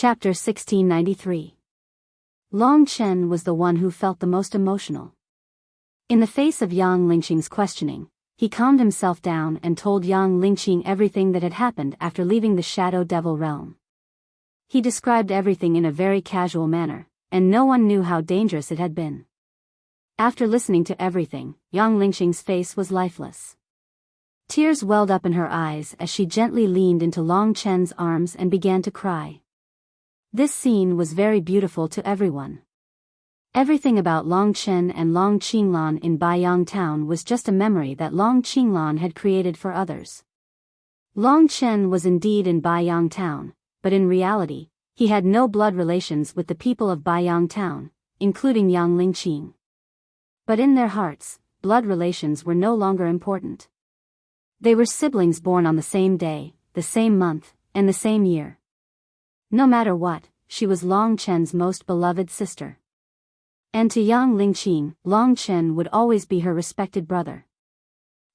Chapter 1693. Long Chen was the one who felt the most emotional. In the face of Yang Lingqing's questioning, he calmed himself down and told Yang Lingqing everything that had happened after leaving the Shadow Devil realm. He described everything in a very casual manner, and no one knew how dangerous it had been. After listening to everything, Yang Lingqing's face was lifeless. Tears welled up in her eyes as she gently leaned into Long Chen's arms and began to cry. This scene was very beautiful to everyone. Everything about Long Chen and Long Qinglan in Biyao town was just a memory that Long Qinglan had created for others. Long Chen was indeed in Biyao town, but in reality, he had no blood relations with the people of Biyao town, including Yang Lingqing. But in their hearts, blood relations were no longer important. They were siblings born on the same day, the same month, and the same year. No matter what, she was Long Chen's most beloved sister. And to Yang Lingqing, Long Chen would always be her respected brother.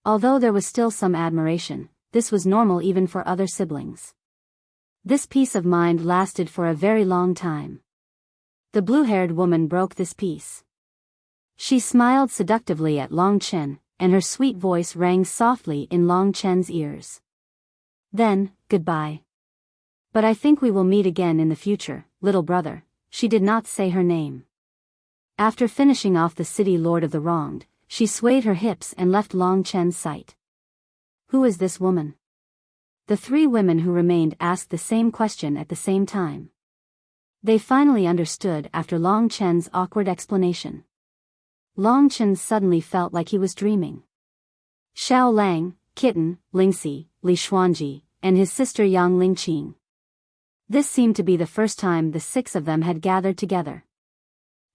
Although there was still some admiration, this was normal even for other siblings. This peace of mind lasted for a very long time. The blue-haired woman broke this peace. She smiled seductively at Long Chen, and her sweet voice rang softly in Long Chen's ears. Then, goodbye. But I think we will meet again in the future, little brother. She did not say her name. After finishing off the city lord of the wronged, she swayed her hips and left Long Chen's sight. Who is this woman? The three women who remained asked the same question at the same time. They finally understood after Long Chen's awkward explanation. Long Chen suddenly felt like he was dreaming. Xiao Lang, Kitten, Lingxi, Li Xuanji, and his sister Yang Lingqing. This seemed to be the first time the six of them had gathered together.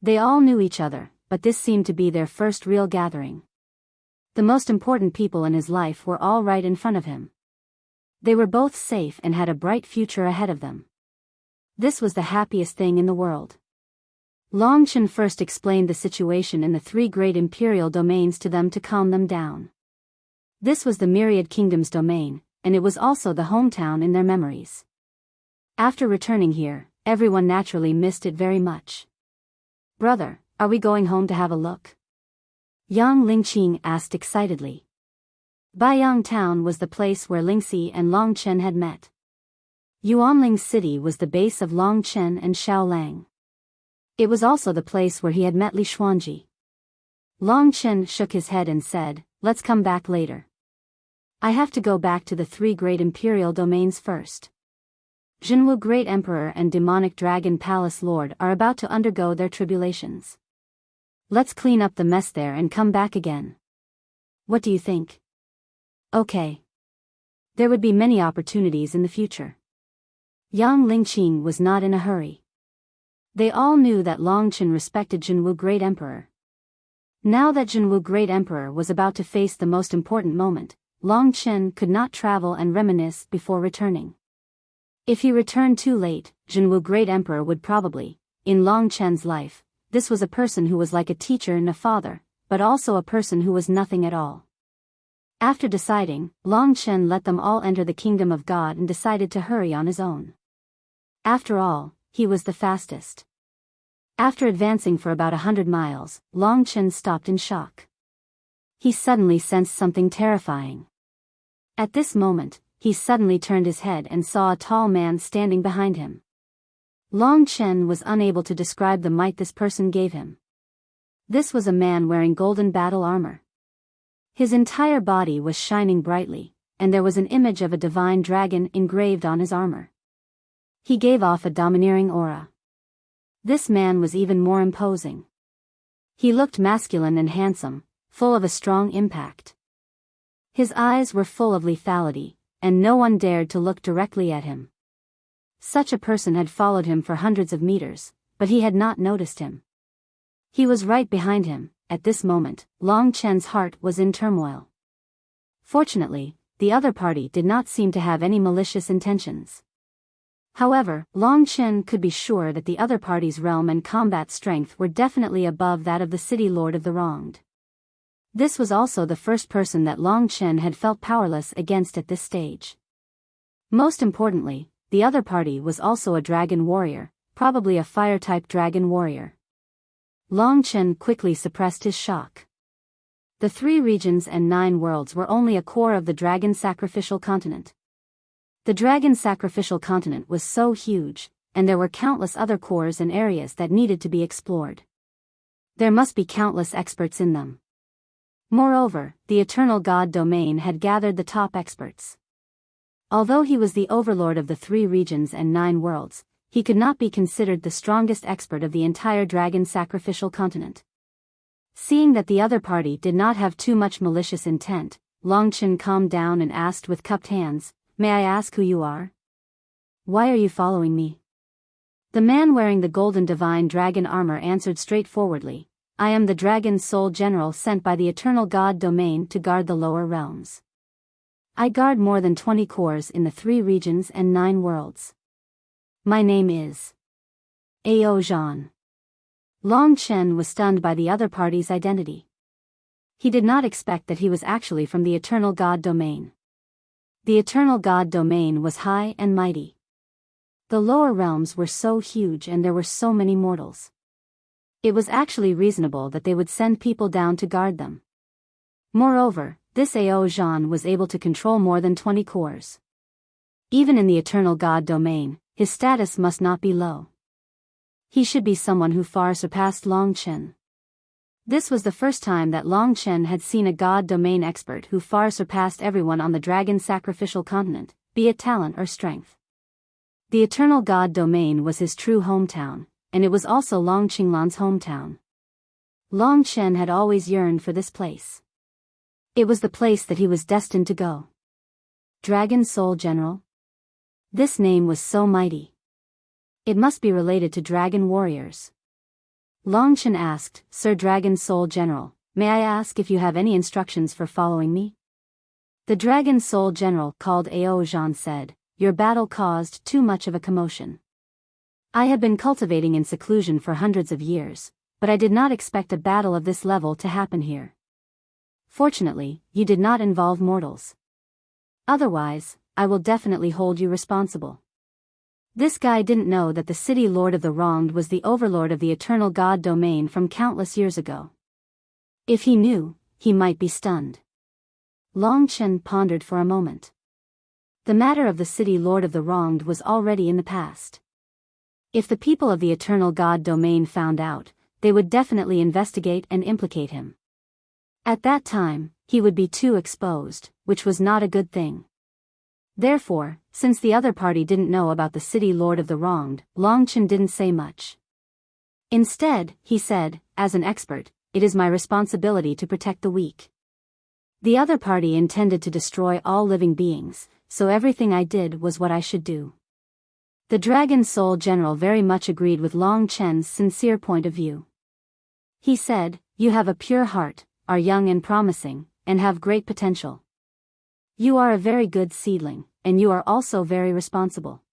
They all knew each other, but this seemed to be their first real gathering. The most important people in his life were all right in front of him. They were both safe and had a bright future ahead of them. This was the happiest thing in the world. Long Chen first explained the situation in the three great imperial domains to them to calm them down. This was the Myriad Kingdom's domain, and it was also the hometown in their memories. After returning here, everyone naturally missed it very much. Brother, are we going home to have a look? Yang Lingqing asked excitedly. Biyao town was the place where Lingxi and Long Chen had met. Yuanling City was the base of Long Chen and Xiao Lang. It was also the place where he had met Li Xuanji. Long Chen shook his head and said, "Let's come back later. I have to go back to the three great imperial domains first. Jinwu Great Emperor and Demonic Dragon Palace Lord are about to undergo their tribulations. Let's clean up the mess there and come back again. What do you think?" Okay. There would be many opportunities in the future. Yang Lingqing was not in a hurry. They all knew that Long Chen respected Jinwu Great Emperor. Now that Jinwu Great Emperor was about to face the most important moment, Long Chen could not travel and reminisce before returning. If he returned too late, Jinwu Great Emperor would probably, in Long Chen's life, this was a person who was like a teacher and a father, but also a person who was nothing at all. After deciding, Long Chen let them all enter the kingdom of God and decided to hurry on his own. After all, he was the fastest. After advancing for about 100 miles, Long Chen stopped in shock. He suddenly sensed something terrifying. At this moment, he suddenly turned his head and saw a tall man standing behind him. Long Chen was unable to describe the might this person gave him. This was a man wearing golden battle armor. His entire body was shining brightly, and there was an image of a divine dragon engraved on his armor. He gave off a domineering aura. This man was even more imposing. He looked masculine and handsome, full of a strong impact. His eyes were full of lethality, and no one dared to look directly at him. Such a person had followed him for hundreds of meters, but he had not noticed him. He was right behind him. At this moment, Long Chen's heart was in turmoil. Fortunately, the other party did not seem to have any malicious intentions. However, Long Chen could be sure that the other party's realm and combat strength were definitely above that of the city lord of the wronged. This was also the first person that Long Chen had felt powerless against at this stage. Most importantly, the other party was also a dragon warrior, probably a fire-type dragon warrior. Long Chen quickly suppressed his shock. The 3 regions and 9 worlds were only a core of the dragon sacrificial continent. The dragon sacrificial continent was so huge, and there were countless other cores and areas that needed to be explored. There must be countless experts in them. Moreover, the Eternal God domain had gathered the top experts. Although he was the overlord of the 3 regions and 9 worlds, he could not be considered the strongest expert of the entire dragon sacrificial continent. Seeing that the other party did not have too much malicious intent, Long Chen calmed down and asked with cupped hands, "May I ask who you are? Why are you following me?" The man wearing the golden divine dragon armor answered straightforwardly, "I am the dragon soul general sent by the Eternal God domain to guard the lower realms. I guard more than 20 cores in the 3 regions and 9 worlds. My name is Ao Zhan." Long Chen was stunned by the other party's identity. He did not expect that he was actually from the Eternal God domain. The Eternal God domain was high and mighty. The lower realms were so huge and there were so many mortals. It was actually reasonable that they would send people down to guard them. Moreover, this Ao Zhan was able to control more than 20 cores. Even in the Eternal God domain, his status must not be low. He should be someone who far surpassed Long Chen. This was the first time that Long Chen had seen a God domain expert who far surpassed everyone on the dragon sacrificial continent, be it talent or strength. The Eternal God domain was his true hometown, and it was also Long Qinglan's hometown. Long Chen had always yearned for this place. It was the place that he was destined to go. Dragon Soul General? This name was so mighty. It must be related to dragon warriors. Long Chen asked, "Sir Dragon Soul General, may I ask if you have any instructions for following me?" The Dragon Soul General, called Ao Zhan, said, "Your battle caused too much of a commotion. I had been cultivating in seclusion for hundreds of years, but I did not expect a battle of this level to happen here. Fortunately, you did not involve mortals. Otherwise, I will definitely hold you responsible." This guy didn't know that the City Lord of the Wronged was the overlord of the Eternal God domain from countless years ago. If he knew, he might be stunned. Long Chen pondered for a moment. The matter of the City Lord of the Wronged was already in the past. If the people of the Eternal God domain found out, they would definitely investigate and implicate him. At that time, he would be too exposed, which was not a good thing. Therefore, since the other party didn't know about the City Lord of the Wronged, Long Chen didn't say much. Instead, he said, "As an expert, it is my responsibility to protect the weak. The other party intended to destroy all living beings, so everything I did was what I should do." The Dragon Soul General very much agreed with Long Chen's sincere point of view. He said, "You have a pure heart, are young and promising, and have great potential. You are a very good seedling, and you are also very responsible.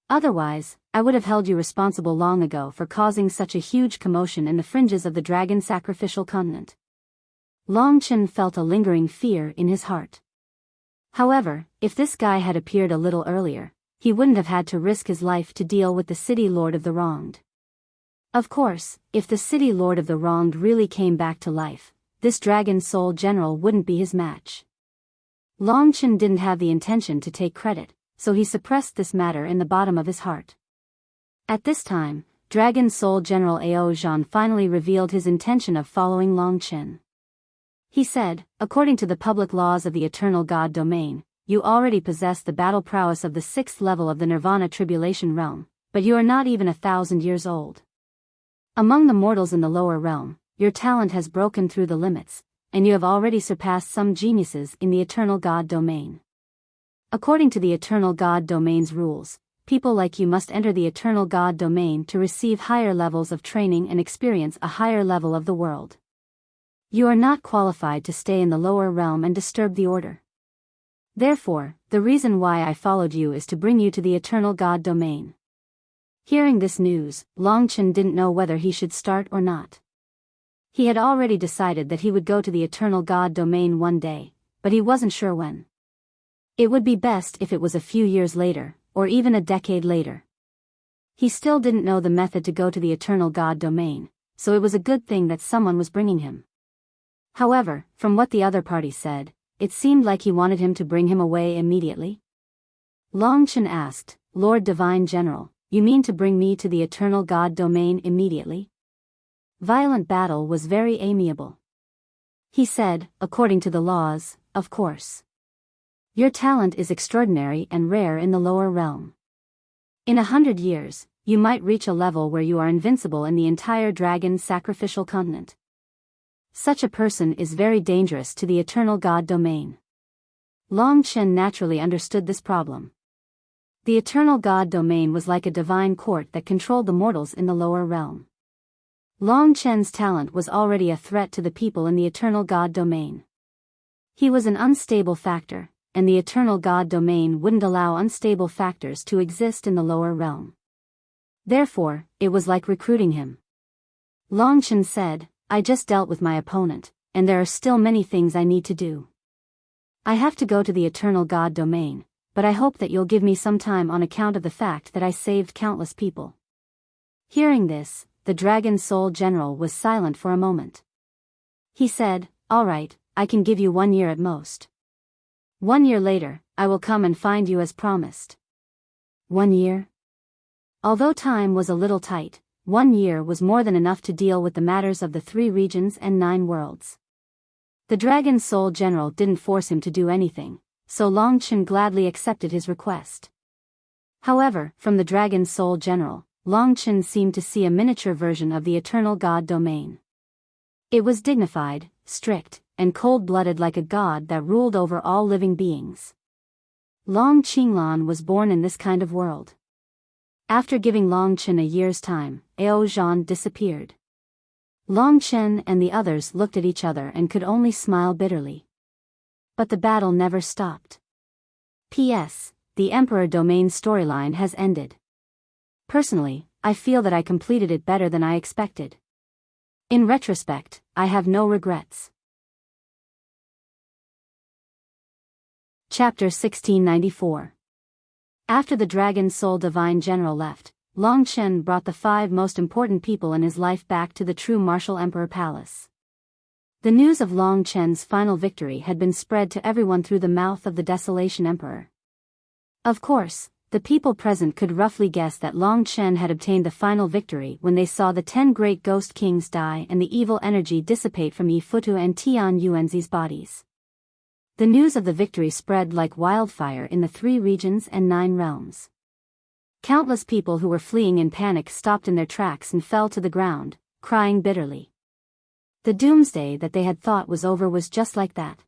Otherwise, I would have held you responsible long ago for causing such a huge commotion in the fringes of the dragon sacrificial continent." Long Chen felt a lingering fear in his heart. However, if this guy had appeared a little earlier, he wouldn't have had to risk his life to deal with the City Lord of the Wronged. Of course, if the City Lord of the Wronged really came back to life, this Dragon Soul General wouldn't be his match. Long Chen didn't have the intention to take credit, so he suppressed this matter in the bottom of his heart. At this time, Dragon Soul General Ao Zhan finally revealed his intention of following Long Chen. He said, "According to the public laws of the Eternal God domain, you already possess the battle prowess of the 6th level of the Nirvana Tribulation realm, but you are not even 1,000 years old. Among the mortals in the lower realm, your talent has broken through the limits, and you have already surpassed some geniuses in the Eternal God domain. According to the Eternal God domain's rules, people like you must enter the Eternal God domain to receive higher levels of training and experience a higher level of the world. You are not qualified to stay in the lower realm and disturb the order. Therefore, the reason why I followed you is to bring you to the Eternal God domain." Hearing this news, Long Chen didn't know whether he should start or not. He had already decided that he would go to the Eternal God domain one day, but he wasn't sure when. It would be best if it was a few years later, or even a decade later. He still didn't know the method to go to the eternal God domain, so it was a good thing that someone was bringing him. However, from what the other party said, it seemed like he wanted him to bring him away immediately. Long Chen asked, "Lord Divine General, you mean to bring me to the eternal God domain immediately?" Violent Battle was very amiable. He said, "According to the laws, of course. Your talent is extraordinary and rare in the lower realm. In 100 years, you might reach a level where you are invincible in the entire dragon sacrificial continent. Such a person is very dangerous to the eternal God domain." Long Chen naturally understood this problem. The eternal God domain was like a divine court that controlled the mortals in the lower realm. Long Chen's talent was already a threat to the people in the eternal God domain. He was an unstable factor, and the eternal God domain wouldn't allow unstable factors to exist in the lower realm. Therefore, it was like recruiting him. Long Chen said, "I just dealt with my opponent, and there are still many things I need to do. I have to go to the eternal God domain, but I hope that you'll give me some time on account of the fact that I saved countless people." Hearing this, the Dragon Soul General was silent for a moment. He said, "All right, I can give you 1 year at most. 1 year later, I will come and find you as promised." 1 year? Although time was a little tight, 1 year was more than enough to deal with the matters of the 3 regions and 9 worlds. The Dragon Soul General didn't force him to do anything, so Long Chen gladly accepted his request. However, from the Dragon Soul General, Long Chen seemed to see a miniature version of the eternal God domain. It was dignified, strict, and cold-blooded like a god that ruled over all living beings. Long Qinglan was born in this kind of world. After giving Long Chen a year's time, Ao Zhan disappeared. Long Chen and the others looked at each other and could only smile bitterly. But the battle never stopped. P.S. The Emperor Domain storyline has ended. Personally, I feel that I completed it better than I expected. In retrospect, I have no regrets. Chapter 1694. After the Dragon Soul Divine General left, Long Chen brought the 5 most important people in his life back to the true Martial Emperor Palace. The news of Long Chen's final victory had been spread to everyone through the mouth of the Desolation Emperor. Of course, the people present could roughly guess that Long Chen had obtained the final victory when they saw the 10 great ghost kings die and the evil energy dissipate from Yi Futu and Tian Yuanzi's bodies. The news of the victory spread like wildfire in the 3 regions and 9 realms. Countless people who were fleeing in panic stopped in their tracks and fell to the ground, crying bitterly. The doomsday that they had thought was over was just like that.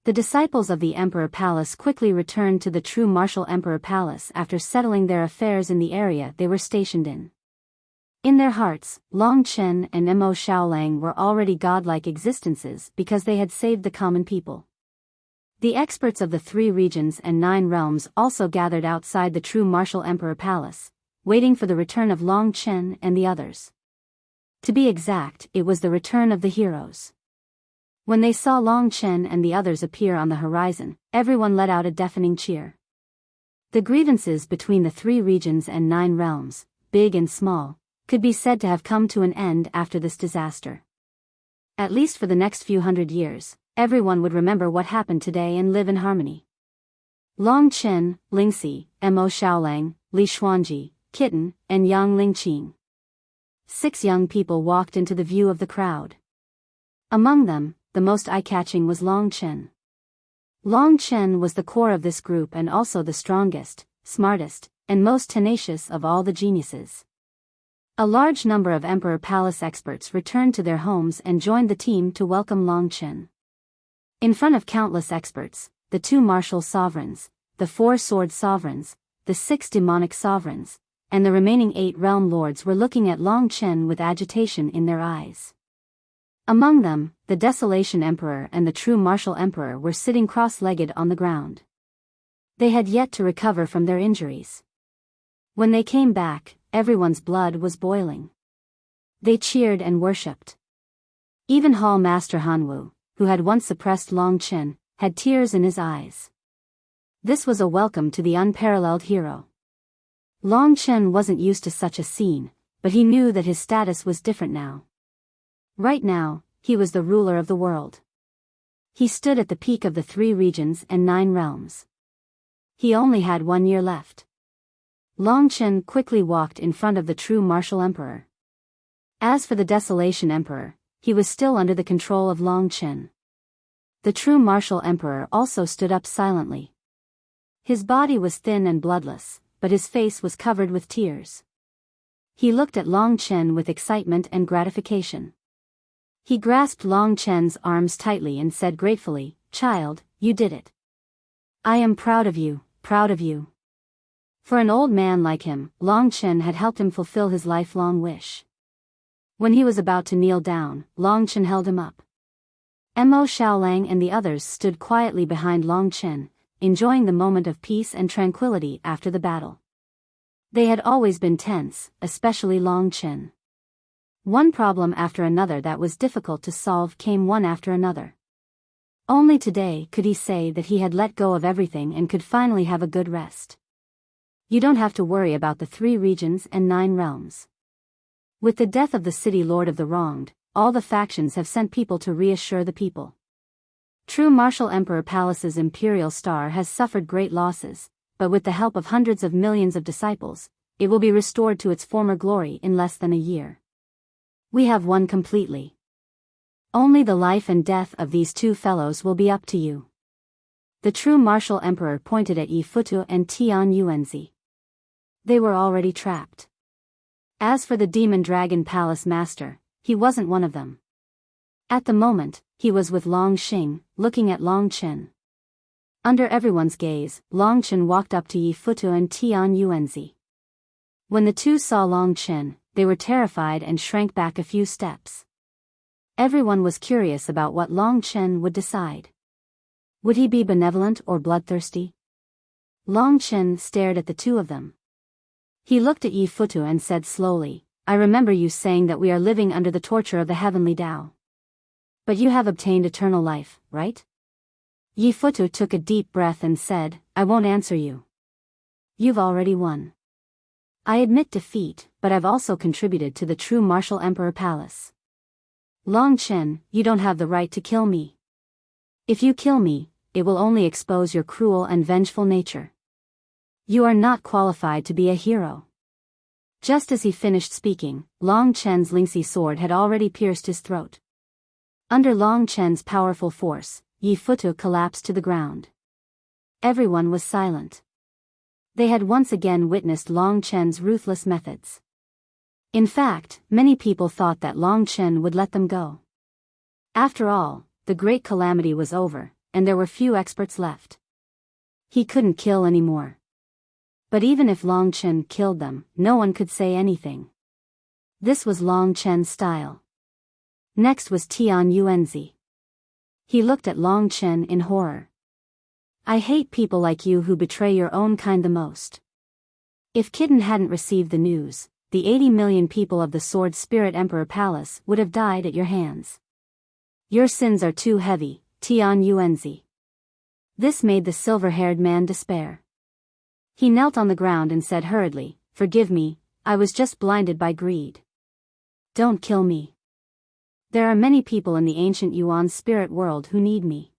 The disciples of the Emperor Palace quickly returned to the true Martial Emperor Palace after settling their affairs in the area they were stationed in. In their hearts, Long Chen and Mo Xiaolang were already godlike existences because they had saved the common people. The experts of the 3 regions and 9 realms also gathered outside the true Martial Emperor Palace, waiting for the return of Long Chen and the others. To be exact, it was the return of the heroes. When they saw Long Chen and the others appear on the horizon, everyone let out a deafening cheer. The grievances between the 3 regions and 9 realms, big and small, could be said to have come to an end after this disaster. At least for the next few hundred years, everyone would remember what happened today and live in harmony. Long Chen, Lingxi, Mo Xiaolang, Li Xuanji, Kitten, and Yang Lingqing. 6 young people walked into the view of the crowd. Among them, the most eye-catching was Long Chen. Long Chen was the core of this group and also the strongest, smartest, and most tenacious of all the geniuses. A large number of Emperor Palace experts returned to their homes and joined the team to welcome Long Chen. In front of countless experts, the 2 martial sovereigns, the 4 sword sovereigns, the 6 demonic sovereigns, and the remaining 8 realm lords were looking at Long Chen with agitation in their eyes. Among them, the Desolation Emperor and the true Martial Emperor were sitting cross-legged on the ground. They had yet to recover from their injuries. When they came back, everyone's blood was boiling. They cheered and worshipped. Even Hall Master Hanwu, who had once suppressed Long Chen, had tears in his eyes. This was a welcome to the unparalleled hero. Long Chen wasn't used to such a scene, but he knew that his status was different now. Right now, he was the ruler of the world. He stood at the peak of the 3 regions and 9 realms. He only had 1 year left. Long Chen quickly walked in front of the true martial emperor. As for the Desolation Emperor, he was still under the control of Long Chen. The true martial emperor also stood up silently. His body was thin and bloodless, but his face was covered with tears. He looked at Long Chen with excitement and gratification. He grasped Long Chen's arms tightly and said gratefully, "Child, you did it. I am proud of you, proud of you." For an old man like him, Long Chen had helped him fulfill his lifelong wish. When he was about to kneel down, Long Chen held him up. Mo Xiaolang and the others stood quietly behind Long Chen, enjoying the moment of peace and tranquility after the battle. They had always been tense, especially Long Chen. One problem after another that was difficult to solve came one after another. Only today could he say that he had let go of everything and could finally have a good rest. You don't have to worry about the 3 regions and 9 realms. With the death of the city lord of the wronged, all the factions have sent people to reassure the people. True Martial Emperor Palace's imperial star has suffered great losses, but with the help of hundreds of millions of disciples, it will be restored to its former glory in less than a year. We have won completely. Only the life and death of these 2 fellows will be up to you. The true martial emperor pointed at Yi Futu and Tian Yuanzi. They were already trapped. As for the Demon Dragon Palace Master, he wasn't one of them. At the moment, he was with Long Xing, looking at Long Chen. Under everyone's gaze, Long Chen walked up to Yi Futu and Tian Yuanzi. When the 2 saw Long Chen, they were terrified and shrank back a few steps. Everyone was curious about what Long Chen would decide. Would he be benevolent or bloodthirsty? Long Chen stared at the 2 of them. He looked at Yi Futu and said slowly, "I remember you saying that we are living under the torture of the heavenly Tao. But you have obtained eternal life, right?" Yi Futu took a deep breath and said, "I won't answer you. You've already won. I admit defeat, but I've also contributed to the true martial emperor palace. Long Chen, you don't have the right to kill me. If you kill me, it will only expose your cruel and vengeful nature. You are not qualified to be a hero." Just as he finished speaking, Long Chen's Lingxi sword had already pierced his throat. Under Long Chen's powerful force, Yi Futu collapsed to the ground. Everyone was silent. They had once again witnessed Long Chen's ruthless methods. In fact, many people thought that Long Chen would let them go. After all, the great calamity was over, and there were few experts left. He couldn't kill anymore. But even if Long Chen killed them, no one could say anything. This was Long Chen's style. Next was Tian Yuanzi. He looked at Long Chen in horror. "I hate people like you who betray your own kind the most." If Kitten hadn't received the news, the 80 million people of the Sword Spirit Emperor Palace would have died at your hands. "Your sins are too heavy, Tian Yuanzi." This made the silver-haired man despair. He knelt on the ground and said hurriedly, "Forgive me, I was just blinded by greed. Don't kill me. There are many people in the ancient Yuan spirit world who need me.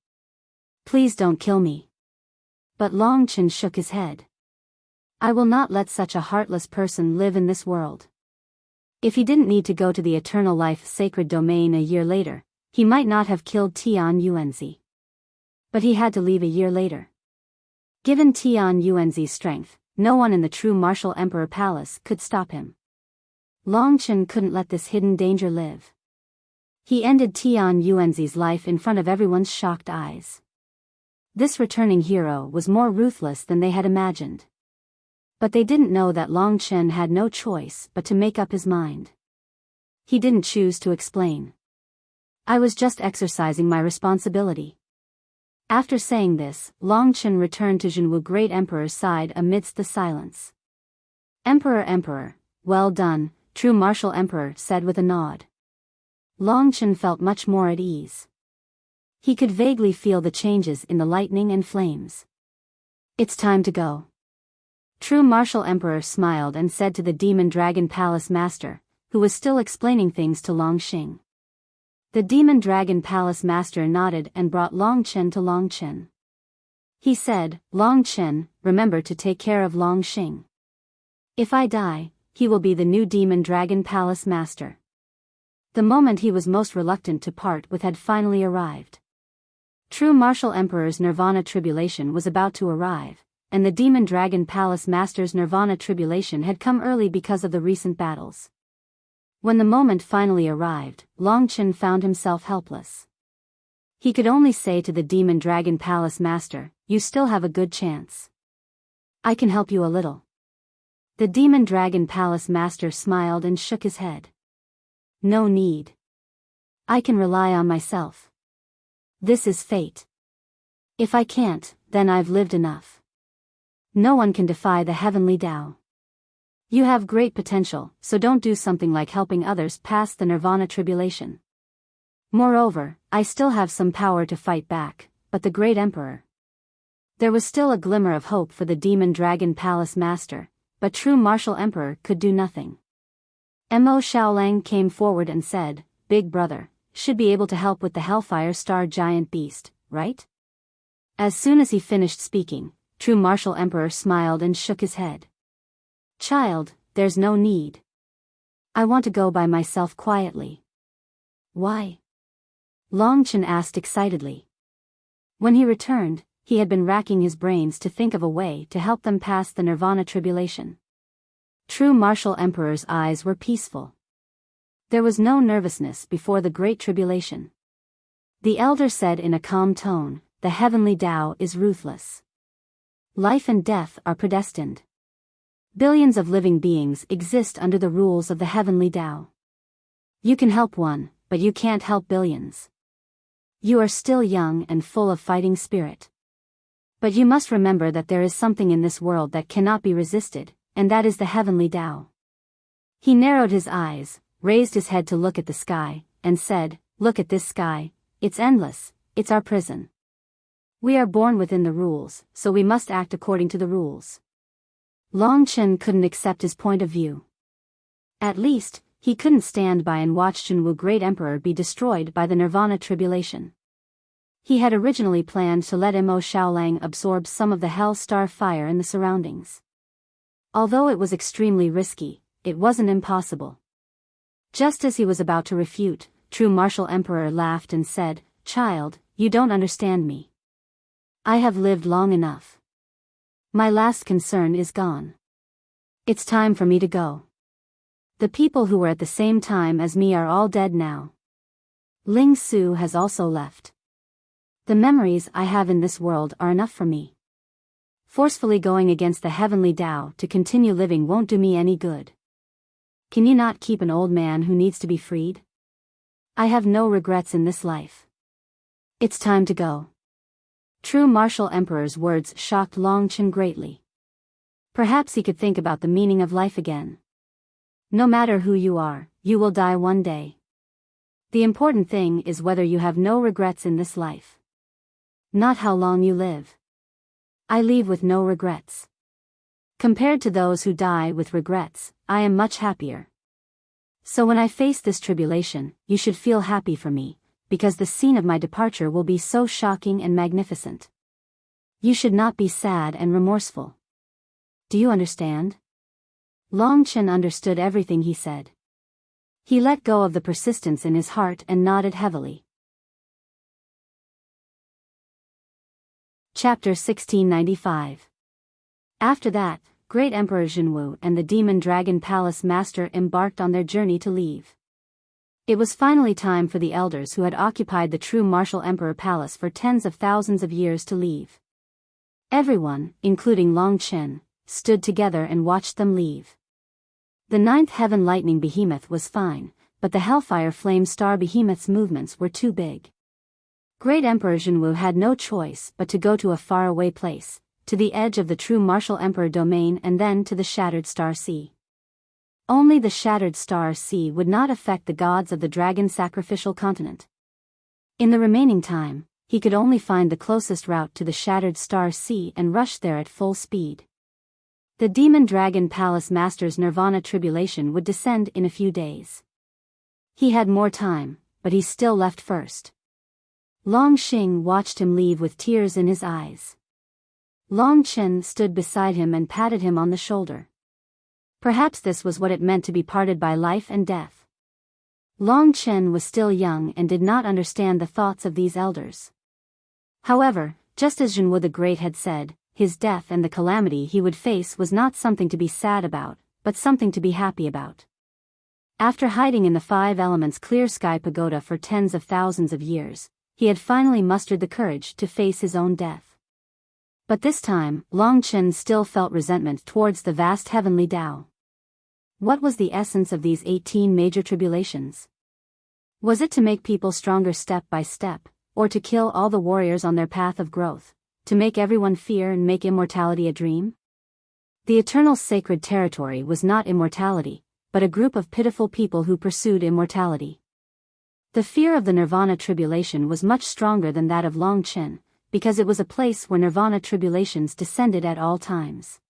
Please don't kill me." But Long Chen shook his head. "I will not let such a heartless person live in this world." If he didn't need to go to the eternal life sacred domain a year later, he might not have killed Tian Yuanzi. But he had to leave a year later. Given Tian Yuanzi's strength, no one in the true martial emperor palace could stop him. Long Chen couldn't let this hidden danger live. He ended Tian Yuanzi's life in front of everyone's shocked eyes. This returning hero was more ruthless than they had imagined. But they didn't know that Long Chen had no choice but to make up his mind. He didn't choose to explain. "I was just exercising my responsibility." After saying this, Long Chen returned to Zhenwu Great Emperor's side amidst the silence. Emperor, well done," True Martial Emperor said with a nod. Long Chen felt much more at ease. He could vaguely feel the changes in the lightning and flames. It's time to go. True Martial Emperor smiled and said to the Demon Dragon Palace Master, who was still explaining things to Long Qing. The Demon Dragon Palace Master nodded and brought Long Chen to Long Chen. He said, Long Chen, remember to take care of Long Qing. If I die, he will be the new Demon Dragon Palace Master. The moment he was most reluctant to part with had finally arrived. True Martial Emperor's Nirvana Tribulation was about to arrive, and the Demon Dragon Palace Master's Nirvana Tribulation had come early because of the recent battles. When the moment finally arrived, Long Chen found himself helpless. He could only say to the Demon Dragon Palace Master, you still have a good chance. I can help you a little. The Demon Dragon Palace Master smiled and shook his head. No need. I can rely on myself. This is fate. If I can't, then I've lived enough. No one can defy the heavenly Tao. You have great potential, so don't do something like helping others pass the Nirvana Tribulation. Moreover, I still have some power to fight back, but the Great Emperor. There was still a glimmer of hope for the Demon Dragon Palace Master, but True Martial Emperor could do nothing. Mo Xiaolang came forward and said, Big brother, should be able to help with the Hellfire Star Giant Beast, right? As soon as he finished speaking, True Martial Emperor smiled and shook his head. Child, there's no need. I want to go by myself quietly. Why? Long Chen asked excitedly. When he returned, he had been racking his brains to think of a way to help them pass the Nirvana Tribulation. True Martial Emperor's eyes were peaceful. There was no nervousness before the Great Tribulation. The elder said in a calm tone, the heavenly Tao is ruthless. Life and death are predestined. Billions of living beings exist under the rules of the heavenly Tao. You can help one, but you can't help billions. You are still young and full of fighting spirit. But you must remember that there is something in this world that cannot be resisted, and that is the heavenly Tao. He narrowed his eyes, raised his head to look at the sky, and said, Look at this sky, it's endless, it's our prison. We are born within the rules, so we must act according to the rules. Long Chen couldn't accept his point of view. At least, he couldn't stand by and watch Junwu Great Emperor be destroyed by the Nirvana Tribulation. He had originally planned to let Mo Xiaolang absorb some of the Hell Star fire in the surroundings. Although it was extremely risky, it wasn't impossible. Just as he was about to refute, True Martial Emperor laughed and said, Child, you don't understand me. I have lived long enough. My last concern is gone. It's time for me to go. The people who were at the same time as me are all dead now. Ling Su has also left. The memories I have in this world are enough for me. Forcefully going against the heavenly Tao to continue living won't do me any good. Can you not keep an old man who needs to be freed? I have no regrets in this life. It's time to go. True Martial Emperor's words shocked Long Chen greatly. Perhaps he could think about the meaning of life again. No matter who you are, you will die one day. The important thing is whether you have no regrets in this life. Not how long you live. I leave with no regrets. Compared to those who die with regrets, I am much happier. So when I face this tribulation, you should feel happy for me, because the scene of my departure will be so shocking and magnificent. You should not be sad and remorseful. Do you understand? Long Chen understood everything he said. He let go of the persistence in his heart and nodded heavily. Chapter 1695. After that, Great Emperor Junwu and the Demon Dragon Palace Master embarked on their journey to leave. It was finally time for the elders who had occupied the True Martial Emperor Palace for tens of thousands of years to leave. Everyone, including Long Chen, stood together and watched them leave. The ninth heaven lightning behemoth was fine, but the Hellfire Flame Star behemoth's movements were too big. Great Emperor Junwu had no choice but to go to a faraway place, to the edge of the True Martial Emperor domain and then to the Shattered Star Sea. Only the Shattered Star Sea would not affect the gods of the Dragon Sacrificial Continent. In the remaining time, he could only find the closest route to the shattered star sea and rush there at full speed. The Demon Dragon Palace Master's Nirvana tribulation would descend in a few days. He had more time, but he still left first. Long Xing watched him leave with tears in his eyes. Long Chen stood beside him and patted him on the shoulder. Perhaps this was what it meant to be parted by life and death. Long Chen was still young and did not understand the thoughts of these elders. However, just as Zhenwu the Great had said, his death and the calamity he would face was not something to be sad about, but something to be happy about. After hiding in the Five Elements Clear Sky Pagoda for tens of thousands of years, he had finally mustered the courage to face his own death. But this time, Long Chen still felt resentment towards the vast heavenly Tao. What was the essence of these 18 major tribulations? Was it to make people stronger step by step, or to kill all the warriors on their path of growth, to make everyone fear and make immortality a dream? The eternal sacred territory was not immortality, but a group of pitiful people who pursued immortality. The fear of the Nirvana tribulation was much stronger than that of Long Chen, because it was a place where Nirvana tribulations descended at all times.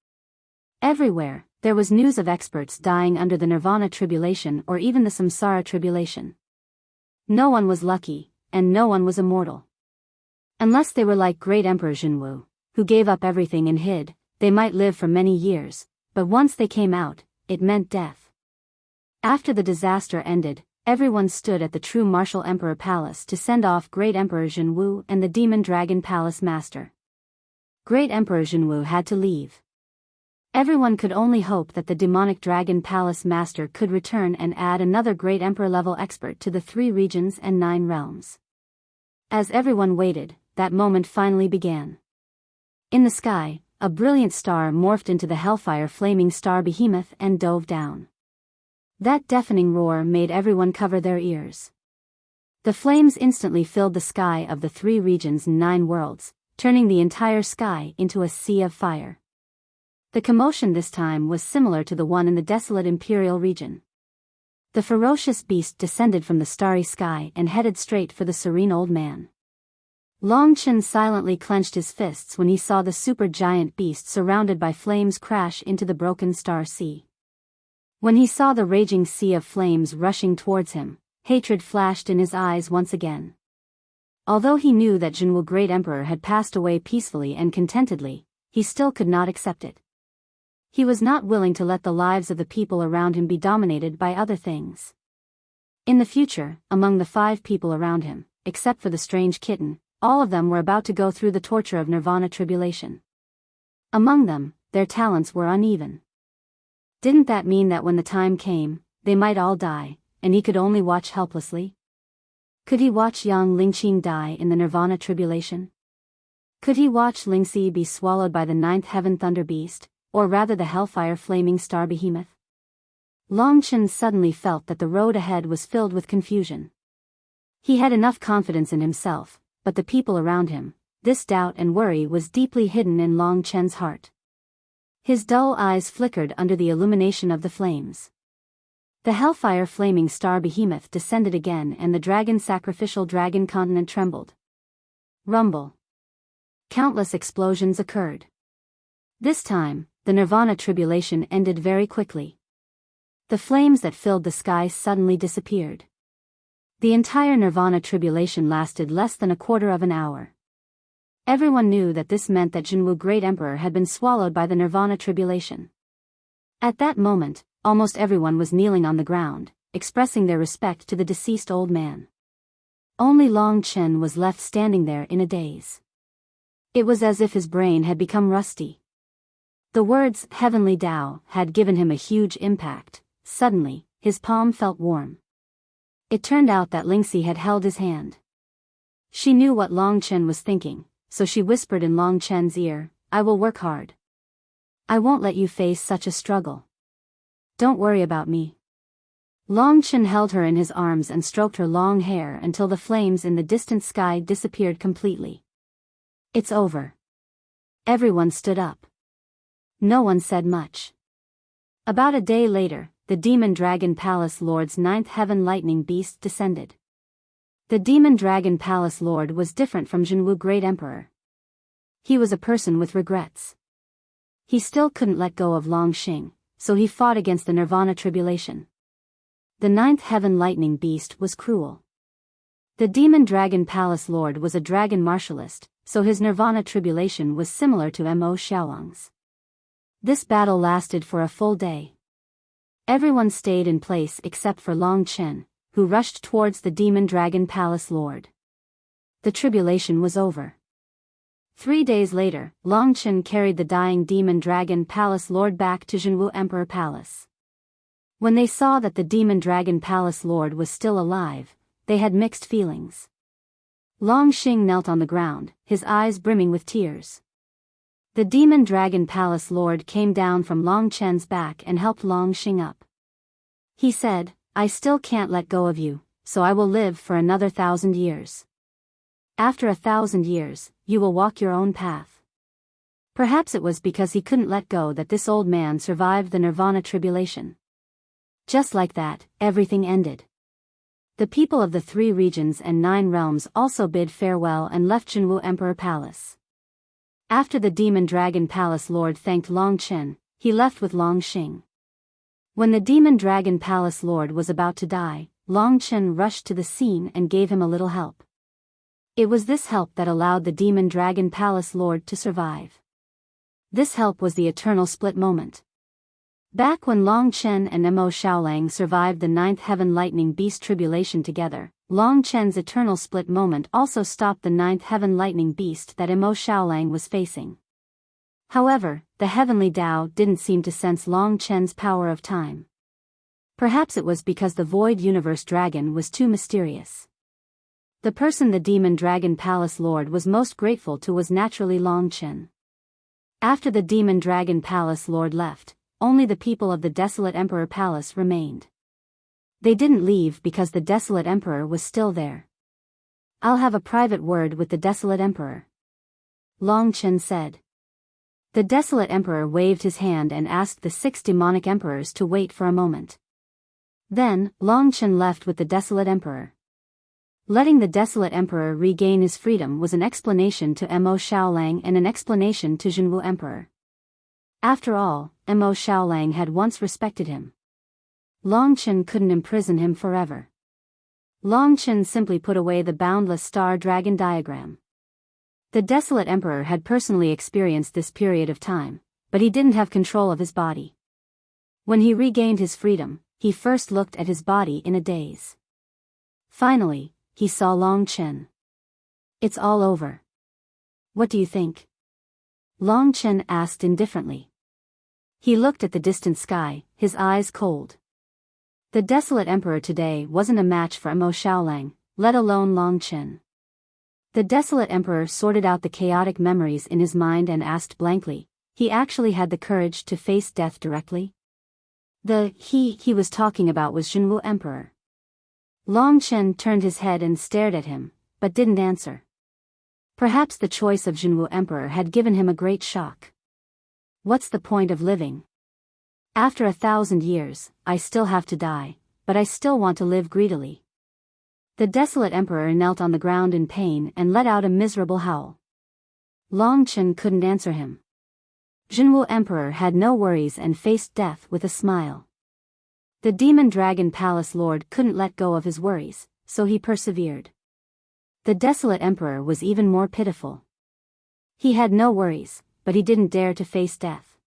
Everywhere, there was news of experts dying under the Nirvana tribulation or even the Samsara tribulation. No one was lucky, and no one was immortal. Unless they were like Great Emperor Zhenwu, who gave up everything and hid, they might live for many years, but once they came out, it meant death. After the disaster ended, everyone stood at the true Martial Emperor Palace to send off Great Emperor Zhenwu and the Demon Dragon Palace Master. Great Emperor Zhenwu had to leave. Everyone could only hope that the Demonic Dragon Palace Master could return and add another Great Emperor-level expert to the 3 regions and 9 realms. As everyone waited, that moment finally began. In the sky, a brilliant star morphed into the Hellfire Flaming Star Behemoth and dove down. That deafening roar made everyone cover their ears. The flames instantly filled the sky of the 3 regions and 9 worlds, turning the entire sky into a sea of fire. The commotion this time was similar to the one in the desolate Imperial region. The ferocious beast descended from the starry sky and headed straight for the serene old man. Long Chen silently clenched his fists when he saw the super-giant beast surrounded by flames crash into the broken star sea. When he saw the raging sea of flames rushing towards him, hatred flashed in his eyes once again. Although he knew that Zhenwu Great Emperor had passed away peacefully and contentedly, he still could not accept it. He was not willing to let the lives of the people around him be dominated by other things. In the future, among the 5 people around him, except for the strange kitten, all of them were about to go through the torture of Nirvana tribulation. Among them, their talents were uneven. Didn't that mean that when the time came, they might all die, and he could only watch helplessly? Could he watch young Lingqing die in the Nirvana tribulation? Could he watch Lingxi be swallowed by the 9th Heaven Thunder Beast, or rather the Hellfire Flaming Star Behemoth? Long Chen suddenly felt that the road ahead was filled with confusion. He had enough confidence in himself, but the people around him, this doubt and worry was deeply hidden in Long Chen's heart. His dull eyes flickered under the illumination of the flames. The Hellfire Flaming Star Behemoth descended again and the sacrificial dragon continent trembled. Rumble. Countless explosions occurred. This time, the Nirvana tribulation ended very quickly. The flames that filled the sky suddenly disappeared. The entire Nirvana tribulation lasted less than a quarter of an hour. Everyone knew that this meant that Zhenwu Great Emperor had been swallowed by the Nirvana tribulation. At that moment, almost everyone was kneeling on the ground, expressing their respect to the deceased old man. Only Long Chen was left standing there in a daze. It was as if his brain had become rusty. The words, Heavenly Tao, had given him a huge impact. Suddenly, his palm felt warm. It turned out that Lingxi had held his hand. She knew what Long Chen was thinking, so she whispered in Long Chen's ear, I will work hard. I won't let you face such a struggle. Don't worry about me. Long Chen held her in his arms and stroked her long hair until the flames in the distant sky disappeared completely. It's over. Everyone stood up. No one said much. About a day later, the Demon Dragon Palace Lord's 9th Heaven Lightning Beast descended. The Demon Dragon Palace Lord was different from Jinwu Great Emperor. He was a person with regrets. He still couldn't let go of Longxing, so he fought against the Nirvana Tribulation. The ninth heaven lightning beast was cruel. The Demon Dragon Palace Lord was a dragon martialist, so his Nirvana Tribulation was similar to Mo Xiaolang's. This battle lasted for a full day. Everyone stayed in place except for Long Chen, who rushed towards the Demon Dragon Palace Lord. The tribulation was over. 3 days later, Long Chen carried the dying Demon Dragon Palace Lord back to Jinwu Emperor Palace. When they saw that the Demon Dragon Palace Lord was still alive, they had mixed feelings. Longxing knelt on the ground, his eyes brimming with tears. The Demon Dragon Palace Lord came down from Long Chen's back and helped Longxing up. He said, "I still can't let go of you, so I will live for another 1,000 years. After 1,000 years, you will walk your own path." Perhaps it was because he couldn't let go that this old man survived the Nirvana Tribulation. Just like that, everything ended. The people of the 3 regions and 9 realms also bid farewell and left Jinwu Emperor Palace. After the Demon Dragon Palace Lord thanked Long Chen, he left with Longxing. When the Demon Dragon Palace Lord was about to die, Long Chen rushed to the scene and gave him a little help. It was this help that allowed the Demon Dragon Palace Lord to survive. This help was the eternal split moment. Back when Long Chen and Mo Xiaolang survived the 9th Heaven Lightning Beast Tribulation together, Long Chen's eternal split moment also stopped the 9th Heaven Lightning Beast that Mo Xiaolang was facing. However, the Heavenly Tao didn't seem to sense Long Chen's power of time. Perhaps it was because the Void Universe Dragon was too mysterious. The person the Demon Dragon Palace Lord was most grateful to was naturally Long Chen. After the Demon Dragon Palace Lord left, only the people of the Desolate Emperor Palace remained. They didn't leave because the Desolate Emperor was still there. "I'll have a private word with the Desolate Emperor," Long Chen said. The Desolate Emperor waved his hand and asked the 6 demonic emperors to wait for a moment. Then, Long Chen left with the Desolate Emperor. Letting the Desolate Emperor regain his freedom was an explanation to Mo Xiaolang and an explanation to Jinwu Emperor. After all, Mo Xiaolang had once respected him. Long Chen couldn't imprison him forever. Long Chen simply put away the boundless star dragon diagram. The Desolate Emperor had personally experienced this period of time, but he didn't have control of his body. When he regained his freedom, he first looked at his body in a daze. Finally, he saw Long Chen. "It's all over. What do you think?" Long Chen asked indifferently. He looked at the distant sky, his eyes cold. The Desolate Emperor today wasn't a match for Mo Xiaolang, let alone Long Chen. The Desolate Emperor sorted out the chaotic memories in his mind and asked blankly, "He actually had the courage to face death directly?" The he was talking about was Jinwu Emperor. Long Chen turned his head and stared at him, but didn't answer. Perhaps the choice of Jinwu Emperor had given him a great shock. What's the point of living? After 1,000 years, I still have to die, but I still want to live greedily. The Desolate Emperor knelt on the ground in pain and let out a miserable howl. Long Chen couldn't answer him. Jinwu Emperor had no worries and faced death with a smile. The Demon Dragon Palace Lord couldn't let go of his worries, so he persevered. The Desolate Emperor was even more pitiful. He had no worries, but he didn't dare to face death.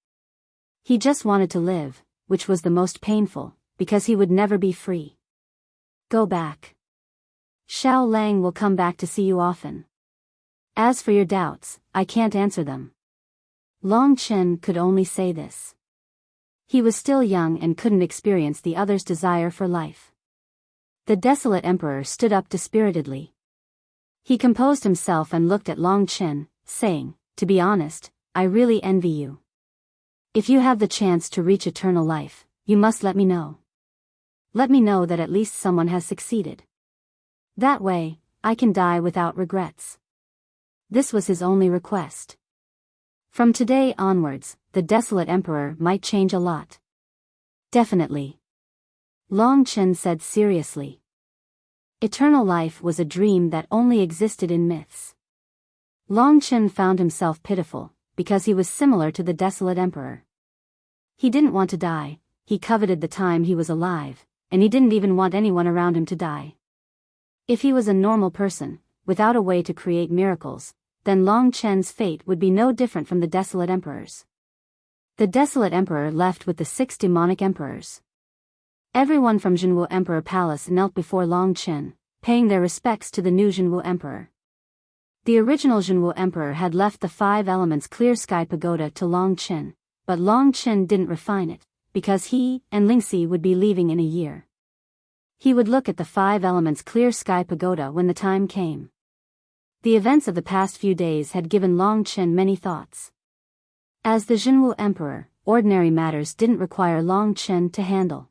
He just wanted to live, which was the most painful, because he would never be free. "Go back. Xiao Lang will come back to see you often. As for your doubts, I can't answer them." Long Chen could only say this. He was still young and couldn't experience the other's desire for life. The Desolate Emperor stood up dispiritedly. He composed himself and looked at Long Chen, saying, "To be honest, I really envy you. If you have the chance to reach eternal life, you must let me know. Let me know that at least someone has succeeded. That way, I can die without regrets." This was his only request. From today onwards, the Desolate Emperor might change a lot. "Definitely," Long Chen said seriously. Eternal life was a dream that only existed in myths. Long Chen found himself pitiful, because he was similar to the desolate emperor. He didn't want to die, he coveted the time he was alive, and he didn't even want anyone around him to die. If he was a normal person, without a way to create miracles, then Long Chen's fate would be no different from the desolate emperor's. The desolate emperor left with the 6 demonic emperors. Everyone from Jinwu Emperor Palace knelt before Long Chen, paying their respects to the new Jinwu Emperor. The original Jinwu Emperor had left the 5 elements clear sky pagoda to Long Chen, but Long Chen didn't refine it, because he and Lingxi would be leaving in a year. He would look at the 5 elements clear sky pagoda when the time came. The events of the past few days had given Long Chen many thoughts. As the Jinwu Emperor, ordinary matters didn't require Long Chen to handle.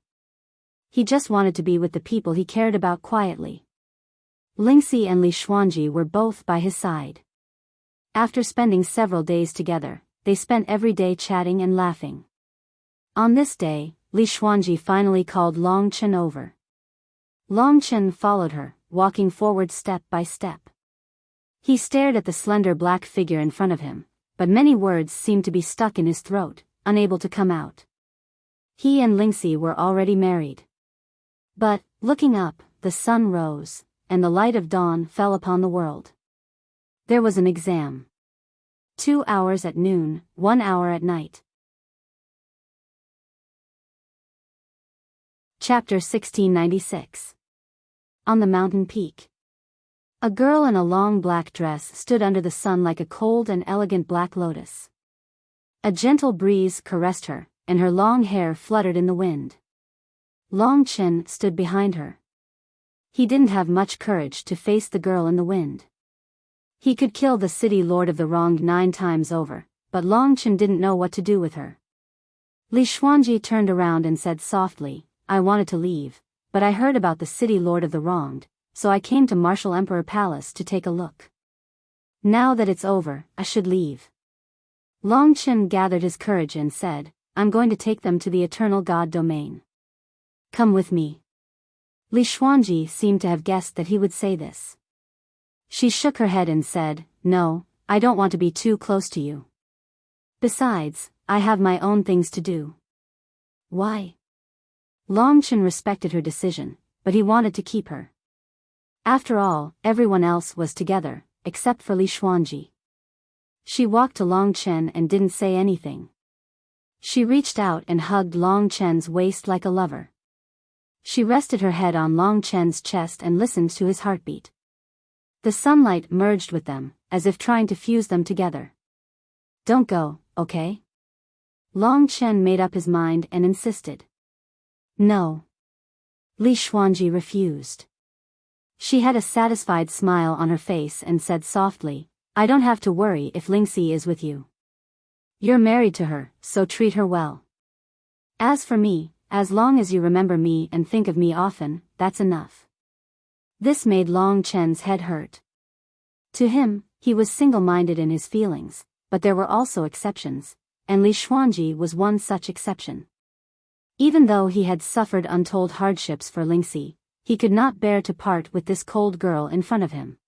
He just wanted to be with the people he cared about quietly. Lingxi and Li Xuanji were both by his side. After spending several days together, they spent every day chatting and laughing. On this day, Li Xuanji finally called Long Chen over. Long Chen followed her, walking forward step by step. He stared at the slender black figure in front of him, but many words seemed to be stuck in his throat, unable to come out. He and Lingxi were already married. But, looking up, the sun rose, and the light of dawn fell upon the world. There was an exam. 2 hours at noon, 1 hour at night. Chapter 1696. On the mountain peak. A girl in a long black dress stood under the sun like a cold and elegant black lotus. A gentle breeze caressed her, and her long hair fluttered in the wind. Long Chen stood behind her. He didn't have much courage to face the girl in the wind. He could kill the city lord of the wronged 9 times over, but Long Chen didn't know what to do with her. Li Xuanji turned around and said softly, "I wanted to leave, but I heard about the city lord of the wronged, so I came to Martial Emperor Palace to take a look. Now that it's over, I should leave." Long Chen gathered his courage and said, "I'm going to take them to the Eternal God domain. Come with me." Li Xuanji seemed to have guessed that he would say this. She shook her head and said, "No, I don't want to be too close to you. Besides, I have my own things to do." "Why?" Long Chen respected her decision, but he wanted to keep her. After all, everyone else was together, except for Li Xuanji. She walked to Long Chen and didn't say anything. She reached out and hugged Long Chen's waist like a lover. She rested her head on Long Chen's chest and listened to his heartbeat. The sunlight merged with them, as if trying to fuse them together. "Don't go, okay?" Long Chen made up his mind and insisted. "No." Li Xuanji refused. She had a satisfied smile on her face and said softly, "I don't have to worry if Lingxi is with you. You're married to her, so treat her well. As for me, as long as you remember me and think of me often, that's enough." This made Long Chen's head hurt. To him, he was single-minded in his feelings, but there were also exceptions, and Li Xuanji was one such exception. Even though he had suffered untold hardships for Lingxi, he could not bear to part with this cold girl in front of him.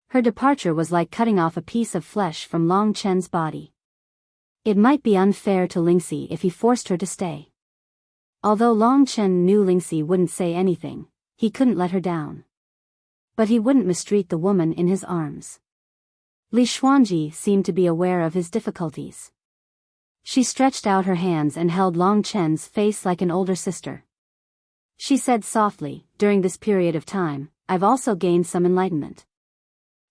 Her departure was like cutting off a piece of flesh from Long Chen's body. It might be unfair to Lingxi if he forced her to stay. Although Long Chen knew Lingxi wouldn't say anything, he couldn't let her down. But he wouldn't mistreat the woman in his arms. Li Xuanji seemed to be aware of his difficulties. She stretched out her hands and held Long Chen's face like an older sister. She said softly, "During this period of time, I've also gained some enlightenment.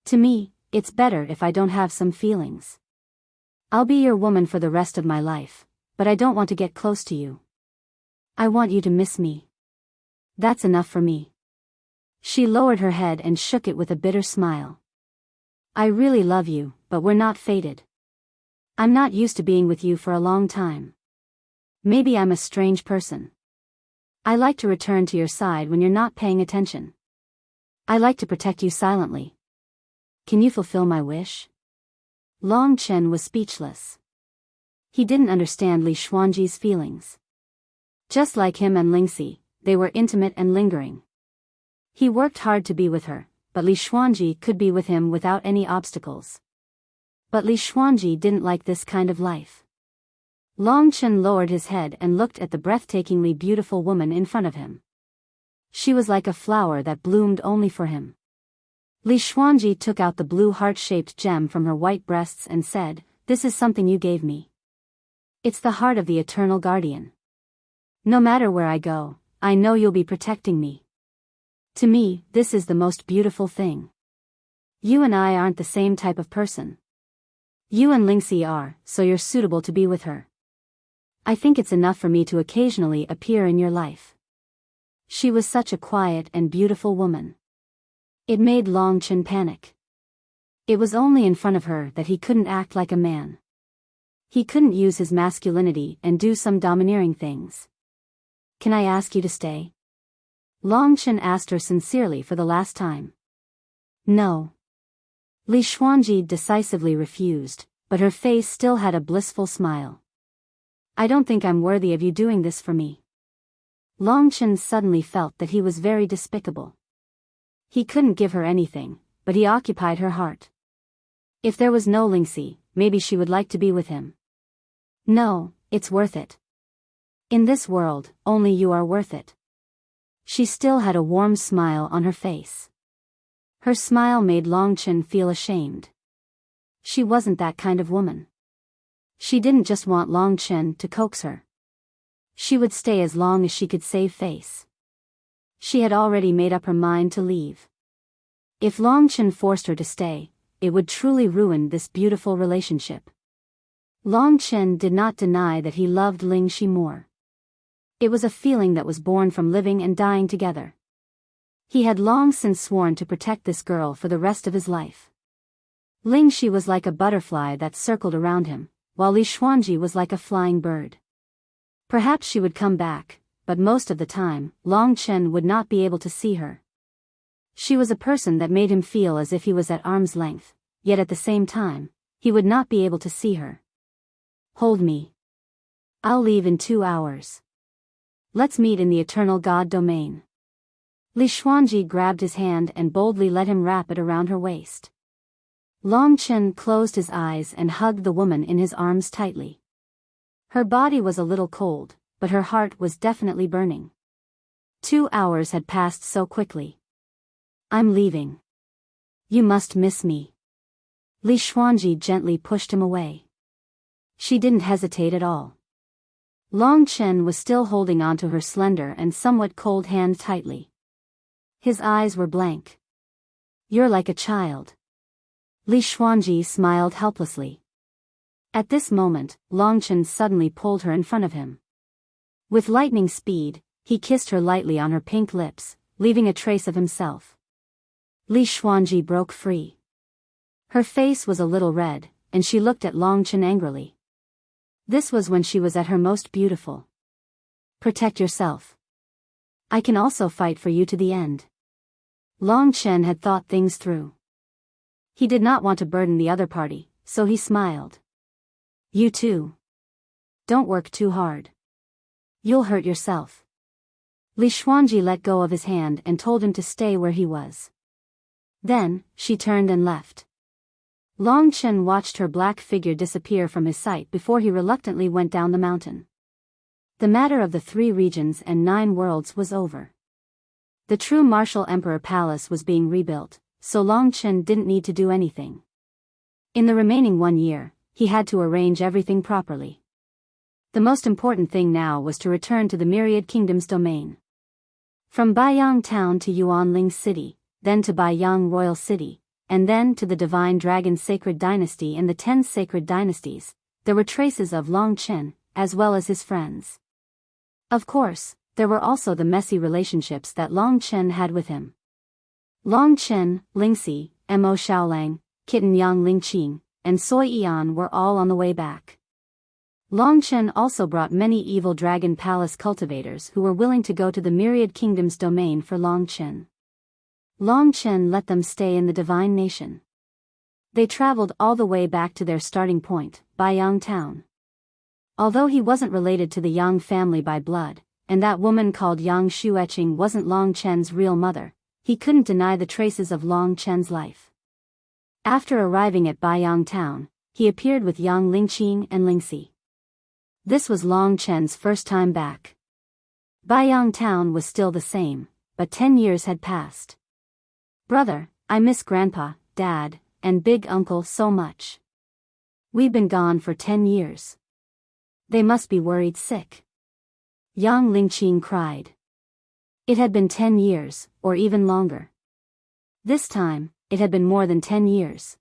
To me, it's better if I don't have some feelings. I'll be your woman for the rest of my life, but I don't want to get close to you. I want you to miss me. That's enough for me." She lowered her head and shook it with a bitter smile. "I really love you, but we're not fated. I'm not used to being with you for a long time. Maybe I'm a strange person. I like to return to your side when you're not paying attention. I like to protect you silently. Can you fulfill my wish?" Long Chen was speechless. He didn't understand Li Xuanji's feelings. Just like him and Lingxi, they were intimate and lingering. He worked hard to be with her, but Li Xuanji could be with him without any obstacles. But Li Xuanji didn't like this kind of life. Long Chen lowered his head and looked at the breathtakingly beautiful woman in front of him. She was like a flower that bloomed only for him. Li Xuanji took out the blue heart-shaped gem from her white breasts and said, "This is something you gave me. It's the heart of the eternal guardian. No matter where I go, I know you'll be protecting me. To me, this is the most beautiful thing. You and I aren't the same type of person. You and Lingxi are, so you're suitable to be with her. I think it's enough for me to occasionally appear in your life." She was such a quiet and beautiful woman. It made Long Chen panic. It was only in front of her that he couldn't act like a man. He couldn't use his masculinity and do some domineering things. "Can I ask you to stay?" Long Chen asked her sincerely for the last time. "No." Li Xuanji decisively refused, but her face still had a blissful smile. "I don't think I'm worthy of you doing this for me." Long Chen suddenly felt that he was very despicable. He couldn't give her anything, but he occupied her heart. If there was no Lingxi, maybe she would like to be with him. "No, it's worth it. In this world, only you are worth it." She still had a warm smile on her face. Her smile made Long Chen feel ashamed. She wasn't that kind of woman. She didn't just want Long Chen to coax her. She would stay as long as she could save face. She had already made up her mind to leave. If Long Chen forced her to stay, it would truly ruin this beautiful relationship. Long Chen did not deny that he loved Ling Shi more. It was a feeling that was born from living and dying together. He had long since sworn to protect this girl for the rest of his life. Ling Shi was like a butterfly that circled around him, while Li Xuanji was like a flying bird. Perhaps she would come back, but most of the time, Long Chen would not be able to see her. She was a person that made him feel as if he was at arm's length, yet at the same time, he would not be able to see her. "Hold me. I'll leave in 2 hours. Let's meet in the Eternal God domain." Li Xuanji grabbed his hand and boldly let him wrap it around her waist. Long Chen closed his eyes and hugged the woman in his arms tightly. Her body was a little cold, but her heart was definitely burning. 2 hours had passed so quickly. "I'm leaving. You must miss me." Li Xuanji gently pushed him away. She didn't hesitate at all. Long Chen was still holding onto her slender and somewhat cold hand tightly. His eyes were blank. "You're like a child." Li Xuanji smiled helplessly. At this moment, Long Chen suddenly pulled her in front of him. With lightning speed, he kissed her lightly on her pink lips, leaving a trace of himself. Li Xuanji broke free. Her face was a little red, and she looked at Long Chen angrily. This was when she was at her most beautiful. "Protect yourself. I can also fight for you to the end." Long Chen had thought things through. He did not want to burden the other party, so he smiled. "You too. Don't work too hard. You'll hurt yourself." Li Xuanji let go of his hand and told him to stay where he was. Then, she turned and left. Long Chen watched her black figure disappear from his sight before he reluctantly went down the mountain. The matter of the 3 regions and 9 worlds was over. The true martial emperor palace was being rebuilt, so Long Chen didn't need to do anything. In the remaining 1 year, he had to arrange everything properly. The most important thing now was to return to the Myriad Kingdom's domain. From Biyao town to Yuanling City, then to Biyao Royal City, and then to the Divine Dragon Sacred Dynasty and the 10 Sacred Dynasties, there were traces of Long Chen, as well as his friends. Of course, there were also the messy relationships that Long Chen had with him. Long Chen, Lingxi, Mo Xiaolang, Kitten Yang Lingqing, and Soi Yan were all on the way back. Long Chen also brought many evil Dragon Palace cultivators who were willing to go to the Myriad Kingdom's domain for Long Chen. Long Chen let them stay in the Divine Nation. They traveled all the way back to their starting point, Biyao town. Although he wasn't related to the Yang family by blood, and that woman called Yang Shueqing wasn't Long Chen's real mother, he couldn't deny the traces of Long Chen's life. After arriving at Biyao town, he appeared with Yang Lingqing and Lingxi. This was Long Chen's first time back. Biyao town was still the same, but 10 years had passed. "Brother, I miss Grandpa, Dad, and Big Uncle so much. We've been gone for 10 years. They must be worried sick." Yang Lingqing cried. It had been 10 years, or even longer. This time, it had been more than 10 years.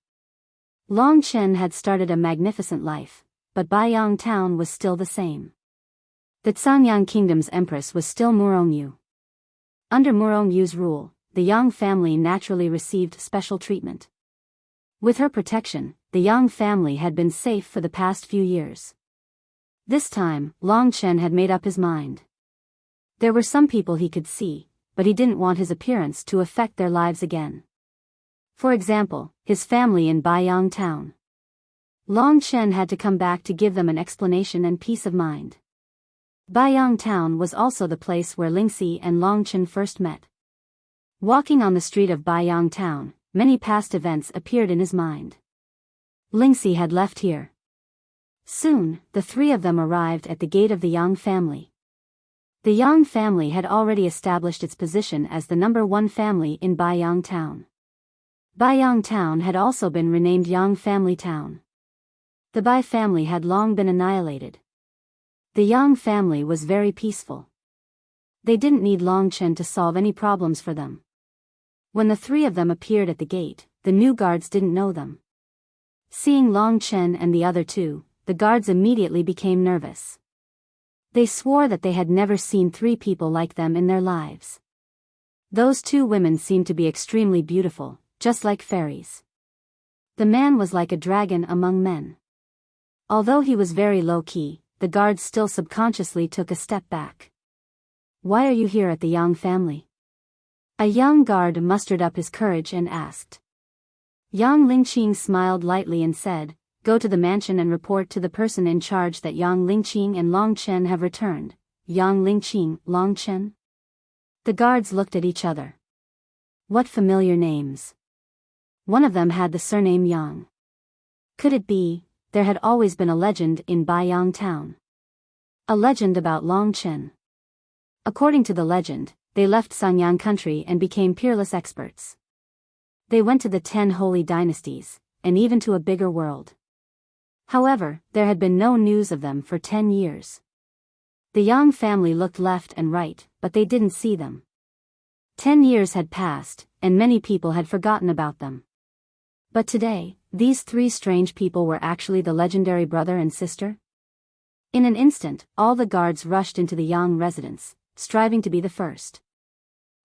Long Chen had started a magnificent life, but Biyao town was still the same. The Zhangyang kingdom's empress was still Murongyu. Under Murongyu's rule, the Yang family naturally received special treatment. With her protection, the Yang family had been safe for the past few years. This time, Long Chen had made up his mind. There were some people he could see, but he didn't want his appearance to affect their lives again. For example, his family in Biyao town. Long Chen had to come back to give them an explanation and peace of mind. Biyao town was also the place where Lingxi and Long Chen first met. Walking on the street of Biyao town, many past events appeared in his mind. Lingxi had left here. Soon, the three of them arrived at the gate of the Yang family. The Yang family had already established its position as the #1 family in Biyao town. Biyao town had also been renamed Yang Family Town. The Bai family had long been annihilated. The Yang family was very peaceful. They didn't need Long Chen to solve any problems for them. When the three of them appeared at the gate, the new guards didn't know them. Seeing Long Chen and the other two, the guards immediately became nervous. They swore that they had never seen three people like them in their lives. Those two women seemed to be extremely beautiful, just like fairies. The man was like a dragon among men. Although he was very low-key, the guards still subconsciously took a step back. "Why are you here at the Yang family?" A young guard mustered up his courage and asked. Yang Lingqing smiled lightly and said, "Go to the mansion and report to the person in charge that Yang Lingqing and Long Chen have returned." Yang Lingqing, Long Chen? The guards looked at each other. What familiar names. One of them had the surname Yang. Could it be, there had always been a legend in Biyao town? A legend about Long Chen. According to the legend, they left Zhangyang country and became peerless experts. They went to the 10 holy dynasties, and even to a bigger world. However, there had been no news of them for 10 years. The Yang family looked left and right, but they didn't see them. 10 years had passed, and many people had forgotten about them. But today, these three strange people were actually the legendary brother and sister? In an instant, all the guards rushed into the Yang residence, striving to be the first.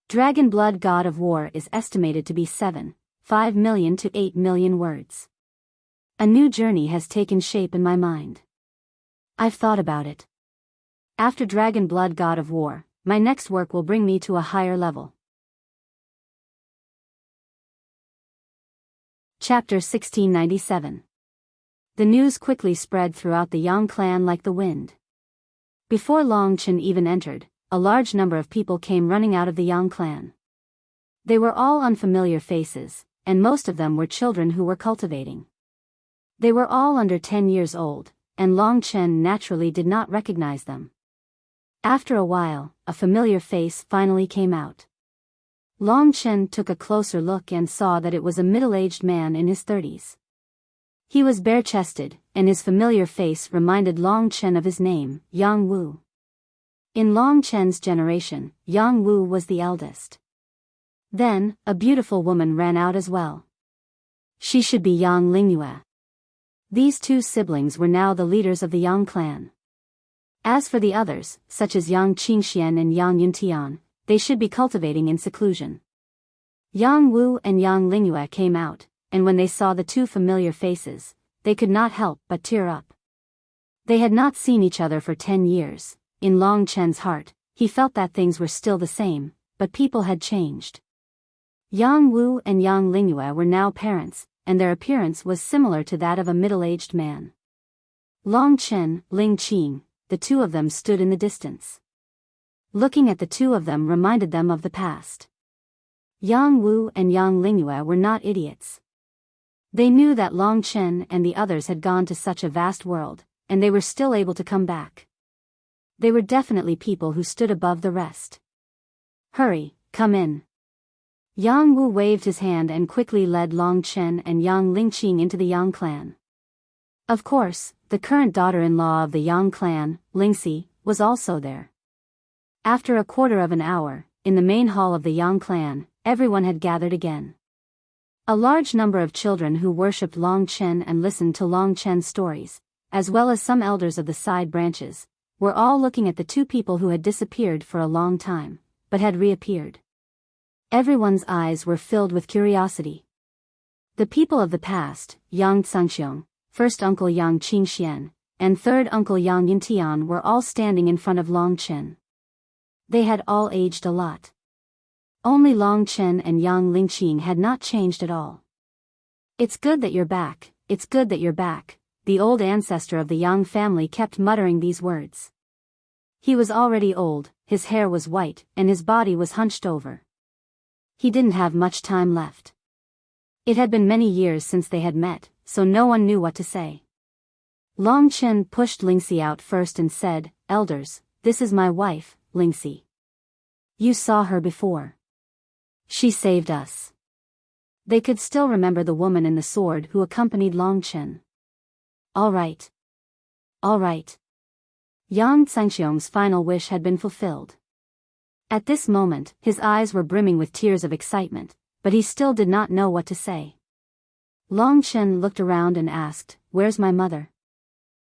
Dragon blood god of war is estimated to be 7.5 million to 8 million words. A new journey has taken shape in my mind. I've thought about it. After Dragon Blood God of War, my next work will bring me to a higher level. Chapter 1697. The news quickly spread throughout the Yang clan like the wind. Before Long Chen even entered, a large number of people came running out of the Yang clan. They were all unfamiliar faces, and most of them were children who were cultivating. They were all under 10 years old, and Long Chen naturally did not recognize them. After a while, a familiar face finally came out. Long Chen took a closer look and saw that it was a middle-aged man in his 30s. He was bare-chested, and his familiar face reminded Long Chen of his name, Yang Wu. In Long Chen's generation, Yang Wu was the eldest. Then, a beautiful woman ran out as well. She should be Yang Lingyue. These two siblings were now the leaders of the Yang clan. As for the others, such as Yang Qingxian and Yang Yuntian, they should be cultivating in seclusion. Yang Wu and Yang Lingyue came out, and when they saw the two familiar faces, they could not help but tear up. They had not seen each other for 10 years. In Long Chen's heart, he felt that things were still the same, but people had changed. Yang Wu and Yang Lingyue were now parents, and their appearance was similar to that of a middle-aged man. Long Chen, Ling Qing, the two of them stood in the distance. Looking at the two of them reminded them of the past. Yang Wu and Yang Lingyue were not idiots. They knew that Long Chen and the others had gone to such a vast world, and they were still able to come back. They were definitely people who stood above the rest. Hurry, come in. Yang Wu waved his hand and quickly led Long Chen and Yang Lingqing into the Yang clan. Of course, the current daughter-in-law of the Yang clan, Lingxi, was also there. After a quarter of an hour, in the main hall of the Yang clan, everyone had gathered again. A large number of children who worshipped Long Chen and listened to Long Chen's stories, as well as some elders of the side branches, were all looking at the two people who had disappeared for a long time, but had reappeared. Everyone's eyes were filled with curiosity. The people of the past, Yang Cangxiong, first uncle Yang Qingxian, and third uncle Yang Yintian were all standing in front of Long Chen. They had all aged a lot. Only Long Chen and Yang Lingqing had not changed at all. "It's good that you're back, it's good that you're back," the old ancestor of the Yang family kept muttering these words. He was already old, his hair was white, and his body was hunched over. He didn't have much time left. It had been many years since they had met, so no one knew what to say. Long Chen pushed Lingxi out first and said, "Elders, this is my wife, Lingxi. You saw her before. She saved us." They could still remember the woman in the sword who accompanied Long Chen. All right. All right. Yang Cangxiong's final wish had been fulfilled. At this moment, his eyes were brimming with tears of excitement, but he still did not know what to say. Long Chen looked around and asked, "Where's my mother?"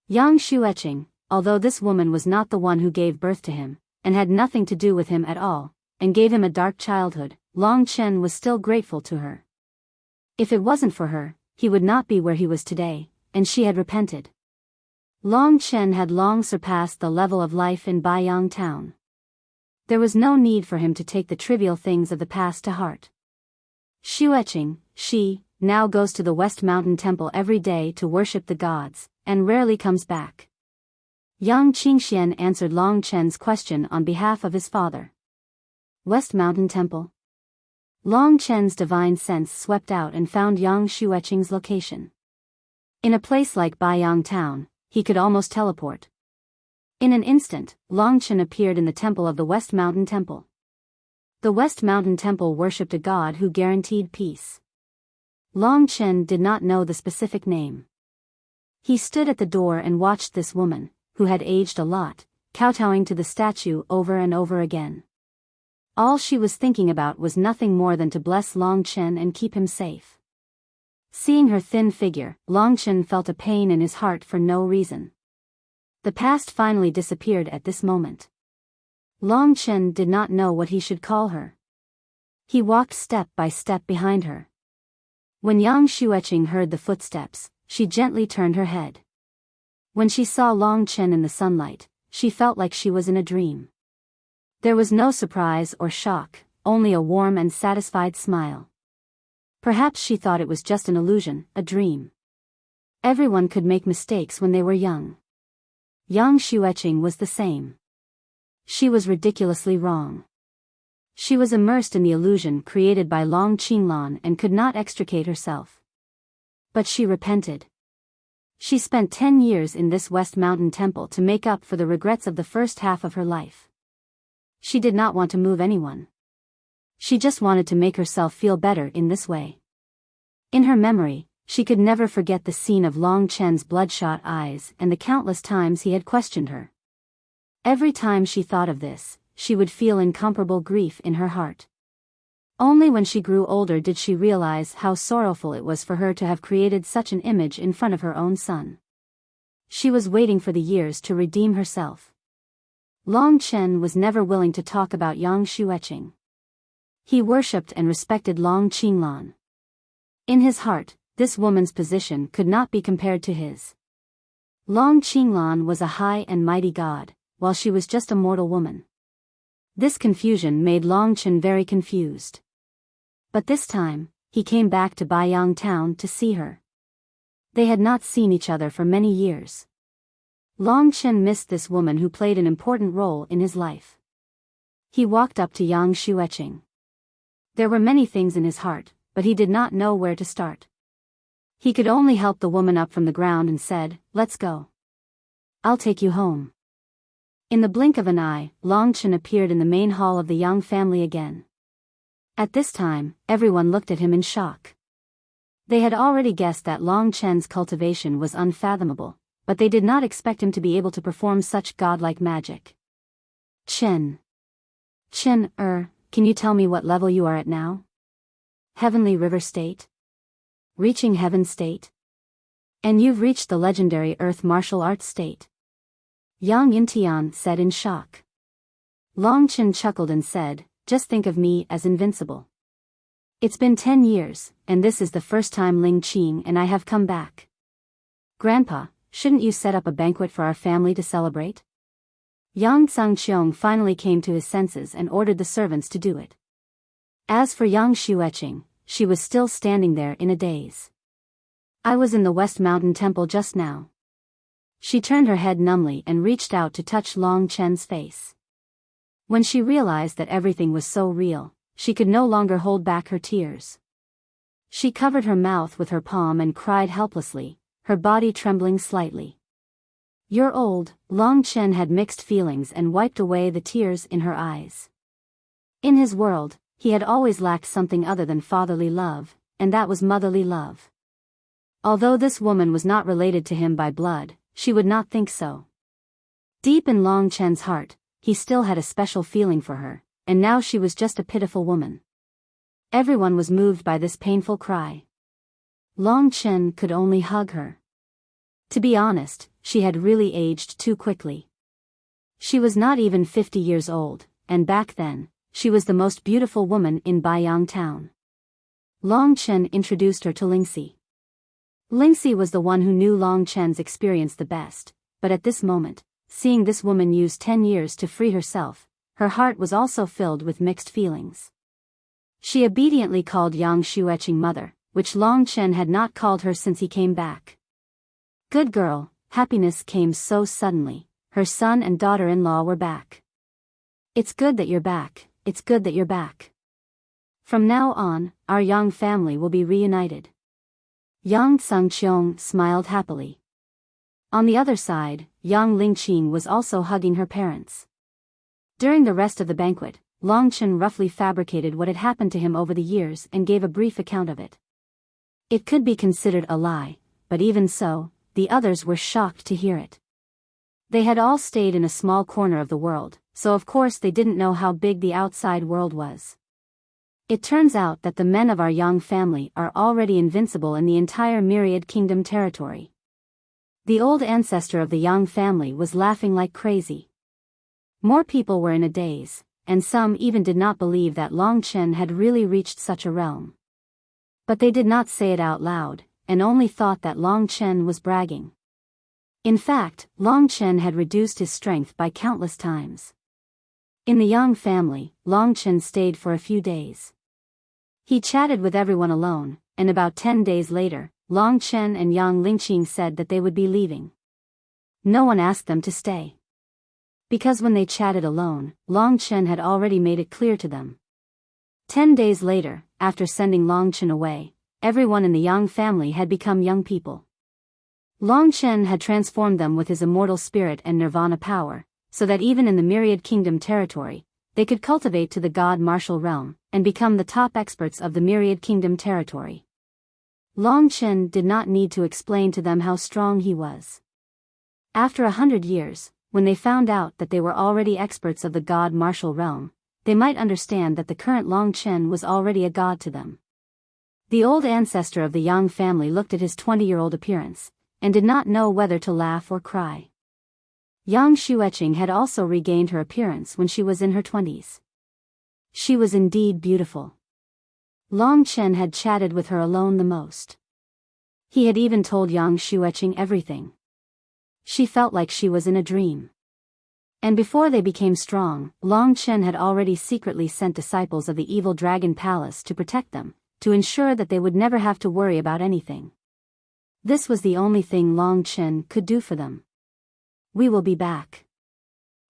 Yang Xueqing, although this woman was not the one who gave birth to him, and had nothing to do with him at all, and gave him a dark childhood, Long Chen was still grateful to her. If it wasn't for her, he would not be where he was today, and she had repented. Long Chen had long surpassed the level of life in Biyao town. There was no need for him to take the trivial things of the past to heart. Xueqing, she, now goes to the West Mountain Temple every day to worship the gods, and rarely comes back. Yang Qingxian answered Long Chen's question on behalf of his father. West Mountain Temple? Long Chen's divine sense swept out and found Yang Xueqing's location. In a place like Biyao town, he could almost teleport. In an instant, Long Chen appeared in the temple of the West Mountain Temple. The West Mountain Temple worshipped a god who guaranteed peace. Long Chen did not know the specific name. He stood at the door and watched this woman, who had aged a lot, kowtowing to the statue over and over again. All she was thinking about was nothing more than to bless Long Chen and keep him safe. Seeing her thin figure, Long Chen felt a pain in his heart for no reason. The past finally disappeared at this moment. Long Chen did not know what he should call her. He walked step by step behind her. When Yang Xueqing heard the footsteps, she gently turned her head. When she saw Long Chen in the sunlight, she felt like she was in a dream. There was no surprise or shock, only a warm and satisfied smile. Perhaps she thought it was just an illusion, a dream. Everyone could make mistakes when they were young. Yang Xueqing was the same. She was ridiculously wrong. She was immersed in the illusion created by Long Qinglan and could not extricate herself. But she repented. She spent 10 years in this West Mountain Temple to make up for the regrets of the first half of her life. She did not want to move anyone. She just wanted to make herself feel better in this way. In her memory, she could never forget the scene of Long Chen's bloodshot eyes and the countless times he had questioned her. Every time she thought of this, she would feel incomparable grief in her heart. Only when she grew older did she realize how sorrowful it was for her to have created such an image in front of her own son. She was waiting for the years to redeem herself. Long Chen was never willing to talk about Yang Xueqing. He worshipped and respected Long Qinglan. In his heart, this woman's position could not be compared to his. Long Qinglan was a high and mighty god, while she was just a mortal woman. This confusion made Long Chen very confused. But this time, he came back to Biyao town to see her. They had not seen each other for many years. Long Chen missed this woman who played an important role in his life. He walked up to Yang Xueqing. There were many things in his heart, but he did not know where to start. He could only help the woman up from the ground and said, "Let's go. I'll take you home." In the blink of an eye, Long Chen appeared in the main hall of the Yang family again. At this time, everyone looked at him in shock. They had already guessed that Long Chen's cultivation was unfathomable, but they did not expect him to be able to perform such godlike magic. Chen, can you tell me what level you are at now? Heavenly River State? Reaching Heaven State? And you've reached the legendary Earth Martial Arts State? Yang Yintian said in shock. Long Chen chuckled and said, "Just think of me as invincible. It's been 10 years, and this is the first time Ling Qing and I have come back. Grandpa, shouldn't you set up a banquet for our family to celebrate?" Yang Tsangqiong finally came to his senses and ordered the servants to do it. As for Yang Xueqing, she was still standing there in a daze. "I was in the West Mountain Temple just now." She turned her head numbly and reached out to touch Long Chen's face. When she realized that everything was so real, she could no longer hold back her tears. She covered her mouth with her palm and cried helplessly, her body trembling slightly. "You're old." Long Chen had mixed feelings and wiped away the tears in her eyes. In his world, he had always lacked something other than fatherly love, and that was motherly love. Although this woman was not related to him by blood, she would not think so. Deep in Long Chen's heart, he still had a special feeling for her, and now she was just a pitiful woman. Everyone was moved by this painful cry. Long Chen could only hug her. To be honest, she had really aged too quickly. She was not even 50 years old, and back then, she was the most beautiful woman in Biyao town. Long Chen introduced her to Lingxi. Lingxi was the one who knew Long Chen's experience the best, but at this moment, seeing this woman use 10 years to free herself, her heart was also filled with mixed feelings. She obediently called Yang Xueqing mother, which Long Chen had not called her since he came back. Good girl, happiness came so suddenly. Her son and daughter-in-law were back. "It's good that you're back, it's good that you're back. From now on, our Yang family will be reunited." Yang Tsangqiong smiled happily. On the other side, Yang Lingqing was also hugging her parents. During the rest of the banquet, Long Chen roughly fabricated what had happened to him over the years and gave a brief account of it. It could be considered a lie, but even so, the others were shocked to hear it. They had all stayed in a small corner of the world, so of course they didn't know how big the outside world was. It turns out that the men of our Yang family are already invincible in the entire Myriad Kingdom territory. The old ancestor of the Yang family was laughing like crazy. More people were in a daze, and some even did not believe that Long Chen had really reached such a realm. But they did not say it out loud, and only thought that Long Chen was bragging. In fact, Long Chen had reduced his strength by countless times. In the Yang family, Long Chen stayed for a few days. He chatted with everyone alone, and about 10 days later, Long Chen and Yang Lingqing said that they would be leaving. No one asked them to stay. Because when they chatted alone, Long Chen had already made it clear to them. 10 days later, after sending Long Chen away, everyone in the Yang family had become young people. Long Chen had transformed them with his immortal spirit and nirvana power, so that even in the Myriad Kingdom territory, they could cultivate to the God martial realm, and become the top experts of the Myriad Kingdom territory. Long Chen did not need to explain to them how strong he was. After 100 years, when they found out that they were already experts of the God martial realm, they might understand that the current Long Chen was already a god to them. The old ancestor of the Yang family looked at his 20-year-old appearance, and did not know whether to laugh or cry. Yang Xueqing had also regained her appearance when she was in her 20s. She was indeed beautiful. Long Chen had chatted with her alone the most. He had even told Yang Xueqing everything. She felt like she was in a dream. And before they became strong, Long Chen had already secretly sent disciples of the evil dragon palace to protect them, to ensure that they would never have to worry about anything. This was the only thing Long Chen could do for them. "We will be back."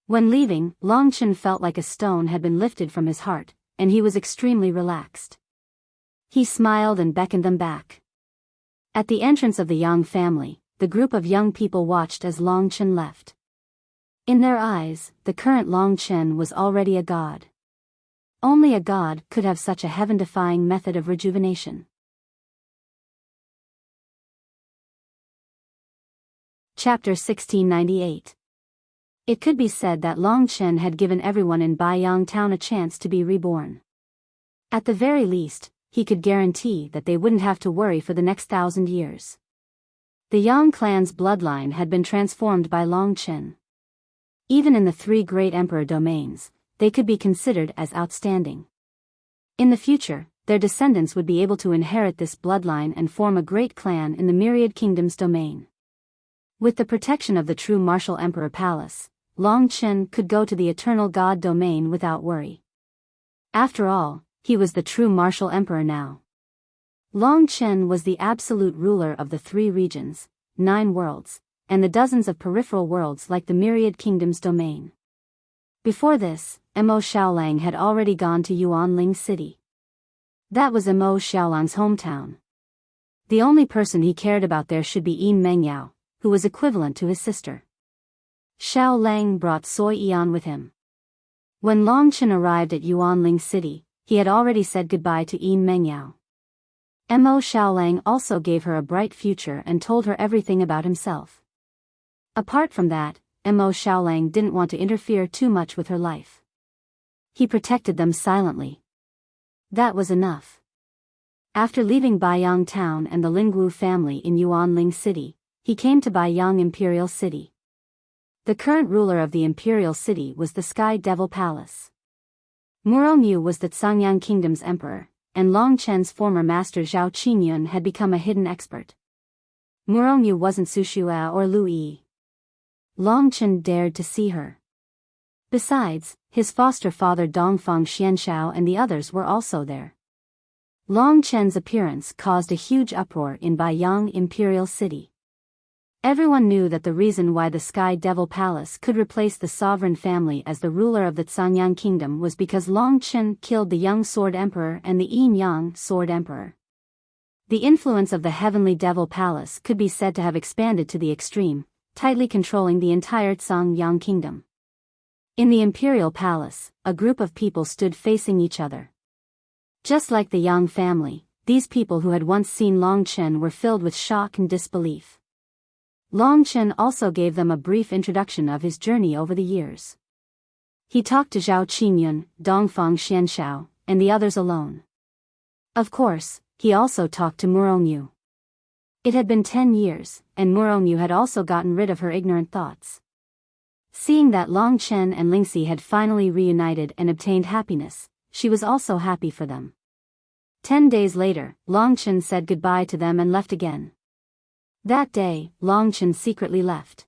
When leaving, Long Chen felt like a stone had been lifted from his heart, and he was extremely relaxed. He smiled and beckoned them back. At the entrance of the Yang family, the group of young people watched as Long Chen left. In their eyes, the current Long Chen was already a god. Only a god could have such a heaven-defying method of rejuvenation. Chapter 1698. It could be said that Long Chen had given everyone in Biyao town a chance to be reborn. At the very least, he could guarantee that they wouldn't have to worry for the next 1,000 years. The Yang clan's bloodline had been transformed by Long Chen. Even in the 3 great emperor domains, they could be considered as outstanding. In the future, their descendants would be able to inherit this bloodline and form a great clan in the Myriad Kingdoms domain. With the protection of the true martial emperor palace, Long Chen could go to the eternal god domain without worry. After all, he was the true martial emperor now. Long Chen was the absolute ruler of the 3 regions, 9 worlds, and the dozens of peripheral worlds like the Myriad Kingdoms domain. Before this, Mo Xiaolang had already gone to Yuanling City. That was Mo Xiaolang's hometown. The only person he cared about there should be Yin Mengyao, who was equivalent to his sister. Xiaolang brought Sui Yan with him. When Long Chen arrived at Yuanling City, he had already said goodbye to Yin Mengyao. Mo Xiaolang also gave her a bright future and told her everything about himself. Apart from that, Mo Xiaolang didn't want to interfere too much with her life. He protected them silently. That was enough. After leaving Biyao town and the Lingwu family in Yuanling City, he came to Biyao Imperial City. The current ruler of the Imperial City was the Sky Devil Palace. Murongyu was the Cangyang Kingdom's emperor, and Long Chen's former master Zhao Qingyun had become a hidden expert. Murongyu wasn't Su Shue or Lu Yi. Long Chen dared to see her. Besides, his foster father Dongfang Xianshao and the others were also there. Long Chen's appearance caused a huge uproar in Biyao Imperial City. Everyone knew that the reason why the Sky Devil Palace could replace the sovereign family as the ruler of the Cangyang Kingdom was because Long Chen killed the Young Sword Emperor and the Yin Yang Sword Emperor. The influence of the Heavenly Devil Palace could be said to have expanded to the extreme, tightly controlling the entire Cangyang Kingdom. In the Imperial Palace, a group of people stood facing each other. Just like the Yang family, these people who had once seen Long Chen were filled with shock and disbelief. Long Chen also gave them a brief introduction of his journey over the years. He talked to Zhao Qingyun, Dongfang Xianshao, and the others alone. Of course, he also talked to Murongyu. It had been 10 years, and Murongyu had also gotten rid of her ignorant thoughts. Seeing that Long Chen and Lingxi had finally reunited and obtained happiness, she was also happy for them. 10 days later, Long Chen said goodbye to them and left again. That day, Long Chen secretly left.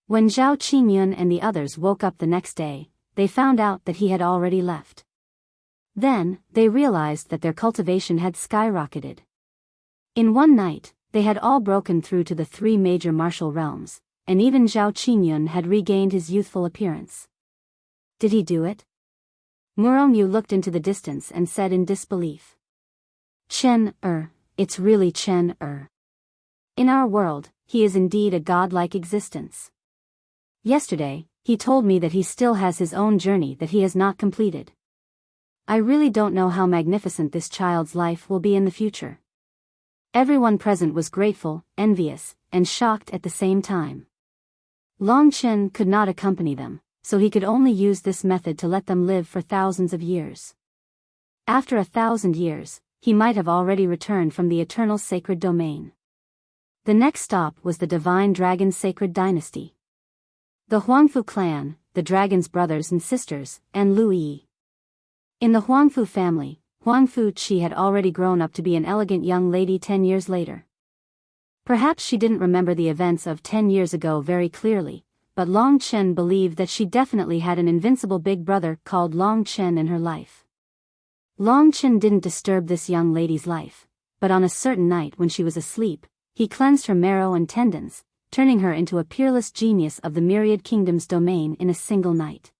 When Zhao Qingyun and the others woke up the next day, they found out that he had already left. Then, they realized that their cultivation had skyrocketed. In one night, they had all broken through to the 3 major martial realms, and even Zhao Qingyun had regained his youthful appearance. Did he do it? Murongyu looked into the distance and said in disbelief. It's really Chen. In our world, he is indeed a godlike existence. Yesterday, he told me that he still has his own journey that he has not completed. I really don't know how magnificent this child's life will be in the future. Everyone present was grateful, envious, and shocked at the same time. Long Chen could not accompany them, so he could only use this method to let them live for thousands of years. After 1,000 years, he might have already returned from the eternal sacred domain. The next stop was the Divine Dragon Sacred Dynasty. The Huangfu clan, the dragon's brothers and sisters, and Lu Yi. In the Huangfu family, Huangfu Qi had already grown up to be an elegant young lady 10 years later. Perhaps she didn't remember the events of 10 years ago very clearly, but Long Chen believed that she definitely had an invincible big brother called Long Chen in her life. Long Chen didn't disturb this young lady's life, but on a certain night when she was asleep, he cleansed her marrow and tendons, turning her into a peerless genius of the Myriad Kingdoms domain in a single night.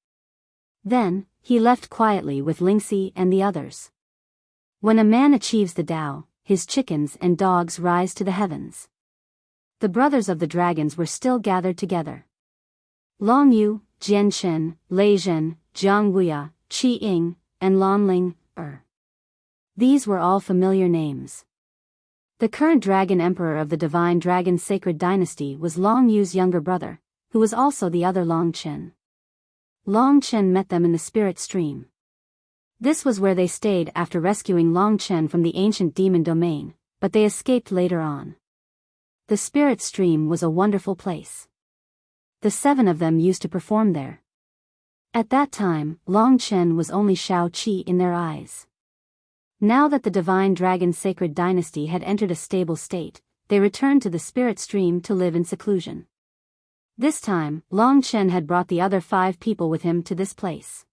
Then, he left quietly with Lingxi and the others. When a man achieves the Tao, his chickens and dogs rise to the heavens. The brothers of the dragons were still gathered together. Long Yu, Jian Shen, Lei Zhen, Jiang Wuya, Qi Ying, and Lan Ling. These were all familiar names. The current Dragon Emperor of the Divine Dragon Sacred Dynasty was Long Yu's younger brother, who was also the other Long Chen. Long Chen met them in the spirit stream. This was where they stayed after rescuing Long Chen from the ancient demon domain, but they escaped later on. The spirit stream was a wonderful place. The 7 of them used to perform there. At that time, Long Chen was only Shao Qi in their eyes. Now that the Divine Dragon Sacred Dynasty had entered a stable state, they returned to the spirit stream to live in seclusion. This time, Long Chen had brought the other 5 people with him to this place.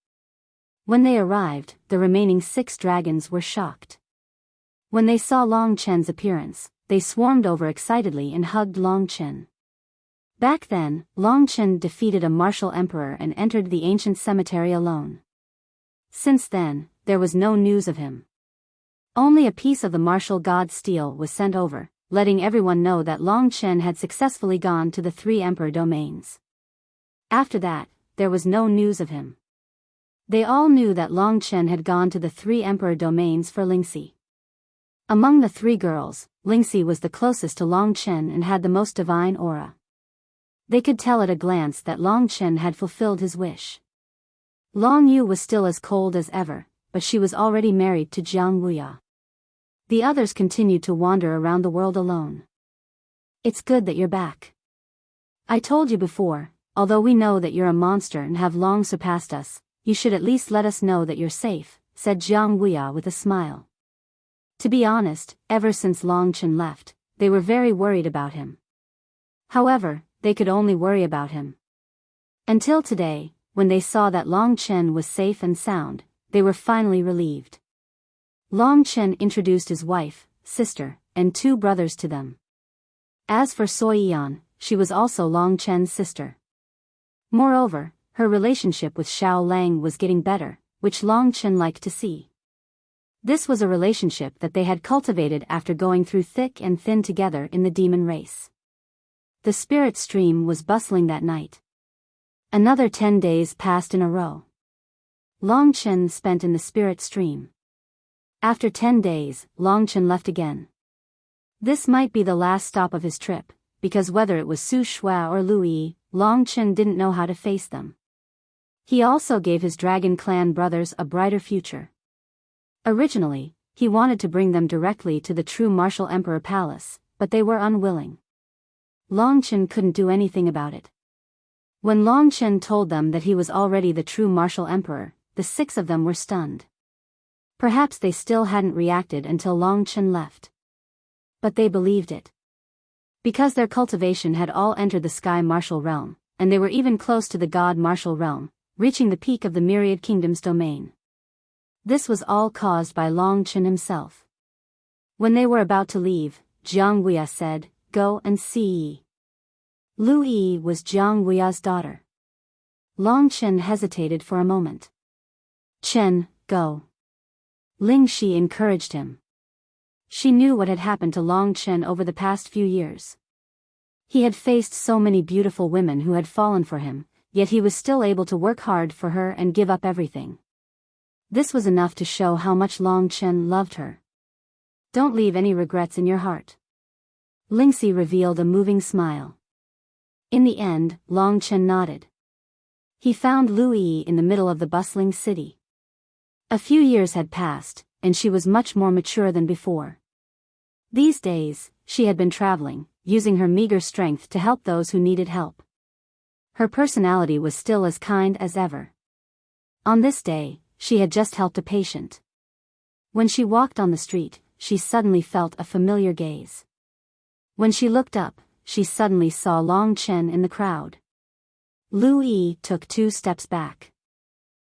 When they arrived, the remaining 6 dragons were shocked. When they saw Long Chen's appearance, they swarmed over excitedly and hugged Long Chen. Back then, Long Chen defeated a martial emperor and entered the ancient cemetery alone. Since then, there was no news of him. Only a piece of the martial god's steel was sent over, letting everyone know that Long Chen had successfully gone to the 3 emperor domains. After that, there was no news of him. They all knew that Long Chen had gone to the 3 emperor domains for Lingxi. Among the 3 girls, Lingxi was the closest to Long Chen and had the most divine aura. They could tell at a glance that Long Chen had fulfilled his wish. Long Yu was still as cold as ever, but she was already married to Jiang Wuya. The others continued to wander around the world alone. It's good that you're back. I told you before, although we know that you're a monster and have long surpassed us, you should at least let us know that you're safe, said Jiang Wuya with a smile. To be honest, ever since Long Chen left, they were very worried about him. However, they could only worry about him. Until today, when they saw that Long Chen was safe and sound, they were finally relieved. Long Chen introduced his wife, sister, and 2 brothers to them. As for Soi Yan, she was also Long Chen's sister. Moreover, her relationship with Xiao Lang was getting better, which Long Chen liked to see. This was a relationship that they had cultivated after going through thick and thin together in the demon race. The spirit stream was bustling that night. Another 10 days passed in a row. Long Chen spent in the spirit stream. After 10 days, Long Chen left again. This might be the last stop of his trip, because whether it was Su Shuai or Lu Yi, Long Chen didn't know how to face them. He also gave his Dragon Clan brothers a brighter future. Originally, he wanted to bring them directly to the true Martial Emperor Palace, but they were unwilling. Long Chen couldn't do anything about it. When Long Chen told them that he was already the true Martial Emperor, the 6 of them were stunned. Perhaps they still hadn't reacted until Long Chen left. But they believed it. Because their cultivation had all entered the Sky Martial Realm, and they were even close to the God Martial Realm, reaching the peak of the Myriad Kingdoms domain. This was all caused by Long Chen himself. When they were about to leave, Jiang Wuya said, "Go and see Yi." Lu Yi was Jiang Wuya's daughter. Long Chen hesitated for a moment. "Chen, go." Ling Shi encouraged him. She knew what had happened to Long Chen over the past few years. He had faced so many beautiful women who had fallen for him, yet he was still able to work hard for her and give up everything. This was enough to show how much Long Chen loved her. Don't leave any regrets in your heart. Lingxi revealed a moving smile. In the end, Long Chen nodded. He found Lu Yi in the middle of the bustling city. A few years had passed, and she was much more mature than before. These days, she had been traveling, using her meager strength to help those who needed help. Her personality was still as kind as ever. On this day, she had just helped a patient. When she walked on the street, she suddenly felt a familiar gaze. When she looked up, she suddenly saw Long Chen in the crowd. Lu Yi took 2 steps back.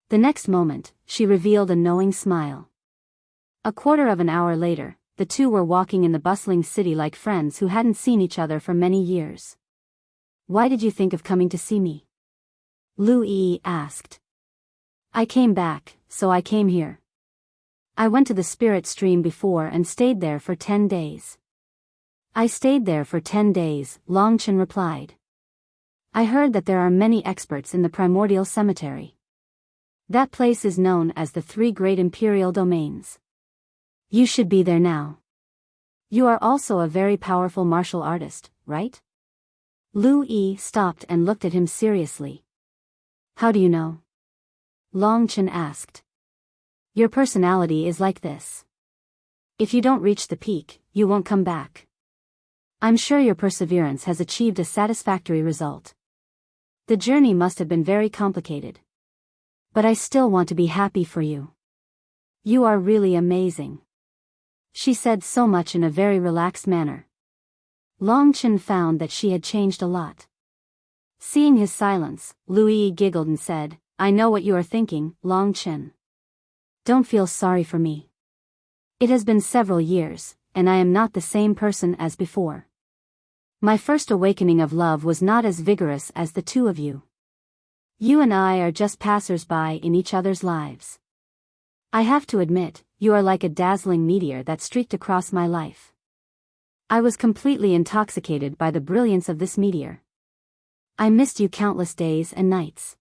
The next moment, she revealed a knowing smile. A quarter of an hour later, the 2 were walking in the bustling city like friends who hadn't seen each other for many years. "Why did you think of coming to see me?" Lu Yi asked. I came back, so I came here. I went to the spirit stream before and stayed there for 10 days. I stayed there for 10 days, Longchen replied. I heard that there are many experts in the primordial cemetery. That place is known as the 3 great imperial domains. You should be there now. You are also a very powerful martial artist, right? Lu Yi stopped and looked at him seriously. How do you know? Longchen asked. Your personality is like this. If you don't reach the peak, you won't come back. I'm sure your perseverance has achieved a satisfactory result. The journey must have been very complicated. But I still want to be happy for you. You are really amazing. She said so much in a very relaxed manner. Longchen found that she had changed a lot. Seeing his silence, Lu Yi giggled and said, I know what you are thinking, Longchen. Don't feel sorry for me. It has been several years, and I am not the same person as before. My first awakening of love was not as vigorous as the two of you. You and I are just passers-by in each other's lives. I have to admit, you are like a dazzling meteor that streaked across my life. I was completely intoxicated by the brilliance of this meteor. I missed you countless days and nights.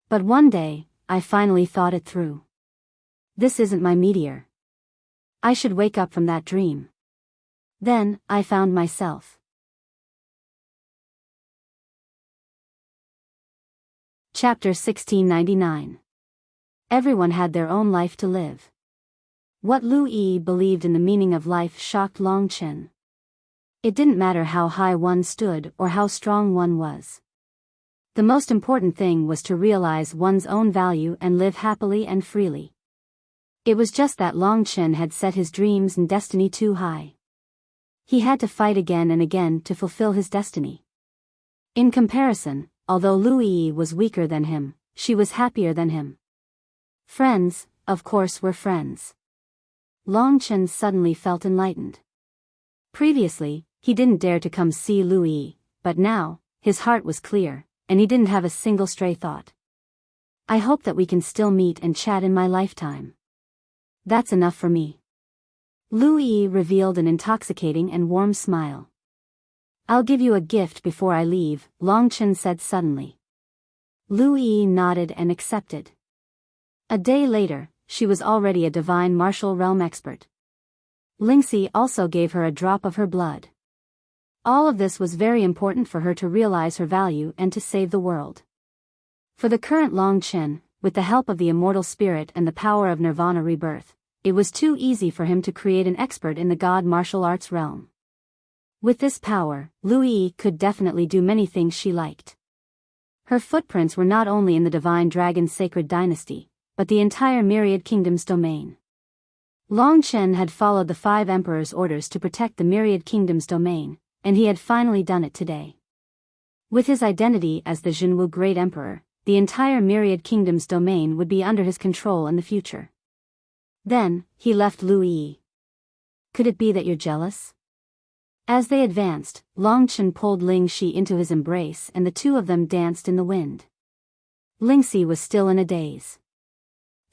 But one day, I finally thought it through. This isn't my meteor. I should wake up from that dream. Then, I found myself. Chapter 1699. Everyone had their own life to live. What Lu Yi believed in the meaning of life shocked Longchen. It didn't matter how high one stood or how strong one was. The most important thing was to realize one's own value and live happily and freely. It was just that Longchen had set his dreams and destiny too high. He had to fight again and again to fulfill his destiny. In comparison, although Lu Yi was weaker than him, she was happier than him. Friends, of course, were friends. Longchen suddenly felt enlightened. Previously, he didn't dare to come see Lu Yi, but now, his heart was clear, and he didn't have a single stray thought. I hope that we can still meet and chat in my lifetime. That's enough for me. Lu Yi revealed an intoxicating and warm smile. I'll give you a gift before I leave, Longchen said suddenly. Lu Yi nodded and accepted. A day later, she was already a divine martial realm expert. Lingxi also gave her a drop of her blood. All of this was very important for her to realize her value and to save the world. For the current Longchen, with the help of the immortal spirit and the power of nirvana rebirth, it was too easy for him to create an expert in the god martial arts realm. With this power, Lu Yi could definitely do many things she liked. Her footprints were not only in the divine dragon sacred dynasty, but the entire Myriad Kingdom's domain. Longchen had followed the 5 emperors' orders to protect the Myriad Kingdom's domain, and he had finally done it today. With his identity as the Jinwu Great Emperor, the entire Myriad Kingdom's domain would be under his control in the future. Then, he left Lu Yi. Could it be that you're jealous? As they advanced, Longchen pulled Lingxi into his embrace and the two of them danced in the wind. Lingxi was still in a daze.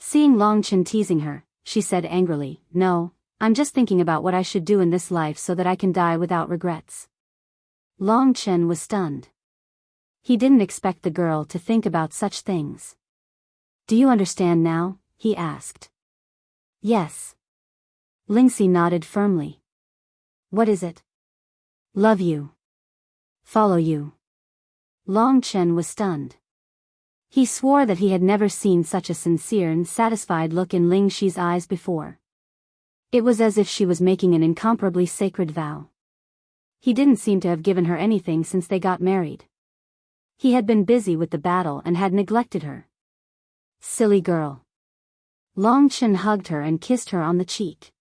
Seeing Longchen teasing her, she said angrily, No, I'm just thinking about what I should do in this life so that I can die without regrets. Longchen was stunned. He didn't expect the girl to think about such things. Do you understand now? He asked. Yes. Lingxi nodded firmly. What is it? Love you. Follow you. Longchen was stunned. He swore that he had never seen such a sincere and satisfied look in Lingxi's eyes before. It was as if she was making an incomparably sacred vow. He didn't seem to have given her anything since they got married. He had been busy with the battle and had neglected her. Silly girl. Longchen hugged her and kissed her on the cheek.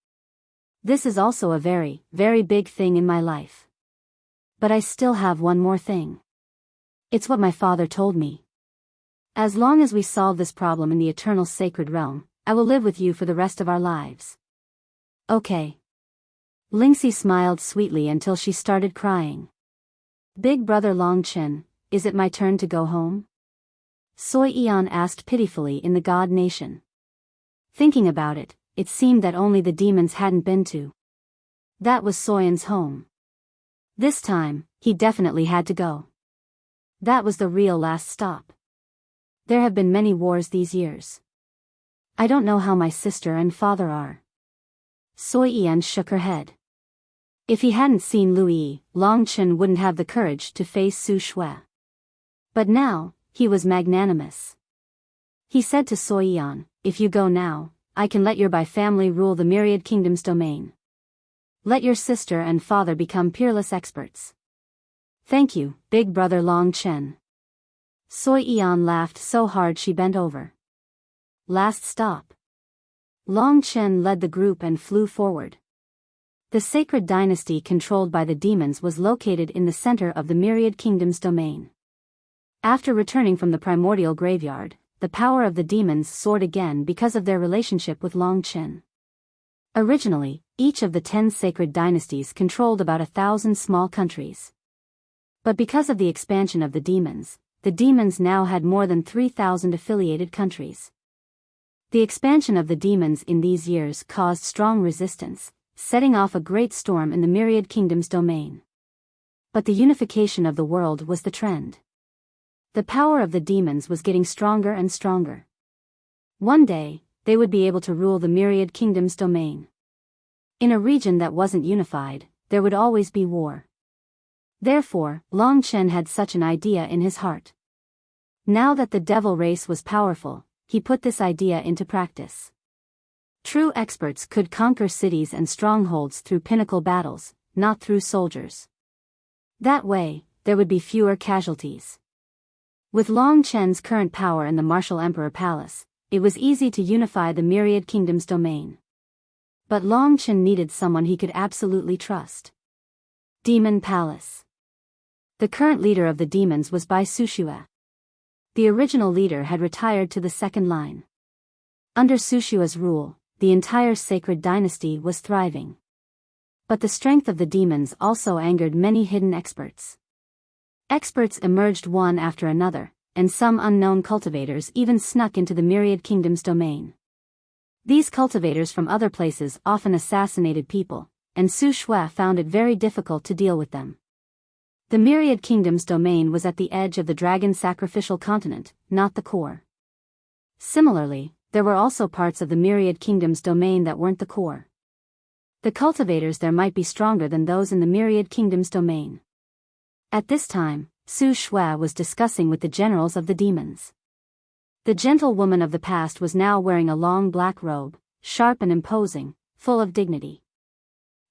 This is also a very, very big thing in my life. But I still have one more thing. It's what my father told me. As long as we solve this problem in the eternal sacred realm, I will live with you for the rest of our lives. Okay. Lingxi smiled sweetly until she started crying. Big brother Longchen, is it my turn to go home? Soi Eon asked pitifully in the god nation. Thinking about it, it seemed that only the demons hadn't been to. That was Soyen's home. This time, he definitely had to go. That was the real last stop. There have been many wars these years. I don't know how my sister and father are. Soi Eon shook her head. If he hadn't seen Louis, Long Chen wouldn't have the courage to face Su Shui. But now, he was magnanimous. He said to Soi Eon, if you go now, I can let your Bai family rule the myriad kingdom's domain. Let your sister and father become peerless experts. Thank you, big brother Long Chen. Soi Eon laughed so hard she bent over. Last stop. Long Chen led the group and flew forward. The sacred dynasty controlled by the demons was located in the center of the myriad kingdom's domain. After returning from the primordial graveyard, the power of the demons soared again because of their relationship with Long Chen. Originally, each of the 10 sacred dynasties controlled about 1,000 small countries. But because of the expansion of the demons now had more than 3,000 affiliated countries. The expansion of the demons in these years caused strong resistance, setting off a great storm in the myriad kingdom's domain. But the unification of the world was the trend. The power of the demons was getting stronger and stronger. One day, they would be able to rule the myriad kingdom's domain. In a region that wasn't unified, there would always be war. Therefore, Long Chen had such an idea in his heart. Now that the devil race was powerful, he put this idea into practice. True experts could conquer cities and strongholds through pinnacle battles, not through soldiers. That way, there would be fewer casualties. With Long Chen's current power in the Martial Emperor Palace, it was easy to unify the myriad kingdom's domain. But Long Chen needed someone he could absolutely trust. Demon Palace. The current leader of the demons was Bai Sushui. The original leader had retired to the second line. Under Sushui's rule, the entire sacred dynasty was thriving. But the strength of the demons also angered many hidden experts. Experts emerged one after another, and some unknown cultivators even snuck into the myriad kingdom's domain. These cultivators from other places often assassinated people, and Su Shui found it very difficult to deal with them. The myriad kingdom's domain was at the edge of the dragon sacrificial continent, not the core. Similarly, there were also parts of the myriad kingdom's domain that weren't the core. The cultivators there might be stronger than those in the myriad kingdom's domain. At this time, Su Shui was discussing with the generals of the demons. The gentle woman of the past was now wearing a long black robe, sharp and imposing, full of dignity.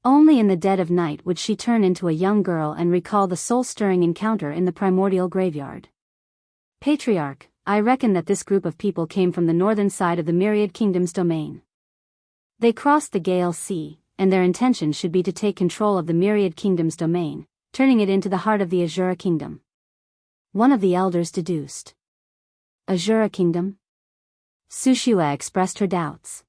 Only in the dead of night would she turn into a young girl and recall the soul-stirring encounter in the primordial graveyard. Patriarch, I reckon that this group of people came from the northern side of the myriad kingdom's domain. They crossed the Gale Sea, and their intention should be to take control of the myriad kingdom's domain, turning it into the heart of the Azura kingdom. One of the elders deduced. Azura kingdom? Su Shui expressed her doubts.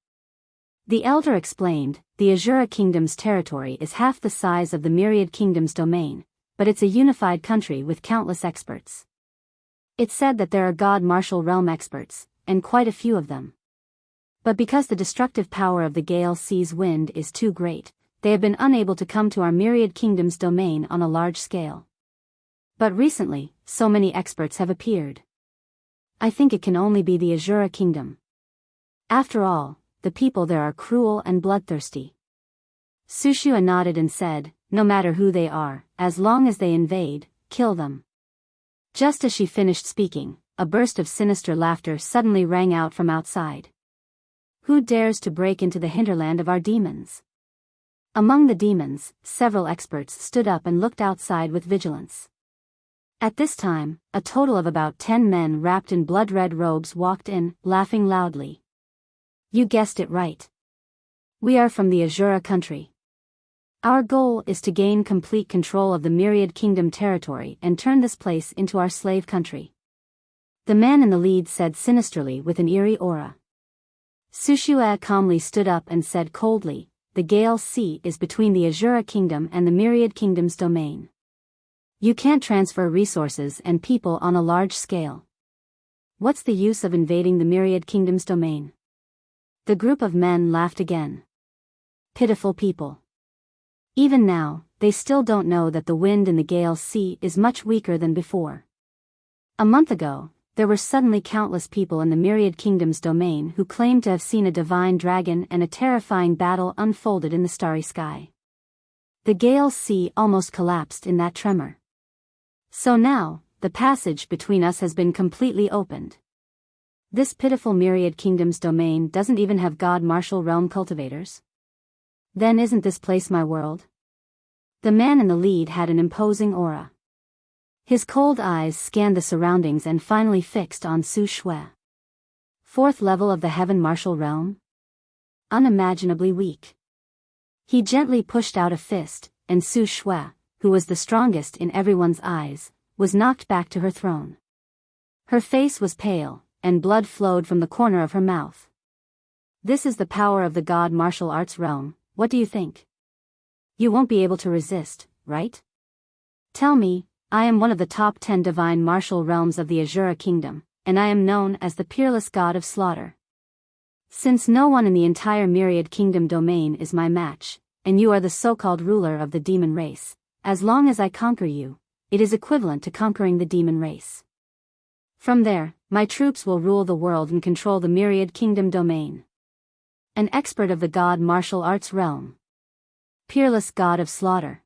The elder explained, the Azura kingdom's territory is half the size of the myriad kingdom's domain, but it's a unified country with countless experts. It's said that there are god martial realm experts, and quite a few of them. But because the destructive power of the Gale Sea's wind is too great, they have been unable to come to our myriad kingdom's domain on a large scale. But recently, so many experts have appeared. I think it can only be the Azura kingdom. After all, the people there are cruel and bloodthirsty. Su Shui nodded and said, no matter who they are, as long as they invade, kill them. Just as she finished speaking, a burst of sinister laughter suddenly rang out from outside. Who dares to break into the hinterland of our demons? Among the demons, several experts stood up and looked outside with vigilance. At this time, a total of about 10 men wrapped in blood-red robes walked in, laughing loudly. You guessed it right. We are from the Azura country. Our goal is to gain complete control of the Myriad Kingdom territory and turn this place into our slave country. The man in the lead said sinisterly with an eerie aura. Su Shui calmly stood up and said coldly, the Gale Sea is between the Azura Kingdom and the Myriad Kingdom's domain. You can't transfer resources and people on a large scale. What's the use of invading the Myriad Kingdom's domain? The group of men laughed again. Pitiful people. Even now, they still don't know that the wind in the Gale Sea is much weaker than before. A month ago, there were suddenly countless people in the Myriad Kingdom's domain who claimed to have seen a divine dragon, and a terrifying battle unfolded in the starry sky. The Gale Sea almost collapsed in that tremor. So now, the passage between us has been completely opened. This pitiful Myriad Kingdom's domain doesn't even have God Martial Realm cultivators? Then isn't this place my world? The man in the lead had an imposing aura. His cold eyes scanned the surroundings and finally fixed on Su Shui. Fourth level of the Heaven Martial Realm? Unimaginably weak. He gently pushed out a fist, and Su Shui, who was the strongest in everyone's eyes, was knocked back to her throne. Her face was pale, and blood flowed from the corner of her mouth. This is the power of the God Martial Arts realm, what do you think? You won't be able to resist, right? Tell me, I am one of the top 10 divine martial realms of the Azura Kingdom, and I am known as the peerless god of slaughter. Since no one in the entire Myriad Kingdom domain is my match, and you are the so-called ruler of the demon race, as long as I conquer you, it is equivalent to conquering the demon race. From there, my troops will rule the world and control the Myriad Kingdom domain. An expert of the God Martial Arts realm. Peerless god of slaughter.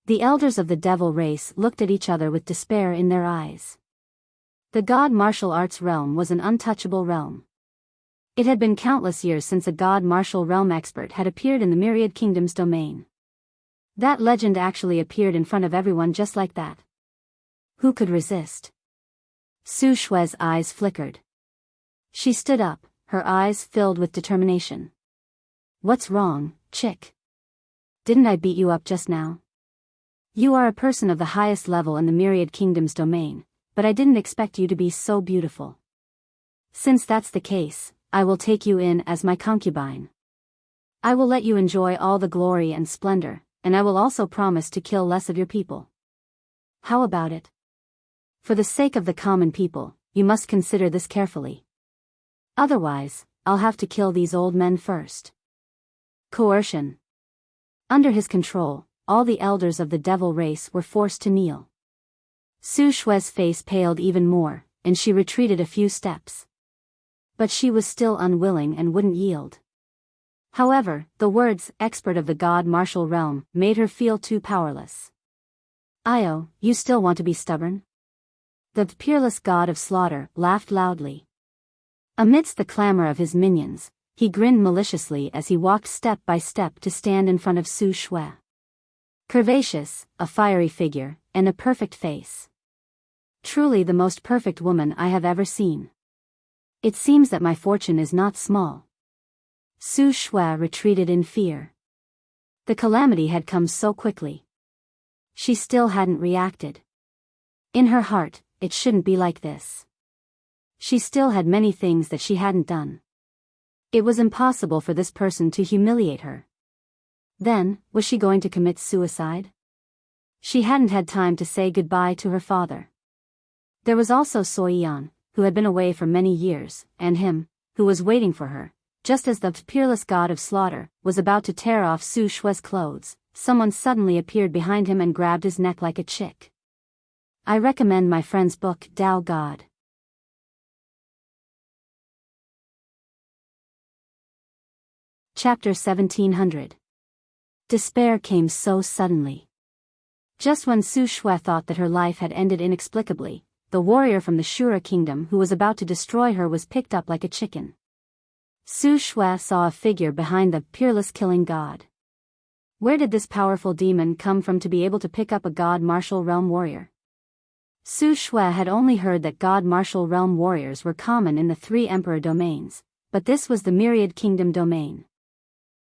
The elders of the devil race looked at each other with despair in their eyes. The God Martial Arts realm was an untouchable realm. It had been countless years since a God Martial realm expert had appeared in the Myriad Kingdom's domain. That legend actually appeared in front of everyone just like that. Who could resist? Su Shui's eyes flickered. She stood up, her eyes filled with determination. What's wrong, chick? Didn't I beat you up just now? You are a person of the highest level in the Myriad Kingdom's domain, but I didn't expect you to be so beautiful. Since that's the case, I will take you in as my concubine. I will let you enjoy all the glory and splendor, and I will also promise to kill less of your people. How about it? For the sake of the common people, you must consider this carefully. Otherwise, I'll have to kill these old men first. Coercion. Under his control, all the elders of the devil race were forced to kneel. Su Shui's face paled even more, and she retreated a few steps. But she was still unwilling and wouldn't yield. However, the words, expert of the God Martial Realm, made her feel too powerless. Io, you still want to be stubborn? The peerless god of slaughter laughed loudly. Amidst the clamor of his minions, he grinned maliciously as he walked step by step to stand in front of Su Shui. Curvaceous, a fiery figure, and a perfect face. Truly the most perfect woman I have ever seen. It seems that my fortune is not small. Su Shui retreated in fear. The calamity had come so quickly. She still hadn't reacted. In her heart, it shouldn't be like this. She still had many things that she hadn't done. It was impossible for this person to humiliate her. Then, was she going to commit suicide? She hadn't had time to say goodbye to her father. There was also Soyan, who had been away for many years, and him, who was waiting for her. Just as the peerless god of slaughter was about to tear off Su Shui's clothes, someone suddenly appeared behind him and grabbed his neck like a chick. I recommend my friend's book, Tao God. Chapter 1700. Despair came so suddenly. Just when Su Shui thought that her life had ended inexplicably, the warrior from the Shura kingdom who was about to destroy her was picked up like a chicken. Su Shui saw a figure behind the peerless killing god. Where did this powerful demon come from to be able to pick up a God Martial Realm warrior? Su Shui had only heard that God Martial Realm warriors were common in the 3 Emperor domains, but this was the Myriad Kingdom domain.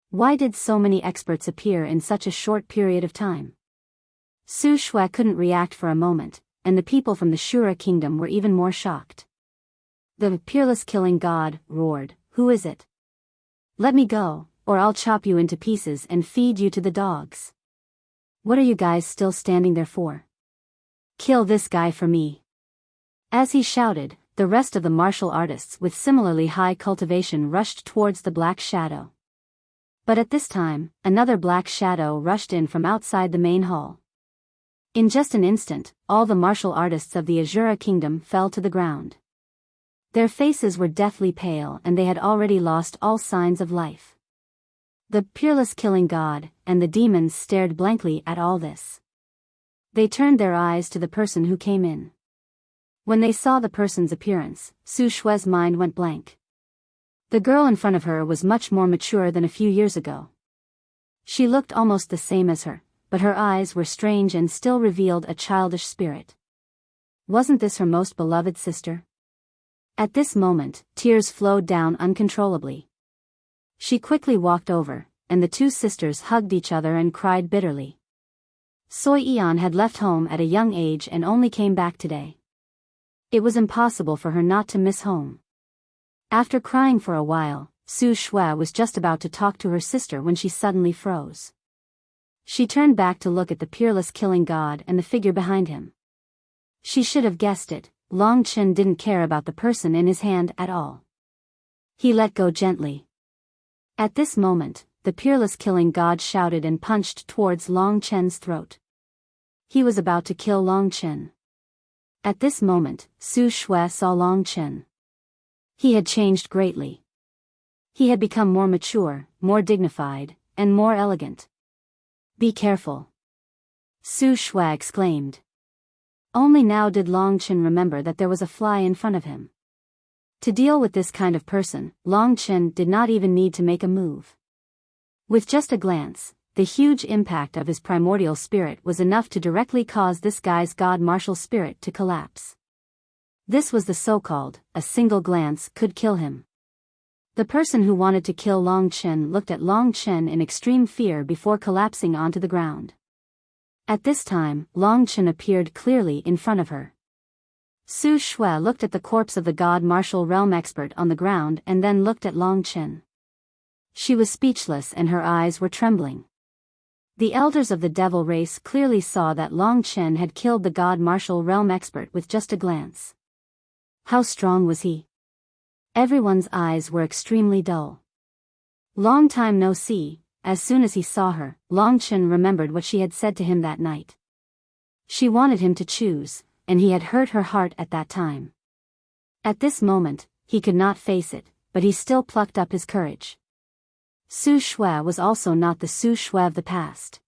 Why did so many experts appear in such a short period of time? Su Shui couldn't react for a moment, and the people from the Shura kingdom were even more shocked. The peerless killing god roared, "Who is it? Let me go, or I'll chop you into pieces and feed you to the dogs. What are you guys still standing there for? Kill this guy for me." As he shouted, the rest of the martial artists with similarly high cultivation rushed towards the black shadow. But at this time, another black shadow rushed in from outside the main hall. In just an instant, all the martial artists of the Azura Kingdom fell to the ground. Their faces were deathly pale and they had already lost all signs of life. The peerless killing god and the demons stared blankly at all this. They turned their eyes to the person who came in. When they saw the person's appearance, Su Shue's mind went blank. The girl in front of her was much more mature than a few years ago. She looked almost the same as her, but her eyes were strange and still revealed a childish spirit. Wasn't this her most beloved sister? At this moment, tears flowed down uncontrollably. She quickly walked over, and the two sisters hugged each other and cried bitterly. Soi Eon had left home at a young age and only came back today. It was impossible for her not to miss home. After crying for a while, Su Shui was just about to talk to her sister when she suddenly froze. She turned back to look at the peerless killing god and the figure behind him. She should have guessed it, Long Chen didn't care about the person in his hand at all. He let go gently. At this moment, the peerless killing god shouted and punched towards Long Chen's throat. He was about to kill Long Chen. At this moment, Su Shui saw Long Chen. He had changed greatly. He had become more mature, more dignified, and more elegant. Be careful. Su Shui exclaimed. Only now did Long Chen remember that there was a fly in front of him. To deal with this kind of person, Long Chen did not even need to make a move. With just a glance, the huge impact of his primordial spirit was enough to directly cause this guy's god martial spirit to collapse. This was the so-called, a single glance could kill him. The person who wanted to kill Long Chen looked at Long Chen in extreme fear before collapsing onto the ground. At this time, Long Chen appeared clearly in front of her. Su Shui looked at the corpse of the god martial realm expert on the ground and then looked at Long Chen. She was speechless and her eyes were trembling. The elders of the devil race clearly saw that Long Chen had killed the god martial realm expert with just a glance. How strong was he? Everyone's eyes were extremely dull. Long time no see. As soon as he saw her, Long Chen remembered what she had said to him that night. She wanted him to choose, and he had hurt her heart at that time. At this moment, he could not face it, but he still plucked up his courage. Su Shui was also not the Su Shui of the past.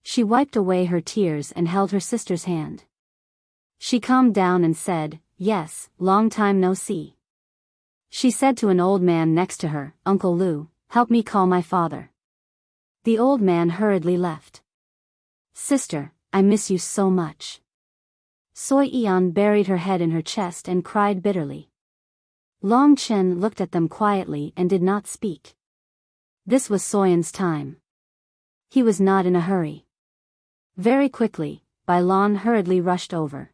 She wiped away her tears and held her sister's hand. She calmed down and said, "Yes, long time no see." She said to an old man next to her, "Uncle Lu, help me call my father." The old man hurriedly left. "Sister, I miss you so much." Soi Eon buried her head in her chest and cried bitterly. Long Chen looked at them quietly and did not speak. This was Soyen's time. He was not in a hurry. Very quickly, Bailan hurriedly rushed over.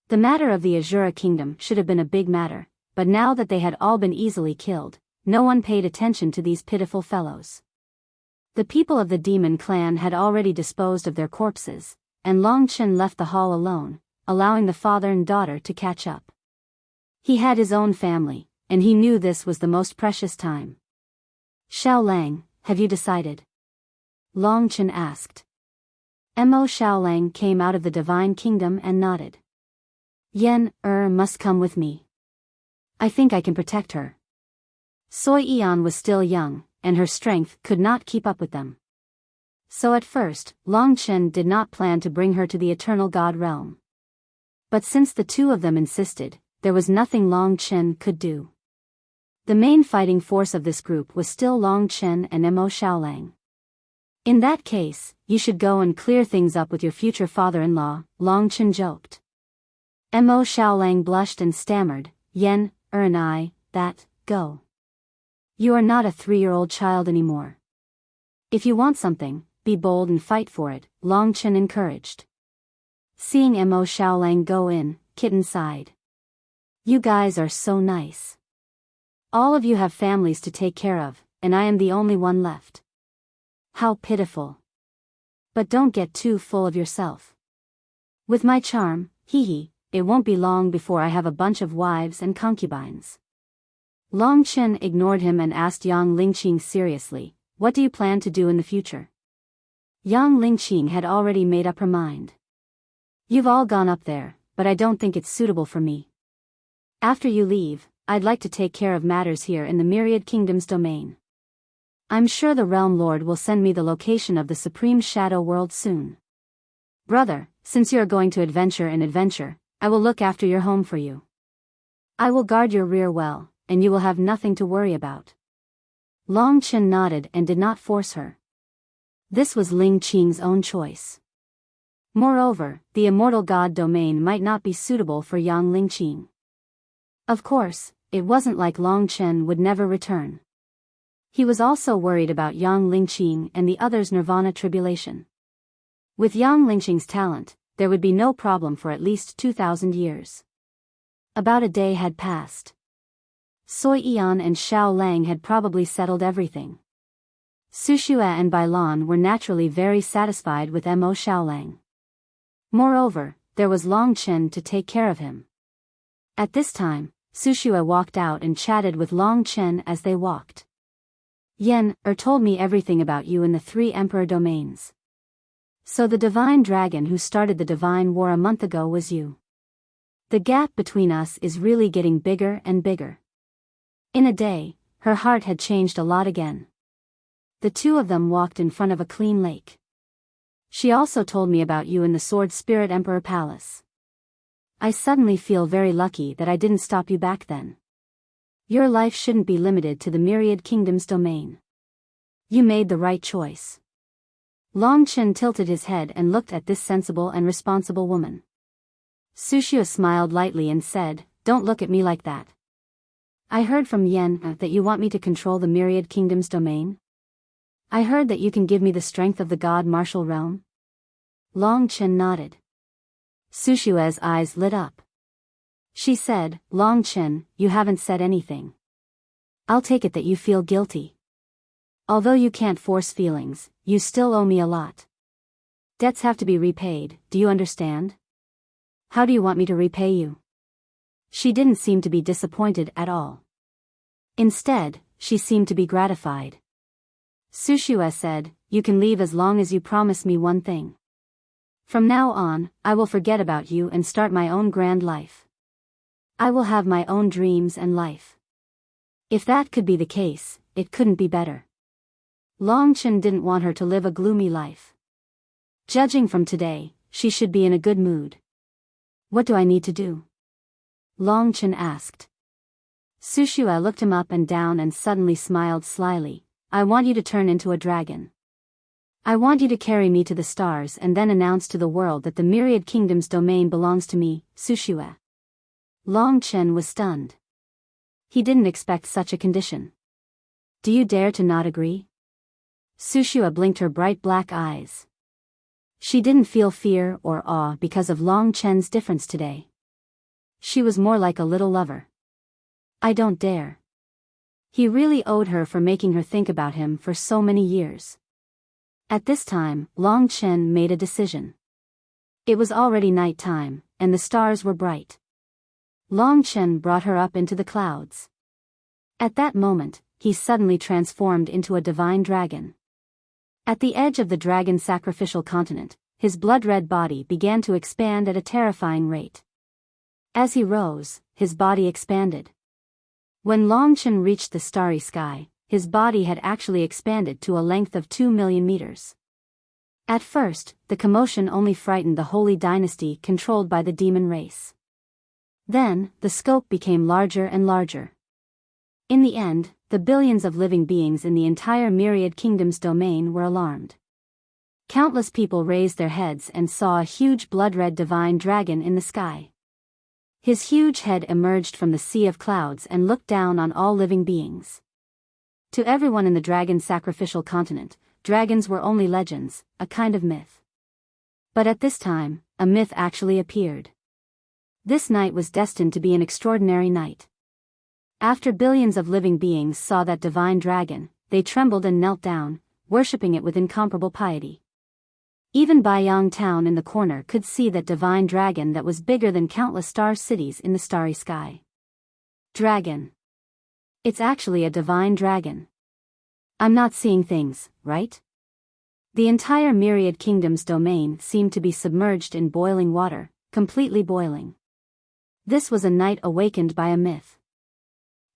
The matter of the Azura Kingdom should have been a big matter, but now that they had all been easily killed, no one paid attention to these pitiful fellows. The people of the demon clan had already disposed of their corpses, and Long Chen left the hall alone, allowing the father and daughter to catch up. He had his own family, and he knew this was the most precious time. "Xiao Lang, have you decided?" Long Chen asked. Mo Xiao Lang came out of the divine kingdom and nodded. "Yen, must come with me. I think I can protect her." Soi Eon was still young, and her strength could not keep up with them. So at first, Long Chen did not plan to bring her to the eternal god realm. But since the two of them insisted, there was nothing Long Chen could do. The main fighting force of this group was still Long Chen and Mo Xiaolang. "In that case, you should go and clear things up with your future father-in-law," Long Chen joked. Mo Xiaolang blushed and stammered, "Yen, and I, go. You are not a 3-year-old child anymore. If you want something, be bold and fight for it," Long Chen encouraged. Seeing Mo Xiaolang go in, Kitten sighed. "You guys are so nice. All of you have families to take care of, and I am the only one left. How pitiful. But don't get too full of yourself. With my charm, hee hee, it won't be long before I have a bunch of wives and concubines. Long Chen ignored him and asked Yang Lingqing seriously, what do you plan to do in the future? Yang Lingqing had already made up her mind. You've all gone up there, but I don't think it's suitable for me. After you leave, I'd like to take care of matters here in the Myriad Kingdom's domain. I'm sure the Realm Lord will send me the location of the Supreme Shadow World soon. Brother, since you are going to adventure in adventure, I will look after your home for you. I will guard your rear well, and you will have nothing to worry about. Long Chen nodded and did not force her. This was Ling Qing's own choice. Moreover, the immortal god domain might not be suitable for Yang Lingqing. Of course, it wasn't like Long Chen would never return. He was also worried about Yang Lingqing and the others' nirvana tribulation. With Yang Lingqing's talent, there would be no problem for at least 2,000 years. About a day had passed. Sui Yan and Xiao Lang had probably settled everything. Su Xue and Bai Lan were naturally very satisfied with Mo Xiaolang. Moreover, there was Long Chen to take care of him. At this time, Su Xue walked out and chatted with Long Chen as they walked. Yen told me everything about you in the 3 emperor domains. So the divine dragon who started the divine war a month ago was you. The gap between us is really getting bigger and bigger. In a day, her heart had changed a lot again. The two of them walked in front of a clean lake. She also told me about you in the Sword Spirit Emperor Palace. I suddenly feel very lucky that I didn't stop you back then. Your life shouldn't be limited to the Myriad Kingdom's domain. You made the right choice. Long Chen tilted his head and looked at this sensible and responsible woman. Su Xue smiled lightly and said, don't look at me like that. I heard from Yen that you want me to control the Myriad Kingdom's domain. I heard that you can give me the strength of the god martial realm. Long Chen nodded. Su Xue's eyes lit up. She said, Long Chen, you haven't said anything. I'll take it that you feel guilty. Although you can't force feelings, you still owe me a lot. Debts have to be repaid, do you understand? How do you want me to repay you? She didn't seem to be disappointed at all. Instead, she seemed to be gratified. Su Xue said, you can leave as long as you promise me one thing. From now on, I will forget about you and start my own grand life. I will have my own dreams and life. If that could be the case, it couldn't be better. Long Chen didn't want her to live a gloomy life. Judging from today, she should be in a good mood. What do I need to do? Long Chen asked. Su Xue looked him up and down and suddenly smiled slyly. I want you to turn into a dragon. I want you to carry me to the stars and then announce to the world that the Myriad Kingdom's domain belongs to me, Su Xue. Long Chen was stunned. He didn't expect such a condition. Do you dare to not agree? Su Xue blinked her bright black eyes. She didn't feel fear or awe because of Long Chen's difference today. She was more like a little lover. I don't dare. He really owed her for making her think about him for so many years. At this time, Long Chen made a decision. It was already night time, and the stars were bright. Long Chen brought her up into the clouds. At that moment, he suddenly transformed into a divine dragon. At the edge of the dragon sacrificial continent, his blood-red body began to expand at a terrifying rate. As he rose, his body expanded. When Long Chen reached the starry sky, his body had actually expanded to a length of 2 million meters. At first, the commotion only frightened the holy dynasty controlled by the demon race. Then, the scope became larger and larger. In the end, the billions of living beings in the entire Myriad Kingdom's domain were alarmed. Countless people raised their heads and saw a huge blood-red divine dragon in the sky. His huge head emerged from the sea of clouds and looked down on all living beings. To everyone in the dragon sacrificial continent, dragons were only legends, a kind of myth. But at this time, a myth actually appeared. This night was destined to be an extraordinary night. After billions of living beings saw that divine dragon, they trembled and knelt down, worshipping it with incomparable piety. Even Biyao town in the corner could see that divine dragon that was bigger than countless star cities in the starry sky. Dragon. It's actually a divine dragon. I'm not seeing things, right? The entire Myriad Kingdom's domain seemed to be submerged in boiling water, completely boiling. This was a night awakened by a myth.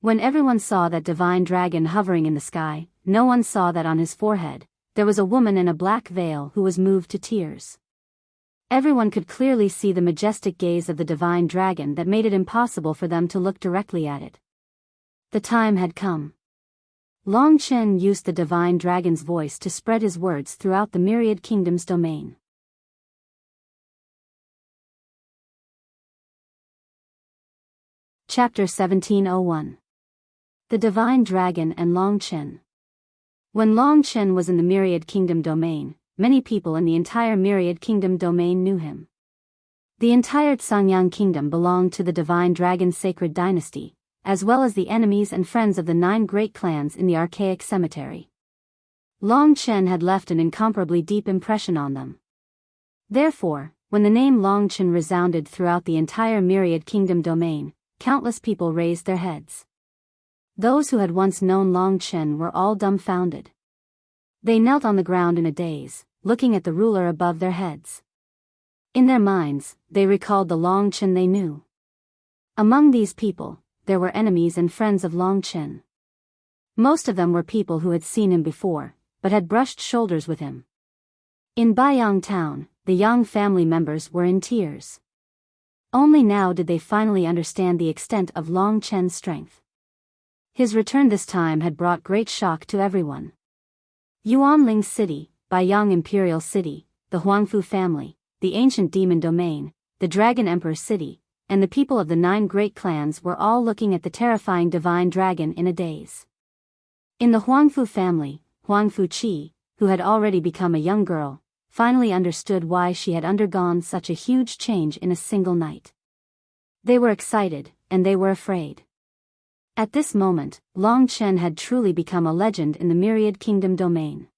When everyone saw that divine dragon hovering in the sky, no one saw that on his forehead, there was a woman in a black veil who was moved to tears. Everyone could clearly see the majestic gaze of the divine dragon that made it impossible for them to look directly at it. The time had come. Long Chen used the divine dragon's voice to spread his words throughout the Myriad Kingdom's domain. Chapter 1701. The Divine Dragon and Long Chen. When Long Chen was in the Myriad Kingdom domain, many people in the entire Myriad Kingdom domain knew him. The entire Sangyang Kingdom belonged to the Divine Dragon's sacred dynasty, as well as the enemies and friends of the 9 great clans in the archaic cemetery. Long Chen had left an incomparably deep impression on them. Therefore, when the name Long Chen resounded throughout the entire Myriad Kingdom domain, countless people raised their heads. Those who had once known Long Chen were all dumbfounded. They knelt on the ground in a daze, looking at the ruler above their heads. In their minds, they recalled the Long Chen they knew. Among these people, there were enemies and friends of Long Chen. Most of them were people who had seen him before, but had brushed shoulders with him. In Biyao town, the Yang family members were in tears. Only now did they finally understand the extent of Long Chen's strength. His return this time had brought great shock to everyone. Yuanling City, Biyao Imperial City, the Huangfu family, the ancient demon domain, the Dragon Emperor City, and the people of the 9 great clans were all looking at the terrifying divine dragon in a daze. In the Huangfu family, Huangfu Qi, who had already become a young girl, finally understood why she had undergone such a huge change in a single night. They were excited, and they were afraid. At this moment, Long Chen had truly become a legend in the Myriad Kingdom domain.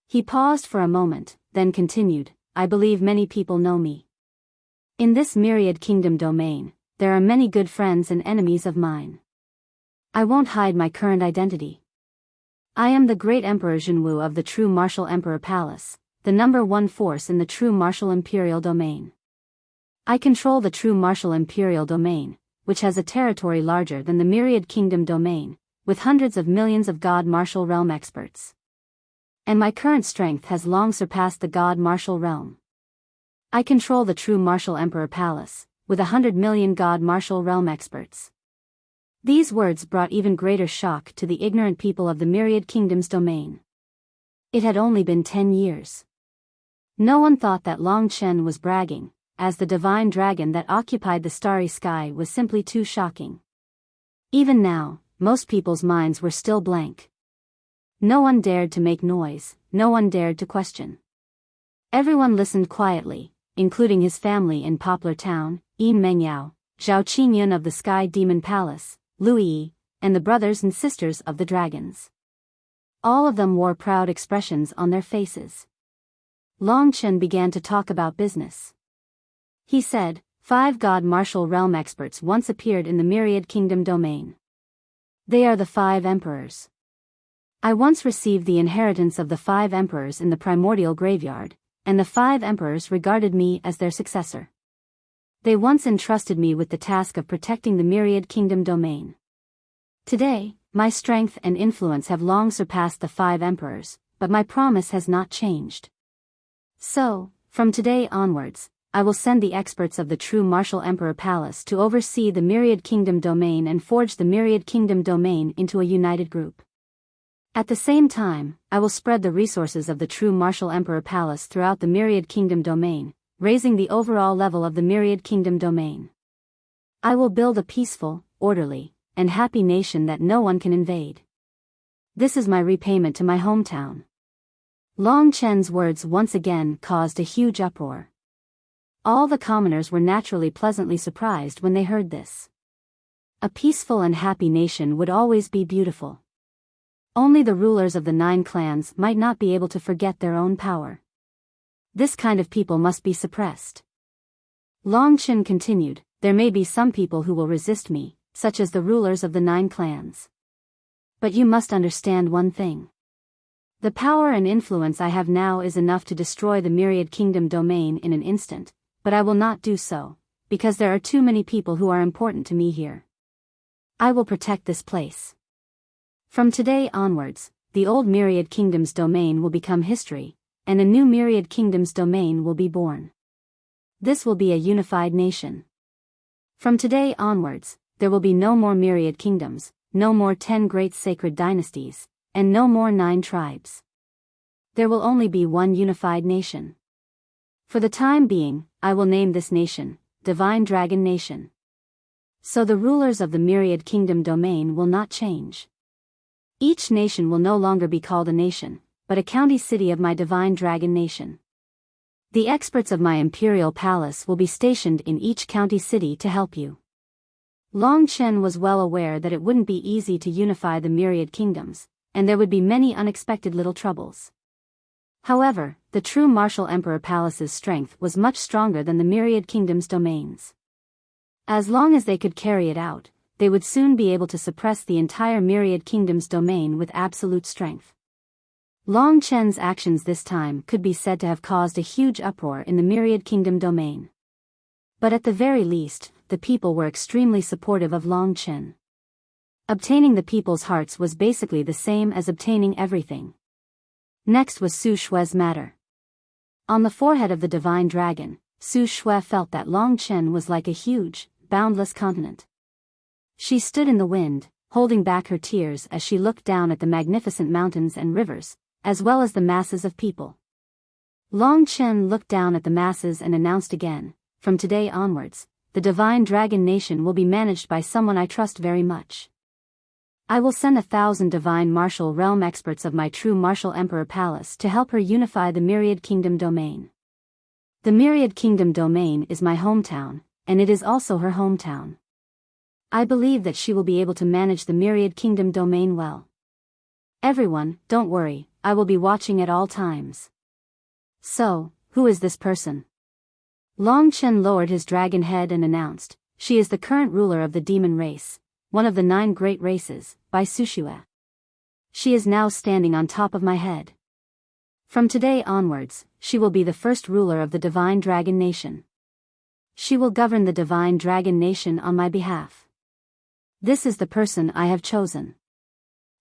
He paused for a moment, then continued, I believe many people know me. In this Myriad Kingdom domain, there are many good friends and enemies of mine. I won't hide my current identity. I am the great Emperor Zhenwu of the True Martial Emperor Palace, the #1 force in the True Martial Imperial Domain. I control the True Martial Imperial Domain, which has a territory larger than the Myriad Kingdom domain, with hundreds of millions of God Martial Realm experts. And my current strength has long surpassed the God Martial Realm. I control the True Martial Emperor Palace, with 100 million God Martial Realm experts. These words brought even greater shock to the ignorant people of the Myriad Kingdom's domain. It had only been 10 years. No one thought that Long Chen was bragging, as the divine dragon that occupied the starry sky was simply too shocking. Even now, most people's minds were still blank. No one dared to make noise, no one dared to question. Everyone listened quietly, including his family in Poplar Town, Yin Mengyao, Zhao Qingyun of the Sky Demon Palace, Lu Yi, and the brothers and sisters of the dragons. All of them wore proud expressions on their faces. Long Chen began to talk about business. He said, 5 God Martial Realm experts once appeared in the Myriad Kingdom domain. They are the 5 emperors. I once received the inheritance of the 5 emperors in the primordial graveyard, and the 5 emperors regarded me as their successor. They once entrusted me with the task of protecting the Myriad Kingdom domain. Today, my strength and influence have long surpassed the 5 emperors, but my promise has not changed. So, from today onwards, I will send the experts of the True Martial Emperor Palace to oversee the Myriad Kingdom domain and forge the Myriad Kingdom domain into a united group. At the same time, I will spread the resources of the True Martial Emperor Palace throughout the Myriad Kingdom domain, raising the overall level of the Myriad Kingdom domain. I will build a peaceful, orderly, and happy nation that no one can invade. This is my repayment to my hometown. Long Chen's words once again caused a huge uproar. All the commoners were naturally pleasantly surprised when they heard this. A peaceful and happy nation would always be beautiful. Only the rulers of the 9 clans might not be able to forget their own power. This kind of people must be suppressed. Long Chen continued, there may be some people who will resist me, such as the rulers of the 9 clans. But you must understand one thing. The power and influence I have now is enough to destroy the Myriad Kingdom domain in an instant, but I will not do so, because there are too many people who are important to me here. I will protect this place. From today onwards, the old Myriad Kingdom's domain will become history, and a new Myriad Kingdom's domain will be born. This will be a unified nation. From today onwards, there will be no more Myriad Kingdoms, no more 10 great sacred dynasties, and no more 9 tribes. There will only be one unified nation. For the time being, I will name this nation, Divine Dragon Nation. So the rulers of the Myriad Kingdom domain will not change. Each nation will no longer be called a nation, but a county city of my Divine Dragon Nation. The experts of my Imperial Palace will be stationed in each county city to help you. Long Chen was well aware that it wouldn't be easy to unify the Myriad Kingdoms, and there would be many unexpected little troubles. However, the true Martial Emperor Palace's strength was much stronger than the Myriad Kingdom's domains. As long as they could carry it out, they would soon be able to suppress the entire Myriad Kingdom's domain with absolute strength. Long Chen's actions this time could be said to have caused a huge uproar in the Myriad Kingdom domain. But at the very least, the people were extremely supportive of Long Chen. Obtaining the people's hearts was basically the same as obtaining everything. Next was Su Shue's matter. On the forehead of the Divine Dragon, Su Shue felt that Long Chen was like a huge, boundless continent. She stood in the wind, holding back her tears as she looked down at the magnificent mountains and rivers, as well as the masses of people. Long Chen looked down at the masses and announced again, from today onwards, the Divine Dragon Nation will be managed by someone I trust very much. I will send 1,000 divine martial realm experts of my true Martial Emperor Palace to help her unify the Myriad Kingdom domain. The Myriad Kingdom domain is my hometown, and it is also her hometown. I believe that she will be able to manage the Myriad Kingdom domain well. Everyone, don't worry, I will be watching at all times. So, who is this person? Long Chen lowered his dragon head and announced, she is the current ruler of the demon race, one of the 9 great races, by Sushue. She is now standing on top of my head. From today onwards, she will be the first ruler of the Divine Dragon Nation. She will govern the Divine Dragon Nation on my behalf. This is the person I have chosen.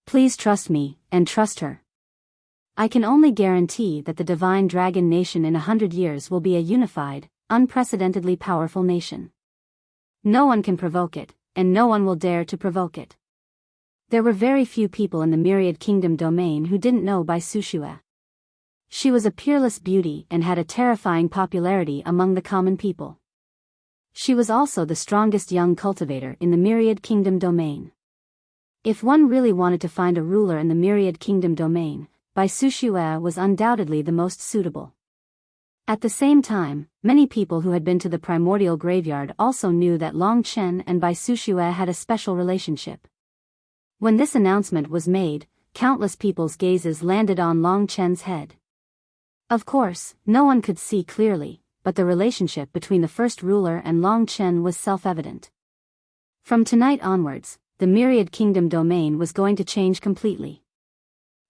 Please trust me, and trust her. I can only guarantee that the Divine Dragon Nation in 100 years will be a unified, unprecedentedly powerful nation. No one can provoke it, and no one will dare to provoke it. There were very few people in the Myriad Kingdom domain who didn't know Bai Sushue. She was a peerless beauty and had a terrifying popularity among the common people. She was also the strongest young cultivator in the Myriad Kingdom domain. If one really wanted to find a ruler in the Myriad Kingdom domain, Bai Sushue was undoubtedly the most suitable. At the same time, many people who had been to the primordial graveyard also knew that Long Chen and Bai Sushue had a special relationship. When this announcement was made, countless people's gazes landed on Long Chen's head. Of course, no one could see clearly, but the relationship between the first ruler and Long Chen was self-evident. From tonight onwards, the Myriad Kingdom domain was going to change completely.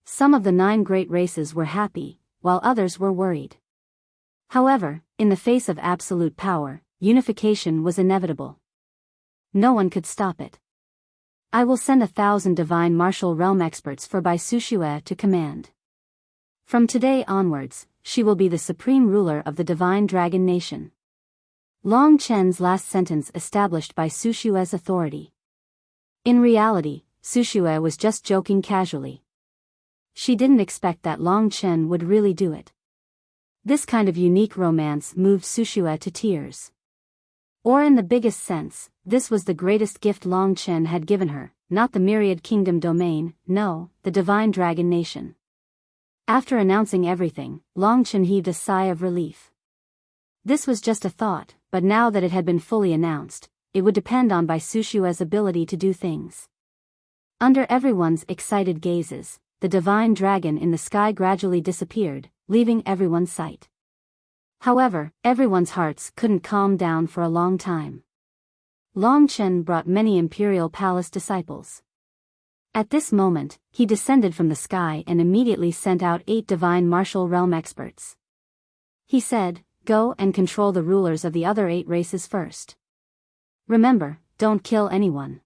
Some of the 9 great races were happy, while others were worried. However, in the face of absolute power, unification was inevitable. No one could stop it. I will send 1,000 divine martial realm experts for Bai Sushue to command. From today onwards, she will be the supreme ruler of the Divine Dragon Nation. Long Chen's last sentence established Bai Sushue's authority. In reality, Sushue was just joking casually. She didn't expect that Long Chen would really do it. This kind of unique romance moved Sushue to tears. Or in the biggest sense, this was the greatest gift Long Chen had given her, not the Myriad Kingdom domain, no, the Divine Dragon Nation. After announcing everything, Long Chen heaved a sigh of relief. This was just a thought, but now that it had been fully announced, it would depend on Bai Sushue's ability to do things. Under everyone's excited gazes, the divine dragon in the sky gradually disappeared, leaving everyone's sight. However, everyone's hearts couldn't calm down for a long time. Long Chen brought many imperial palace disciples. At this moment, he descended from the sky and immediately sent out 8 divine martial realm experts. He said, "Go and control the rulers of the other 8 races first. Remember, don't kill anyone.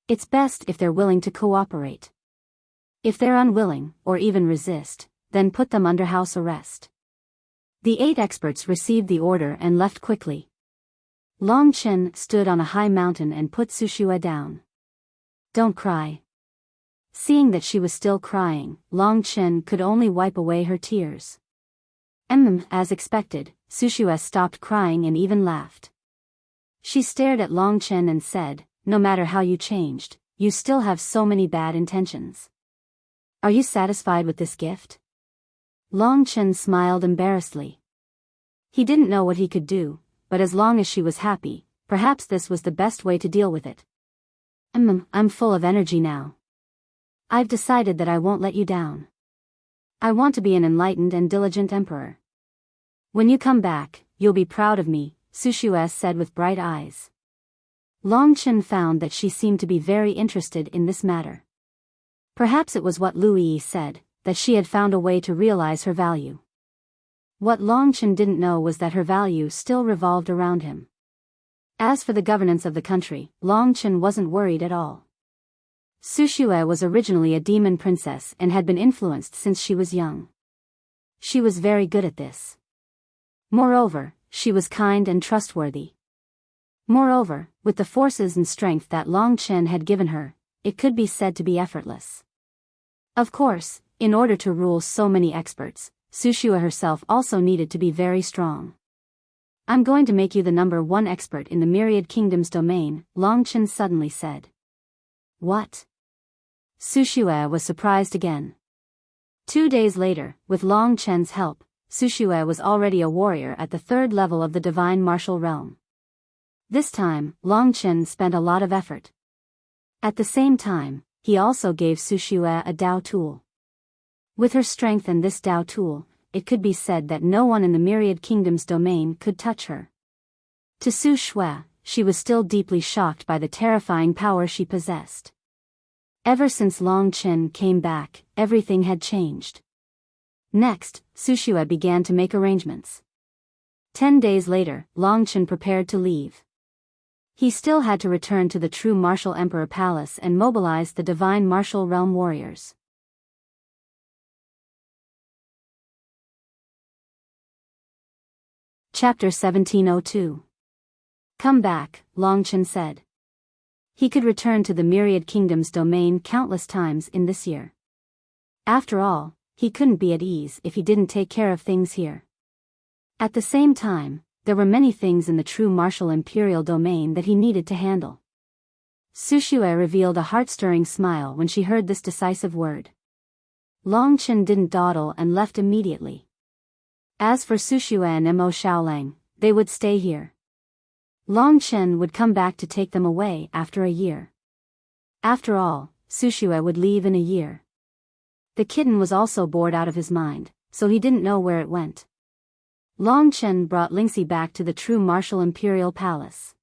It's best if they're willing to cooperate. If they're unwilling, or even resist, then put them under house arrest." The 8 experts received the order and left quickly. Long Chen stood on a high mountain and put Sushue down. "Don't cry." Seeing that she was still crying, Long Chen could only wipe away her tears. As expected, Sushue stopped crying and even laughed. She stared at Long Chen and said, "No matter how you changed, you still have so many bad intentions. Are you satisfied with this gift?" Long Chen smiled embarrassedly. He didn't know what he could do, but as long as she was happy, perhaps this was the best way to deal with it. I'm full of energy now. I've decided that I won't let you down. I want to be an enlightened and diligent emperor. When you come back, you'll be proud of me," Sushue said with bright eyes. Long Chen found that she seemed to be very interested in this matter. Perhaps it was what Lu Yi said, that she had found a way to realize her value. What Long Chen didn't know was that her value still revolved around him. As for the governance of the country, Long Chen wasn't worried at all. Sushue was originally a demon princess and had been influenced since she was young. She was very good at this. Moreover, she was kind and trustworthy. Moreover, with the forces and strength that Long Chen had given her, it could be said to be effortless. Of course, in order to rule so many experts, Sushue herself also needed to be very strong. "I'm going to make you the #1 expert in the Myriad Kingdoms domain," Long Chen suddenly said. "What?" Sushue was surprised again. 2 days later, with Long Chen's help, Sushue was already a warrior at the 3rd level of the divine martial realm. This time, Long Chen spent a lot of effort. At the same time, he also gave Sushue a Dao tool. With her strength and this Dao tool, it could be said that no one in the Myriad Kingdoms domain could touch her. To Sushue, she was still deeply shocked by the terrifying power she possessed. Ever since Long Chen came back, everything had changed. Next, Sushue began to make arrangements. 10 days later, Long Chen prepared to leave. He still had to return to the true Martial Emperor Palace and mobilize the divine martial realm warriors. Chapter 1702. Come back, Long Chen said. He could return to the Myriad Kingdoms domain countless times in this year. After all, he couldn't be at ease if he didn't take care of things here. At the same time, there were many things in the true martial imperial domain that he needed to handle. Sushue revealed a heart-stirring smile when she heard this decisive word. Long Chen didn't dawdle and left immediately. As for Sushue and Mo Xiaolang, they would stay here. Long Chen would come back to take them away after a year. After all, Sushue would leave in a year. The kitten was also bored out of his mind, so he didn't know where it went. Long Chen brought Lingxi back to the true martial imperial palace.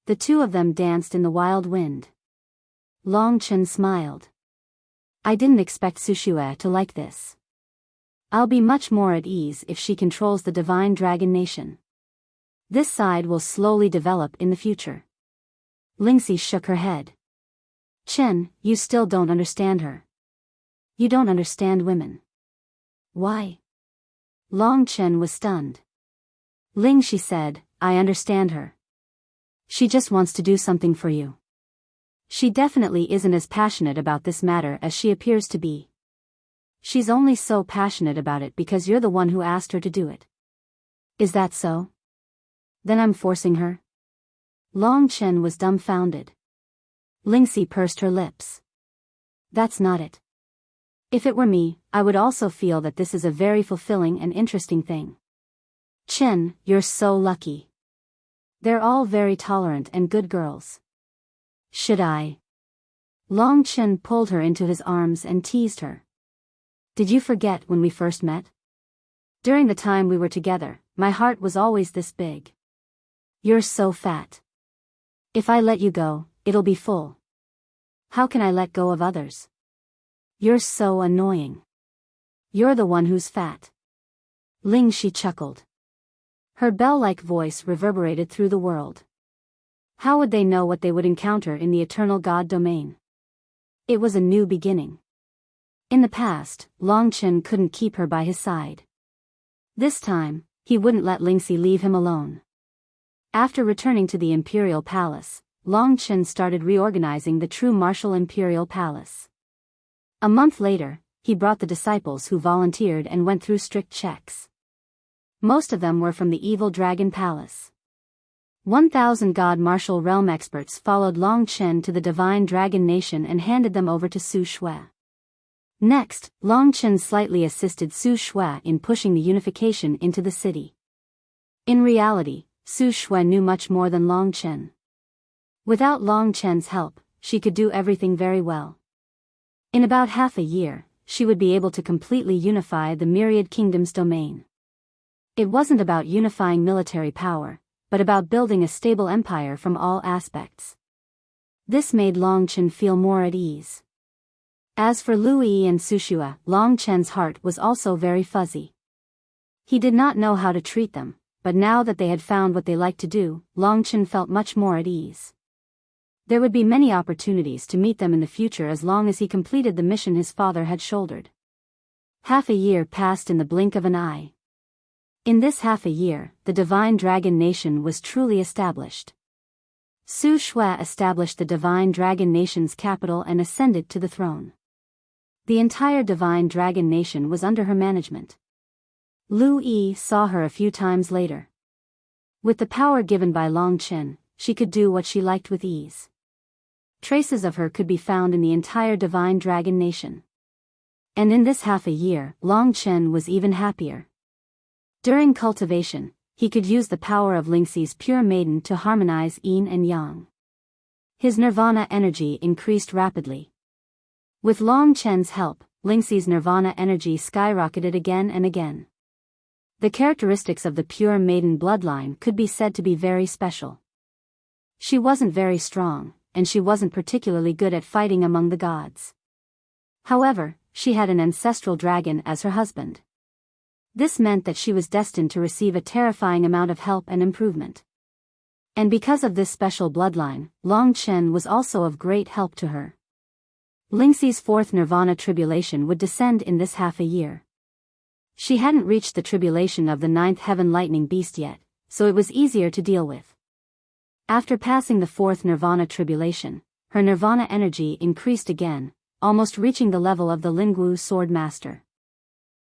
The two of them danced in the wild wind. Long Chen smiled. I didn't expect Sushue to like this. I'll be much more at ease if she controls the divine dragon nation. This side will slowly develop in the future. Lingxi shook her head. Chen, you still don't understand her. You don't understand women. Why? Long Chen was stunned. Ling, she said, I understand her. She just wants to do something for you. She definitely isn't as passionate about this matter as she appears to be. She's only so passionate about it because you're the one who asked her to do it. Is that so? Then I'm forcing her? Long Chen was dumbfounded. Lingxi pursed her lips. That's not it. If it were me, I would also feel that this is a very fulfilling and interesting thing. Chen, you're so lucky. They're all very tolerant and good girls. Should I? Long Chen pulled her into his arms and teased her. Did you forget when we first met? During the time we were together, my heart was always this big. You're so fat. If I let you go, it'll be full. How can I let go of others? You're so annoying. You're the one who's fat. Lingxi chuckled. Her bell-like voice reverberated through the world. How would they know what they would encounter in the eternal God domain? It was a new beginning. In the past, Longchen couldn't keep her by his side. This time, he wouldn't let Lingxi leave him alone. After returning to the imperial palace, Longchen started reorganizing the true martial imperial palace. A month later, he brought the disciples who volunteered and went through strict checks. Most of them were from the evil dragon palace. 1,000 God martial realm experts followed Longchen to the divine dragon nation and handed them over to Su Shui. Next, Longchen slightly assisted Su Shui in pushing the unification into the city. In reality, Su Shui knew much more than Longchen. Without Longchen's help, she could do everything very well. In about half a year, she would be able to completely unify the myriad kingdoms domain. It wasn't about unifying military power, but about building a stable empire from all aspects. This made Longchen feel more at ease. As for Lu Yi and Su Shui, Longchen's heart was also very fuzzy. He did not know how to treat them, but now that they had found what they liked to do, Longchen felt much more at ease. There would be many opportunities to meet them in the future as long as he completed the mission his father had shouldered. Half a year passed in the blink of an eye. In this half a year, the Divine Dragon Nation was truly established. Su Shui established the Divine Dragon Nation's capital and ascended to the throne. The entire Divine Dragon Nation was under her management. Lu Yi saw her a few times later. With the power given by Longchen, she could do what she liked with ease. Traces of her could be found in the entire Divine Dragon Nation. And in this half a year, Longchen was even happier. During cultivation, he could use the power of Lingxi's pure maiden to harmonize yin and yang. His nirvana energy increased rapidly. With Longchen's help, Lingxi's nirvana energy skyrocketed again and again. The characteristics of the pure maiden bloodline could be said to be very special. She wasn't very strong, and she wasn't particularly good at fighting among the gods. However, she had an ancestral dragon as her husband. This meant that she was destined to receive a terrifying amount of help and improvement. And because of this special bloodline, Longchen was also of great help to her. Lingxi's fourth nirvana tribulation would descend in this half a year. She hadn't reached the tribulation of the ninth heaven lightning beast yet, so it was easier to deal with. After passing the fourth nirvana tribulation, her nirvana energy increased again, almost reaching the level of the Lingwu sword master.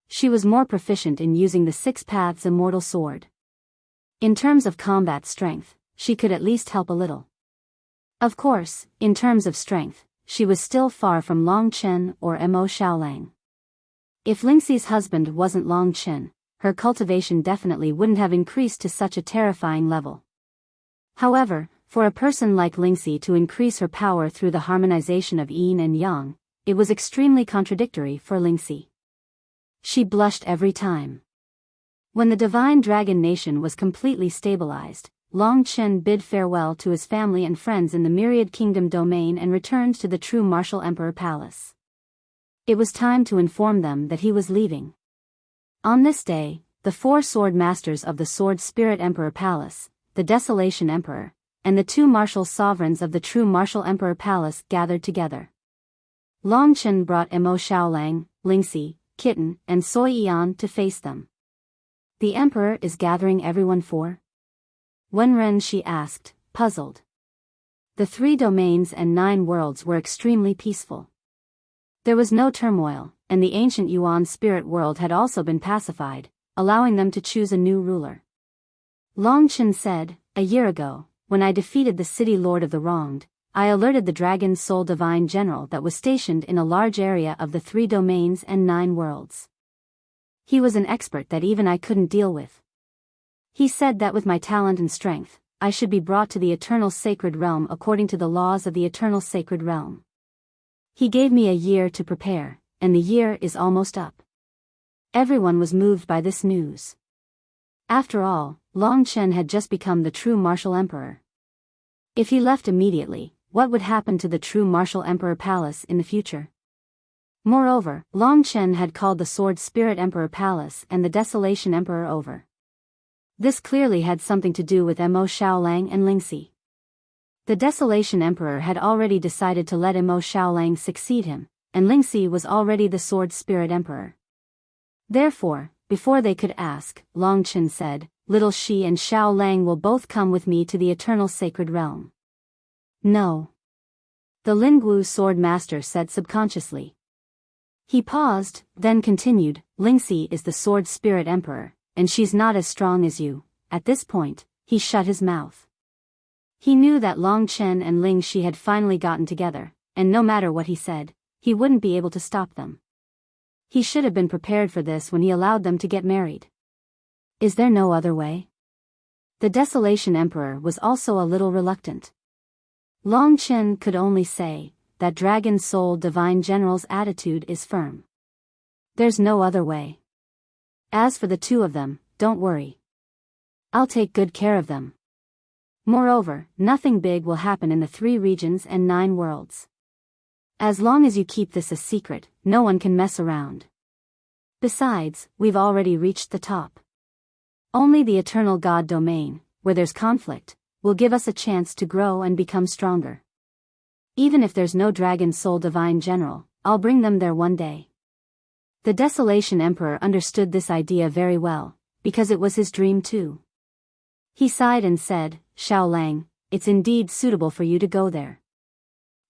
She was more proficient in using the six paths immortal sword. In terms of combat strength, she could at least help a little. Of course, in terms of strength, she was still far from Longchen or Mo Xiaolang. If Lingxi's husband wasn't Longchen, her cultivation definitely wouldn't have increased to such a terrifying level. However, for a person like Lingxi to increase her power through the harmonization of yin and yang, it was extremely contradictory for Lingxi. She blushed every time. When the Divine Dragon Nation was completely stabilized, Longchen bid farewell to his family and friends in the Myriad Kingdom domain and returned to the true Martial Emperor Palace. It was time to inform them that he was leaving. On this day, the four sword masters of the Sword Spirit Emperor Palace, the Desolation Emperor, and the two martial sovereigns of the true Martial Emperor Palace gathered together. Longchen brought Mo Xiaolang, Lingxi, Kitten, and Soi Yan to face them. The Emperor is gathering everyone for? Wenren, she asked, puzzled. The 3 domains and 9 worlds were extremely peaceful. There was no turmoil, and the ancient Yuan spirit world had also been pacified, allowing them to choose a new ruler. Longchen said, a year ago, when I defeated the city lord of the wronged, I alerted the Dragon Soul Divine General that was stationed in a large area of the 3 domains and 9 worlds. He was an expert that even I couldn't deal with. He said that with my talent and strength, I should be brought to the Eternal Sacred Realm according to the laws of the Eternal Sacred Realm. He gave me a year to prepare, and the year is almost up. Everyone was moved by this news. After all, Long Chen had just become the true martial emperor. If he left immediately, what would happen to the true martial emperor palace in the future? Moreover, Long Chen had called the Sword Spirit Emperor Palace and the Desolation Emperor over. This clearly had something to do with Mo Xiaolang and Lingxi. The Desolation Emperor had already decided to let Mo Xiaolang succeed him, and Lingxi was already the Sword Spirit Emperor. Therefore, before they could ask, Long Chen said, "Little Shi and Xiaolang will both come with me to the Eternal Sacred Realm." No. The Lingwu Sword Master said subconsciously. He paused, then continued, "Lingxi is the Sword Spirit Emperor, and she's not as strong as you." At this point, he shut his mouth. He knew that Long Chen and Ling Shi had finally gotten together, and no matter what he said, he wouldn't be able to stop them. He should have been prepared for this when he allowed them to get married. Is there no other way? The Desolation Emperor was also a little reluctant. Long Chen could only say that Dragon Soul Divine General's attitude is firm. There's no other way. As for the two of them, don't worry. I'll take good care of them. Moreover, nothing big will happen in the 3 regions and 9 worlds. As long as you keep this a secret, no one can mess around. Besides, we've already reached the top. Only the Eternal God Domain, where there's conflict, will give us a chance to grow and become stronger. Even if there's no Dragon Soul Divine General, I'll bring them there one day. The Desolation Emperor understood this idea very well, because it was his dream too. He sighed and said, "Xiaolang, it's indeed suitable for you to go there.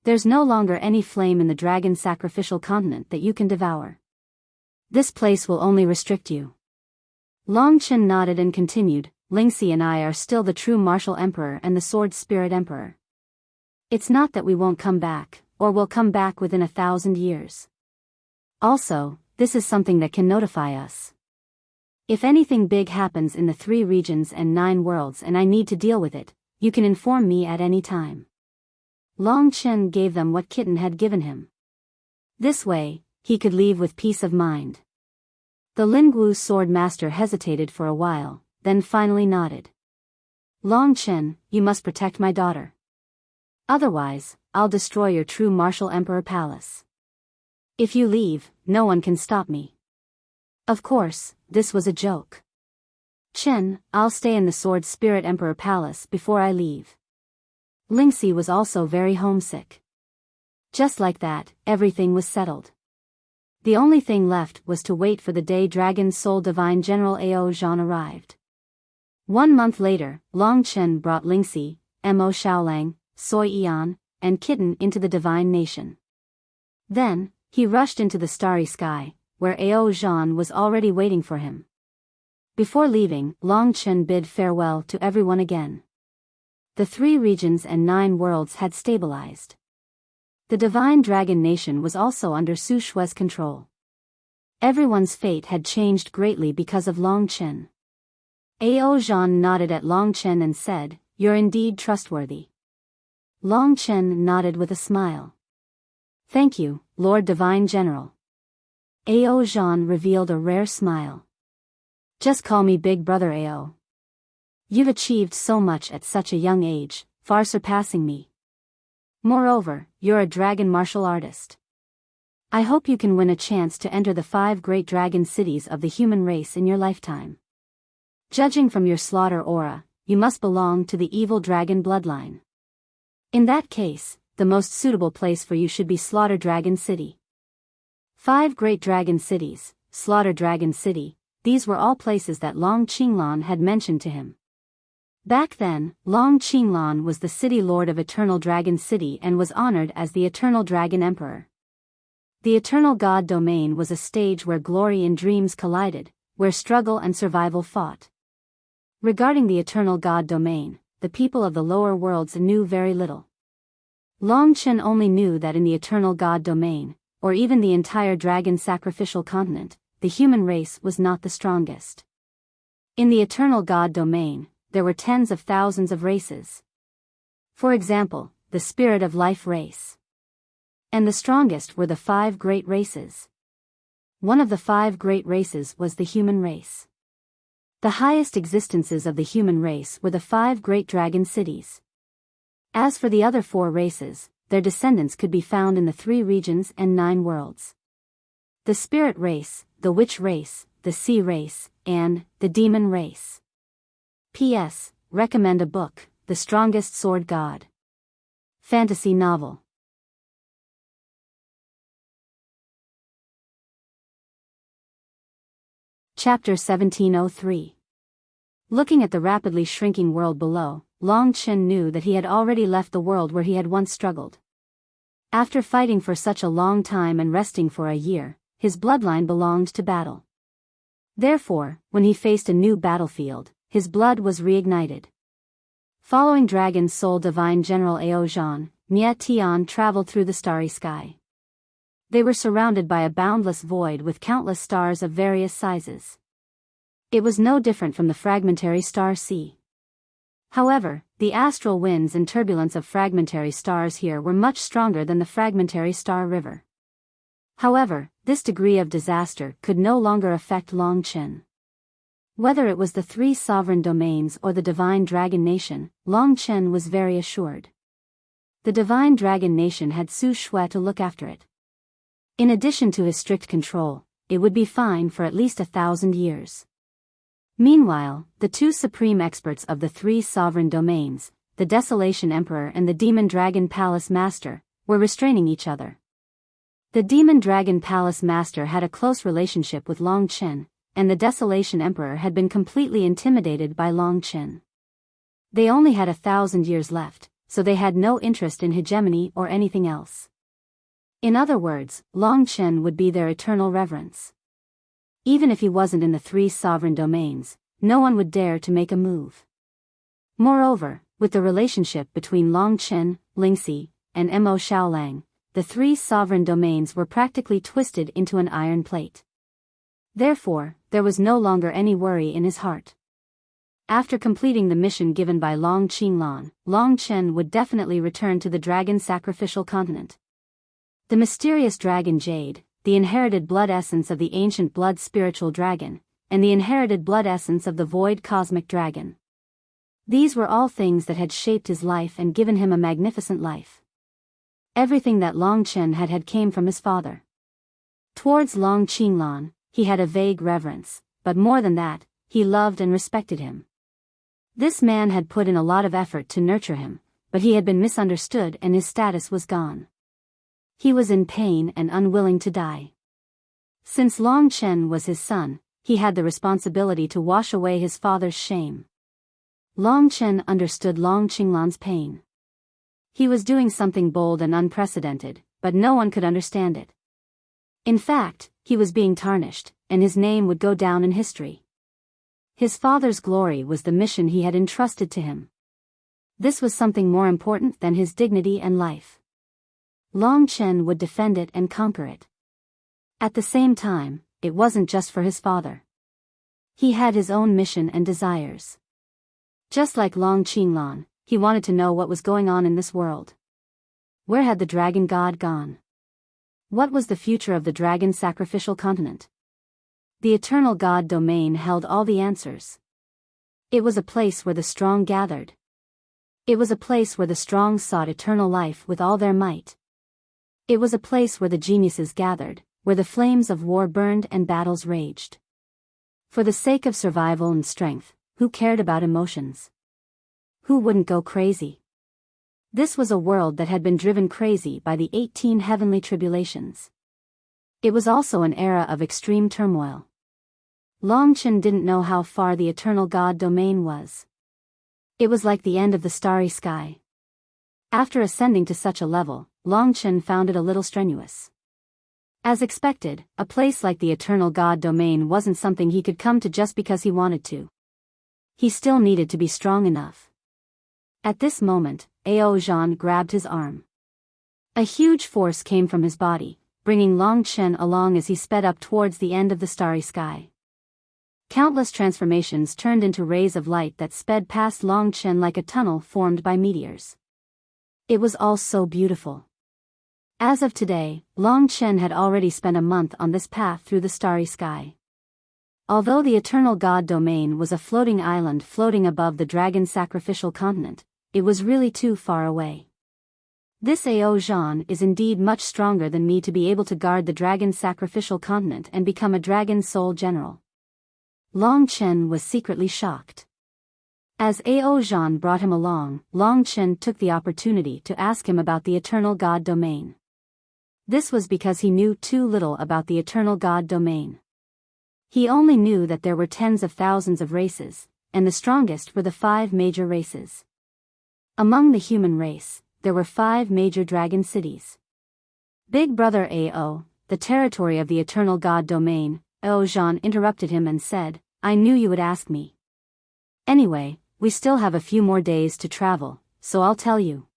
There's no longer any flame in the dragon sacrificial continent that you can devour. This place will only restrict you." Long Chen nodded and continued, "Lingxi and I are still the true martial emperor and the Sword Spirit Emperor. It's not that we won't come back, or will come back within 1,000 years. Also, this is something that can notify us. If anything big happens in the 3 regions and 9 worlds and I need to deal with it, you can inform me at any time." Long Chen gave them what Kitten had given him. This way, he could leave with peace of mind. The Lingwu Sword Master hesitated for a while, then finally nodded. "Long Chen, you must protect my daughter. Otherwise, I'll destroy your true martial emperor palace. If you leave, no one can stop me." Of course, this was a joke. "Chen, I'll stay in the Sword Spirit Emperor palace before I leave." Lingxi was also very homesick. Just like that, everything was settled. The only thing left was to wait for the day Dragon Soul Divine General Ao Zhan arrived. 1 month later, Long Chen brought Lingxi, Mo Xiaolang, Soi Yan, and Kitten into the Divine Nation. Then, he rushed into the starry sky, where Ao Zhan was already waiting for him. Before leaving, Long Chen bid farewell to everyone again. The 3 regions and 9 worlds had stabilized. The Divine Dragon Nation was also under Su Shue's control. Everyone's fate had changed greatly because of Long Chen. Ao Zhan nodded at Long Chen and said, "You're indeed trustworthy." Long Chen nodded with a smile. "Thank you, Lord Divine General." Ao Zhan revealed a rare smile. "Just call me Big Brother Ao. You've achieved so much at such a young age, far surpassing me. Moreover, you're a dragon martial artist. I hope you can win a chance to enter the 5 great dragon cities of the human race in your lifetime. Judging from your slaughter aura, you must belong to the evil dragon bloodline. In that case, the most suitable place for you should be Slaughter Dragon City." 5 great dragon cities, Slaughter Dragon City, these were all places that Long Qinglan had mentioned to him. Back then, Long Qinglan was the city lord of Eternal Dragon City and was honored as the Eternal Dragon Emperor. The Eternal God Domain was a stage where glory and dreams collided, where struggle and survival fought. Regarding the Eternal God Domain, the people of the lower worlds knew very little. Long Chen only knew that in the Eternal God Domain, or even the entire dragon sacrificial continent, the human race was not the strongest. In the Eternal God Domain, there were tens of thousands of races. For example, the Spirit of Life race. And the strongest were the 5 great races. One of the 5 great races was the human race. The highest existences of the human race were the 5 great dragon cities. As for the other 4 races, their descendants could be found in the 3 regions and 9 worlds. The spirit race, the witch race, the sea race, and the demon race. P.S. Recommend a book, The Strongest Sword God. Fantasy novel. Chapter 1703. Looking at the rapidly shrinking world below, Long Chen knew that he had already left the world where he had once struggled. After fighting for such a long time and resting for a year, his bloodline belonged to battle. Therefore, when he faced a new battlefield, his blood was reignited. Following Dragon Soul Divine General Ao Zhan, Nye Tian traveled through the starry sky. They were surrounded by a boundless void with countless stars of various sizes. It was no different from the fragmentary star sea. However, the astral winds and turbulence of fragmentary stars here were much stronger than the fragmentary star river. However, this degree of disaster could no longer affect Long Chen. Whether it was the 3 sovereign domains or the Divine Dragon Nation, Long Chen was very assured. The Divine Dragon Nation had Su Shui to look after it. In addition to his strict control, it would be fine for at least 1,000 years. Meanwhile, the 2 supreme experts of the 3 sovereign domains, the Desolation Emperor and the Demon Dragon Palace Master, were restraining each other. The Demon Dragon Palace Master had a close relationship with Long Chen, and the Desolation Emperor had been completely intimidated by Long Chen. They only had 1,000 years left, so they had no interest in hegemony or anything else. In other words, Long Chen would be their eternal reverence. Even if he wasn't in the 3 sovereign domains, no one would dare to make a move. Moreover, with the relationship between Long Chen, Lingxi, and Mo Xiaolang, the 3 sovereign domains were practically twisted into an iron plate. Therefore, there was no longer any worry in his heart. After completing the mission given by Long Qinglan, Long Chen would definitely return to the dragon sacrificial continent. The mysterious dragon jade, the inherited blood essence of the ancient blood spiritual dragon, and the inherited blood essence of the void cosmic dragon. These were all things that had shaped his life and given him a magnificent life. Everything that Long Chen had came from his father. Towards Long Qinglan, he had a vague reverence, but more than that, he loved and respected him. This man had put in a lot of effort to nurture him, but he had been misunderstood and his status was gone. He was in pain and unwilling to die. Since Long Chen was his son, he had the responsibility to wash away his father's shame. Long Chen understood Long Qinglan's pain. He was doing something bold and unprecedented, but no one could understand it. In fact, he was being tarnished, and his name would go down in history. His father's glory was the mission he had entrusted to him. This was something more important than his dignity and life. Long Chen would defend it and conquer it. At the same time, it wasn't just for his father. He had his own mission and desires. Just like Long Qinglan, he wanted to know what was going on in this world. Where had the dragon god gone? What was the future of the dragon sacrificial continent? The eternal god domain held all the answers. It was a place where the strong gathered. It was a place where the strong sought eternal life with all their might. It was a place where the geniuses gathered, where the flames of war burned and battles raged. For the sake of survival and strength, who cared about emotions? Who wouldn't go crazy? This was a world that had been driven crazy by the 18 heavenly tribulations. It was also an era of extreme turmoil. Long Chen didn't know how far the eternal god domain was. It was like the end of the starry sky. After ascending to such a level, Long Chen found it a little strenuous. As expected, a place like the eternal god domain wasn't something he could come to just because he wanted to. He still needed to be strong enough. At this moment, Ao Zhan grabbed his arm. A huge force came from his body, bringing Long Chen along as he sped up towards the end of the starry sky. Countless transformations turned into rays of light that sped past Long Chen like a tunnel formed by meteors. It was all so beautiful. As of today, Long Chen had already spent a month on this path through the starry sky. Although the Eternal God domain was a floating island floating above the dragon sacrificial continent, it was really too far away. This Ao Zhan is indeed much stronger than me to be able to guard the dragon sacrificial continent and become a dragon soul general. Long Chen was secretly shocked. As Ao Zhan brought him along, Long Chen took the opportunity to ask him about the Eternal God domain. This was because he knew too little about the Eternal God domain. He only knew that there were tens of thousands of races, and the strongest were the 5 major races. Among the human race, there were 5 major dragon cities. Big Brother Ao, the territory of the Eternal God domain. Ao Zhan interrupted him and said, "I knew you would ask me. Anyway, we still have a few more days to travel, so I'll tell you."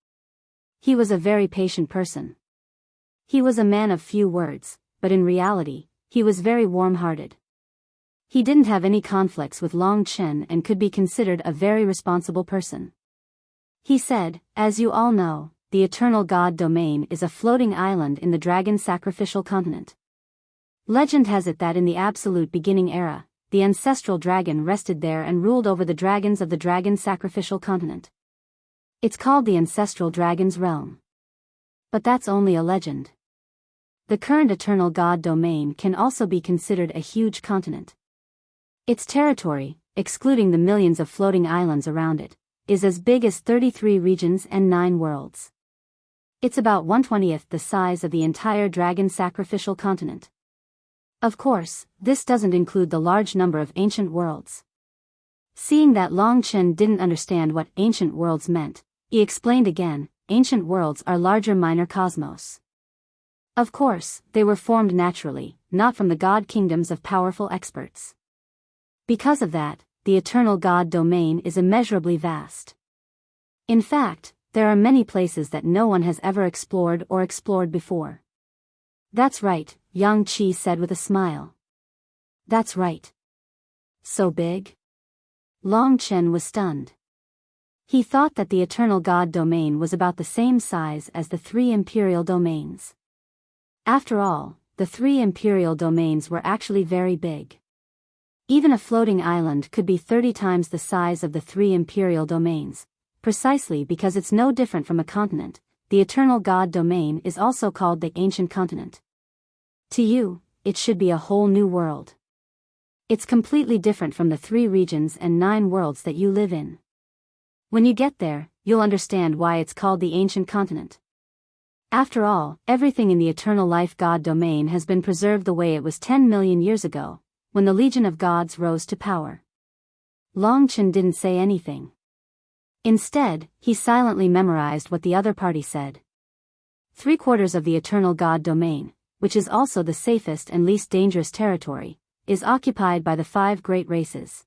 He was a very patient person. He was a man of few words, but in reality, he was very warm-hearted. He didn't have any conflicts with Long Chen and could be considered a very responsible person. He said, "As you all know, the Eternal God domain is a floating island in the dragon sacrificial continent. Legend has it that in the absolute beginning era, the ancestral dragon rested there and ruled over the dragons of the dragon sacrificial continent. It's called the ancestral dragon's realm. But that's only a legend. The current Eternal God domain can also be considered a huge continent. Its territory, excluding the millions of floating islands around it, is as big as 33 regions and 9 worlds. It's about 1/20th the size of the entire dragon sacrificial continent. Of course, this doesn't include the large number of ancient worlds." Seeing that Long Chen didn't understand what ancient worlds meant, he explained again, "Ancient worlds are larger minor cosmos. Of course, they were formed naturally, not from the god kingdoms of powerful experts. Because of that, the Eternal God domain is immeasurably vast. In fact, there are many places that no one has ever explored or explored before." "That's right," Yang Qi said with a smile. "That's right. So big?" Long Chen was stunned. He thought that the Eternal God domain was about the same size as the 3 imperial domains. After all, the 3 imperial domains were actually very big. Even a floating island could be 30 times the size of the 3 imperial domains, precisely because it's no different from a continent. The Eternal God domain is also called the Ancient Continent. To you, it should be a whole new world. It's completely different from the 3 regions and 9 worlds that you live in. When you get there, you'll understand why it's called the Ancient Continent. After all, everything in the Eternal Life God domain has been preserved the way it was 10 million years ago, when the Legion of Gods rose to power." Long Chen didn't say anything. Instead, he silently memorized what the other party said. 3/4 of the Eternal God domain, which is also the safest and least dangerous territory, is occupied by the 5 great races.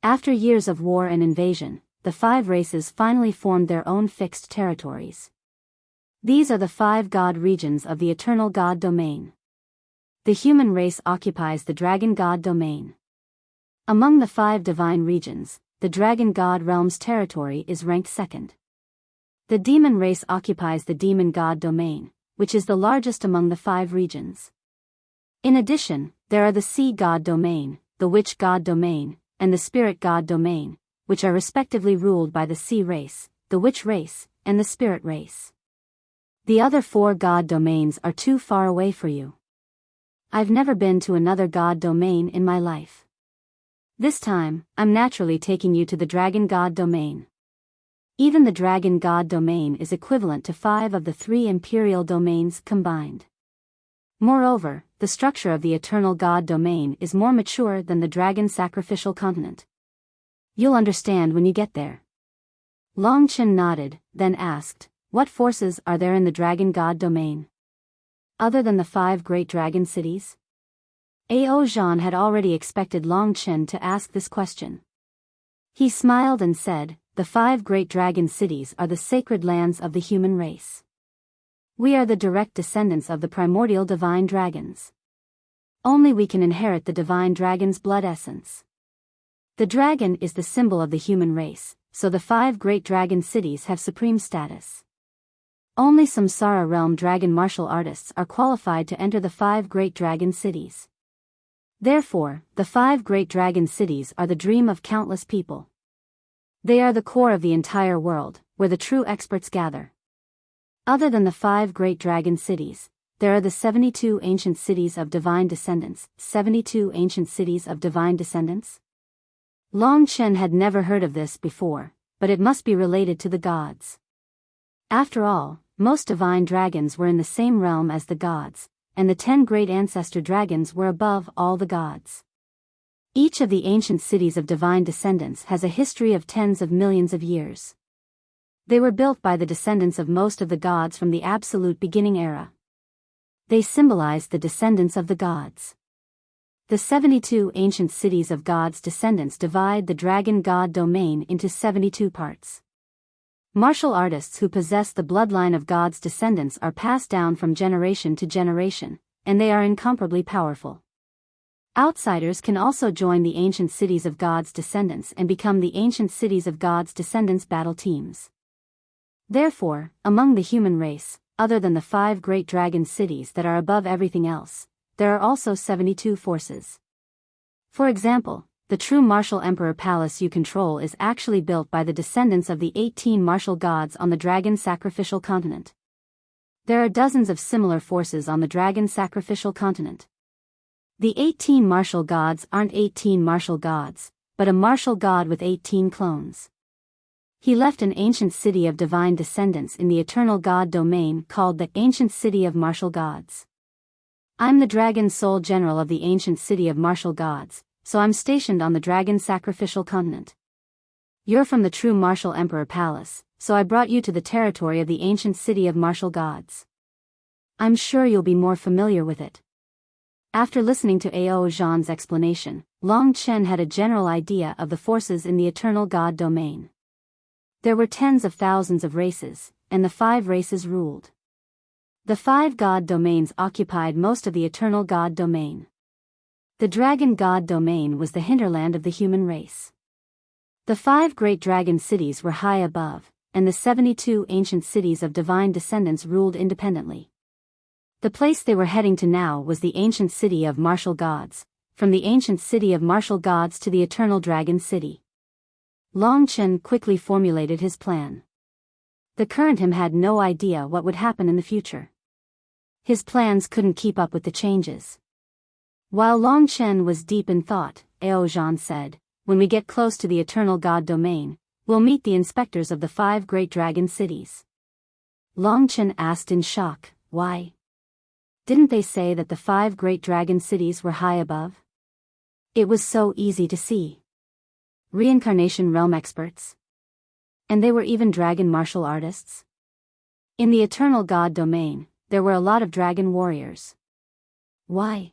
After years of war and invasion, the 5 races finally formed their own fixed territories. These are the 5 god regions of the Eternal God domain. The human race occupies the Dragon God domain. Among the 5 divine regions, the Dragon God realm's territory is ranked 2nd. The demon race occupies the Demon God domain, which is the largest among the 5 regions. In addition, there are the Sea God domain, the Witch God domain, and the Spirit God domain, which are respectively ruled by the Sea race, the Witch race, and the Spirit race. The other 4 God domains are too far away for you. I've never been to another God domain in my life. This time, I'm naturally taking you to the Dragon God domain. Even the Dragon God domain is equivalent to 5 of the 3 imperial domains combined. Moreover, the structure of the Eternal God domain is more mature than the Dragon Sacrificial Continent. You'll understand when you get there." Long Chen nodded, then asked, "What forces are there in the Dragon God domain? Other than the 5 great dragon cities?" Ao Zhan had already expected Long Chen to ask this question. He smiled and said, "The 5 great dragon cities are the sacred lands of the human race. We are the direct descendants of the primordial divine dragons. Only we can inherit the divine dragon's blood essence. The dragon is the symbol of the human race, so the 5 great dragon cities have supreme status. Only Samsara realm dragon martial artists are qualified to enter the 5 great dragon cities. Therefore, the 5 great dragon cities are the dream of countless people. They are the core of the entire world, where the true experts gather. Other than the 5 great dragon cities, there are the 72 ancient cities of divine descendants. 72 ancient cities of divine descendants? Long Chen had never heard of this before, but it must be related to the gods. After all, most divine dragons were in the same realm as the gods, and the 10 great ancestor dragons were above all the gods. Each of the ancient cities of divine descendants has a history of tens of millions of years. They were built by the descendants of most of the gods from the absolute beginning era. They symbolized the descendants of the gods. The 72 ancient cities of gods' descendants divide the dragon god domain into 72 parts. Martial artists who possess the bloodline of gods' descendants are passed down from generation to generation, and they are incomparably powerful. Outsiders can also join the ancient cities of gods' descendants and become the ancient cities of gods' descendants battle teams. Therefore, among the human race, other than the 5 great dragon cities that are above everything else, there are also 72 forces. For example, the true martial emperor palace you control is actually built by the descendants of the 18 martial gods on the dragon sacrificial continent. There are dozens of similar forces on the dragon sacrificial continent. The 18 martial gods aren't 18 martial gods, but a martial god with 18 clones. He left an ancient city of divine descendants in the eternal god domain called the Ancient City of Martial Gods. I'm the dragon soul general of the Ancient City of Martial Gods, so I'm stationed on the dragon sacrificial continent. You're from the true martial emperor palace, so I brought you to the territory of the Ancient City of Martial Gods. I'm sure you'll be more familiar with it. After listening to Ao Zhan's explanation, Long Chen had a general idea of the forces in the eternal god domain. There were tens of thousands of races, and the 5 races ruled. The 5 god domains occupied most of the eternal god domain. The dragon god domain was the hinterland of the human race. The 5 great dragon cities were high above, and the 72 ancient cities of divine descendants ruled independently. The place they were heading to now was the ancient city of martial gods, from the ancient city of martial gods to the eternal dragon city. Long Chen quickly formulated his plan. The current him had no idea what would happen in the future. His plans couldn't keep up with the changes. While Long Chen was deep in thought, Ao Zhan said, "When we get close to the eternal god domain, we'll meet the inspectors of the 5 great dragon cities." Long Chen asked in shock, "Why? Didn't they say that the 5 great dragon cities were high above? It was so easy to see. Reincarnation realm experts. And they were even dragon martial artists. In the eternal god domain, there were a lot of dragon warriors. Why?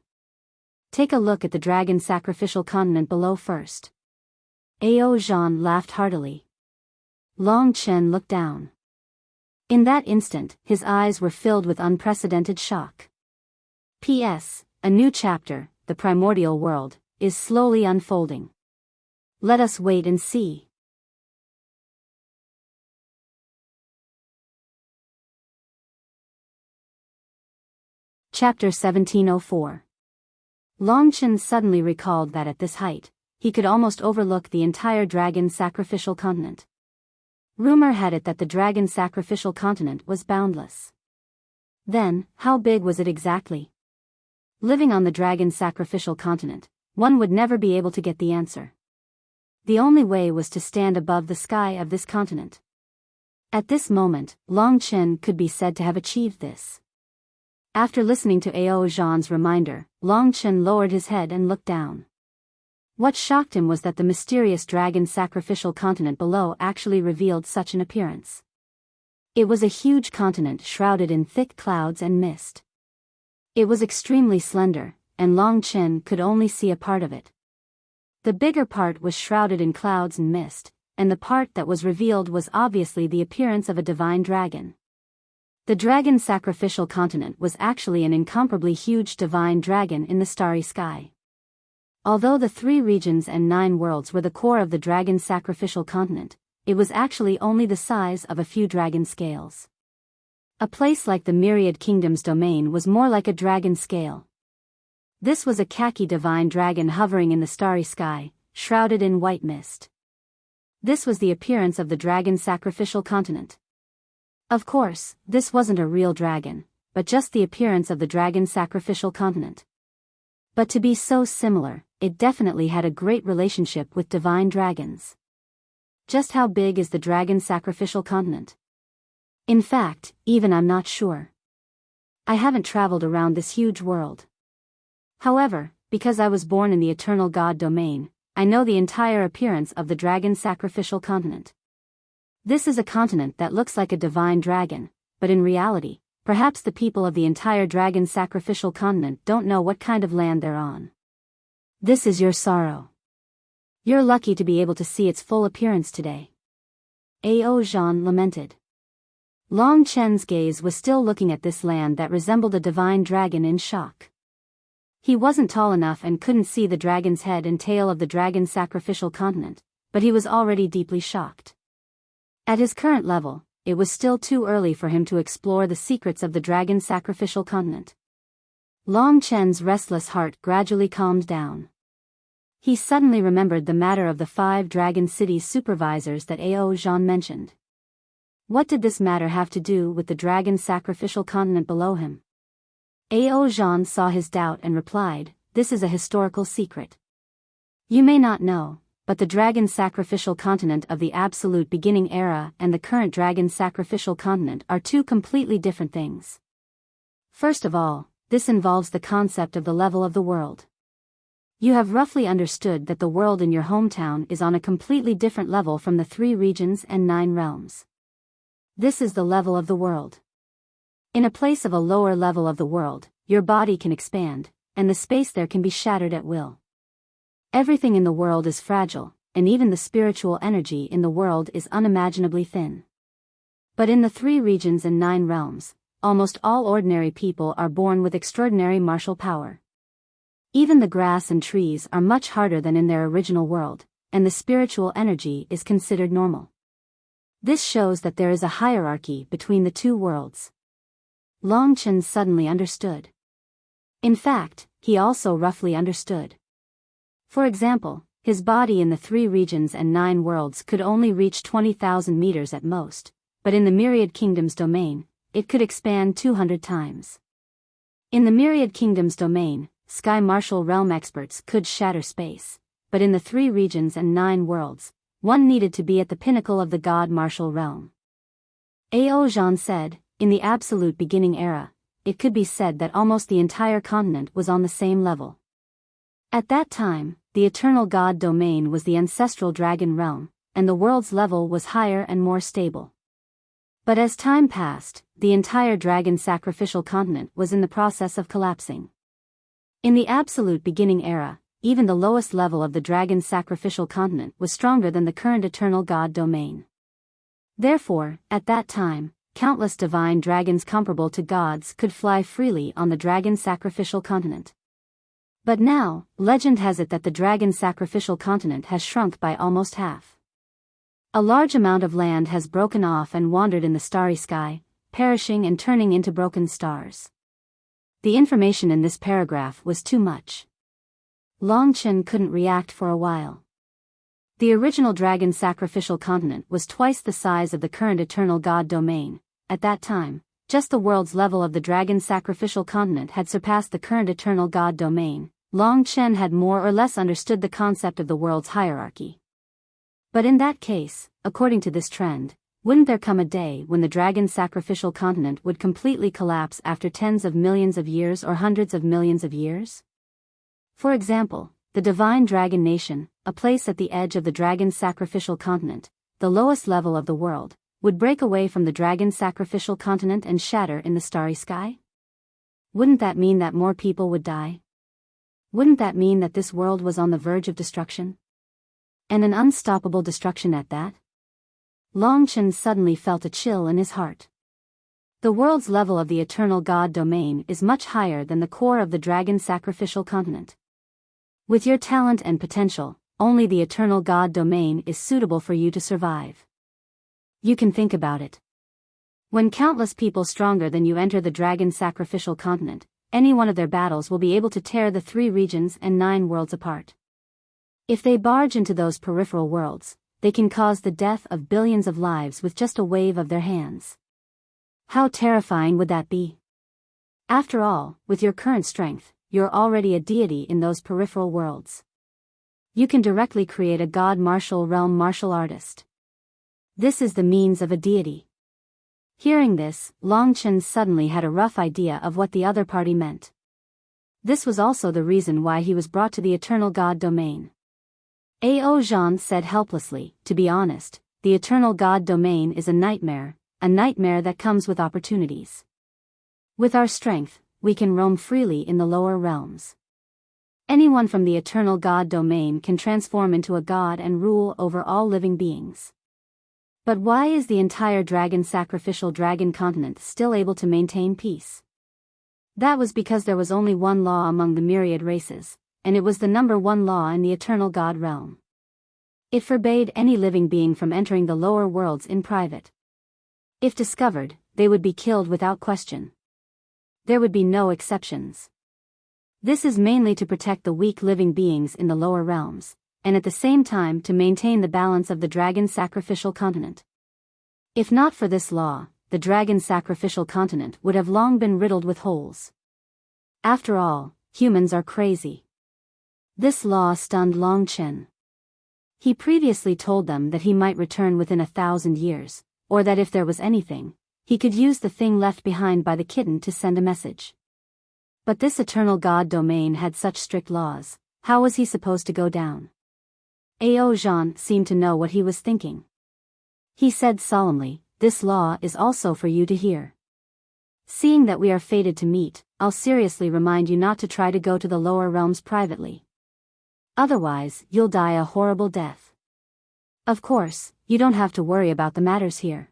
Take a look at the dragon sacrificial continent below first." Ao Zhan laughed heartily. Long Chen looked down. In that instant, his eyes were filled with unprecedented shock. P.S. A new chapter, the primordial world, is slowly unfolding. Let us wait and see. Chapter 1704. Long Chen suddenly recalled that at this height, he could almost overlook the entire dragon sacrificial continent. Rumor had it that the dragon sacrificial continent was boundless. Then, how big was it exactly? Living on the dragon sacrificial continent, one would never be able to get the answer. The only way was to stand above the sky of this continent. At this moment, Long Chen could be said to have achieved this. After listening to Ao Zhan's reminder, Long Chen lowered his head and looked down. What shocked him was that the mysterious dragon sacrificial continent below actually revealed such an appearance. It was a huge continent shrouded in thick clouds and mist. It was extremely slender, and Long Chen could only see a part of it. The bigger part was shrouded in clouds and mist, and the part that was revealed was obviously the appearance of a divine dragon. The dragon sacrificial continent was actually an incomparably huge divine dragon in the starry sky. Although the 3 regions and 9 worlds were the core of the dragon sacrificial continent, it was actually only the size of a few dragon scales. A place like the Myriad Kingdoms domain was more like a dragon scale. This was a khaki divine dragon hovering in the starry sky, shrouded in white mist. This was the appearance of the dragon sacrificial continent. Of course, this wasn't a real dragon, but just the appearance of the dragon sacrificial continent. But to be so similar, it definitely had a great relationship with divine dragons. Just how big is the dragon sacrificial continent? In fact, even I'm not sure. I haven't traveled around this huge world. However, because I was born in the eternal God domain, I know the entire appearance of the dragon sacrificial continent. This is a continent that looks like a divine dragon, but in reality, perhaps the people of the entire dragon sacrificial continent don't know what kind of land they're on. This is your sorrow. You're lucky to be able to see its full appearance today. Ao Zhan lamented. Long Chen's gaze was still looking at this land that resembled a divine dragon in shock. He wasn't tall enough and couldn't see the dragon's head and tail of the dragon sacrificial continent, but he was already deeply shocked. At his current level, it was still too early for him to explore the secrets of the dragon sacrificial continent. Long Chen's restless heart gradually calmed down. He suddenly remembered the matter of the 5 dragon cities supervisors that Ao Zhan mentioned. What did this matter have to do with the dragon sacrificial continent below him? Ao Zhan saw his doubt and replied, "This is a historical secret. You may not know, but the dragon sacrificial continent of the absolute beginning era and the current dragon sacrificial continent are 2 completely different things. First of all, this involves the concept of the level of the world. You have roughly understood that the world in your hometown is on a completely different level from the 3 regions and 9 realms. This is the level of the world. In a place of a lower level of the world, your body can expand, and the space there can be shattered at will. Everything in the world is fragile, and even the spiritual energy in the world is unimaginably thin. But in the 3 regions and 9 realms, almost all ordinary people are born with extraordinary martial power. Even the grass and trees are much harder than in their original world, and the spiritual energy is considered normal. This shows that there is a hierarchy between the 2 worlds. Long Chen suddenly understood. In fact, he also roughly understood. For example, his body in the 3 regions and 9 worlds could only reach 20,000 meters at most, but in the Myriad Kingdoms domain, it could expand 200 times. In the Myriad Kingdoms domain, Sky Martial Realm experts could shatter space, but in the 3 regions and 9 worlds, one needed to be at the pinnacle of the God Martial Realm. Ao Zhan said, in the absolute beginning era, it could be said that almost the entire continent was on the same level. At that time, the eternal God domain was the ancestral dragon realm, and the world's level was higher and more stable. But as time passed, the entire dragon sacrificial continent was in the process of collapsing. In the absolute beginning era, even the lowest level of the dragon sacrificial continent was stronger than the current eternal God domain. Therefore, at that time, countless divine dragons comparable to gods could fly freely on the dragon sacrificial continent. But now, legend has it that the dragon sacrificial continent has shrunk by almost half. A large amount of land has broken off and wandered in the starry sky, perishing and turning into broken stars. The information in this paragraph was too much. Long Chen couldn't react for a while. The original dragon sacrificial continent was twice the size of the current eternal God domain. At that time, just the world's level of the dragon sacrificial continent had surpassed the current eternal God domain. Long Chen had more or less understood the concept of the world's hierarchy. But in that case, according to this trend, wouldn't there come a day when the dragon sacrificial continent would completely collapse after tens of millions of years or hundreds of millions of years? For example, the divine dragon nation, a place at the edge of the dragon sacrificial continent, the lowest level of the world, would break away from the dragon sacrificial continent and shatter in the starry sky? Wouldn't that mean that more people would die? Wouldn't that mean that this world was on the verge of destruction? And an unstoppable destruction at that? Long Chen suddenly felt a chill in his heart. The world's level of the eternal God domain is much higher than the core of the dragon sacrificial continent. With your talent and potential, only the eternal God domain is suitable for you to survive. You can think about it. When countless people stronger than you enter the dragon sacrificial continent, any one of their battles will be able to tear the 3 regions and 9 worlds apart. If they barge into those peripheral worlds, they can cause the death of billions of lives with just a wave of their hands. How terrifying would that be? After all, with your current strength, you're already a deity in those peripheral worlds. You can directly create a god martial realm martial artist. This is the means of a deity. Hearing this, Long Chen suddenly had a rough idea of what the other party meant. This was also the reason why he was brought to the Eternal God domain. Ao Zhan said helplessly, to be honest, the Eternal God domain is a nightmare that comes with opportunities. With our strength, we can roam freely in the lower realms. Anyone from the Eternal God domain can transform into a god and rule over all living beings. But why is the entire sacrificial dragon continent still able to maintain peace? That was because there was only one law among the myriad races, and it was the number 1 law in the Eternal God realm. It forbade any living being from entering the lower worlds in private. If discovered, they would be killed without question. There would be no exceptions. This is mainly to protect the weak living beings in the lower realms, and at the same time to maintain the balance of the dragon sacrificial continent. If not for this law, the dragon sacrificial continent would have long been riddled with holes. After all, humans are crazy. This law stunned Long Chen. He previously told them that he might return within 1,000 years, or that if there was anything, he could use the thing left behind by the kitten to send a message. But this Eternal God domain had such strict laws, how was he supposed to go down? Ao Zhan seemed to know what he was thinking. He said solemnly, "This law is also for you to hear. Seeing that we are fated to meet, I'll seriously remind you not to try to go to the lower realms privately. Otherwise, you'll die a horrible death. Of course, you don't have to worry about the matters here.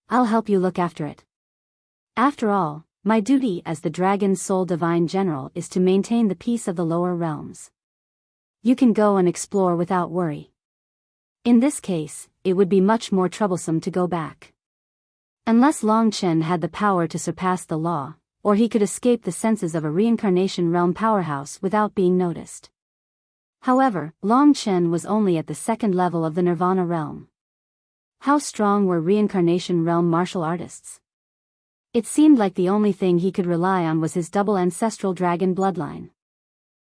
I'll help you look after it. After all, my duty as the Dragon Soul Divine General is to maintain the peace of the lower realms. You can go and explore without worry. In this case, it would be much more troublesome to go back. Unless Long Chen had the power to surpass the law, or he could escape the senses of a reincarnation realm powerhouse without being noticed. However, Long Chen was only at the 2nd level of the Nirvana realm. How strong were reincarnation realm martial artists? It seemed like the only thing he could rely on was his double ancestral dragon bloodline.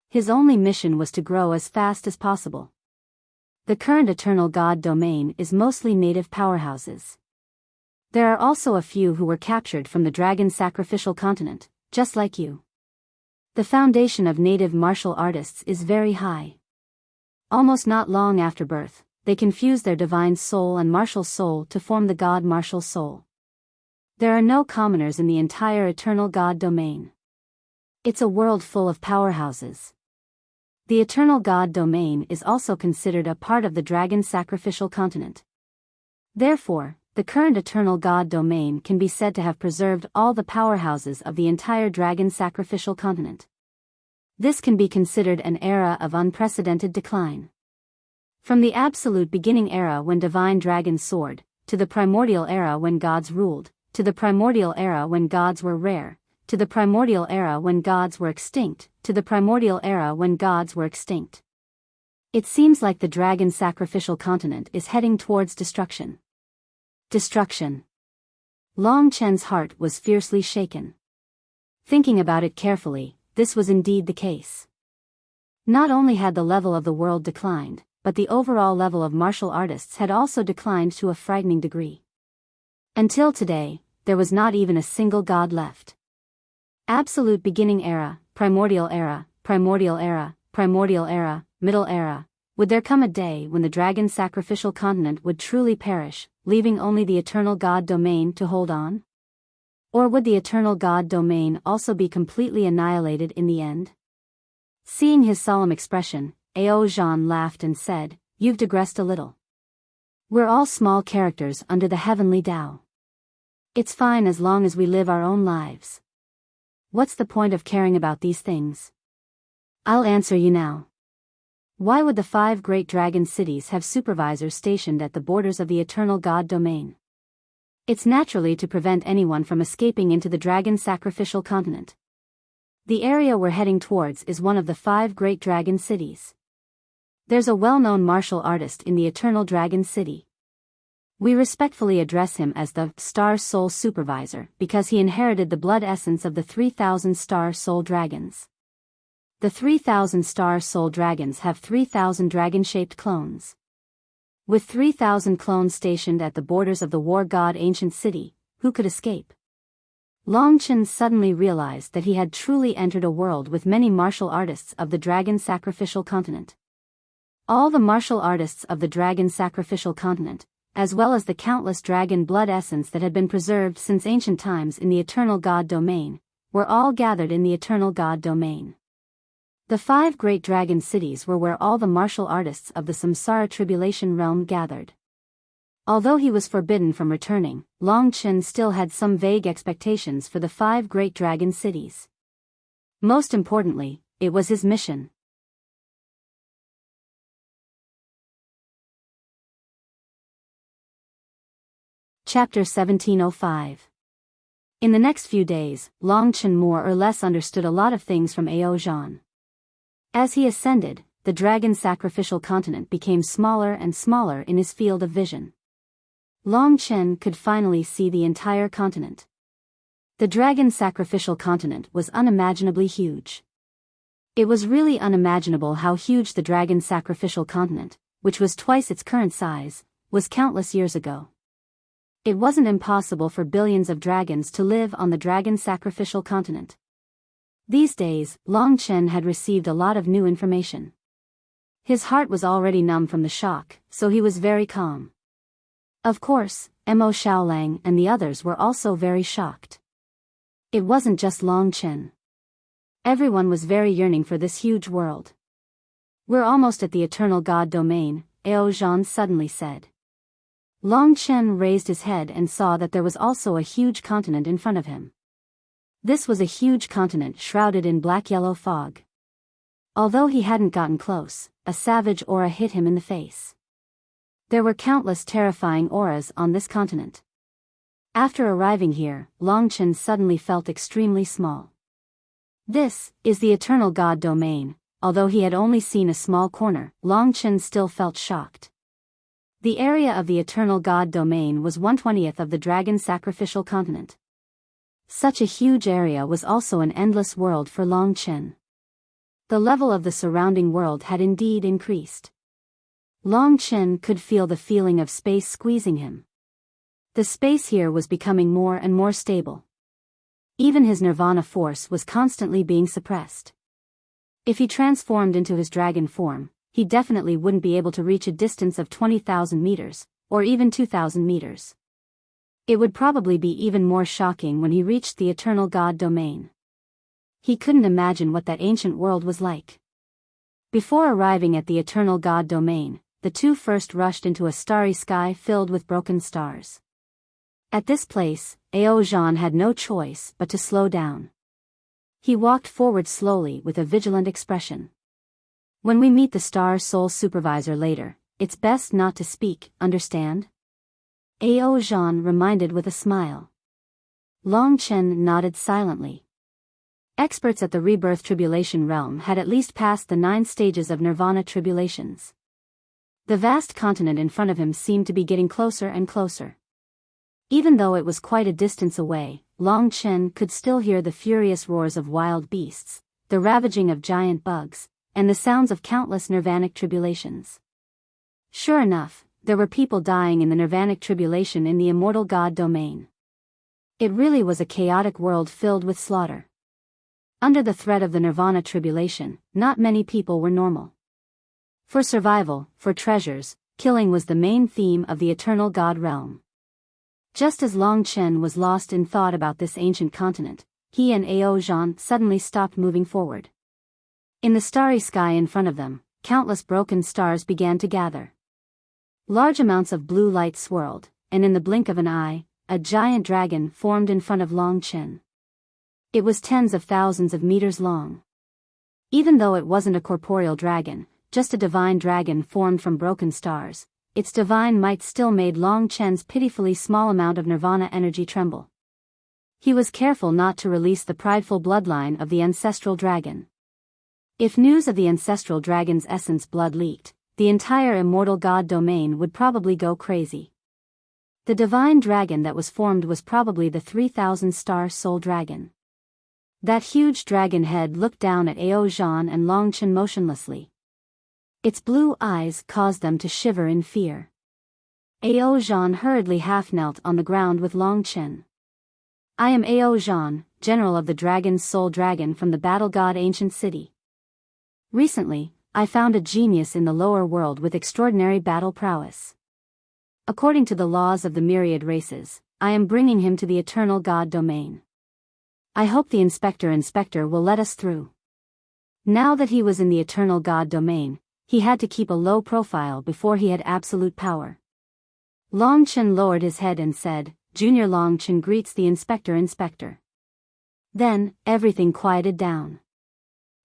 His only mission was to grow as fast as possible. The current Eternal God domain is mostly native powerhouses. There are also a few who were captured from the dragon sacrificial continent, just like you. The foundation of native martial artists is very high. Almost not long after birth, they can fuse their divine soul and martial soul to form the god martial soul. There are no commoners in the entire Eternal God domain. It's a world full of powerhouses. The Eternal God domain is also considered a part of the dragon sacrificial continent. Therefore, the current Eternal God domain can be said to have preserved all the powerhouses of the entire dragon sacrificial continent. This can be considered an era of unprecedented decline. From the absolute beginning era when divine dragons soared, to the primordial era when gods ruled, to the primordial era when gods were rare, to the primordial era when gods were extinct, to the primordial era when gods were extinct. It seems like the dragon sacrificial continent is heading towards destruction. Destruction. Long Chen's heart was fiercely shaken. Thinking about it carefully, this was indeed the case. Not only had the level of the world declined, but the overall level of martial artists had also declined to a frightening degree. Until today, there was not even a single god left. Absolute beginning era, primordial era, primordial era, primordial era, middle era. Would there come a day when the dragon sacrificial continent would truly perish, leaving only the Eternal God domain to hold on? Or would the Eternal God domain also be completely annihilated in the end? Seeing his solemn expression, Ao Zhan laughed and said, "You've digressed a little. We're all small characters under the heavenly Tao. It's fine as long as we live our own lives. What's the point of caring about these things? I'll answer you now. Why would the 5 great dragon cities have supervisors stationed at the borders of the Eternal God domain? It's naturally to prevent anyone from escaping into the dragon sacrificial continent. The area we're heading towards is one of the 5 great dragon cities. There's a well-known martial artist in the Eternal Dragon City. We respectfully address him as the Star Soul Supervisor because he inherited the blood essence of the 3,000 Star Soul Dragons. The 3,000 Star Soul Dragons have 3,000 dragon-shaped clones. With 3,000 clones stationed at the borders of the war god ancient city, who could escape? Long Chen suddenly realized that he had truly entered a world with many martial artists of the dragon sacrificial continent. All the martial artists of the dragon sacrificial continent, as well as the countless dragon blood essence that had been preserved since ancient times in the Eternal God Domain, were all gathered in the Eternal God Domain. The 5 great dragon cities were where all the martial artists of the Samsara Tribulation realm gathered. Although he was forbidden from returning, Long Chen still had some vague expectations for the 5 great dragon cities. Most importantly, it was his mission. Chapter 1705. In the next few days, Long Chen more or less understood a lot of things from Ao Zhan. As he ascended, the dragon sacrificial continent became smaller and smaller in his field of vision. Long Chen could finally see the entire continent. The dragon sacrificial continent was unimaginably huge. It was really unimaginable how huge the dragon sacrificial continent, which was twice its current size, was countless years ago. It wasn't impossible for billions of dragons to live on the dragon sacrificial continent. These days, Long Chen had received a lot of new information. His heart was already numb from the shock, so he was very calm. Of course, Mo Xiaolang and the others were also very shocked. It wasn't just Long Chen. Everyone was very yearning for this huge world. We're almost at the Eternal God Domain, Ao Zhan suddenly said. Long Chen raised his head and saw that there was also a huge continent in front of him. This was a huge continent shrouded in black-yellow fog. Although he hadn't gotten close, a savage aura hit him in the face. There were countless terrifying auras on this continent. After arriving here, Long Chen suddenly felt extremely small. This is the Eternal God Domain. Although he had only seen a small corner, Long Chen still felt shocked. The area of the Eternal God Domain was 1/20th of the dragon sacrificial continent. Such a huge area was also an endless world for Long Chen. The level of the surrounding world had indeed increased. Long Chen could feel the feeling of space squeezing him. The space here was becoming more and more stable. Even his nirvana force was constantly being suppressed. If he transformed into his dragon form, he definitely wouldn't be able to reach a distance of 20,000 meters, or even 2,000 meters. It would probably be even more shocking when he reached the Eternal God Domain. He couldn't imagine what that ancient world was like. Before arriving at the Eternal God Domain, the two first rushed into a starry sky filled with broken stars. At this place, Ao Zhan had no choice but to slow down. He walked forward slowly with a vigilant expression. When we meet the Star Soul Supervisor later, it's best not to speak, understand? Ao Zhan reminded with a smile. Long Chen nodded silently. Experts at the Rebirth Tribulation realm had at least passed the 9 stages of Nirvana tribulations. The vast continent in front of him seemed to be getting closer and closer. Even though it was quite a distance away, Long Chen could still hear the furious roars of wild beasts, the ravaging of giant bugs, and the sounds of countless nirvanic tribulations. Sure enough, there were people dying in the nirvanic tribulation in the Immortal God Domain. It really was a chaotic world filled with slaughter. Under the threat of the nirvana tribulation, not many people were normal. For survival, for treasures, killing was the main theme of the Eternal God realm. Just as Long Chen was lost in thought about this ancient continent, he and Ao Zhan suddenly stopped moving forward. In the starry sky in front of them, countless broken stars began to gather. Large amounts of blue light swirled, and in the blink of an eye, a giant dragon formed in front of Long Chen. It was tens of thousands of meters long. Even though it wasn't a corporeal dragon, just a divine dragon formed from broken stars, its divine might still made Long Chen's pitifully small amount of nirvana energy tremble. He was careful not to release the prideful bloodline of the ancestral dragon. If news of the ancestral dragon's essence blood leaked, the entire immortal god domain would probably go crazy. The divine dragon that was formed was probably the 3,000-star soul dragon. That huge dragon head looked down at Ao Zhan and Long Chen motionlessly. Its blue eyes caused them to shiver in fear. Ao Zhan hurriedly half-knelt on the ground with Long Chen. I am Ao Zhan, general of the dragon's soul dragon from the battle god ancient city. Recently, I found a genius in the lower world with extraordinary battle prowess. According to the laws of the myriad races, I am bringing him to the eternal god domain. I hope the inspector will let us through. Now that he was in the eternal god domain, he had to keep a low profile before he had absolute power. Long Chen lowered his head and said, Junior Long Chen greets the inspector. Then, everything quieted down.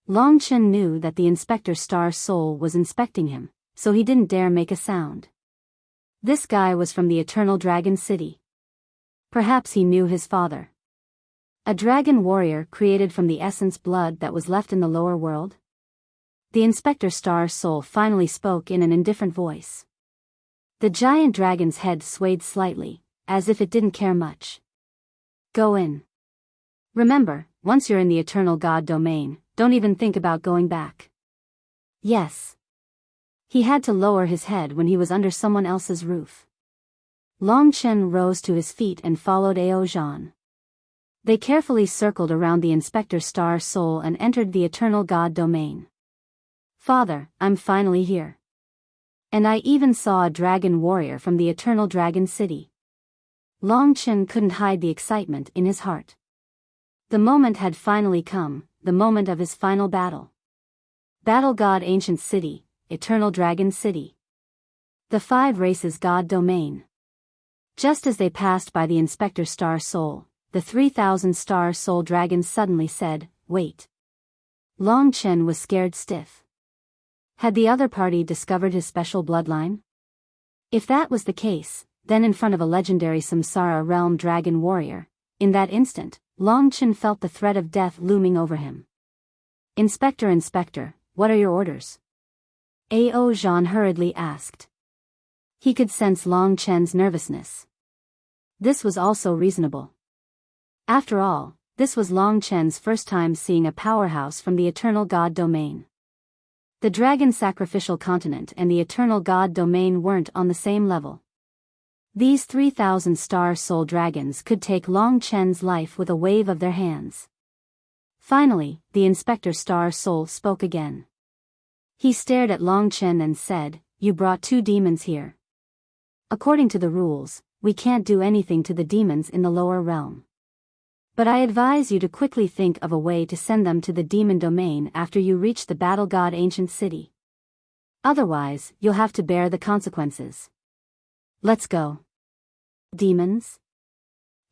Long Chen knew that the inspector's star soul was inspecting him, so he didn't dare make a sound. This guy was from the Eternal Dragon City. Perhaps he knew his father. A dragon warrior created from the essence blood that was left in the lower world? The inspector's star soul finally spoke in an indifferent voice. The giant dragon's head swayed slightly, as if it didn't care much. Go in. Remember, once you're in the eternal god domain, don't even think about going back. Yes. He had to lower his head when he was under someone else's roof. Long Chen rose to his feet and followed Ao Zhan. They carefully circled around the inspector's star soul and entered the eternal god domain. Father, I'm finally here. And I even saw a dragon warrior from the eternal dragon city. Long Chen couldn't hide the excitement in his heart. The moment had finally come, the moment of his final battle. Battle God Ancient City, Eternal Dragon City. The 5 races God domain. Just as they passed by the inspector's star soul, the 3,000 star soul dragon suddenly said, wait. Long Chen was scared stiff. Had the other party discovered his special bloodline? If that was the case, then in front of a legendary Samsara realm dragon warrior, in that instant, Long Chen felt the threat of death looming over him. Inspector, what are your orders? Ao Zhan hurriedly asked. He could sense Long Chen's nervousness. This was also reasonable. After all, this was Long Chen's first time seeing a powerhouse from the Eternal God domain. The Dragon Sacrificial Continent and the Eternal God domain weren't on the same level. These 3,000 star soul dragons could take Long Chen's life with a wave of their hands. Finally, the Inspector Star Soul spoke again. He stared at Long Chen and said, You brought 2 demons here. According to the rules, we can't do anything to the demons in the lower realm. But I advise you to quickly think of a way to send them to the demon domain after you reach the Battle God Ancient City. Otherwise, you'll have to bear the consequences. Let's go. Demons?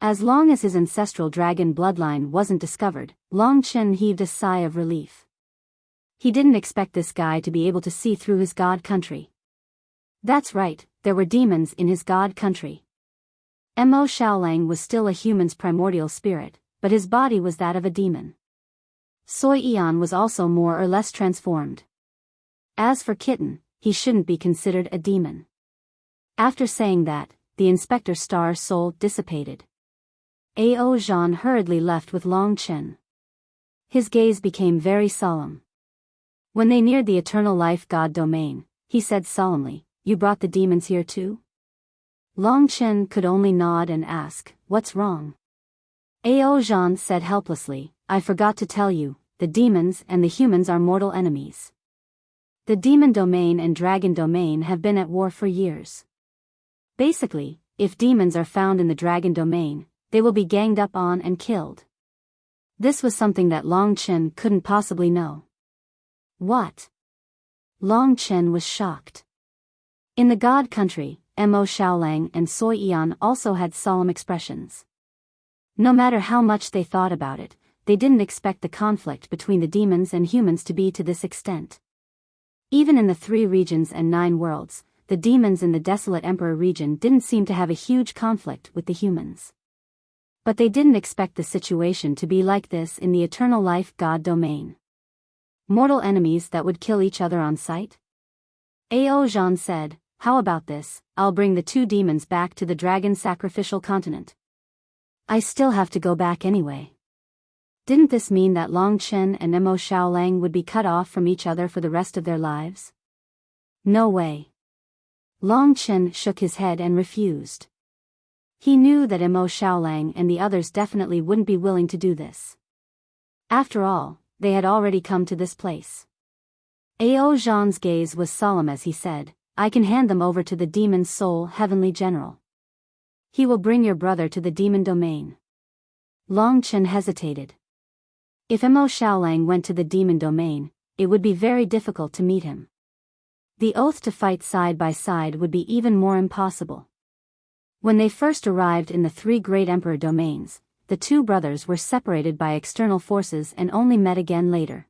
As long as his ancestral dragon bloodline wasn't discovered, Long Chen heaved a sigh of relief. He didn't expect this guy to be able to see through his god country. That's right, there were demons in his god country. Mo Xiaolang was still a human's primordial spirit, but his body was that of a demon. Soi Ian was also more or less transformed. As for Kitten, he shouldn't be considered a demon. After saying that, the Inspector Star Soul dissipated. Ao Zhan hurriedly left with Long Chen. His gaze became very solemn. When they neared the Eternal Life God domain, he said solemnly, You brought the demons here too? Long Chen could only nod and ask, What's wrong? Ao Zhan said helplessly, I forgot to tell you, the demons and the humans are mortal enemies. The demon domain and dragon domain have been at war for years. Basically, if demons are found in the dragon domain, they will be ganged up on and killed. This was something that Long Chen couldn't possibly know. What? Long Chen was shocked. In the God country, Mo Xiaolang and Soi Ian also had solemn expressions. No matter how much they thought about it, they didn't expect the conflict between the demons and humans to be to this extent. Even in the 3 regions and 9 worlds, the demons in the Desolate Emperor region didn't seem to have a huge conflict with the humans. But they didn't expect the situation to be like this in the eternal life god domain. Mortal enemies that would kill each other on sight? Ao Zhan said, "How about this? I'll bring the two demons back to the dragon sacrificial continent. I still have to go back anyway." Didn't this mean that Long Chen and Mo Xiaolang would be cut off from each other for the rest of their lives? No way. Long Chen shook his head and refused. He knew that Mo Xiaolang and the others definitely wouldn't be willing to do this. After all, they had already come to this place. Ao Zhan's gaze was solemn as he said, "I can hand them over to the demon soul heavenly general. He will bring your brother to the demon domain." Long Chen hesitated. If Mo Xiaolang went to the demon domain, it would be very difficult to meet him. The oath to fight side by side would be even more impossible. When they first arrived in the three great emperor domains, the two brothers were separated by external forces and only met again later.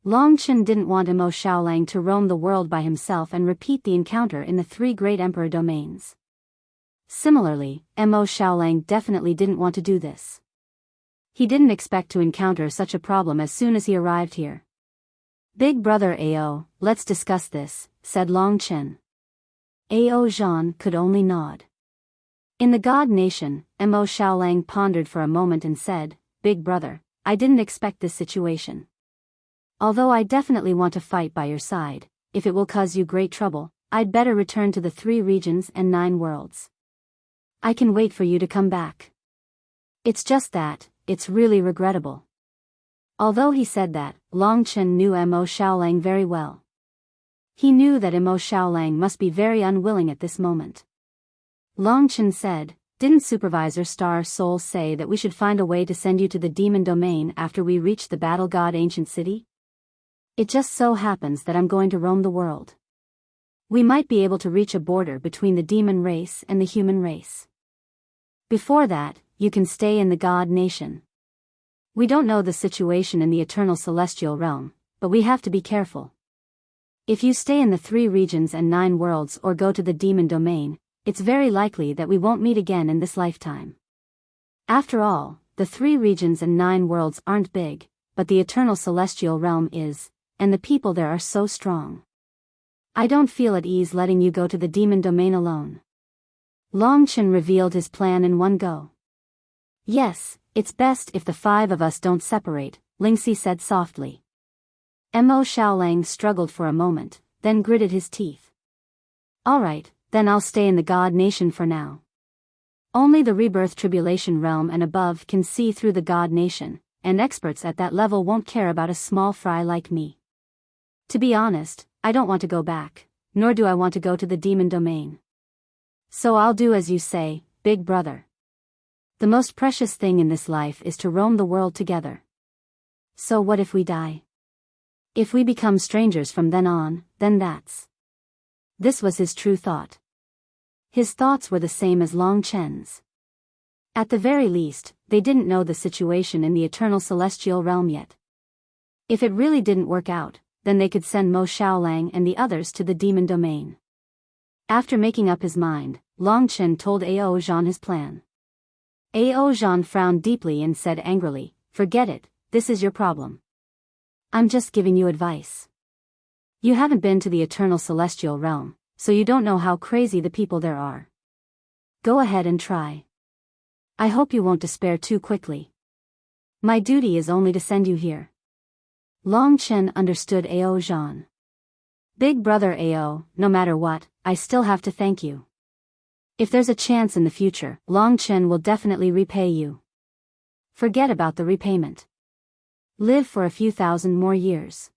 Long Chen didn't want Mo Xiaolang to roam the world by himself and repeat the encounter in the three great emperor domains. Similarly, Mo Xiaolang definitely didn't want to do this. He didn't expect to encounter such a problem as soon as he arrived here. "Big brother Ao, let's discuss this," said Long Chen. Ao Zhan could only nod. In the God Nation, Mo Xiaolang pondered for a moment and said, "Big brother, I didn't expect this situation. Although I definitely want to fight by your side, if it will cause you great trouble, I'd better return to the 3 regions and 9 worlds. I can wait for you to come back. It's just that, it's really regrettable." Although he said that, Long Chen knew Mo Xiaolang very well. He knew that Mo Xiaolang must be very unwilling at this moment. Long Chen said, "Didn't Supervisor Star Soul say that we should find a way to send you to the demon domain after we reach the battle god ancient city? It just so happens that I'm going to roam the world. We might be able to reach a border between the demon race and the human race. Before that, you can stay in the God Nation. We don't know the situation in the eternal celestial realm, but we have to be careful. If you stay in the 3 regions and 9 worlds or go to the demon domain, it's very likely that we won't meet again in this lifetime. After all, the 3 regions and 9 worlds aren't big, but the eternal celestial realm is, and the people there are so strong. I don't feel at ease letting you go to the demon domain alone." Long Chen revealed his plan in one go. "Yes, it's best if the 5 of us don't separate," Lingxi said softly. Mo Xiaolang struggled for a moment, then gritted his teeth. "All right, then I'll stay in the God Nation for now. Only the rebirth tribulation realm and above can see through the God Nation, and experts at that level won't care about a small fry like me. To be honest, I don't want to go back, nor do I want to go to the demon domain. So I'll do as you say, big brother. The most precious thing in this life is to roam the world together. So what if we die? If we become strangers from then on, then that's..." This was his true thought. His thoughts were the same as Long Chen's. At the very least, they didn't know the situation in the eternal celestial realm yet. If it really didn't work out, then they could send Mo Xiaolang and the others to the demon domain. After making up his mind, Long Chen told Ao Zhan his plan. Ao Zhan frowned deeply and said angrily, "Forget it, this is your problem. I'm just giving you advice. You haven't been to the eternal celestial realm, so you don't know how crazy the people there are. Go ahead and try. I hope you won't despair too quickly. My duty is only to send you here." Long Chen understood Ao Zhan. "Big brother Ao, no matter what, I still have to thank you. If there's a chance in the future, Long Chen will definitely repay you. Forget about the repayment. Live for a few thousand more years.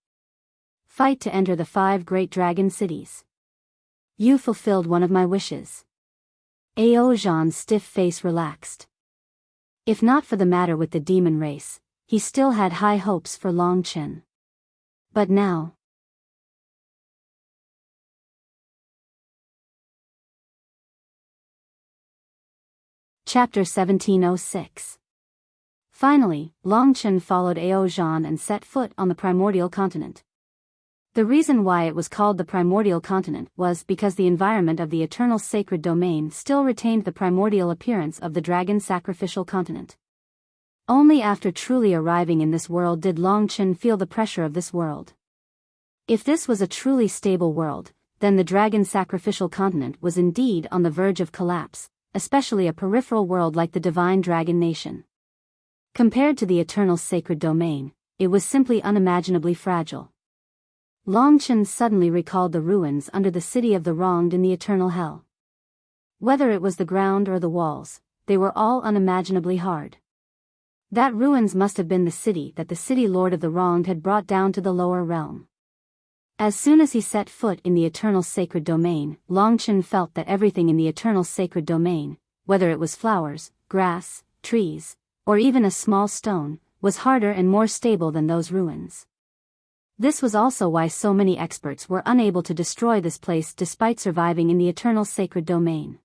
Fight to enter the 5 great dragon cities. You fulfilled one of my wishes." Ao Zhan's stiff face relaxed. If not for the matter with the demon race, he still had high hopes for Long Chen. But now... Chapter 1706. Finally, Long Chen followed Ao Zhan and set foot on the primordial continent. The reason why it was called the primordial continent was because the environment of the eternal sacred domain still retained the primordial appearance of the dragon's sacrificial continent. Only after truly arriving in this world did Long Chen feel the pressure of this world. If this was a truly stable world, then the dragon's sacrificial continent was indeed on the verge of collapse, especially a peripheral world like the divine dragon nation. Compared to the eternal sacred domain, it was simply unimaginably fragile. Long Chen suddenly recalled the ruins under the city of the wronged in the eternal hell. Whether it was the ground or the walls, they were all unimaginably hard. That ruins must have been the city that the city lord of the wronged had brought down to the lower realm. As soon as he set foot in the eternal sacred domain, Long Chen felt that everything in the eternal sacred domain, whether it was flowers, grass, trees, or even a small stone, was harder and more stable than those ruins. This was also why so many experts were unable to destroy this place despite surviving in the eternal sacred domain.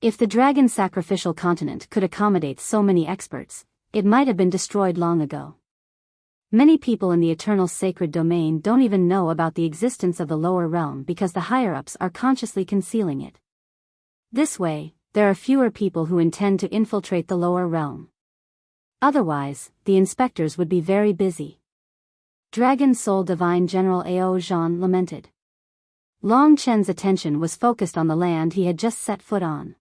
If the dragon sacrificial continent could accommodate so many experts, it might have been destroyed long ago. Many people in the eternal sacred domain don't even know about the existence of the lower realm because the higher-ups are consciously concealing it. This way, there are fewer people who intend to infiltrate the lower realm. Otherwise, the inspectors would be very busy. Dragon Soul Divine General Ao Zhan lamented. Long Chen's attention was focused on the land he had just set foot on.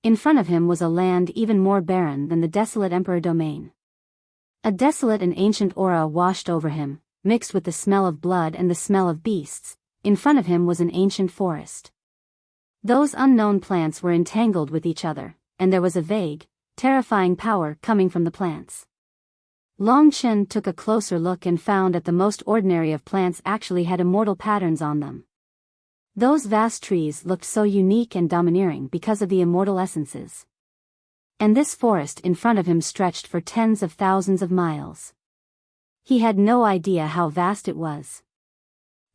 In front of him was a land even more barren than the desolate Emperor domain. A desolate and ancient aura washed over him, mixed with the smell of blood and the smell of beasts. In front of him was an ancient forest. Those unknown plants were entangled with each other, and there was a vague, terrifying power coming from the plants. Long Chen took a closer look and found that the most ordinary of plants actually had immortal patterns on them. Those vast trees looked so unique and domineering because of the immortal essences. And this forest in front of him stretched for tens of thousands of miles. He had no idea how vast it was.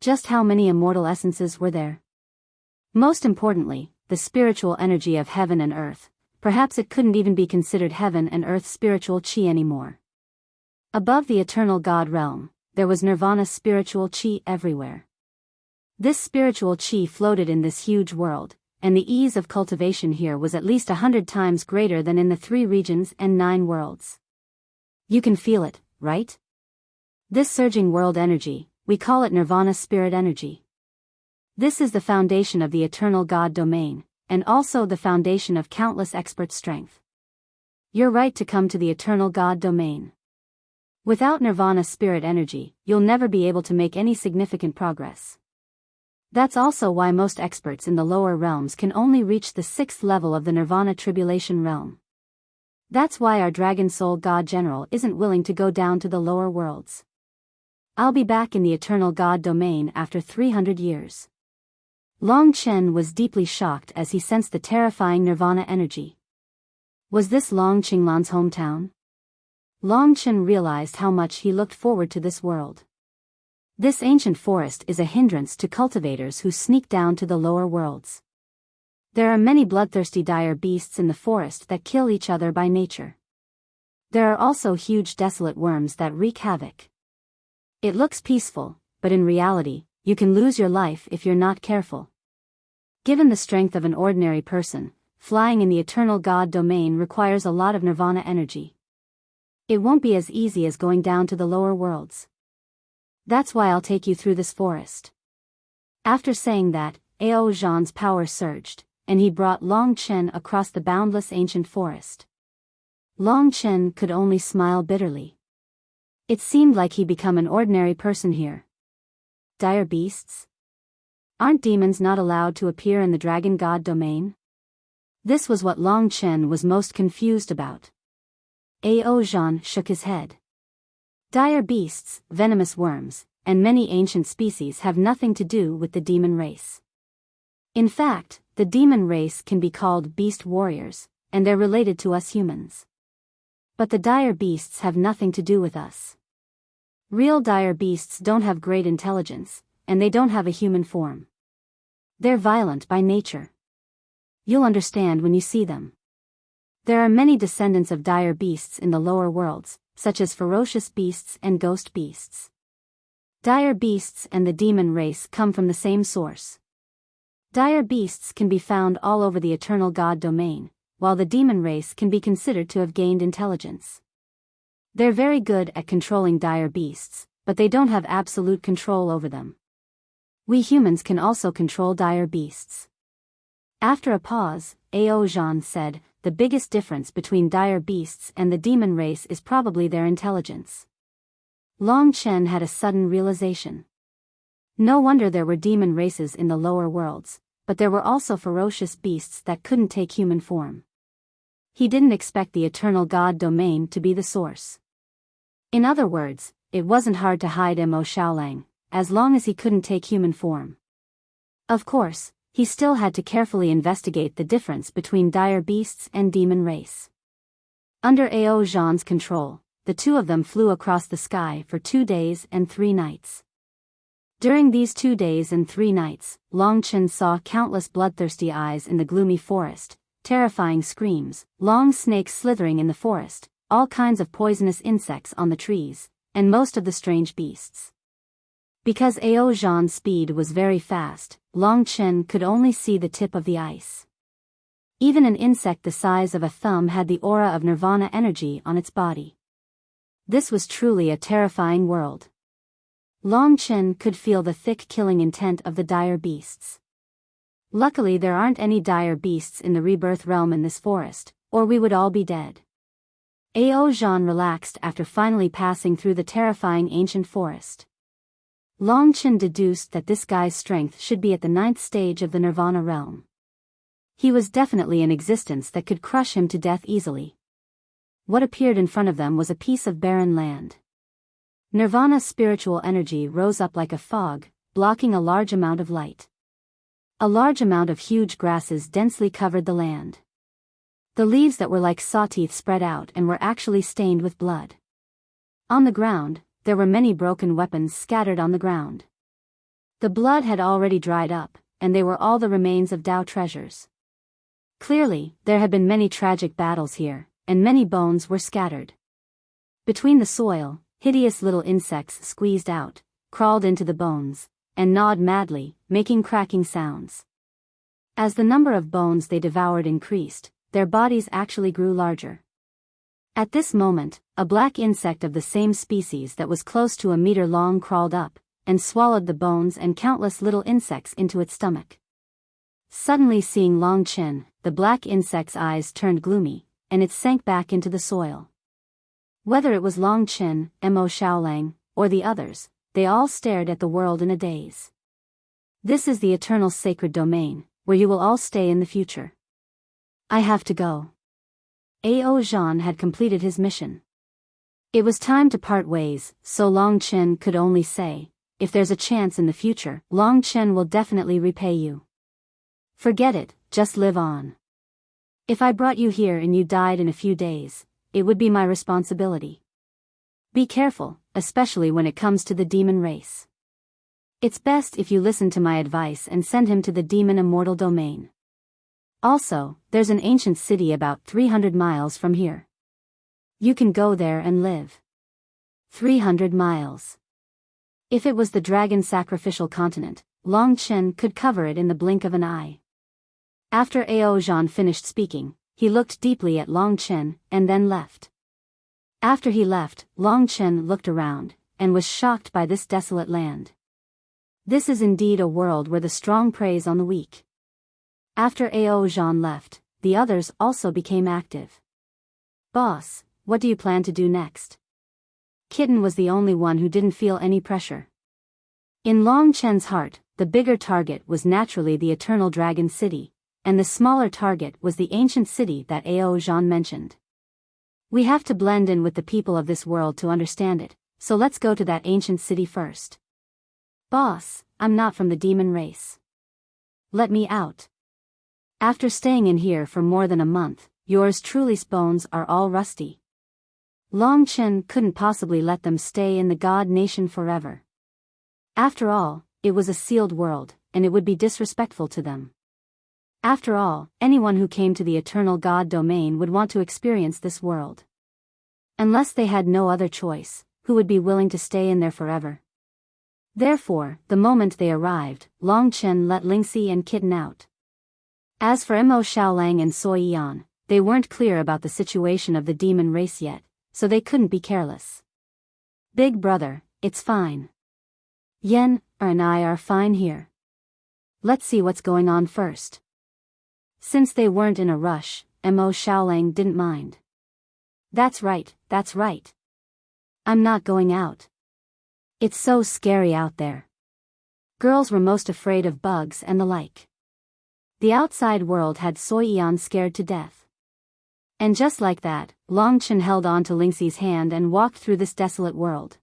Just how many immortal essences were there? Most importantly, the spiritual energy of heaven and earth. Perhaps it couldn't even be considered heaven and earth spiritual chi anymore. Above the eternal God realm, there was nirvana spiritual chi everywhere. This spiritual chi floated in this huge world, and the ease of cultivation here was at least 100 times greater than in the 3 regions and 9 worlds. You can feel it, right? This surging world energy, we call it nirvana spirit energy. This is the foundation of the eternal God domain, and also the foundation of countless expert strength. You're right to come to the eternal God domain. Without nirvana spirit energy, you'll never be able to make any significant progress. That's also why most experts in the lower realms can only reach the 6th level of the nirvana tribulation realm. That's why our Dragon Soul God General isn't willing to go down to the lower worlds. I'll be back in the eternal God domain after 300 years. Long Chen was deeply shocked as he sensed the terrifying nirvana energy. Was this Long Qinglan's hometown? Long Chen realized how much he looked forward to this world. This ancient forest is a hindrance to cultivators who sneak down to the lower worlds. There are many bloodthirsty dire beasts in the forest that kill each other by nature. There are also huge desolate worms that wreak havoc. It looks peaceful, but in reality, you can lose your life if you're not careful. Given the strength of an ordinary person, flying in the eternal God domain requires a lot of nirvana energy. It won't be as easy as going down to the lower worlds. That's why I'll take you through this forest. After saying that, Ao Zhan's power surged, and he brought Long Chen across the boundless ancient forest. Long Chen could only smile bitterly. It seemed like he'd become an ordinary person here. Dire beasts? Aren't demons not allowed to appear in the Dragon God domain? This was what Long Chen was most confused about. Ao Zhan shook his head. Dire beasts, venomous worms, and many ancient species have nothing to do with the demon race. In fact, the demon race can be called beast warriors, and they're related to us humans. But the dire beasts have nothing to do with us. Real dire beasts don't have great intelligence, and they don't have a human form. They're violent by nature. You'll understand when you see them. There are many descendants of dire beasts in the lower worlds, such as ferocious beasts and ghost beasts. Dire beasts and the demon race come from the same source. Dire beasts can be found all over the eternal god domain, while the demon race can be considered to have gained intelligence. They're very good at controlling dire beasts, but they don't have absolute control over them. We humans can also control dire beasts. After a pause, Ao Zhan said, the biggest difference between dire beasts and the demon race is probably their intelligence. Long Chen had a sudden realization. No wonder there were demon races in the lower worlds, but there were also ferocious beasts that couldn't take human form. He didn't expect the eternal god domain to be the source. In other words, it wasn't hard to hide Mo Xiaolang, as long as he couldn't take human form. Of course, he still had to carefully investigate the difference between dire beasts and demon race. Under Ao Zhan's control, the two of them flew across the sky for 2 days and 3 nights. During these 2 days and 3 nights, Long Chen saw countless bloodthirsty eyes in the gloomy forest, terrifying screams, long snakes slithering in the forest, all kinds of poisonous insects on the trees, and most of the strange beasts. Because Ao Zhan's speed was very fast, Long Chen could only see the tip of the ice. Even an insect the size of a thumb had the aura of nirvana energy on its body. This was truly a terrifying world. Long Chen could feel the thick killing intent of the dire beasts. Luckily there aren't any dire beasts in the rebirth realm in this forest, or we would all be dead. Ao Zhan relaxed after finally passing through the terrifying ancient forest. Long Chen deduced that this guy's strength should be at the 9th stage of the Nirvana realm. He was definitely an existence that could crush him to death easily. What appeared in front of them was a piece of barren land. Nirvana's spiritual energy rose up like a fog, blocking a large amount of light. A large amount of huge grasses densely covered the land. The leaves that were like saw teeth spread out and were actually stained with blood. On the ground, there were many broken weapons scattered on the ground. The blood had already dried up, and they were all the remains of Dao treasures. Clearly, there had been many tragic battles here, and many bones were scattered. Between the soil, hideous little insects squeezed out, crawled into the bones, and gnawed madly, making cracking sounds. As the number of bones they devoured increased, their bodies actually grew larger. At this moment, a black insect of the same species that was close to a meter long crawled up, and swallowed the bones and countless little insects into its stomach. Suddenly seeing Long Chen, the black insect's eyes turned gloomy, and it sank back into the soil. Whether it was Long Chen, Mo Xiaolang, or the others, they all stared at the world in a daze. This is the eternal sacred domain, where you will all stay in the future. I have to go. Ao Zhan had completed his mission. It was time to part ways, so Long Chen could only say, if there's a chance in the future, Long Chen will definitely repay you. Forget it, just live on. If I brought you here and you died in a few days, it would be my responsibility. Be careful, especially when it comes to the demon race. It's best if you listen to my advice and send him to the demon immortal domain. Also, there's an ancient city about 300 miles from here. You can go there and live. 300 miles. If it was the dragon sacrificial continent, Long Chen could cover it in the blink of an eye. After Ao Zhan finished speaking, he looked deeply at Long Chen and then left. After he left, Long Chen looked around, and was shocked by this desolate land. This is indeed a world where the strong preys on the weak. After Ao Zhan left, the others also became active. Boss, what do you plan to do next? Kitten was the only one who didn't feel any pressure. In Long Chen's heart, the bigger target was naturally the Eternal Dragon City, and the smaller target was the ancient city that Ao Zhan mentioned. We have to blend in with the people of this world to understand it, so let's go to that ancient city first. Boss, I'm not from the demon race. Let me out. After staying in here for more than a month, yours truly's bones are all rusty. Long Chen couldn't possibly let them stay in the God Nation forever. After all, it was a sealed world, and it would be disrespectful to them. After all, anyone who came to the Eternal God Domain would want to experience this world. Unless they had no other choice, who would be willing to stay in there forever? Therefore, the moment they arrived, Long Chen let Lingxi and Kitten out. As for Mo Xiaolang and Soi Yan, they weren't clear about the situation of the demon race yet, so they couldn't be careless. Big brother, it's fine. Yan and I are fine here. Let's see what's going on first. Since they weren't in a rush, Mo Xiaolang didn't mind. That's right, that's right. I'm not going out. It's so scary out there. Girls were most afraid of bugs and the like. The outside world had Soi Yan scared to death. And just like that, Long Chen held on to Lingxi's hand and walked through this desolate world.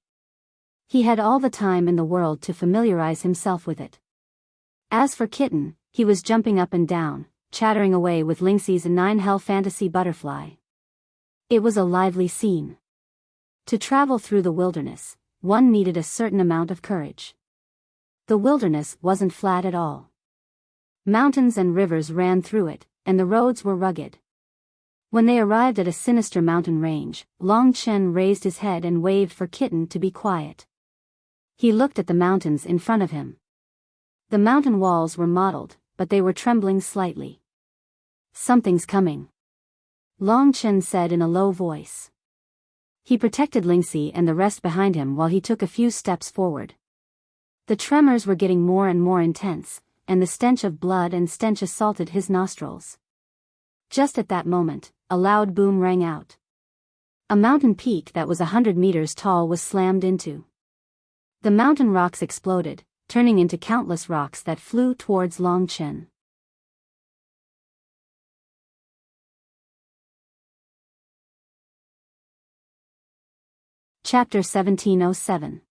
He had all the time in the world to familiarize himself with it. As for Kitten, he was jumping up and down, chattering away with Lingxi's nine-hell fantasy butterfly. It was a lively scene. To travel through the wilderness, one needed a certain amount of courage. The wilderness wasn't flat at all. Mountains and rivers ran through it, and the roads were rugged. When they arrived at a sinister mountain range, Long Chen raised his head and waved for Kitten to be quiet. He looked at the mountains in front of him. The mountain walls were mottled, but they were trembling slightly. Something's coming, Long Chen said in a low voice. He protected Lingxi and the rest behind him while he took a few steps forward. The tremors were getting more and more intense, and the stench of blood and stench assaulted his nostrils. Just at that moment, a loud boom rang out. A mountain peak that was 100 meters tall was slammed into. The mountain rocks exploded, turning into countless rocks that flew towards Long Chen. Chapter 1707.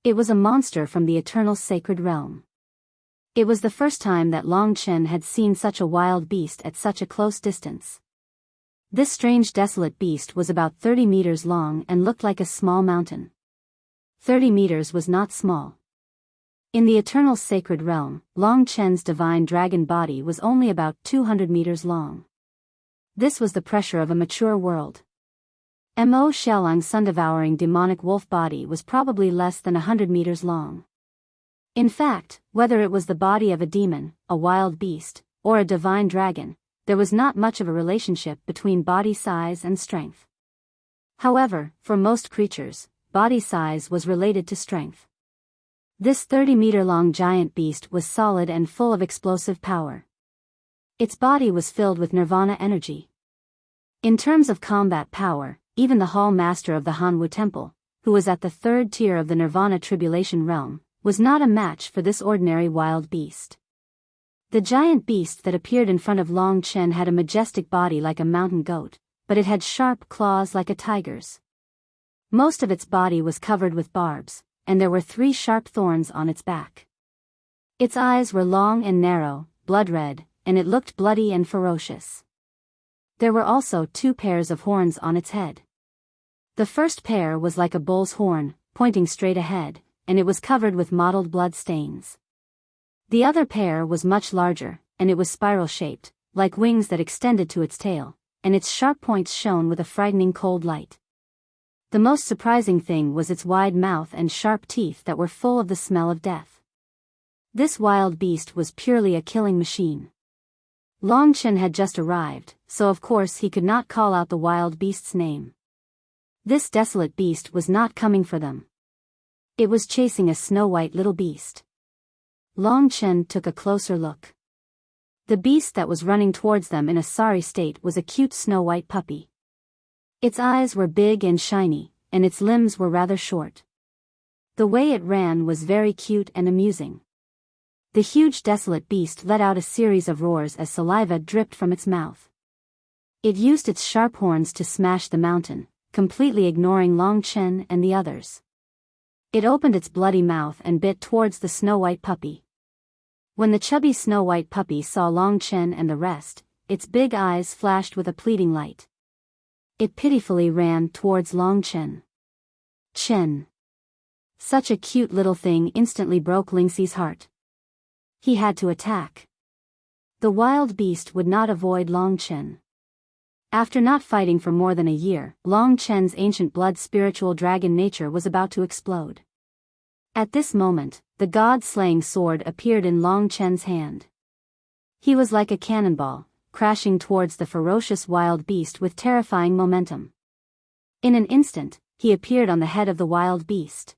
It was a monster from the eternal sacred realm. It was the first time that Long Chen had seen such a wild beast at such a close distance. This strange desolate beast was about 30 meters long and looked like a small mountain. 30 meters was not small. In the eternal sacred realm, Long Chen's divine dragon body was only about 200 meters long. This was the pressure of a mature world. Mo Xiaolang's sun-devouring demonic wolf body was probably less than 100 meters long. In fact, whether it was the body of a demon, a wild beast, or a divine dragon, there was not much of a relationship between body size and strength. However, for most creatures, body size was related to strength. This 30-meter-long giant beast was solid and full of explosive power. Its body was filled with nirvana energy. In terms of combat power, even the Hall Master of the Hanwu Temple, who was at the third tier of the Nirvana Tribulation realm, was not a match for this ordinary wild beast. The giant beast that appeared in front of Long Chen had a majestic body like a mountain goat, but it had sharp claws like a tiger's. Most of its body was covered with barbs, and there were 3 sharp thorns on its back. Its eyes were long and narrow, blood-red, and it looked bloody and ferocious. There were also 2 pairs of horns on its head. The first pair was like a bull's horn, pointing straight ahead, and it was covered with mottled blood stains. The other pair was much larger, and it was spiral-shaped, like wings that extended to its tail, and its sharp points shone with a frightening cold light. The most surprising thing was its wide mouth and sharp teeth that were full of the smell of death. This wild beast was purely a killing machine. Long Chen had just arrived, so of course he could not call out the wild beast's name. This desolate beast was not coming for them. It was chasing a snow-white little beast. Long Chen took a closer look. The beast that was running towards them in a sorry state was a cute snow-white puppy. Its eyes were big and shiny, and its limbs were rather short. The way it ran was very cute and amusing. The huge desolate beast let out a series of roars as saliva dripped from its mouth. It used its sharp horns to smash the mountain, completely ignoring Long Chen and the others. It opened its bloody mouth and bit towards the snow-white puppy. When the chubby snow-white puppy saw Long Chen and the rest, its big eyes flashed with a pleading light. It pitifully ran towards Long Chen. Chen. Such a cute little thing instantly broke Lingxi's heart. He had to attack. The wild beast would not avoid Long Chen. After not fighting for more than a year, Long Chen's ancient blood spiritual dragon nature was about to explode. At this moment, the god-slaying sword appeared in Long Chen's hand. He was like a cannonball, crashing towards the ferocious wild beast with terrifying momentum. In an instant, he appeared on the head of the wild beast.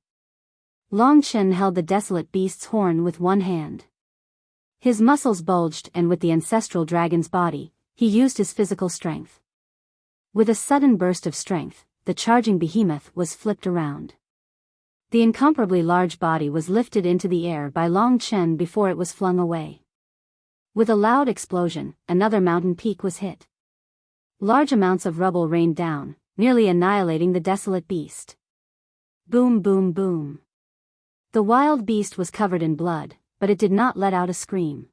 Long Chen held the desolate beast's horn with one hand. His muscles bulged, and with the ancestral dragon's body, he used his physical strength. With a sudden burst of strength, the charging behemoth was flipped around. The incomparably large body was lifted into the air by Long Chen before it was flung away. With a loud explosion, another mountain peak was hit. Large amounts of rubble rained down, nearly annihilating the desolate beast. Boom, boom, boom. The wild beast was covered in blood, but it did not let out a scream.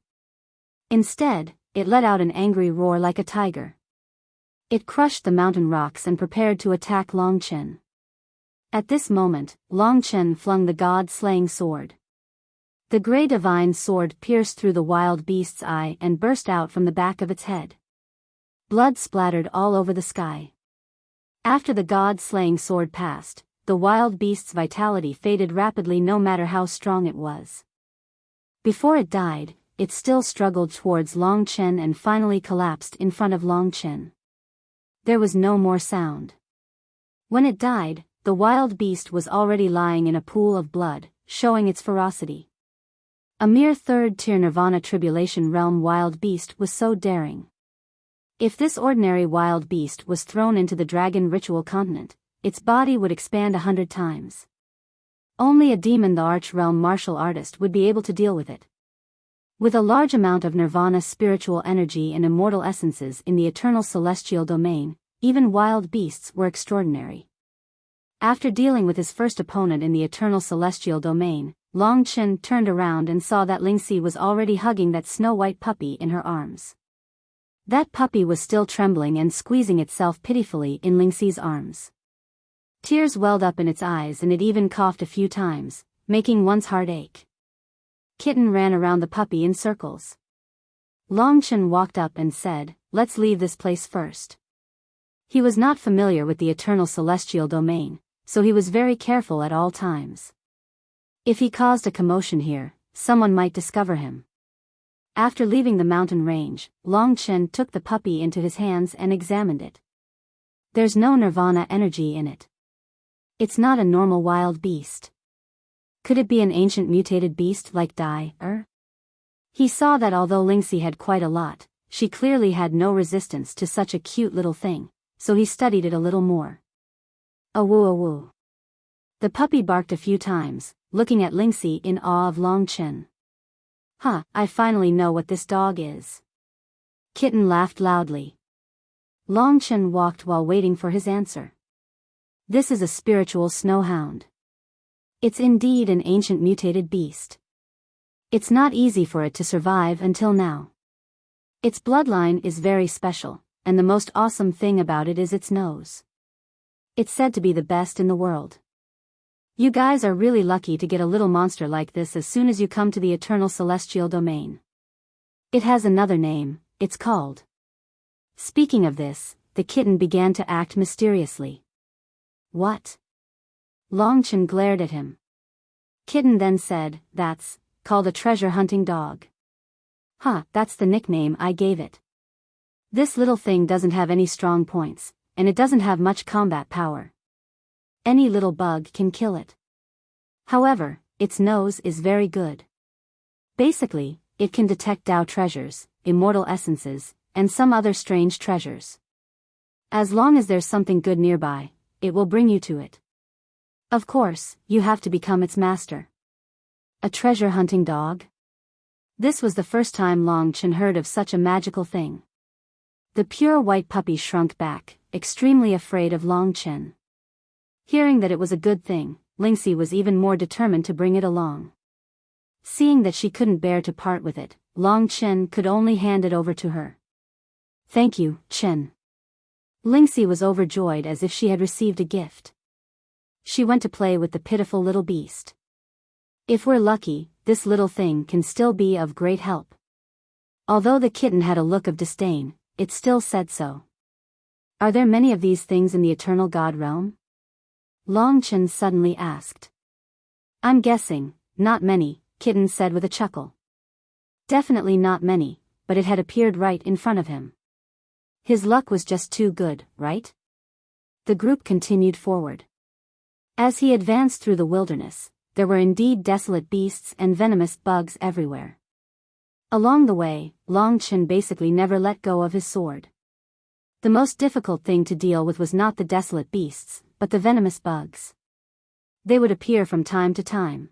Instead, it let out an angry roar like a tiger. It crushed the mountain rocks and prepared to attack Long Chen. At this moment, Long Chen flung the god-slaying sword. The grey divine sword pierced through the wild beast's eye and burst out from the back of its head. Blood splattered all over the sky. After the god-slaying sword passed, the wild beast's vitality faded rapidly no matter how strong it was. Before it died, it still struggled towards Long Chen and finally collapsed in front of Long Chen. There was no more sound. When it died, the wild beast was already lying in a pool of blood, showing its ferocity. A mere third-tier Nirvana Tribulation Realm wild beast was so daring. If this ordinary wild beast was thrown into the Dragon Ritual Continent, its body would expand 100 times. Only a demon, the Arch Realm martial artist, would be able to deal with it. With a large amount of Nirvana spiritual energy and immortal essences in the eternal celestial domain, even wild beasts were extraordinary. After dealing with his first opponent in the eternal celestial domain, Long Chen turned around and saw that Lingxi was already hugging that snow-white puppy in her arms. That puppy was still trembling and squeezing itself pitifully in Lingxi's arms. Tears welled up in its eyes and it even coughed a few times, making one's heart ache. Kitten ran around the puppy in circles. Long Chen walked up and said, "Let's leave this place first." He was not familiar with the eternal celestial domain, so he was very careful at all times. If he caused a commotion here, someone might discover him. After leaving the mountain range, Long Chen took the puppy into his hands and examined it. There's no Nirvana energy in it. It's not a normal wild beast. Could it be an ancient mutated beast like Dai? He saw that although Lingxi had quite a lot, she clearly had no resistance to such a cute little thing, so he studied it a little more. Awoo awoo. The puppy barked a few times, looking at Lingxi in awe of Long Chen. "Huh, I finally know what this dog is." Kitten laughed loudly. Long Chen walked while waiting for his answer. "This is a spiritual snowhound. It's indeed an ancient mutated beast. It's not easy for it to survive until now. Its bloodline is very special, and the most awesome thing about it is its nose. It's said to be the best in the world. You guys are really lucky to get a little monster like this as soon as you come to the eternal celestial domain. It has another name, it's called." Speaking of this, the kitten began to act mysteriously. "What?" Long Chen glared at him. Kitten then said, "That's called a treasure hunting dog." "Huh, that's the nickname I gave it. This little thing doesn't have any strong points, and it doesn't have much combat power. Any little bug can kill it. However, its nose is very good. Basically, it can detect Dao treasures, immortal essences, and some other strange treasures. As long as there's something good nearby, it will bring you to it. Of course, you have to become its master." A treasure hunting dog? This was the first time Long Chen heard of such a magical thing. The pure white puppy shrunk back, extremely afraid of Long Chen. Hearing that it was a good thing, Lingxi was even more determined to bring it along. Seeing that she couldn't bear to part with it, Long Chen could only hand it over to her. "Thank you, Chen." Lingxi was overjoyed as if she had received a gift. She went to play with the pitiful little beast. If we're lucky, this little thing can still be of great help. Although the kitten had a look of disdain, it still said so. "Are there many of these things in the eternal God realm?" Long Chen suddenly asked. I'm guessing, not many, Kitten said with a chuckle. Definitely not many, but it had appeared right in front of him. His luck was just too good, right? The group continued forward. As he advanced through the wilderness, there were indeed desolate beasts and venomous bugs everywhere. Along the way, Long Chen basically never let go of his sword. The most difficult thing to deal with was not the desolate beasts, but the venomous bugs. They would appear from time to time.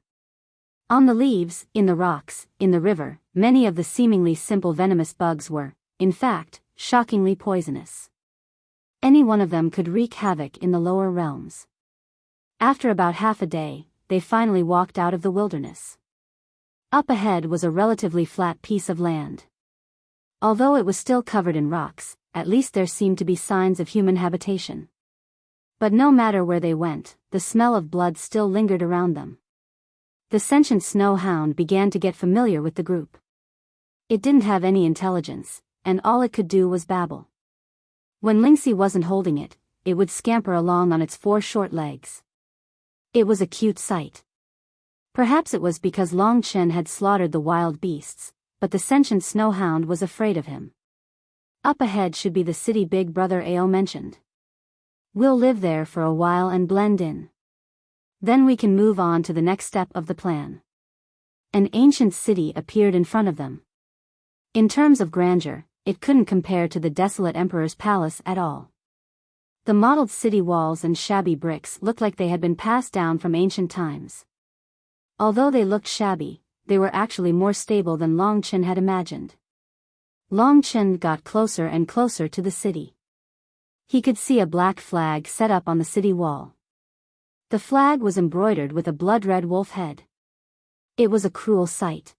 On the leaves, in the rocks, in the river, many of the seemingly simple venomous bugs were, in fact, shockingly poisonous. Any one of them could wreak havoc in the lower realms. After about half a day, they finally walked out of the wilderness. Up ahead was a relatively flat piece of land. Although it was still covered in rocks, at least there seemed to be signs of human habitation. But no matter where they went, the smell of blood still lingered around them. The sentient snow hound began to get familiar with the group. It didn't have any intelligence, and all it could do was babble. When Lingxi wasn't holding it, it would scamper along on its 4 short legs. It was a cute sight. Perhaps it was because Long Chen had slaughtered the wild beasts, but the sentient snow hound was afraid of him. Up ahead should be the city Big Brother Ao mentioned. We'll live there for a while and blend in. Then we can move on to the next step of the plan. An ancient city appeared in front of them. In terms of grandeur, it couldn't compare to the desolate emperor's palace at all. The mottled city walls and shabby bricks looked like they had been passed down from ancient times. Although they looked shabby, they were actually more stable than Long Chen had imagined. Long Chen got closer and closer to the city. He could see a black flag set up on the city wall. The flag was embroidered with a blood-red wolf head. It was a cruel sight.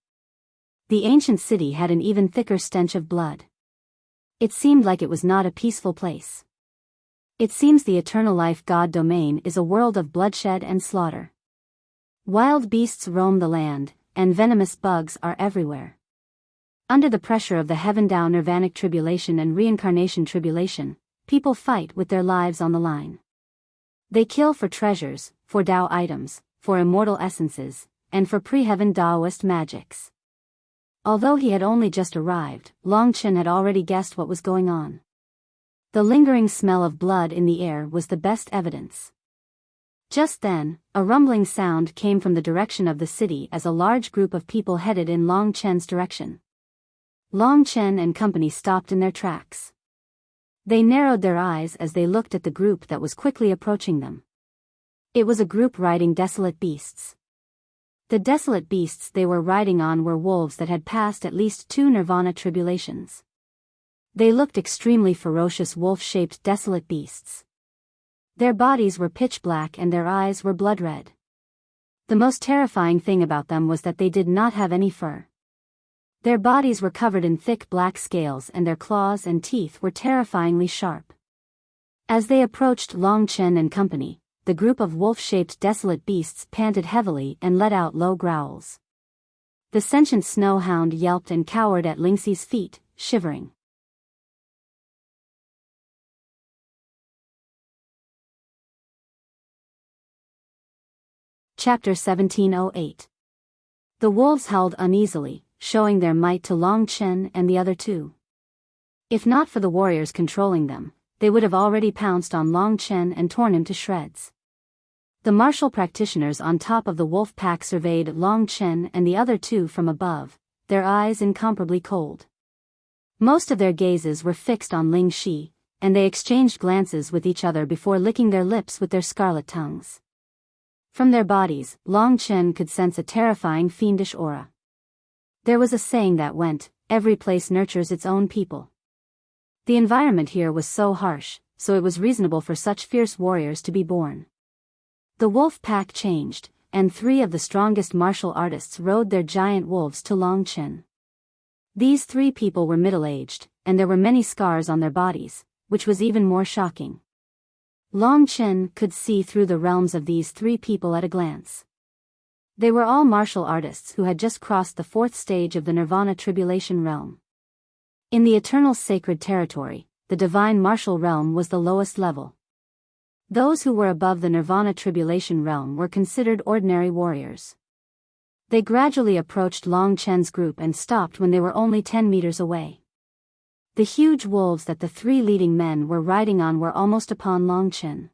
The ancient city had an even thicker stench of blood. It seemed like it was not a peaceful place. It seems the eternal life god domain is a world of bloodshed and slaughter. Wild beasts roam the land, and venomous bugs are everywhere. Under the pressure of the Heaven-Dao Nirvanic Tribulation and Reincarnation Tribulation, people fight with their lives on the line. They kill for treasures, for Dao items, for immortal essences, and for pre-heaven Daoist magics. Although he had only just arrived, Long Chen had already guessed what was going on. The lingering smell of blood in the air was the best evidence. Just then, a rumbling sound came from the direction of the city as a large group of people headed in Long Chen's direction. Long Chen and company stopped in their tracks. They narrowed their eyes as they looked at the group that was quickly approaching them. It was a group riding desolate beasts. The desolate beasts they were riding on were wolves that had passed at least 2 nirvana tribulations. They looked extremely ferocious wolf-shaped desolate beasts. Their bodies were pitch black and their eyes were blood red. The most terrifying thing about them was that they did not have any fur. Their bodies were covered in thick black scales and their claws and teeth were terrifyingly sharp. As they approached Long Chen and company, the group of wolf-shaped desolate beasts panted heavily and let out low growls. The sentient snow hound yelped and cowered at Lingxi's feet, shivering. Chapter 1708. The wolves howled uneasily, showing their might to Long Chen and the other 2. If not for the warriors controlling them, they would have already pounced on Long Chen and torn him to shreds. The martial practitioners on top of the wolf pack surveyed Long Chen and the other 2 from above, their eyes incomparably cold. Most of their gazes were fixed on Ling Shi, and they exchanged glances with each other before licking their lips with their scarlet tongues. From their bodies, Long Chen could sense a terrifying fiendish aura. There was a saying that went, "Every place nurtures its own people." The environment here was so harsh, so it was reasonable for such fierce warriors to be born. The wolf pack changed, and 3 of the strongest martial artists rode their giant wolves to Long Chen. These 3 people were middle-aged, and there were many scars on their bodies, which was even more shocking. Long Chen could see through the realms of these 3 people at a glance. They were all martial artists who had just crossed the 4th stage of the Nirvana Tribulation realm. In the eternal sacred territory, the divine martial realm was the lowest level. Those who were above the Nirvana Tribulation realm were considered ordinary warriors. They gradually approached Long Chen's group and stopped when they were only 10 meters away. The huge wolves that the three leading men were riding on were almost upon Long Chen.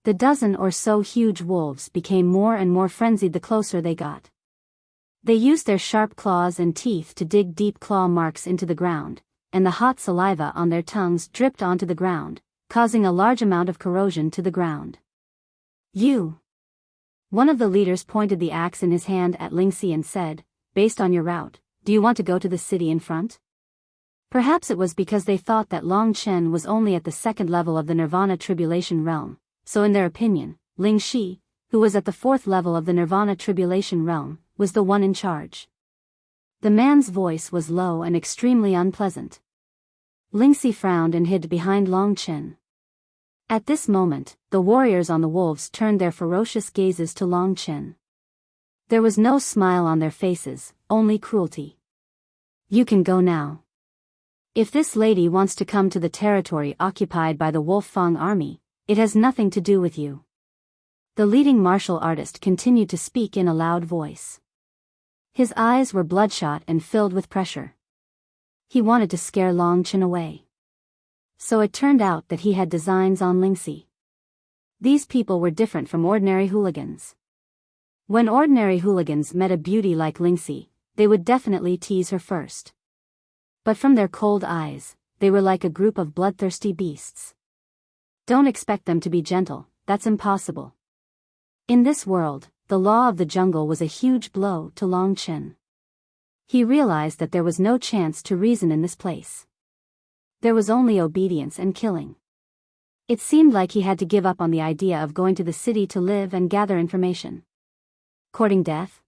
The dozen or so huge wolves became more and more frenzied the closer they got. They used their sharp claws and teeth to dig deep claw marks into the ground, and the hot saliva on their tongues dripped onto the ground, causing a large amount of corrosion to the ground. You! One of the leaders pointed the axe in his hand at Lingxi and said, "Based on your route, do you want to go to the city in front?" Perhaps it was because they thought that Long Chen was only at the second level of the Nirvana Tribulation realm, so in their opinion, Ling Shi, who was at the fourth level of the Nirvana Tribulation realm, was the one in charge. The man's voice was low and extremely unpleasant. Lingxi frowned and hid behind Long Chen. At this moment, the warriors on the wolves turned their ferocious gazes to Long Chen. There was no smile on their faces, only cruelty. "You can go now. If this lady wants to come to the territory occupied by the Wolf Fang army, it has nothing to do with you." The leading martial artist continued to speak in a loud voice. His eyes were bloodshot and filled with pressure. He wanted to scare Long Chen away. So it turned out that he had designs on Lingxi. These people were different from ordinary hooligans. When ordinary hooligans met a beauty like Lingxi, they would definitely tease her first. But from their cold eyes, they were like a group of bloodthirsty beasts. Don't expect them to be gentle, that's impossible. In this world, the law of the jungle was a huge blow to Long Chen. He realized that there was no chance to reason in this place. There was only obedience and killing. It seemed like he had to give up on the idea of going to the city to live and gather information. Courting death?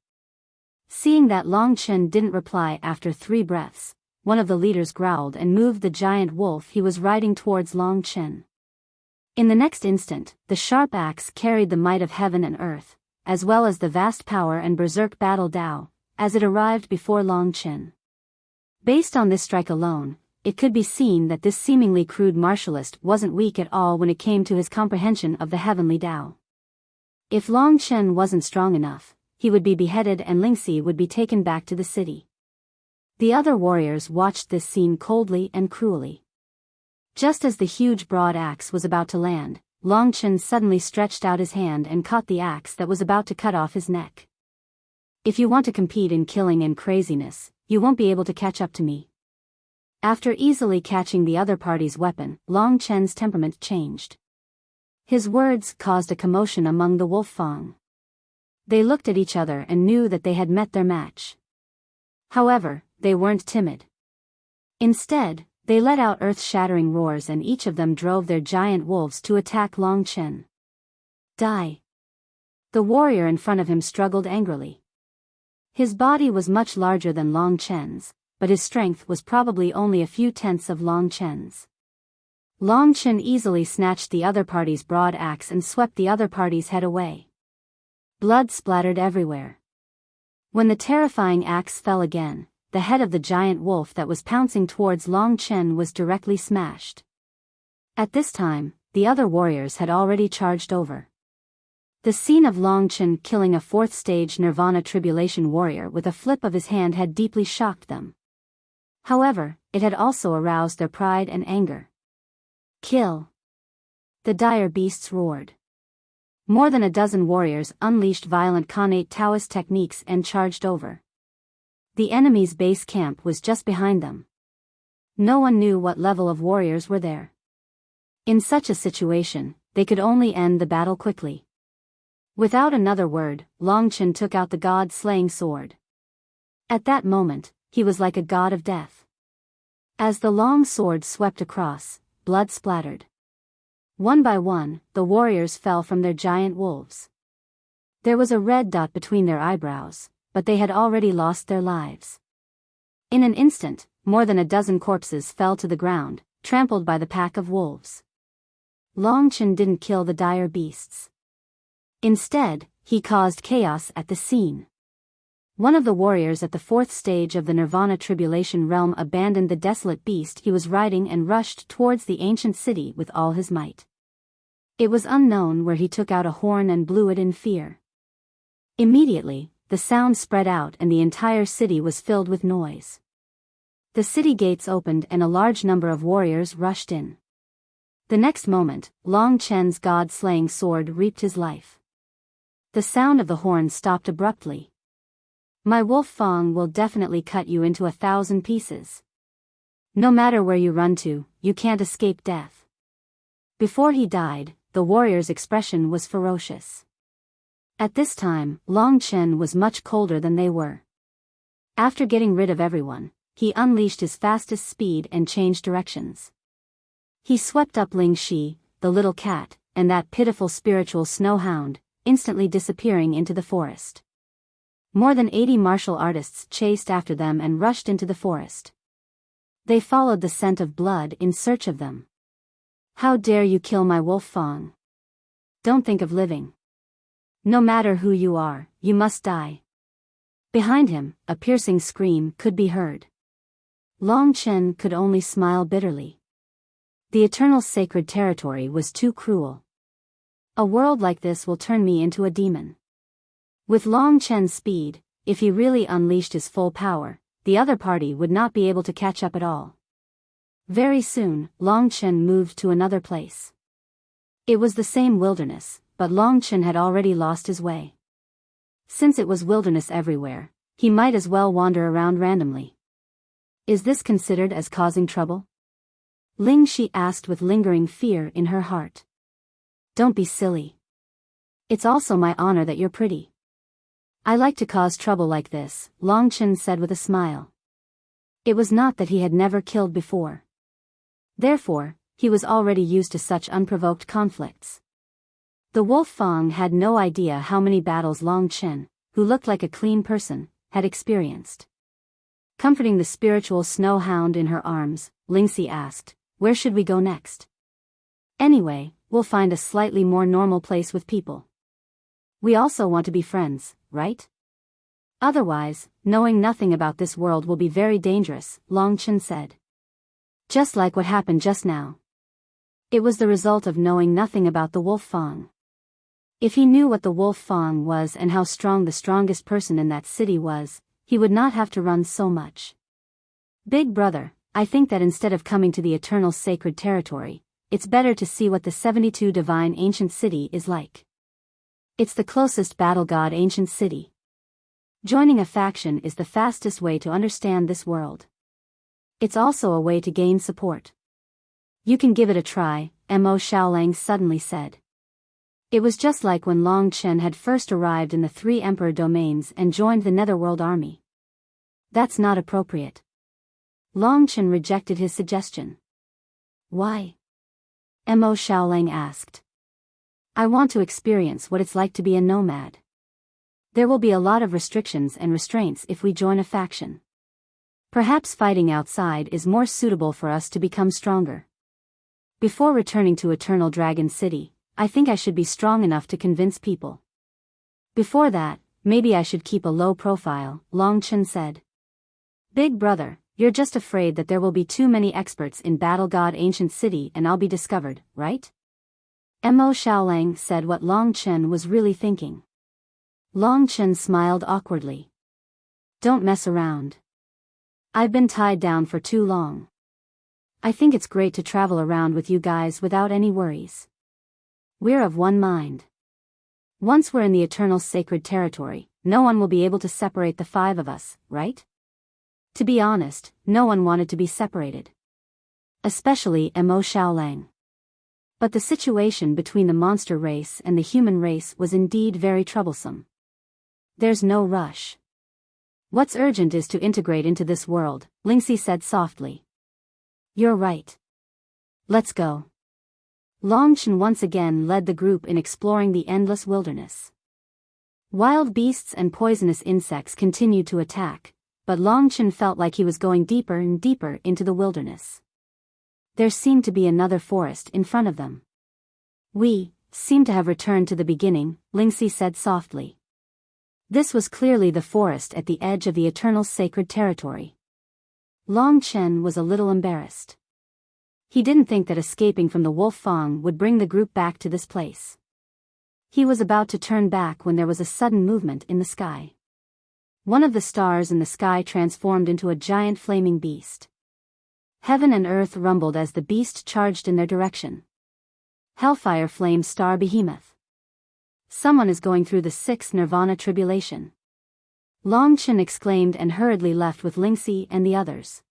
Seeing that Long Chen didn't reply after 3 breaths, one of the leaders growled and moved the giant wolf he was riding towards Long Chen. In the next instant, the sharp axe carried the might of heaven and earth, as well as the vast power and berserk battle Dao, as it arrived before Long Chen. Based on this strike alone, it could be seen that this seemingly crude martialist wasn't weak at all when it came to his comprehension of the heavenly Dao. If Long Chen wasn't strong enough, he would be beheaded and Lingxi would be taken back to the city. The other warriors watched this scene coldly and cruelly. Just as the huge broad axe was about to land, Long Chen suddenly stretched out his hand and caught the axe that was about to cut off his neck. "If you want to compete in killing and craziness, you won't be able to catch up to me." After easily catching the other party's weapon, Long Chen's temperament changed. His words caused a commotion among the Wolf Fang. They looked at each other and knew that they had met their match. However, they weren't timid. Instead, they let out earth-shattering roars and each of them drove their giant wolves to attack Long Chen. "Die!" The warrior in front of him struggled angrily. His body was much larger than Long Chen's, but his strength was probably only a few tenths of Long Chen's. Long Chen easily snatched the other party's broad axe and swept the other party's head away. Blood splattered everywhere. When the terrifying axe fell again, the head of the giant wolf that was pouncing towards Long Chen was directly smashed. At this time, the other warriors had already charged over. The scene of Long Chen killing a 4th-stage Nirvana Tribulation warrior with a flip of his hand had deeply shocked them. However, it had also aroused their pride and anger. "Kill!" The dire beasts roared. More than a dozen warriors unleashed violent Khanate Taoist techniques and charged over. The enemy's base camp was just behind them. No one knew what level of warriors were there. In such a situation, they could only end the battle quickly. Without another word, Long Chen took out the god-slaying sword. At that moment, he was like a god of death. As the long sword swept across, blood splattered. One by one, the warriors fell from their giant wolves. There was a red dot between their eyebrows, but they had already lost their lives. In an instant, more than a dozen corpses fell to the ground, trampled by the pack of wolves. Long Chen didn't kill the dire beasts. Instead, he caused chaos at the scene. One of the warriors at the 4th stage of the Nirvana Tribulation realm abandoned the desolate beast he was riding and rushed towards the ancient city with all his might. It was unknown where he took out a horn and blew it in fear. Immediately, the sound spread out and the entire city was filled with noise. The city gates opened and a large number of warriors rushed in. The next moment, Long Chen's god-slaying sword reaped his life. The sound of the horn stopped abruptly. My wolf Fang will definitely cut you into 1,000 pieces. No matter where you run to, you can't escape death. Before he died, the warrior's expression was ferocious. At this time, Long Chen was much colder than they were. After getting rid of everyone, he unleashed his fastest speed and changed directions. He swept up Ling Shi, the little cat, and that pitiful spiritual snow hound, instantly disappearing into the forest. More than 80 martial artists chased after them and rushed into the forest. They followed the scent of blood in search of them. How dare you kill my wolf Fang? Don't think of living. No matter who you are, you must die. Behind him, a piercing scream could be heard. Long Chen could only smile bitterly. The eternal sacred territory was too cruel. A world like this will turn me into a demon. With Long Chen's speed, if he really unleashed his full power, the other party would not be able to catch up at all. Very soon, Long Chen moved to another place. It was the same wilderness, but Long Chen had already lost his way. Since it was wilderness everywhere, he might as well wander around randomly. Is this considered as causing trouble? Ling Shi asked with lingering fear in her heart. Don't be silly. It's also my honor that you're pretty. I like to cause trouble like this, Long Chen said with a smile. It was not that he had never killed before. Therefore, he was already used to such unprovoked conflicts. The wolf Fang had no idea how many battles Long Chen, who looked like a clean person, had experienced. Comforting the spiritual snow hound in her arms, Lingxi asked, "Where should we go next?" "Anyway, we'll find a slightly more normal place with people. We also want to be friends, right? Otherwise, knowing nothing about this world will be very dangerous," Long Chen said. Just like what happened just now. It was the result of knowing nothing about the wolf Fang. If he knew what the wolf Fang was and how strong the strongest person in that city was, he would not have to run so much. Big brother, I think that instead of coming to the eternal sacred territory, it's better to see what the 72 divine ancient city is like. It's the closest battle god ancient city. Joining a faction is the fastest way to understand this world. It's also a way to gain support. You can give it a try, Mo Xiaolang suddenly said. It was just like when Long Chen had first arrived in the 3 emperor domains and joined the Netherworld army. That's not appropriate. Long Chen rejected his suggestion. Why? Mo Xiaolang asked. I want to experience what it's like to be a nomad. There will be a lot of restrictions and restraints if we join a faction. Perhaps fighting outside is more suitable for us to become stronger. Before returning to Eternal Dragon City, I think I should be strong enough to convince people. Before that, maybe I should keep a low profile, Long Chen said. Big brother, you're just afraid that there will be too many experts in Battle God Ancient City and I'll be discovered, right? Mo Xiaolang said what Long Chen was really thinking. Long Chen smiled awkwardly. Don't mess around. I've been tied down for too long. I think it's great to travel around with you guys without any worries. We're of one mind. Once we're in the eternal sacred territory, no one will be able to separate the 5 of us, right? To be honest, no one wanted to be separated. Especially Mo Xiaolang. But the situation between the monster race and the human race was indeed very troublesome. There's no rush. What's urgent is to integrate into this world, Lingxi said softly. You're right. Let's go. Long Chen once again led the group in exploring the endless wilderness. Wild beasts and poisonous insects continued to attack, but Long Chen felt like he was going deeper and deeper into the wilderness. There seemed to be another forest in front of them. We seem to have returned to the beginning, Lingxi said softly. This was clearly the forest at the edge of the eternal sacred territory. Long Chen was a little embarrassed. He didn't think that escaping from the wolf fang would bring the group back to this place. He was about to turn back when there was a sudden movement in the sky. One of the stars in the sky transformed into a giant flaming beast. Heaven and earth rumbled as the beast charged in their direction. Hellfire Flame Star Behemoth. Someone is going through the 6th Nirvana tribulation. Long Chen exclaimed and hurriedly left with Lingxi and the others.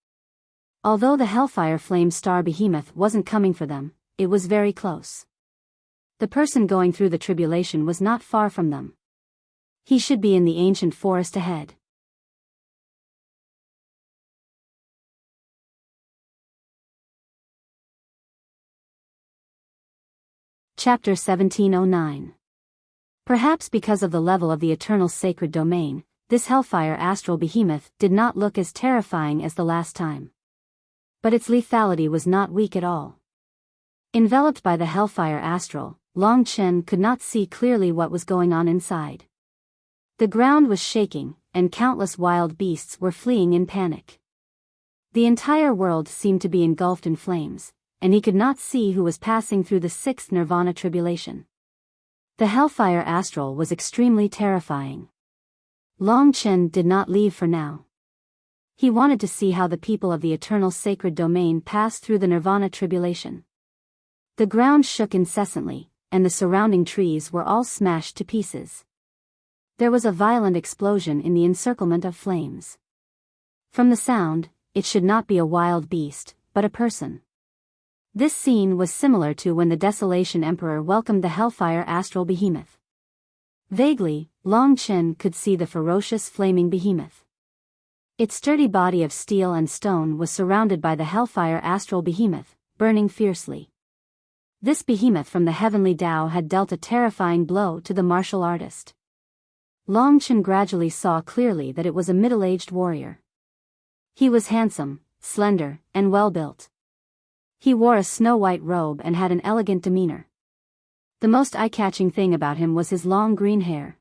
Although the Hellfire Flame Star Behemoth wasn't coming for them, it was very close. The person going through the tribulation was not far from them. He should be in the ancient forest ahead. Chapter 1709. Perhaps because of the level of the eternal sacred domain, this Hellfire Astral Behemoth did not look as terrifying as the last time. But its lethality was not weak at all. Enveloped by the Hellfire Astral, Long Chen could not see clearly what was going on inside. The ground was shaking, and countless wild beasts were fleeing in panic. The entire world seemed to be engulfed in flames, and he could not see who was passing through the 6th Nirvana tribulation. The Hellfire Astral was extremely terrifying. Long Chen did not leave for now. He wanted to see how the people of the eternal sacred domain passed through the Nirvana tribulation. The ground shook incessantly, and the surrounding trees were all smashed to pieces. There was a violent explosion in the encirclement of flames. From the sound, it should not be a wild beast, but a person. This scene was similar to when the Desolation Emperor welcomed the Hellfire Astral Behemoth. Vaguely, Long Chen could see the ferocious flaming behemoth. Its sturdy body of steel and stone was surrounded by the Hellfire Astral Behemoth, burning fiercely. This behemoth from the heavenly Tao had dealt a terrifying blow to the martial artist. Long Chen gradually saw clearly that it was a middle-aged warrior. He was handsome, slender, and well-built. He wore a snow-white robe and had an elegant demeanor. The most eye-catching thing about him was his long green hair.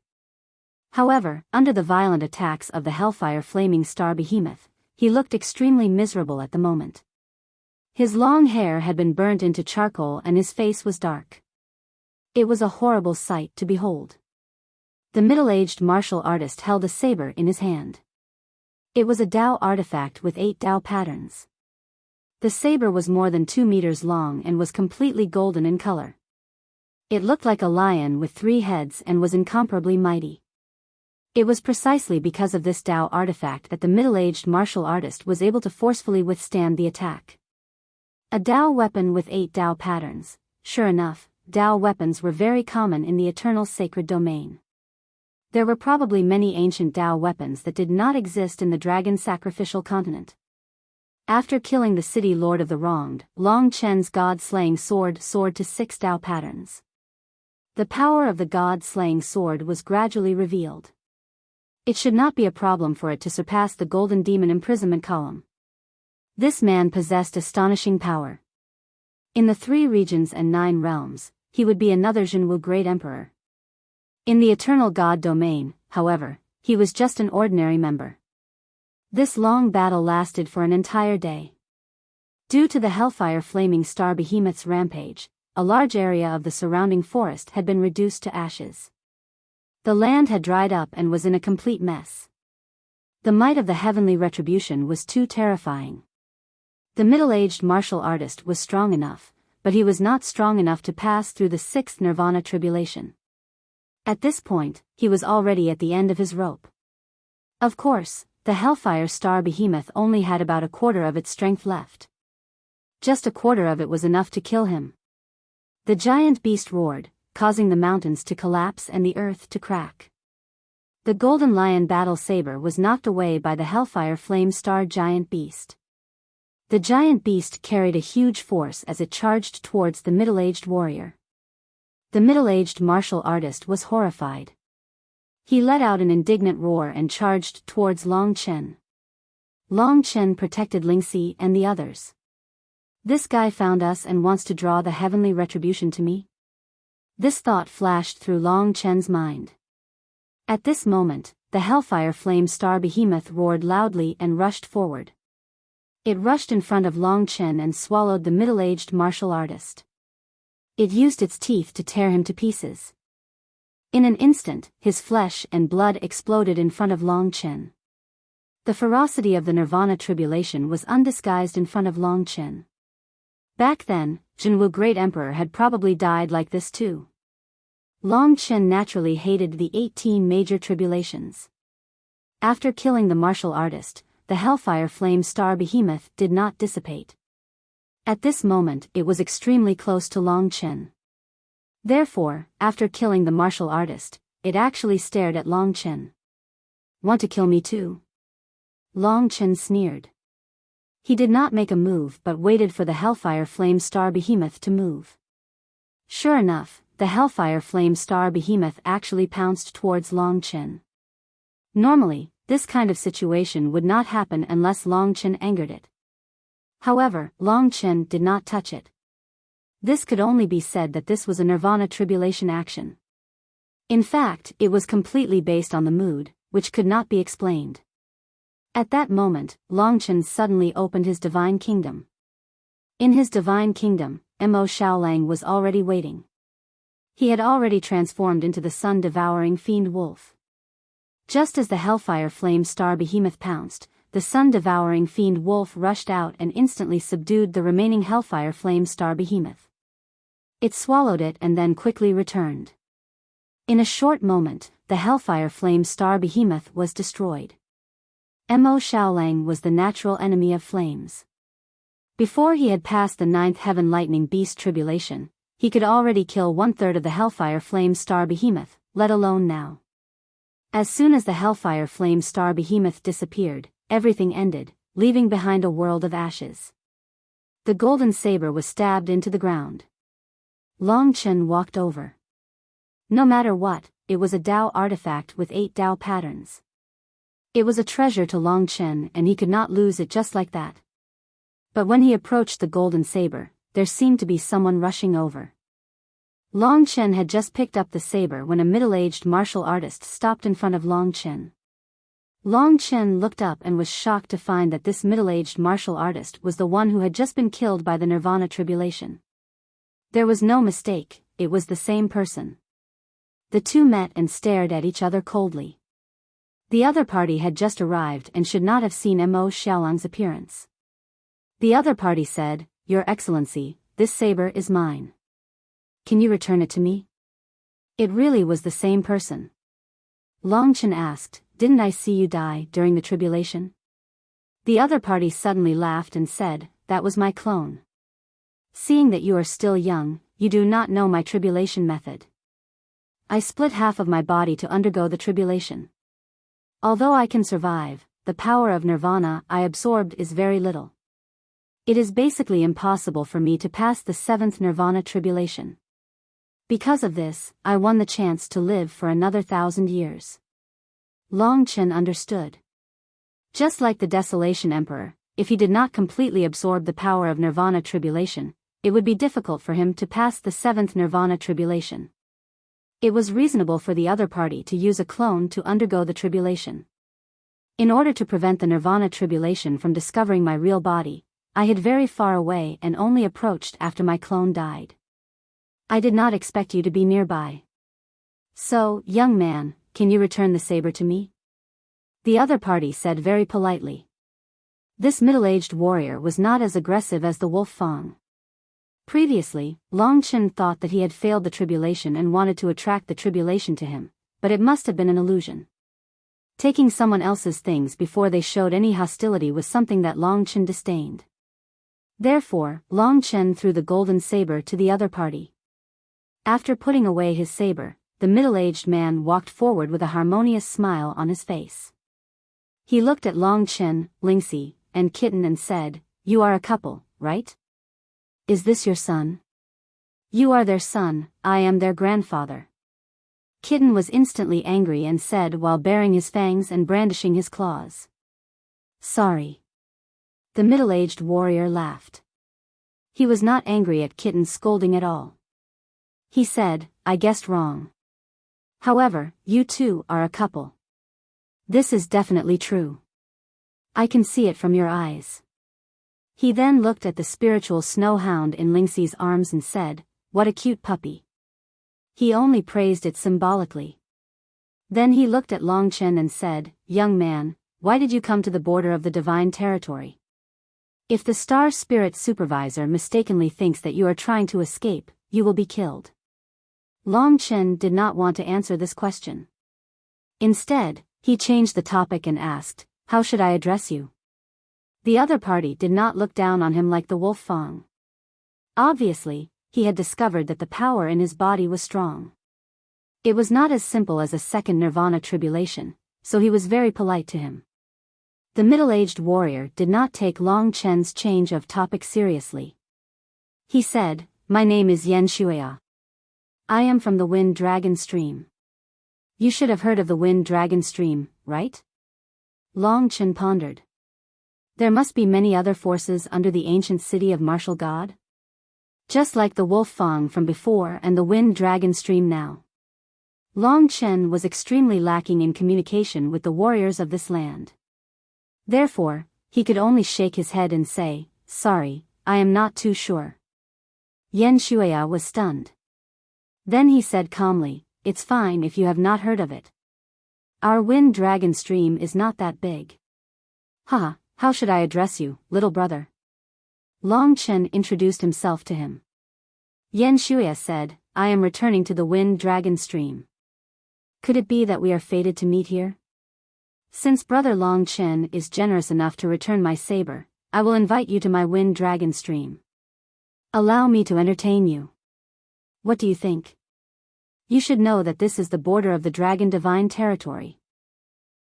However, under the violent attacks of the Hellfire Flaming Star Behemoth, he looked extremely miserable at the moment. His long hair had been burnt into charcoal and his face was dark. It was a horrible sight to behold. The middle-aged martial artist held a saber in his hand. It was a Tao artifact with 8 Tao patterns. The saber was more than 2 meters long and was completely golden in color. It looked like a lion with 3 heads and was incomparably mighty. It was precisely because of this Tao artifact that the middle-aged martial artist was able to forcefully withstand the attack. A Tao weapon with 8 Tao patterns. Sure enough, Tao weapons were very common in the eternal sacred domain. There were probably many ancient Tao weapons that did not exist in the dragon sacrificial continent. After killing the city lord of the wronged, Long Chen's god-slaying sword soared to 6 Tao patterns. The power of the god-slaying sword was gradually revealed. It should not be a problem for it to surpass the golden demon imprisonment column. This man possessed astonishing power. In the 3 regions and 9 realms, he would be another Zhenwu great emperor. In the eternal god domain, however, he was just an ordinary member. This long battle lasted for an entire day. Due to the Hellfire Flaming Star Behemoth's rampage, a large area of the surrounding forest had been reduced to ashes. The land had dried up and was in a complete mess. The might of the heavenly retribution was too terrifying. The middle-aged martial artist was strong enough, but he was not strong enough to pass through the 6th Nirvana tribulation. At this point, he was already at the end of his rope. Of course, the Hellfire Star Behemoth only had about a quarter of its strength left. Just a quarter of it was enough to kill him. The giant beast roared, causing the mountains to collapse and the earth to crack. The Golden Lion battle saber was knocked away by the Hellfire Flame Star giant beast. The giant beast carried a huge force as it charged towards the middle-aged warrior. The middle-aged martial artist was horrified. He let out an indignant roar and charged towards Long Chen. Long Chen protected Lingxi and the others. This guy found us and wants to draw the heavenly retribution to me? This thought flashed through Long Chen's mind. At this moment, the Hellfire Flame Star Behemoth roared loudly and rushed forward. It rushed in front of Long Chen and swallowed the middle-aged martial artist. It used its teeth to tear him to pieces. In an instant, his flesh and blood exploded in front of Long Chen. The ferocity of the Nirvana tribulation was undisguised in front of Long Chen. Back then, Jinwu Great Emperor had probably died like this too. Long Chen naturally hated the 18 major tribulations. After killing the martial artist, the Hellfire Flame Star Behemoth did not dissipate. At this moment it was extremely close to Long Chen. Therefore, after killing the martial artist, it actually stared at Long Chen. "Want to kill me too?" Long Chen sneered. He did not make a move but waited for the Hellfire Flame Star Behemoth to move. Sure enough, the Hellfire Flame Star Behemoth actually pounced towards Long Chen. Normally, this kind of situation would not happen unless Long Chen angered it. However, Long Chen did not touch it. This could only be said that this was a Nirvana tribulation action. In fact, it was completely based on the mood, which could not be explained. At that moment, Long Chen suddenly opened his divine kingdom. In his divine kingdom, Mo Xiaolang was already waiting. He had already transformed into the sun-devouring fiend wolf. Just as the Hellfire Flame Star Behemoth pounced, the sun-devouring fiend wolf rushed out and instantly subdued the remaining Hellfire Flame Star Behemoth. It swallowed it and then quickly returned. In a short moment, the Hellfire Flame Star Behemoth was destroyed. Mo Xiaolang was the natural enemy of flames. Before he had passed the 9th Heaven Lightning Beast tribulation, he could already kill 1/3 of the Hellfire Flame Star Behemoth, let alone now. As soon as the Hellfire Flame Star Behemoth disappeared, everything ended, leaving behind a world of ashes. The golden saber was stabbed into the ground. Long Chen walked over. No matter what, it was a Dao artifact with 8 Dao patterns. It was a treasure to Long Chen and he could not lose it just like that. But when he approached the golden saber, there seemed to be someone rushing over. Long Chen had just picked up the saber when a middle-aged martial artist stopped in front of Long Chen. Long Chen looked up and was shocked to find that this middle-aged martial artist was the one who had just been killed by the Nirvana tribulation. There was no mistake, it was the same person. The two met and stared at each other coldly. The other party had just arrived and should not have seen Mo Xiaolang's appearance. The other party said, "Your Excellency, this saber is mine. Can you return it to me?" It really was the same person. Long Chen asked, "Didn't I see you die during the tribulation?" The other party suddenly laughed and said, "That was my clone. Seeing that you are still young, you do not know my tribulation method. I split half of my body to undergo the tribulation. Although I can survive, the power of Nirvana I absorbed is very little. It is basically impossible for me to pass the 7th Nirvana tribulation. Because of this, I won the chance to live for another 1,000 years." Long Chen understood. Just like the Desolation Emperor, if he did not completely absorb the power of Nirvana tribulation, it would be difficult for him to pass the 7th Nirvana tribulation. It was reasonable for the other party to use a clone to undergo the tribulation. In order to prevent the Nirvana tribulation from discovering my real body, I hid very far away and only approached after my clone died. I did not expect you to be nearby. So, young man, can you return the saber to me?" The other party said very politely. This middle-aged warrior was not as aggressive as the wolf Fang. Previously, Long Chen thought that he had failed the tribulation and wanted to attract the tribulation to him, but it must have been an illusion. Taking someone else's things before they showed any hostility was something that Long Chen disdained. Therefore, Long Chen threw the golden saber to the other party. After putting away his saber, the middle-aged man walked forward with a harmonious smile on his face. He looked at Long Chen, Lingxi, and Kitten and said, "You are a couple, right? Is this your son?" "You are their son, I am their grandfather." Kitten was instantly angry and said while baring his fangs and brandishing his claws, "Sorry." The middle-aged warrior laughed. He was not angry at Kitten's scolding at all. He said, "I guessed wrong. However, you two are a couple. This is definitely true. I can see it from your eyes. He then looked at the spiritual snow hound in Lingxi's arms and said, "What a cute puppy." He only praised it symbolically. Then he looked at Long Chen and said, "Young man, why did you come to the border of the divine territory? If the star spirit supervisor mistakenly thinks that you are trying to escape, you will be killed." Long Chen did not want to answer this question. Instead, he changed the topic and asked, "How should I address you?" The other party did not look down on him like the wolf Fang. Obviously, he had discovered that the power in his body was strong. It was not as simple as a second nirvana tribulation, so he was very polite to him. The middle-aged warrior did not take Long Chen's change of topic seriously. He said, "My name is Yan Shuya. I am from the Wind Dragon Stream." "You should have heard of the Wind Dragon Stream, right?" Long Chen pondered. There must be many other forces under the ancient city of martial god? Just like the wolf Fang from before and the Wind Dragon Stream now. Long Chen was extremely lacking in communication with the warriors of this land. Therefore, he could only shake his head and say, "Sorry, I am not too sure." Yan Shuya was stunned. Then he said calmly, "It's fine if you have not heard of it. Our Wind Dragon Stream is not that big." "Haha, how should I address you, little brother?" Long Chen introduced himself to him. Yan Shuya said, "I am returning to the Wind Dragon Stream. Could it be that we are fated to meet here? Since brother Long Chen is generous enough to return my saber, I will invite you to my Wind Dragon Stream. Allow me to entertain you. What do you think? You should know that this is the border of the Dragon Divine Territory.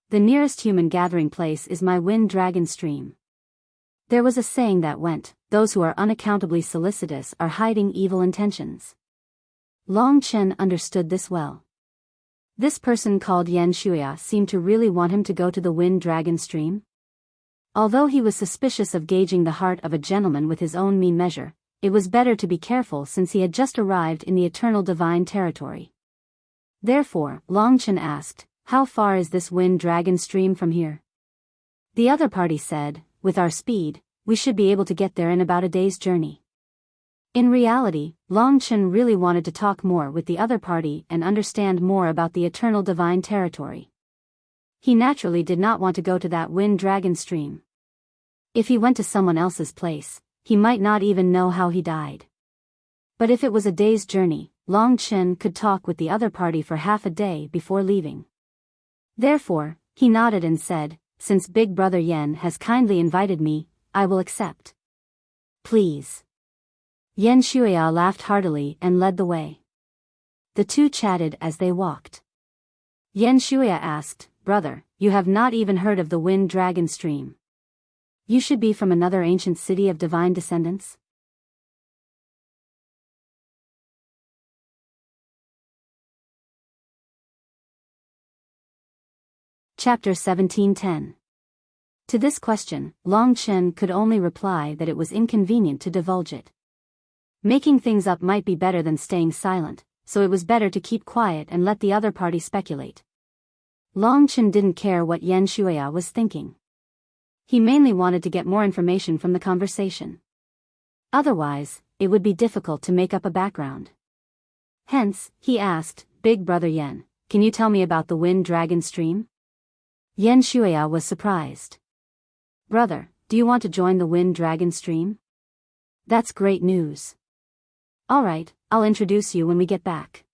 The nearest human gathering place is my Wind Dragon Stream." There was a saying that went, "Those who are unaccountably solicitous are hiding evil intentions." Long Chen understood this well. This person called Yan Shuya seemed to really want him to go to the Wind Dragon Stream. Although he was suspicious of gauging the heart of a gentleman with his own mean measure, it was better to be careful since he had just arrived in the eternal divine territory. Therefore, Long Chen asked, "How far is this Wind Dragon Stream from here?" The other party said, "With our speed, we should be able to get there in about a day's journey." In reality, Long Chen really wanted to talk more with the other party and understand more about the eternal divine territory. He naturally did not want to go to that Wind Dragon Stream. If he went to someone else's place, he might not even know how he died. But if it was a day's journey, Long Chen could talk with the other party for half a day before leaving. Therefore, he nodded and said, "Since Big Brother Yan has kindly invited me, I will accept. Please." Yan Shuya laughed heartily and led the way. The two chatted as they walked. Yan Shuya asked, "Brother, you have not even heard of the Wind Dragon Stream. You should be from another ancient city of divine descendants?" Chapter 17:10. To this question, Long Chen could only reply that it was inconvenient to divulge it. Making things up might be better than staying silent, so it was better to keep quiet and let the other party speculate. Long Chen didn't care what Yan Shuya was thinking. He mainly wanted to get more information from the conversation. Otherwise, it would be difficult to make up a background. Hence, he asked, "Big Brother Yan, can you tell me about the Wind Dragon Stream?" Yan Shuya was surprised. "Brother, do you want to join the Wind Dragon Stream? That's great news. Alright, I'll introduce you when we get back."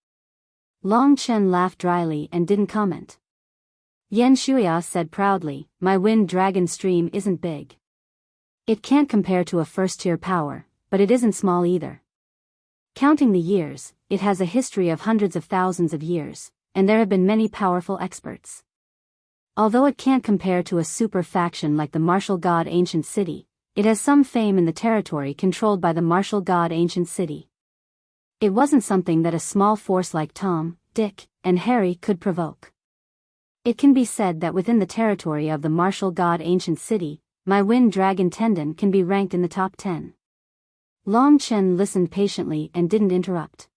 Long Chen laughed dryly and didn't comment. Yan Shuya said proudly, "My Wind Dragon Stream isn't big. It can't compare to a first-tier power, but it isn't small either. Counting the years, it has a history of hundreds of thousands of years, and there have been many powerful experts. Although it can't compare to a super faction like the martial god Ancient City, it has some fame in the territory controlled by the martial god Ancient City. It wasn't something that a small force like Tom, Dick, and Harry could provoke. It can be said that within the territory of the martial god Ancient City, my Wind Dragon Tendon can be ranked in the top 10. Long Chen listened patiently and didn't interrupt.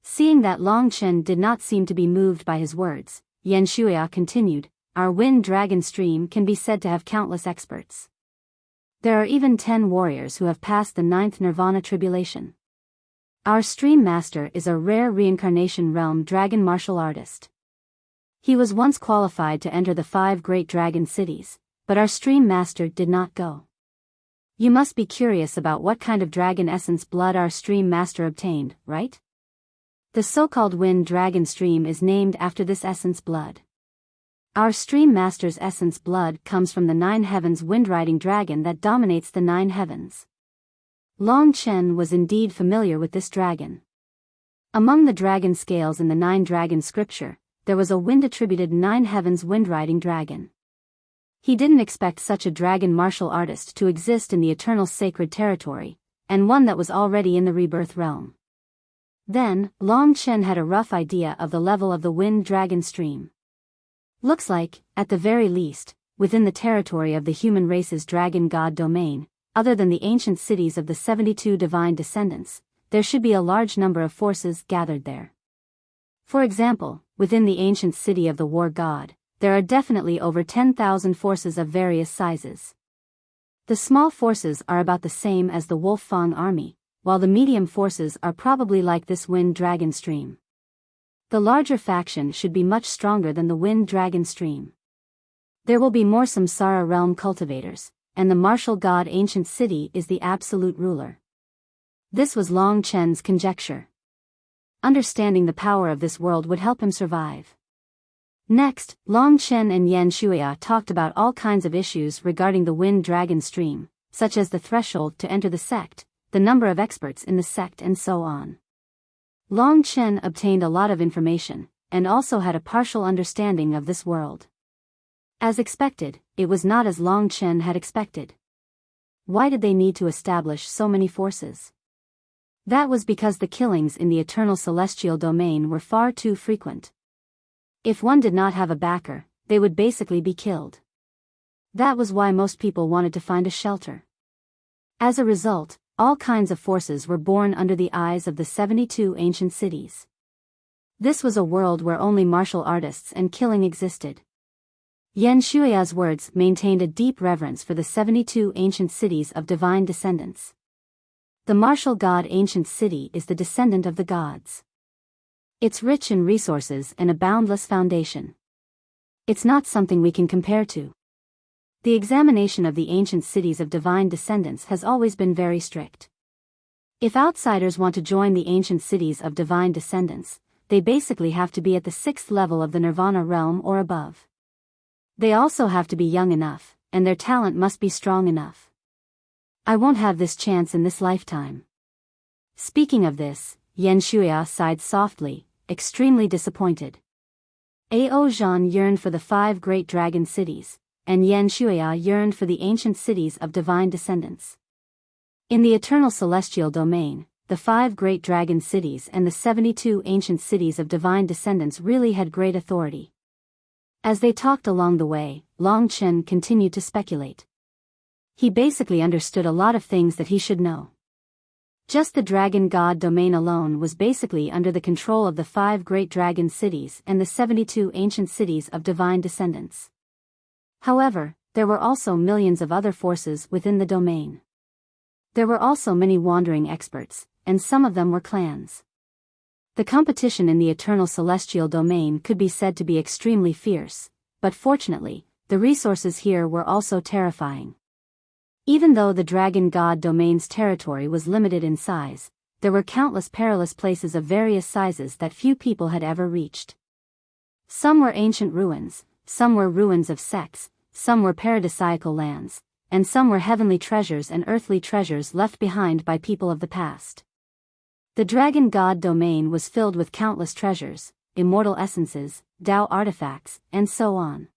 Seeing that Long Chen did not seem to be moved by his words, Yan Shuya continued, "Our Wind Dragon Stream can be said to have countless experts. There are even 10 warriors who have passed the 9th Nirvana tribulation. Our Stream Master is a rare reincarnation realm dragon martial artist. He was once qualified to enter the 5 great dragon cities, but our Stream Master did not go. You must be curious about what kind of dragon essence blood our Stream Master obtained, right? The so-called Wind Dragon Stream is named after this essence blood. Our Stream Master's essence blood comes from the 9 heavens wind-riding dragon that dominates the 9 heavens. Long Chen was indeed familiar with this dragon. Among the dragon scales in the 9 dragon scripture, there was a wind-attributed 9 heavens wind-riding dragon. He didn't expect such a dragon martial artist to exist in the eternal sacred territory, and one that was already in the rebirth realm. Then, Long Chen had a rough idea of the level of the wind dragon stream. Looks like, at the very least, within the territory of the human race's dragon god domain, other than the ancient cities of the 72 divine descendants, there should be a large number of forces gathered there. For example, within the ancient city of the war god, there are definitely over 10,000 forces of various sizes. The small forces are about the same as the Wolf Fang army, while the medium forces are probably like this wind dragon stream. The larger faction should be much stronger than the wind dragon stream. There will be more Samsara realm cultivators, and the martial god ancient city is the absolute ruler. This was Long Chen's conjecture. Understanding the power of this world would help him survive. Next, Long Chen and Yan Shuya talked about all kinds of issues regarding the wind dragon stream, such as the threshold to enter the sect, the number of experts in the sect and so on. Long Chen obtained a lot of information, and also had a partial understanding of this world. As expected, it was not as Long Chen had expected. Why did they need to establish so many forces? That was because the killings in the eternal celestial domain were far too frequent. If one did not have a backer, they would basically be killed. That was why most people wanted to find a shelter. As a result, all kinds of forces were born under the eyes of the 72 ancient cities. This was a world where only martial artists and killing existed. Yan Shuya's words maintained a deep reverence for the 72 ancient cities of divine descendants. The martial god ancient city is the descendant of the gods. It's rich in resources and a boundless foundation. It's not something we can compare to. The examination of the ancient cities of divine descendants has always been very strict. If outsiders want to join the ancient cities of divine descendants, they basically have to be at the 6th level of the Nirvana realm or above. They also have to be young enough, and their talent must be strong enough. I won't have this chance in this lifetime. Speaking of this, Yan Shuya sighed softly, extremely disappointed. Ao Zhan yearned for the 5 great dragon cities, and Yan Shuya yearned for the ancient cities of divine descendants. In the eternal celestial domain, the 5 great dragon cities and the 72 ancient cities of divine descendants really had great authority. As they talked along the way, Long Chen continued to speculate. He basically understood a lot of things that he should know. Just the dragon god domain alone was basically under the control of the 5 great dragon cities and the 72 ancient cities of divine descendants. However, there were also millions of other forces within the domain. There were also many wandering experts, and some of them were clans. The competition in the eternal celestial domain could be said to be extremely fierce, but fortunately, the resources here were also terrifying. Even though the dragon god domain's territory was limited in size, there were countless perilous places of various sizes that few people had ever reached. Some were ancient ruins, some were ruins of sects, some were paradisiacal lands, and some were heavenly treasures and earthly treasures left behind by people of the past. The dragon god domain was filled with countless treasures, immortal essences, Tao artifacts, and so on.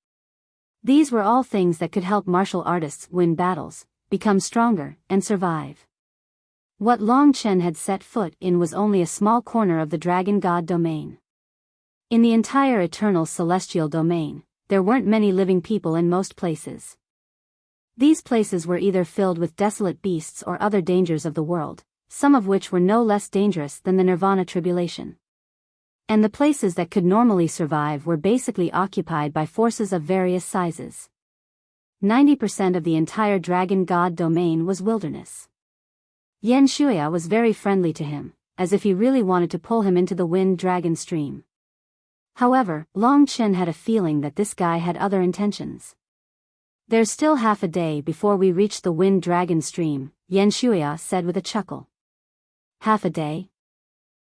These were all things that could help martial artists win battles, become stronger, and survive. What Long Chen had set foot in was only a small corner of the dragon god domain. In the entire eternal celestial domain, there weren't many living people in most places. These places were either filled with desolate beasts or other dangers of the world, some of which were no less dangerous than the Nirvana tribulation. And the places that could normally survive were basically occupied by forces of various sizes. 90% of the entire dragon god domain was wilderness. Yan Shuya was very friendly to him, as if he really wanted to pull him into the wind dragon stream. However, Long Chen had a feeling that this guy had other intentions. "There's still half a day before we reach the wind dragon stream," Yan Shuya said with a chuckle. Half a day?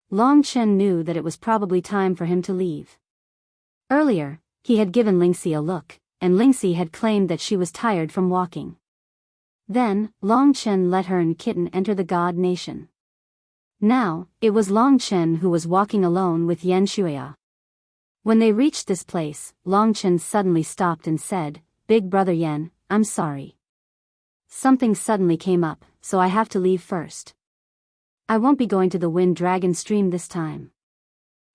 Long Chen knew that it was probably time for him to leave. Earlier, he had given Lingxi a look, and Lingxi had claimed that she was tired from walking. Then, Long Chen let her and Kitten enter the God Nation. Now, it was Long Chen who was walking alone with Yan Shuya. When they reached this place, Long Chen suddenly stopped and said, "Big brother Yan, I'm sorry. Something suddenly came up, so I have to leave first. I won't be going to the Wind Dragon Stream this time.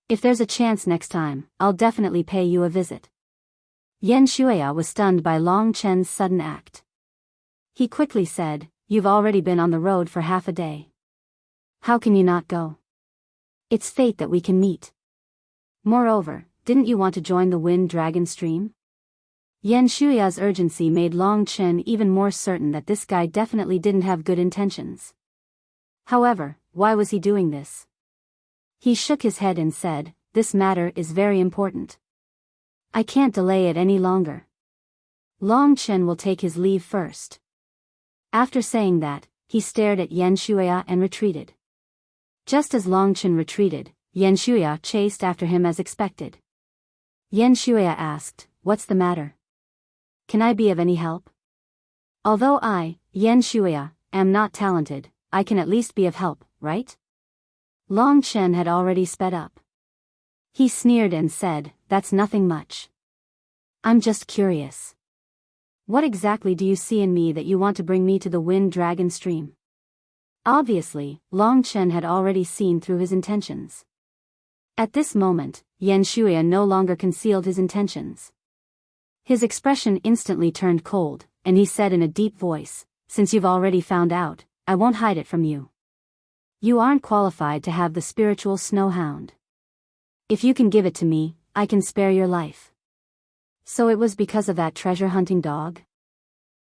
If there's a chance next time, I'll definitely pay you a visit." Yan Shuya was stunned by Long Chen's sudden act. He quickly said, "You've already been on the road for half a day. How can you not go? It's fate that we can meet. Moreover, didn't you want to join the Wind Dragon Stream?" Yan Shuya's urgency made Long Chen even more certain that this guy definitely didn't have good intentions. However, why was he doing this? He shook his head and said, "This matter is very important. I can't delay it any longer. Long Chen will take his leave first." After saying that, he stared at Yan Shuya and retreated. Just as Long Chen retreated, Yan Shuya chased after him as expected. Yan Shuya asked, "What's the matter? Can I be of any help?" "Although I, Yan Shuya, am not talented, I can at least be of help, right?" Long Chen had already sped up. He sneered and said, "That's nothing much. I'm just curious. What exactly do you see in me that you want to bring me to the Wind Dragon Stream?" Obviously, Long Chen had already seen through his intentions. At this moment, Yan Shuya no longer concealed his intentions. His expression instantly turned cold, and he said in a deep voice, "Since you've already found out, I won't hide it from you. You aren't qualified to have the spiritual snow hound. If you can give it to me, I can spare your life." So it was because of that treasure-hunting dog?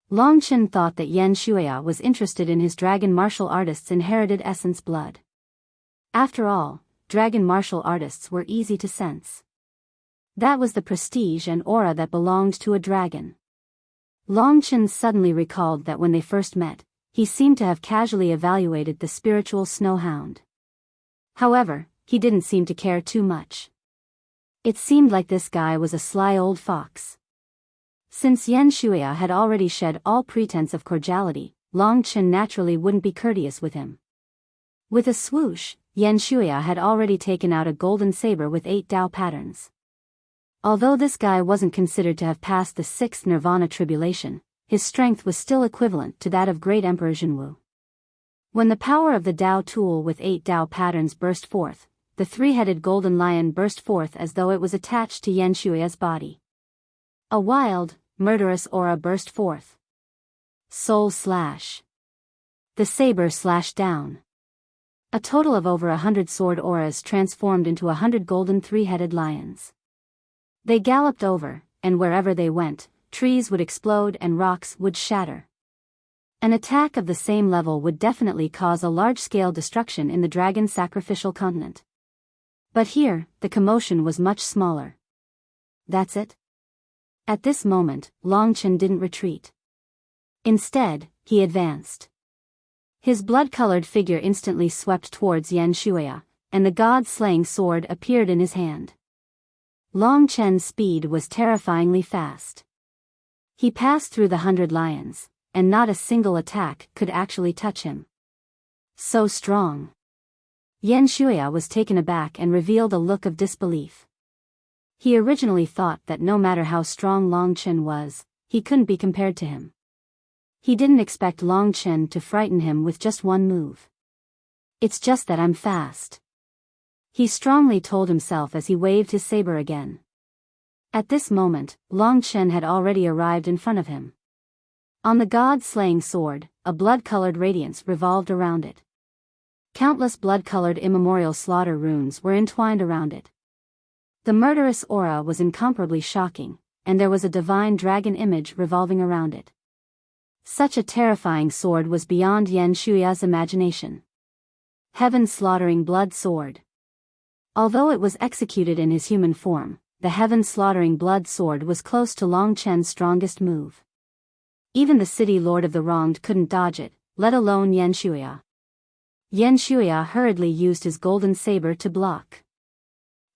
Long Chen thought that Yan Shuya was interested in his dragon martial artist's inherited essence blood. After all, dragon martial artists were easy to sense. That was the prestige and aura that belonged to a dragon. Long Chen suddenly recalled that when they first met, he seemed to have casually evaluated the spiritual snow hound. However, he didn't seem to care too much. It seemed like this guy was a sly old fox. Since Yan Shuya had already shed all pretense of cordiality, Long Chen naturally wouldn't be courteous with him. With a swoosh, Yan Shuya had already taken out a golden saber with 8 Dao patterns. Although this guy wasn't considered to have passed the 6th Nirvana tribulation, his strength was still equivalent to that of Great Emperor Zhenwu. When the power of the Dao tool with 8 Dao patterns burst forth, the 3-headed golden lion burst forth as though it was attached to Yan Shuya's body. A wild, murderous aura burst forth. Soul slash. The saber slashed down. A total of over 100 sword auras transformed into 100 golden 3-headed lions. They galloped over, and wherever they went, trees would explode and rocks would shatter. An attack of the same level would definitely cause a large-scale destruction in the dragon sacrificial continent. But here, the commotion was much smaller. That's it? At this moment, Long Chen didn't retreat. Instead, he advanced. His blood-colored figure instantly swept towards Yan Shuya, and the god-slaying sword appeared in his hand. Long Chen's speed was terrifyingly fast. He passed through the 100 lions, and not a single attack could actually touch him. So strong. Yan Shuya was taken aback and revealed a look of disbelief. He originally thought that no matter how strong Long Chen was, he couldn't be compared to him. He didn't expect Long Chen to frighten him with just one move. "It's just that I'm fast," he strongly told himself as he waved his saber again. At this moment, Long Chen had already arrived in front of him. On the god-slaying sword, a blood-colored radiance revolved around it. Countless blood-colored immemorial slaughter runes were entwined around it. The murderous aura was incomparably shocking, and there was a divine dragon image revolving around it. Such a terrifying sword was beyond Yan Shuya's imagination. Heaven slaughtering blood sword. Although it was executed in his human form, the heaven slaughtering blood sword was close to Long Chen's strongest move. Even the city lord of the wronged couldn't dodge it, let alone Yan Shuya. Yan Shuya hurriedly used his golden saber to block.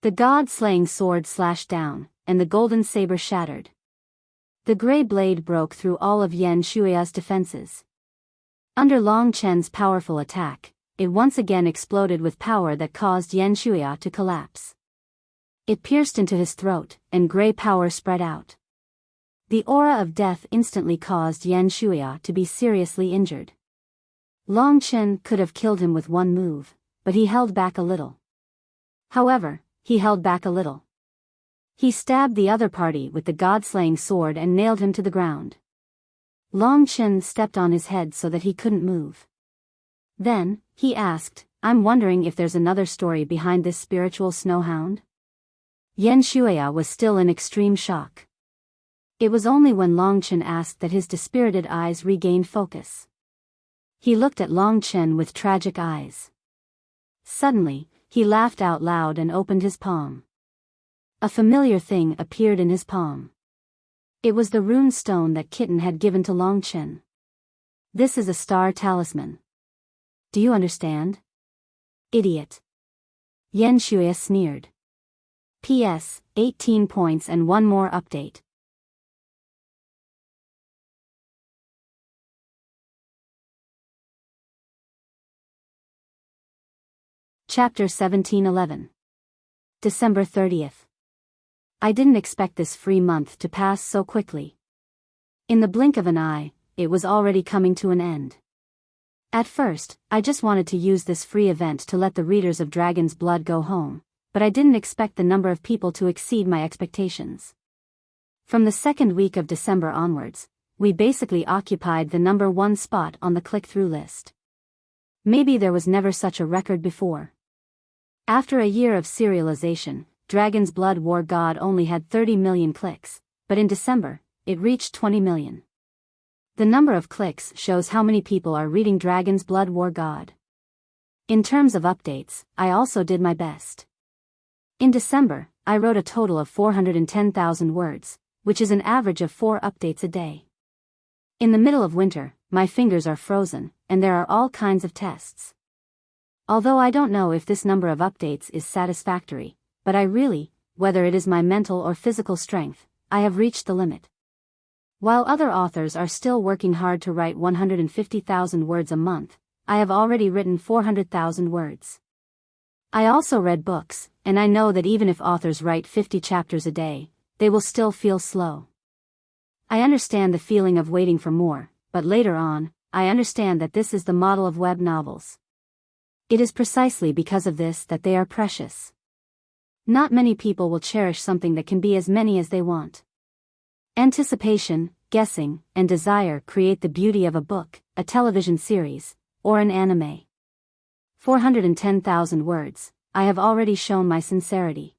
The god-slaying sword slashed down, and the golden saber shattered. The gray blade broke through all of Yan Shuya's defenses. Under Long Chen's powerful attack, it once again exploded with power that caused Yan Shuya to collapse. It pierced into his throat, and gray power spread out. The aura of death instantly caused Yan Shuya to be seriously injured. Long Chen could have killed him with one move, but he held back a little. However, he held back a little. He stabbed the other party with the god-slaying sword and nailed him to the ground. Long Chen stepped on his head so that he couldn't move. Then, he asked, "I'm wondering if there's another story behind this spiritual snowhound?" Yan Shuya was still in extreme shock. It was only when Long Chen asked that his dispirited eyes regained focus. He looked at Long Chen with tragic eyes. Suddenly, he laughed out loud and opened his palm. A familiar thing appeared in his palm. It was the rune stone that Kitten had given to Long Chen. "This is a star talisman. Do you understand?" "Idiot." Yan Shuya sneered. P.S. 18 points and one more update. Chapter 1711. December 30th. I didn't expect this free month to pass so quickly. In the blink of an eye, it was already coming to an end. At first, I just wanted to use this free event to let the readers of Dragon's Blood go home, but I didn't expect the number of people to exceed my expectations. From the second week of December onwards, we basically occupied the number 1 spot on the click-through list. Maybe there was never such a record before. After a year of serialization, Dragon's Blood War God only had 30 million clicks, but in December, it reached 20 million. The number of clicks shows how many people are reading Dragon's Blood War God. In terms of updates, I also did my best. In December, I wrote a total of 410,000 words, which is an average of 4 updates a day. In the middle of winter, my fingers are frozen, and there are all kinds of tests. Although I don't know if this number of updates is satisfactory, but I really, whether it is my mental or physical strength, I have reached the limit. While other authors are still working hard to write 150,000 words a month, I have already written 400,000 words. I also read books, and I know that even if authors write 50 chapters a day, they will still feel slow. I understand the feeling of waiting for more, but later on, I understand that this is the model of web novels. It is precisely because of this that they are precious. Not many people will cherish something that can be as many as they want. Anticipation, guessing, and desire create the beauty of a book, a television series, or an anime. 410,000 words, I have already shown my sincerity.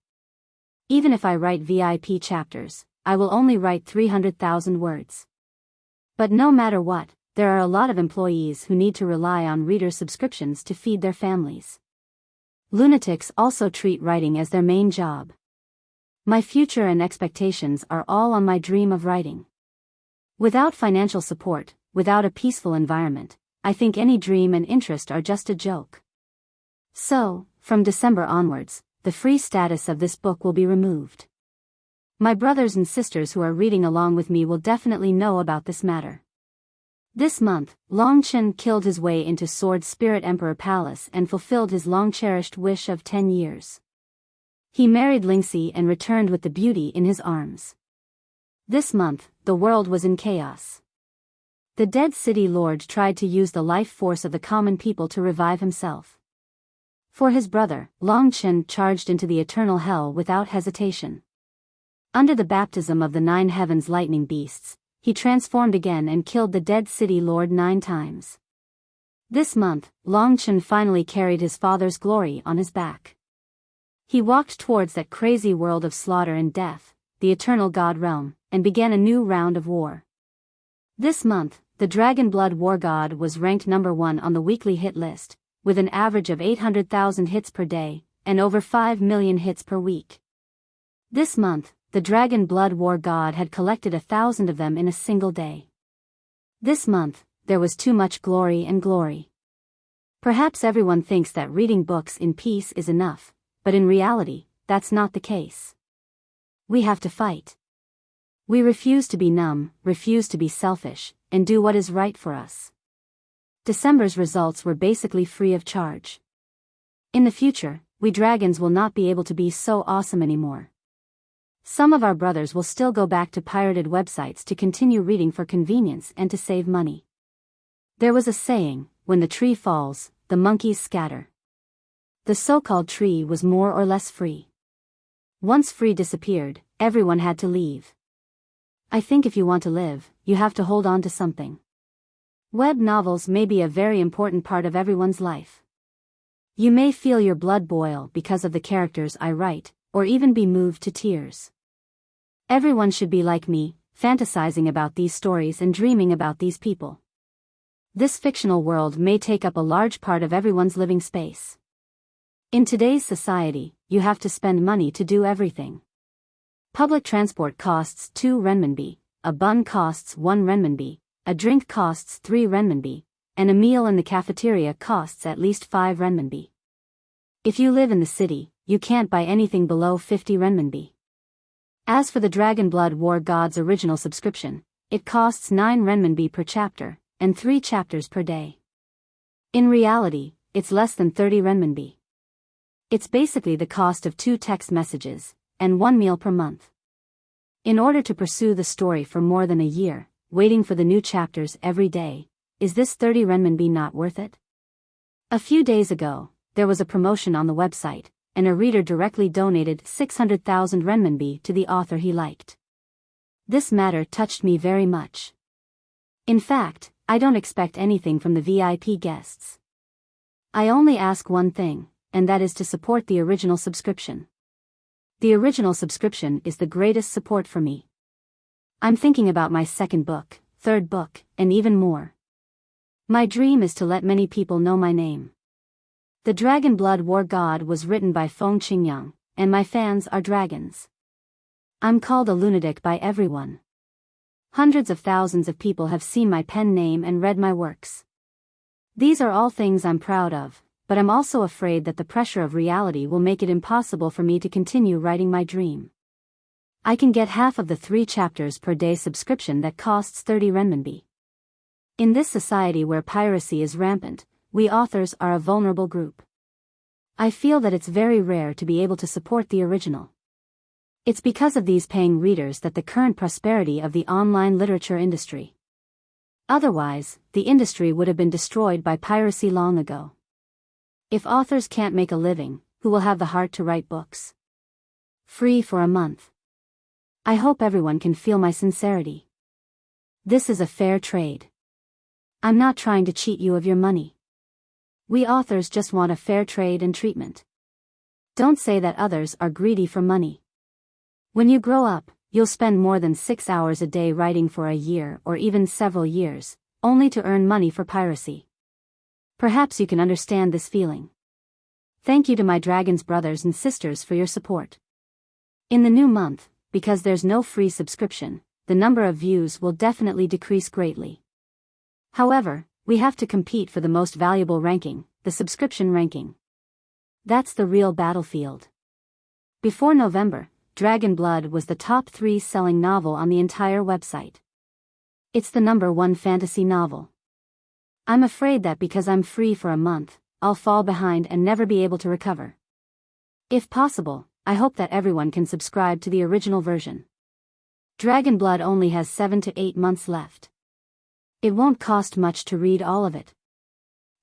Even if I write VIP chapters, I will only write 300,000 words. But no matter what, there are a lot of employees who need to rely on reader subscriptions to feed their families. Lunatics also treat writing as their main job. My future and expectations are all on my dream of writing. Without financial support, without a peaceful environment, I think any dream and interest are just a joke. So, from December onwards, the free status of this book will be removed. My brothers and sisters who are reading along with me will definitely know about this matter. This month, Long Chen killed his way into Sword Spirit Emperor Palace and fulfilled his long-cherished wish of 10 years. He married Lingxi and returned with the beauty in his arms. This month, the world was in chaos. The dead city lord tried to use the life force of the common people to revive himself. For his brother, Long Chen charged into the eternal hell without hesitation. Under the baptism of the 9 heavens lightning beasts, he transformed again and killed the dead city lord 9 times. This month, Long Chen finally carried his father's glory on his back. He walked towards that crazy world of slaughter and death, the Eternal God realm, and began a new round of war. This month, the Dragon Blood War God was ranked number 1 on the weekly hit list, with an average of 800,000 hits per day, and over 5 million hits per week. This month, the Dragon Blood War God had collected 1,000 of them in a single day. This month, there was too much glory and glory. Perhaps everyone thinks that reading books in peace is enough, but in reality, that's not the case. We have to fight. We refuse to be numb, refuse to be selfish, and do what is right for us. December's results were basically free of charge. In the future, we dragons will not be able to be so awesome anymore. Some of our brothers will still go back to pirated websites to continue reading for convenience and to save money. There was a saying, when the tree falls, the monkeys scatter. The so-called tree was more or less free. Once free disappeared, everyone had to leave. I think if you want to live, you have to hold on to something. Web novels may be a very important part of everyone's life. You may feel your blood boil because of the characters I write, or even be moved to tears. Everyone should be like me, fantasizing about these stories and dreaming about these people. This fictional world may take up a large part of everyone's living space. In today's society, you have to spend money to do everything. Public transport costs 2 renminbi, a bun costs 1 renminbi, a drink costs 3 renminbi, and a meal in the cafeteria costs at least 5 renminbi. If you live in the city, you can't buy anything below 50 renminbi. As for the Dragon Blood War God's original subscription, it costs 9 renminbi per chapter, and 3 chapters per day. In reality, it's less than 30 renminbi. It's basically the cost of 2 text messages, and 1 meal per month. In order to pursue the story for more than a year, waiting for the new chapters every day, is this 30 renminbi not worth it? A few days ago, there was a promotion on the website, and a reader directly donated 600,000 renminbi to the author he liked. This matter touched me very much. In fact, I don't expect anything from the VIP guests. I only ask one thing, and that is to support the original subscription. The original subscription is the greatest support for me. I'm thinking about my 2nd book, 3rd book, and even more. My dream is to let many people know my name. The Dragon Blood War God was written by Feng Qingyang, and my fans are dragons. I'm called a lunatic by everyone. Hundreds of thousands of people have seen my pen name and read my works. These are all things I'm proud of, but I'm also afraid that the pressure of reality will make it impossible for me to continue writing my dream. I can get half of the 3 chapters per day subscription that costs 30 renminbi. In this society where piracy is rampant, we authors are a vulnerable group. I feel that it's very rare to be able to support the original. It's because of these paying readers that the current prosperity of the online literature industry. Otherwise, the industry would have been destroyed by piracy long ago. If authors can't make a living, who will have the heart to write books? Free for a month. I hope everyone can feel my sincerity. This is a fair trade. I'm not trying to cheat you of your money. We authors just want a fair trade and treatment. Don't say that others are greedy for money. When you grow up, you'll spend more than 6 hours a day writing for a year or even several years, only to earn money for piracy. Perhaps you can understand this feeling. Thank you to my dragons brothers and sisters for your support. In the new month, because there's no free subscription, the number of views will definitely decrease greatly. However, we have to compete for the most valuable ranking, the subscription ranking. That's the real battlefield. Before November, Dragon Blood was the top 3 selling novel on the entire website. It's the number 1 fantasy novel. I'm afraid that because I'm free for a month, I'll fall behind and never be able to recover. If possible, I hope that everyone can subscribe to the original version. Dragon Blood only has 7 to 8 months left. It won't cost much to read all of it.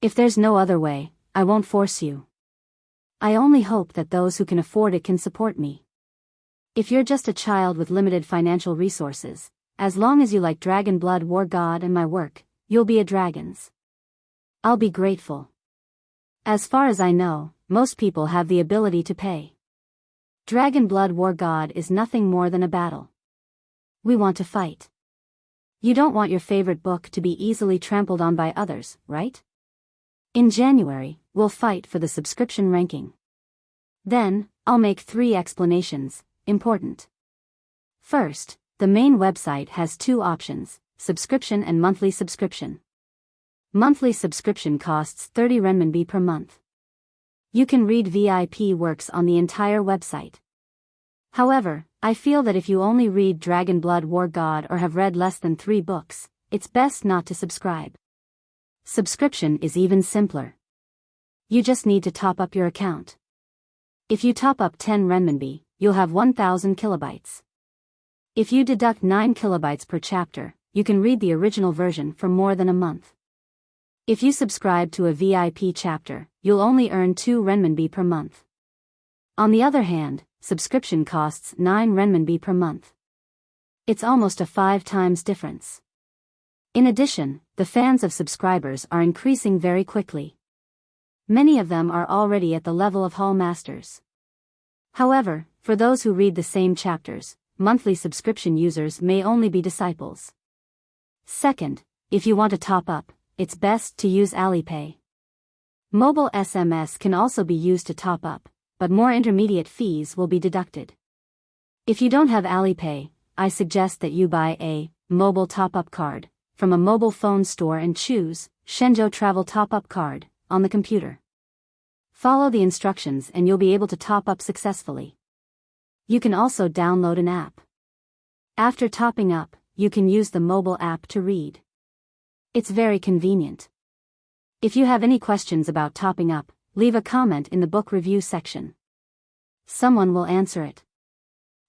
If there's no other way, I won't force you. I only hope that those who can afford it can support me. If you're just a child with limited financial resources, as long as you like Dragon Blood War God and my work, you'll be a dragon's. I'll be grateful. As far as I know, most people have the ability to pay. Dragon Blood War God is nothing more than a battle. We want to fight. You don't want your favorite book to be easily trampled on by others, right? In January, we'll fight for the subscription ranking. Then, I'll make 3 explanations, important. First, the main website has 2 options, subscription and monthly subscription. Monthly subscription costs 30 renminbi per month. You can read VIP works on the entire website. However, I feel that if you only read Dragon Blood War God or have read less than 3 books, it's best not to subscribe. Subscription is even simpler. You just need to top up your account. If you top up 10 renminbi, you'll have 1000 kilobytes. If you deduct 9 kilobytes per chapter, you can read the original version for more than a month. If you subscribe to a VIP chapter, you'll only earn 2 renminbi per month. On the other hand, subscription costs 9 renminbi per month. It's almost a 5 times difference. In addition, the fans of subscribers are increasing very quickly. Many of them are already at the level of hall masters. However, for those who read the same chapters, monthly subscription users may only be disciples. Second, if you want to top up, it's best to use Alipay. Mobile SMS can also be used to top up, but more intermediate fees will be deducted. If you don't have Alipay, I suggest that you buy a mobile top-up card from a mobile phone store and choose Shenzhou Travel Top-Up Card on the computer. Follow the instructions and you'll be able to top up successfully. You can also download an app. After topping up, you can use the mobile app to read. It's very convenient. If you have any questions about topping up, leave a comment in the book review section. Someone will answer it.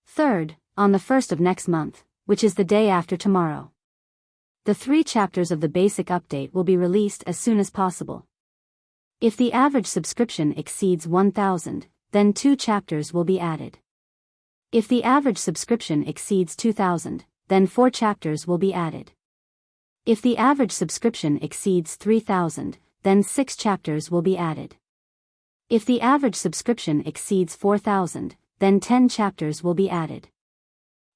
Third, on the 1st of next month, which is the day after tomorrow, the 3 chapters of the basic update will be released as soon as possible. If the average subscription exceeds 1000, then 2 chapters will be added. If the average subscription exceeds 2000, then 4 chapters will be added. If the average subscription exceeds 3000, then 6 chapters will be added. If the average subscription exceeds 4000, then 10 chapters will be added.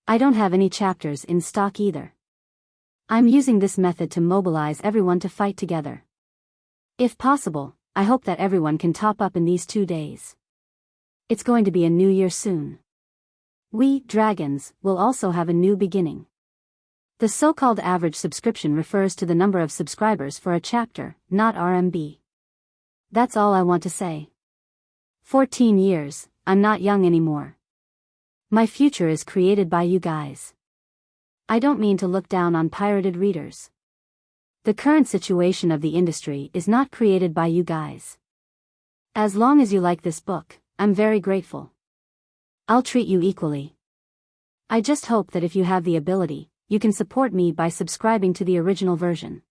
I don't have any chapters in stock either. I'm using this method to mobilize everyone to fight together. If possible, I hope that everyone can top up in these 2 days. It's going to be a new year soon. We, dragons, will also have a new beginning. The so-called average subscription refers to the number of subscribers for a chapter, not RMB. That's all I want to say. 14 years, I'm not young anymore. My future is created by you guys. I don't mean to look down on pirated readers. The current situation of the industry is not created by you guys. As long as you like this book, I'm very grateful. I'll treat you equally. I just hope that if you have the ability, you can support me by subscribing to the original version.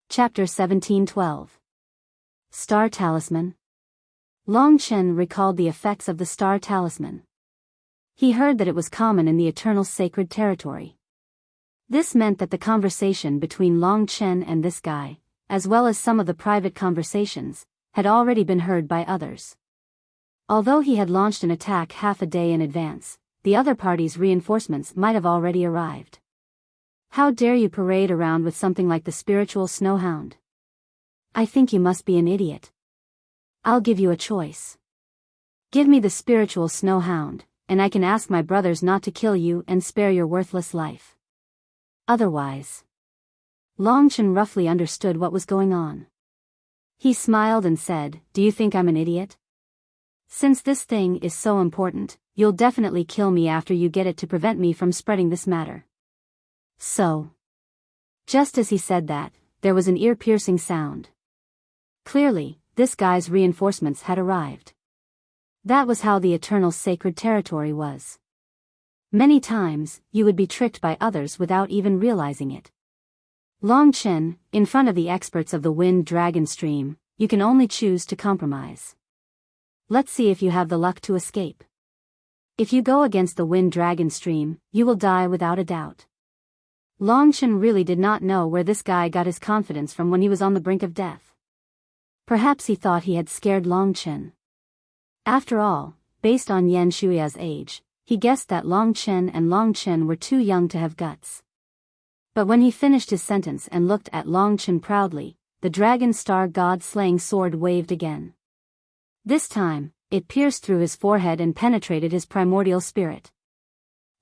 Chapter 1712. Star Talisman. Long Chen recalled the effects of the Star Talisman. He heard that it was common in the Eternal Sacred Territory. This meant that the conversation between Long Chen and this guy, as well as some of the private conversations, had already been heard by others. Although he had launched an attack half a day in advance, the other party's reinforcements might have already arrived. How dare you parade around with something like the spiritual snowhound? I think you must be an idiot. I'll give you a choice. Give me the spiritual snowhound, and I can ask my brothers not to kill you and spare your worthless life. Otherwise. Long Chen roughly understood what was going on. He smiled and said, "Do you think I'm an idiot? Since this thing is so important, you'll definitely kill me after you get it to prevent me from spreading this matter." So. Just as he said that, there was an ear-piercing sound. Clearly, this guy's reinforcements had arrived. That was how the Eternal Sacred Territory was. Many times, you would be tricked by others without even realizing it. Long Chen, in front of the experts of the Wind Dragon Stream, you can only choose to compromise. Let's see if you have the luck to escape. If you go against the Wind Dragon Stream, you will die without a doubt. Long Chen really did not know where this guy got his confidence from when he was on the brink of death. Perhaps he thought he had scared Long Chen. After all, based on Yan Shuia's age, he guessed that Long Chen were too young to have guts. But when he finished his sentence and looked at Long Chen proudly, the dragon star god-slaying sword waved again. This time, it pierced through his forehead and penetrated his primordial spirit.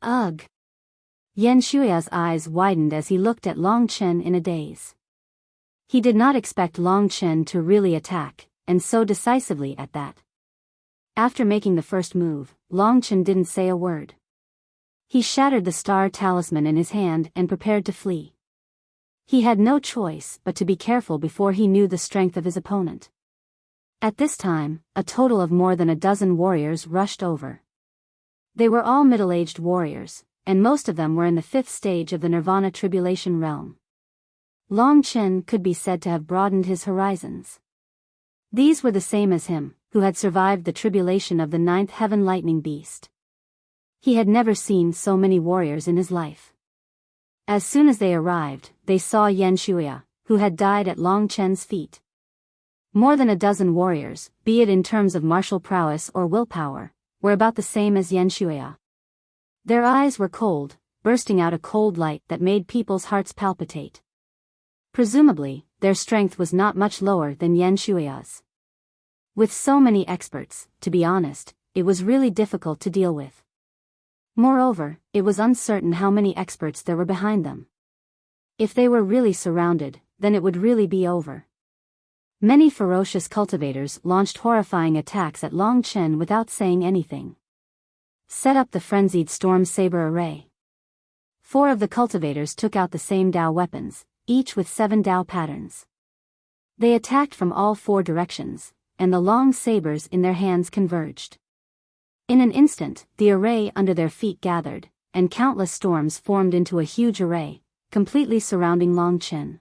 Ugh! Yan Shuia's eyes widened as he looked at Long Chen in a daze. He did not expect Long Chen to really attack, and so decisively at that. After making the first move, Long Chen didn't say a word. He shattered the star talisman in his hand and prepared to flee. He had no choice but to be careful before he knew the strength of his opponent. At this time, a total of more than a dozen warriors rushed over. They were all middle-aged warriors, and most of them were in the 5th stage of the Nirvana Tribulation realm. Long Chen could be said to have broadened his horizons. These were the same as him, who had survived the tribulation of the 9th heaven lightning beast. He had never seen so many warriors in his life. As soon as they arrived, they saw Yan Shuia, who had died at Long Chen's feet. More than a dozen warriors, be it in terms of martial prowess or willpower, were about the same as Yan Shuia. Their eyes were cold, bursting out a cold light that made people's hearts palpitate. Presumably, their strength was not much lower than Yan Shuia's. With so many experts, to be honest, it was really difficult to deal with. Moreover, it was uncertain how many experts there were behind them. If they were really surrounded, then it would really be over. Many ferocious cultivators launched horrifying attacks at Long Chen without saying anything. Set up the frenzied storm saber array. 4 of the cultivators took out the same Dao weapons, each with 7 Dao patterns. They attacked from all 4 directions, and the long sabers in their hands converged. In an instant, the array under their feet gathered, and countless storms formed into a huge array, completely surrounding Long Chen.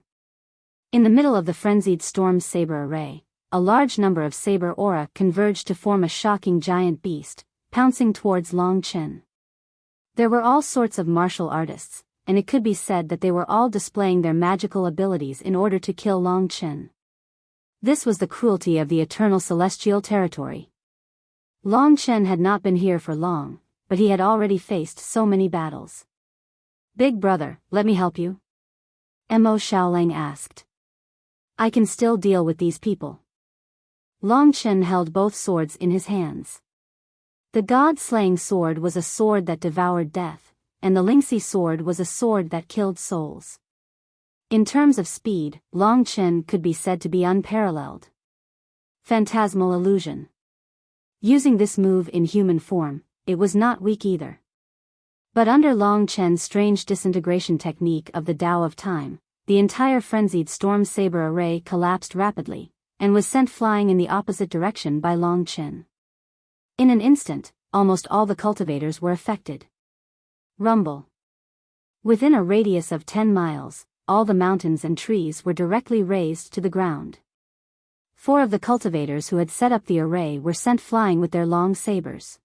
In the middle of the frenzied storm saber array, a large number of saber aura converged to form a shocking giant beast, pouncing towards Long Chen. There were all sorts of martial artists, and it could be said that they were all displaying their magical abilities in order to kill Long Chen. This was the cruelty of the eternal celestial territory. Long Chen had not been here for long, but he had already faced so many battles. "Big brother, let me help you?" Mo Xiaolang asked. "I can still deal with these people." Long Chen held both swords in his hands. The god-slaying sword was a sword that devoured death, and the Lingxi sword was a sword that killed souls. In terms of speed, Long Chen could be said to be unparalleled. Phantasmal illusion. Using this move in human form, it was not weak either. But under Long Chen's strange disintegration technique of the Tao of Time, the entire frenzied storm saber array collapsed rapidly, and was sent flying in the opposite direction by Long Chen. In an instant, almost all the cultivators were affected. Rumble. Within a radius of 10 miles, all the mountains and trees were directly razed to the ground. 4 of the cultivators who had set up the array were sent flying with their long sabers.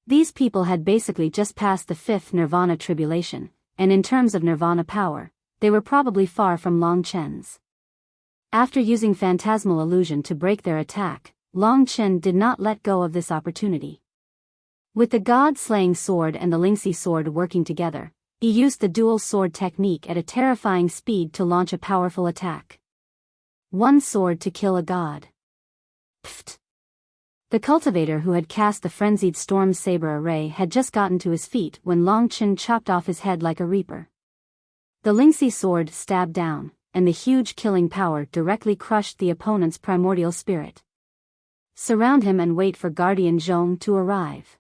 These people had basically just passed the 5th Nirvana tribulation, and in terms of Nirvana power, they were probably far from Long Chen's. After using phantasmal illusion to break their attack, Long Chen did not let go of this opportunity. With the god-slaying sword and the Lingxi sword working together, he used the dual sword technique at a terrifying speed to launch a powerful attack. One sword to kill a god. Pfft. The cultivator who had cast the frenzied storm saber array had just gotten to his feet when Long Chen chopped off his head like a reaper. The Lingxi sword stabbed down, and the huge killing power directly crushed the opponent's primordial spirit. Surround him and wait for Guardian Zhong to arrive.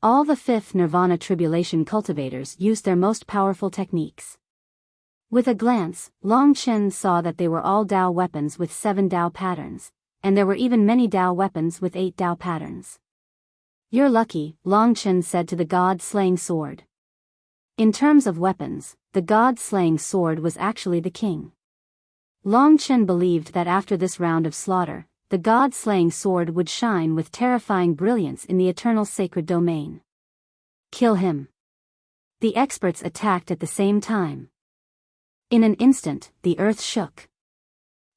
All the 5th Nirvana tribulation cultivators used their most powerful techniques. With a glance, Long Chen saw that they were all Dao weapons with 7 Dao patterns, and there were even many Dao weapons with 8 Dao patterns. "You're lucky," Long Chen said to the god-slaying sword. In terms of weapons, the god-slaying sword was actually the king. Long Chen believed that after this round of slaughter, the god-slaying sword would shine with terrifying brilliance in the eternal sacred domain. "Kill him." The experts attacked at the same time. In an instant, the earth shook.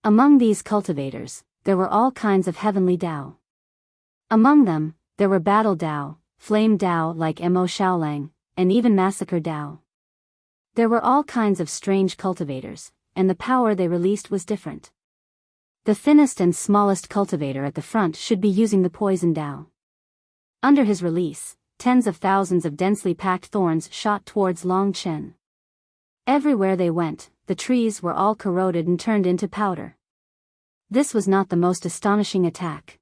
Among these cultivators, there were all kinds of heavenly Tao. Among them, there were battle Tao, flame Tao like Mo Shaolang, and even massacre Tao. There were all kinds of strange cultivators, and the power they released was different. The thinnest and smallest cultivator at the front should be using the poison Tao. Under his release, tens of thousands of densely packed thorns shot towards Long Chen. Everywhere they went, the trees were all corroded and turned into powder. This was not the most astonishing attack.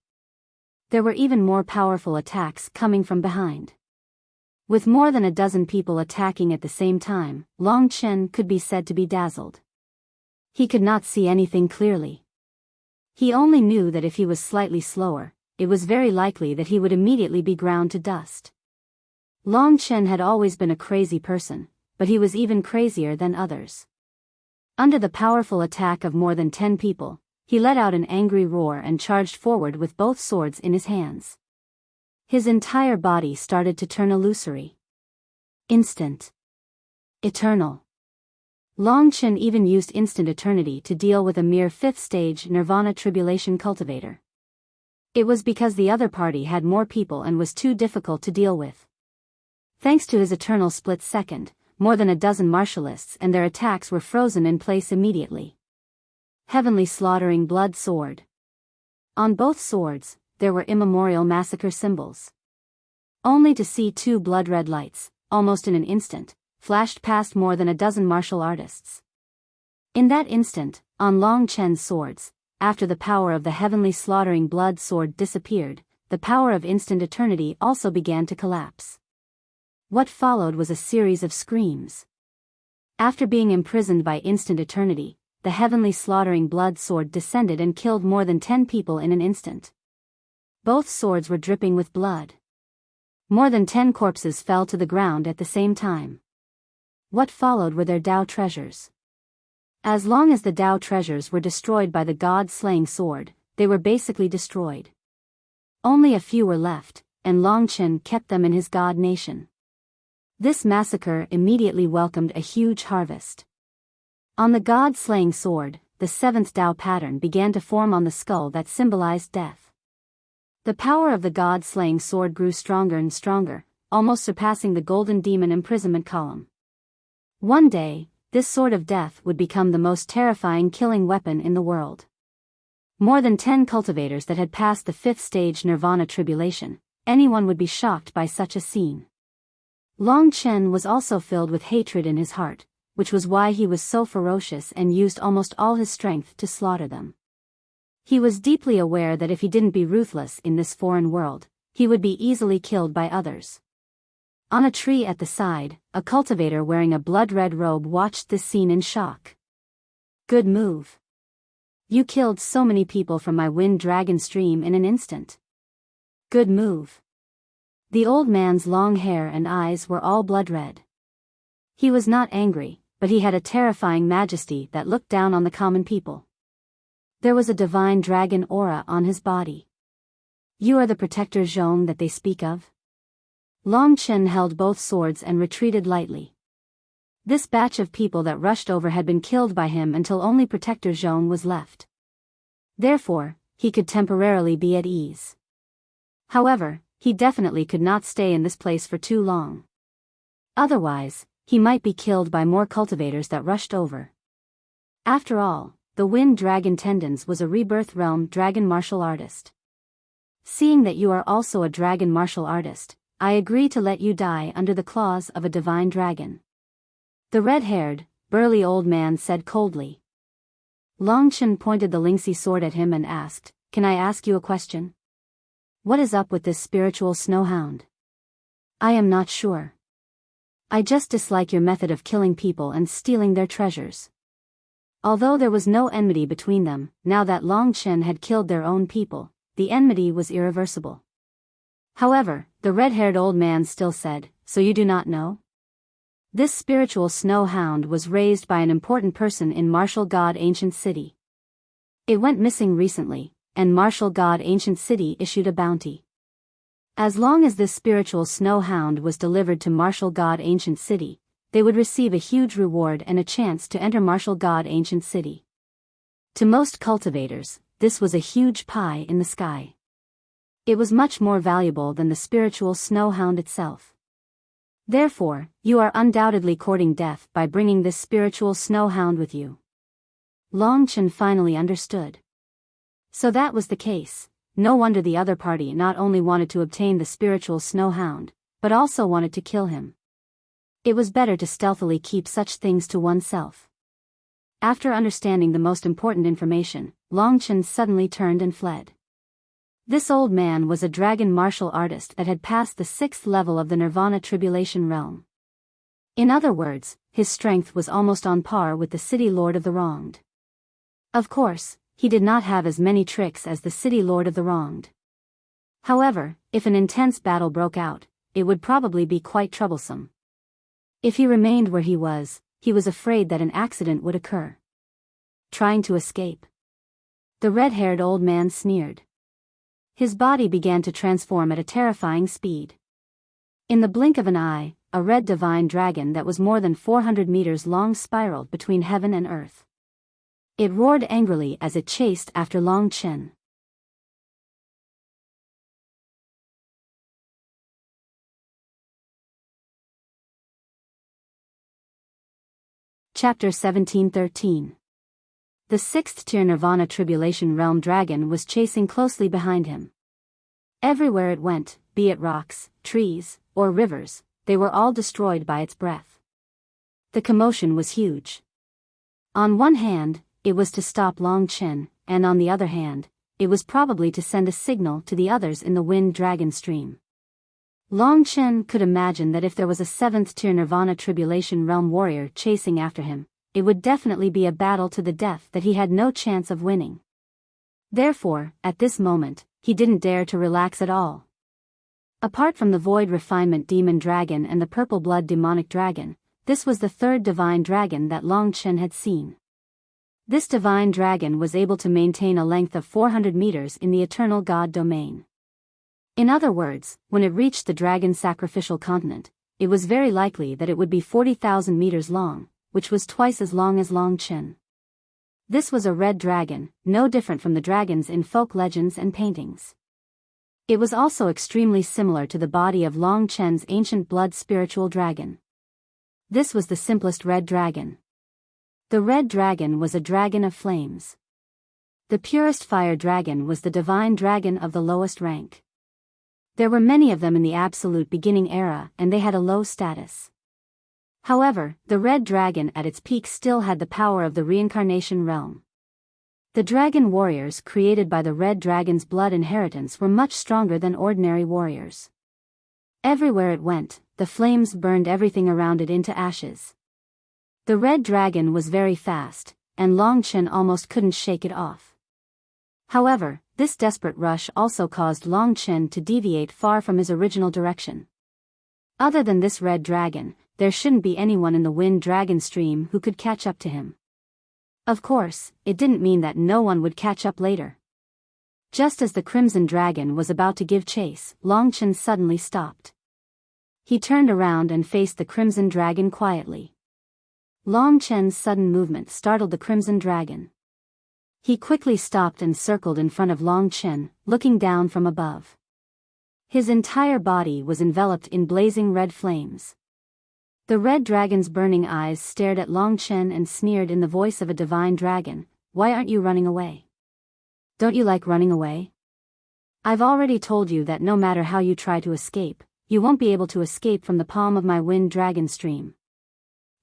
There were even more powerful attacks coming from behind. With more than a dozen people attacking at the same time, Long Chen could be said to be dazzled. He could not see anything clearly. He only knew that if he was slightly slower, it was very likely that he would immediately be ground to dust. Long Chen had always been a crazy person, but he was even crazier than others. Under the powerful attack of more than 10 people, he let out an angry roar and charged forward with both swords in his hands. His entire body started to turn illusory. Instant. Eternal. Long Chen even used instant eternity to deal with a mere 5th stage nirvana tribulation cultivator. It was because the other party had more people and was too difficult to deal with. Thanks to his eternal split second, more than a dozen martialists and their attacks were frozen in place immediately. Heavenly slaughtering blood sword. On both swords, there were immemorial massacre symbols. Only to see 2 blood-red lights, almost in an instant, flashed past more than a dozen martial artists. In that instant, on Long Chen's swords, after the power of the heavenly slaughtering blood sword disappeared, the power of instant eternity also began to collapse. What followed was a series of screams. After being imprisoned by instant eternity, the heavenly slaughtering blood sword descended and killed more than 10 people in an instant. Both swords were dripping with blood. More than 10 corpses fell to the ground at the same time. What followed were their Tao treasures. As long as the Tao treasures were destroyed by the god-slaying sword, they were basically destroyed. Only a few were left, and Long Chen kept them in his god nation. This massacre immediately welcomed a huge harvest. On the god-slaying sword, the 7th Tao pattern began to form on the skull that symbolized death. The power of the god-slaying sword grew stronger and stronger, almost surpassing the golden demon imprisonment column. One day, this sword of death would become the most terrifying killing weapon in the world. More than 10 cultivators that had passed the 5th stage nirvana tribulation, anyone would be shocked by such a scene. Long Chen was also filled with hatred in his heart, which was why he was so ferocious and used almost all his strength to slaughter them. He was deeply aware that if he didn't be ruthless in this foreign world, he would be easily killed by others. On a tree at the side, a cultivator wearing a blood-red robe watched this scene in shock. Good move. You killed so many people from my wind dragon stream in an instant. Good move. The old man's long hair and eyes were all blood-red. He was not angry, but he had a terrifying majesty that looked down on the common people. There was a divine dragon aura on his body. You are the protector Zhong that they speak of? Long Chen held both swords and retreated lightly. This batch of people that rushed over had been killed by him until only Protector Zhong was left. Therefore, he could temporarily be at ease. However, he definitely could not stay in this place for too long. Otherwise, he might be killed by more cultivators that rushed over. After all, the Wind Dragon Tendons was a rebirth realm dragon martial artist. Seeing that you are also a dragon martial artist, I agree to let you die under the claws of a divine dragon. The red-haired, burly old man said coldly. Long Chen pointed the Lingxi sword at him and asked, "Can I ask you a question? What is up with this spiritual snowhound? I am not sure. I just dislike your method of killing people and stealing their treasures." Although there was no enmity between them, now that Long Chen had killed their own people, the enmity was irreversible. However, the red-haired old man still said, "So you do not know? This spiritual snow hound was raised by an important person in Martial God Ancient City. It went missing recently, and Martial God Ancient City issued a bounty. As long as this spiritual snow hound was delivered to Martial God Ancient City, they would receive a huge reward and a chance to enter Martial God Ancient City. To most cultivators, this was a huge pie in the sky. It was much more valuable than the spiritual snow hound itself. Therefore, you are undoubtedly courting death by bringing this spiritual snow hound with you. Long Chen finally understood. So that was the case. No wonder the other party not only wanted to obtain the spiritual snow hound, but also wanted to kill him. It was better to stealthily keep such things to oneself. After understanding the most important information, Long Chen suddenly turned and fled. This old man was a dragon martial artist that had passed the 6th level of the Nirvana Tribulation realm. In other words, his strength was almost on par with the City Lord of the Wronged. Of course, he did not have as many tricks as the City Lord of the Wronged. However, if an intense battle broke out, it would probably be quite troublesome. If he remained where he was afraid that an accident would occur. Trying to escape. The red-haired old man sneered. His body began to transform at a terrifying speed. In the blink of an eye, a red divine dragon that was more than 400 meters long spiraled between heaven and earth. It roared angrily as it chased after Long Chen. Chapter 17:13. The 6th-tier Nirvana Tribulation Realm dragon was chasing closely behind him. Everywhere it went, be it rocks, trees, or rivers, they were all destroyed by its breath. The commotion was huge. On one hand, it was to stop Long Chen, and on the other hand, it was probably to send a signal to the others in the Wind Dragon stream. Long Chen could imagine that if there was a 7th-tier Nirvana Tribulation Realm warrior chasing after him, it would definitely be a battle to the death that he had no chance of winning. Therefore, at this moment, he didn't dare to relax at all. Apart from the Void Refinement Demon Dragon and the Purple Blood Demonic Dragon, this was the 3rd divine dragon that Long Chen had seen. This divine dragon was able to maintain a length of 400 meters in the Eternal God domain. In other words, when it reached the dragon sacrificial continent, it was very likely that it would be 40,000 meters long, which was twice as long as Long Chen. This was a red dragon, no different from the dragons in folk legends and paintings. It was also extremely similar to the body of Long Chen's ancient blood spiritual dragon. This was the simplest red dragon. The red dragon was a dragon of flames. The purest fire dragon was the divine dragon of the lowest rank. There were many of them in the absolute beginning era and they had a low status. However, the red dragon at its peak still had the power of the reincarnation realm. The dragon warriors created by the red dragon's blood inheritance were much stronger than ordinary warriors. Everywhere it went, the flames burned everything around it into ashes. The red dragon was very fast, and Long Chen almost couldn't shake it off. However, this desperate rush also caused Long Chen to deviate far from his original direction. Other than this red dragon, there shouldn't be anyone in the Wind Dragon stream who could catch up to him. Of course, it didn't mean that no one would catch up later. Just as the Crimson Dragon was about to give chase, Long Chen suddenly stopped. He turned around and faced the Crimson Dragon quietly. Long Chen's sudden movement startled the Crimson Dragon. He quickly stopped and circled in front of Long Chen, looking down from above. His entire body was enveloped in blazing red flames. The red dragon's burning eyes stared at Long Chen and sneered in the voice of a divine dragon, "Why aren't you running away? Don't you like running away? I've already told you that no matter how you try to escape, you won't be able to escape from the palm of my Wind Dragon stream.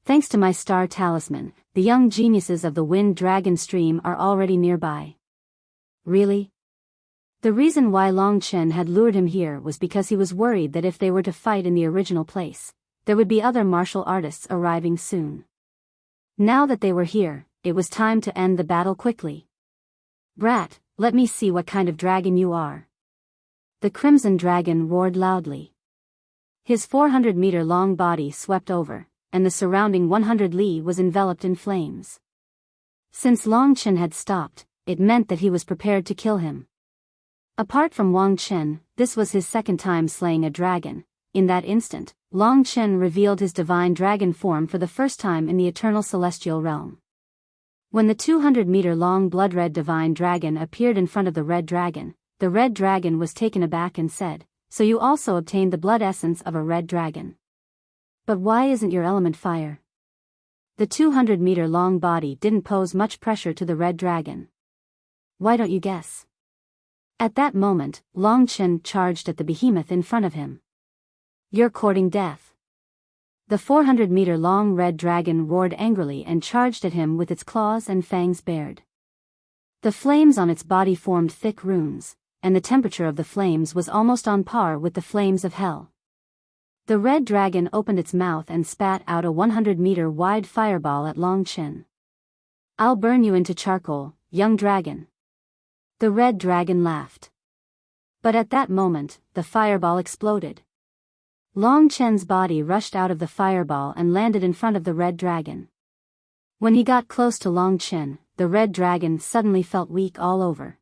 Thanks to my star talisman, the young geniuses of the Wind Dragon stream are already nearby." Really? The reason why Long Chen had lured him here was because he was worried that if they were to fight in the original place, there would be other martial artists arriving soon. Now that they were here, it was time to end the battle quickly. "Brat, let me see what kind of dragon you are." The Crimson Dragon roared loudly. His 400-meter-long body swept over, and the surrounding 100 li was enveloped in flames. Since Long Chen had stopped, it meant that he was prepared to kill him. Apart from Wang Chen, this was his second time slaying a dragon. In that instant, Long Chen revealed his divine dragon form for the first time in the eternal celestial realm. When the 200-meter-long blood-red divine dragon appeared in front of the red dragon was taken aback and said, "So you also obtained the blood essence of a red dragon. But why isn't your element fire?" The 200-meter-long body didn't pose much pressure to the red dragon. "Why don't you guess?" At that moment, Long Chen charged at the behemoth in front of him. "You're courting death." The 400-meter-long red dragon roared angrily and charged at him with its claws and fangs bared. The flames on its body formed thick runes, and the temperature of the flames was almost on par with the flames of hell. The red dragon opened its mouth and spat out a 100-meter-wide fireball at Long Chen. "I'll burn you into charcoal, young dragon." The red dragon laughed. But at that moment, the fireball exploded. Long Chen's body rushed out of the fireball and landed in front of the red dragon. When he got close to Long Chen, the red dragon suddenly felt weak all over.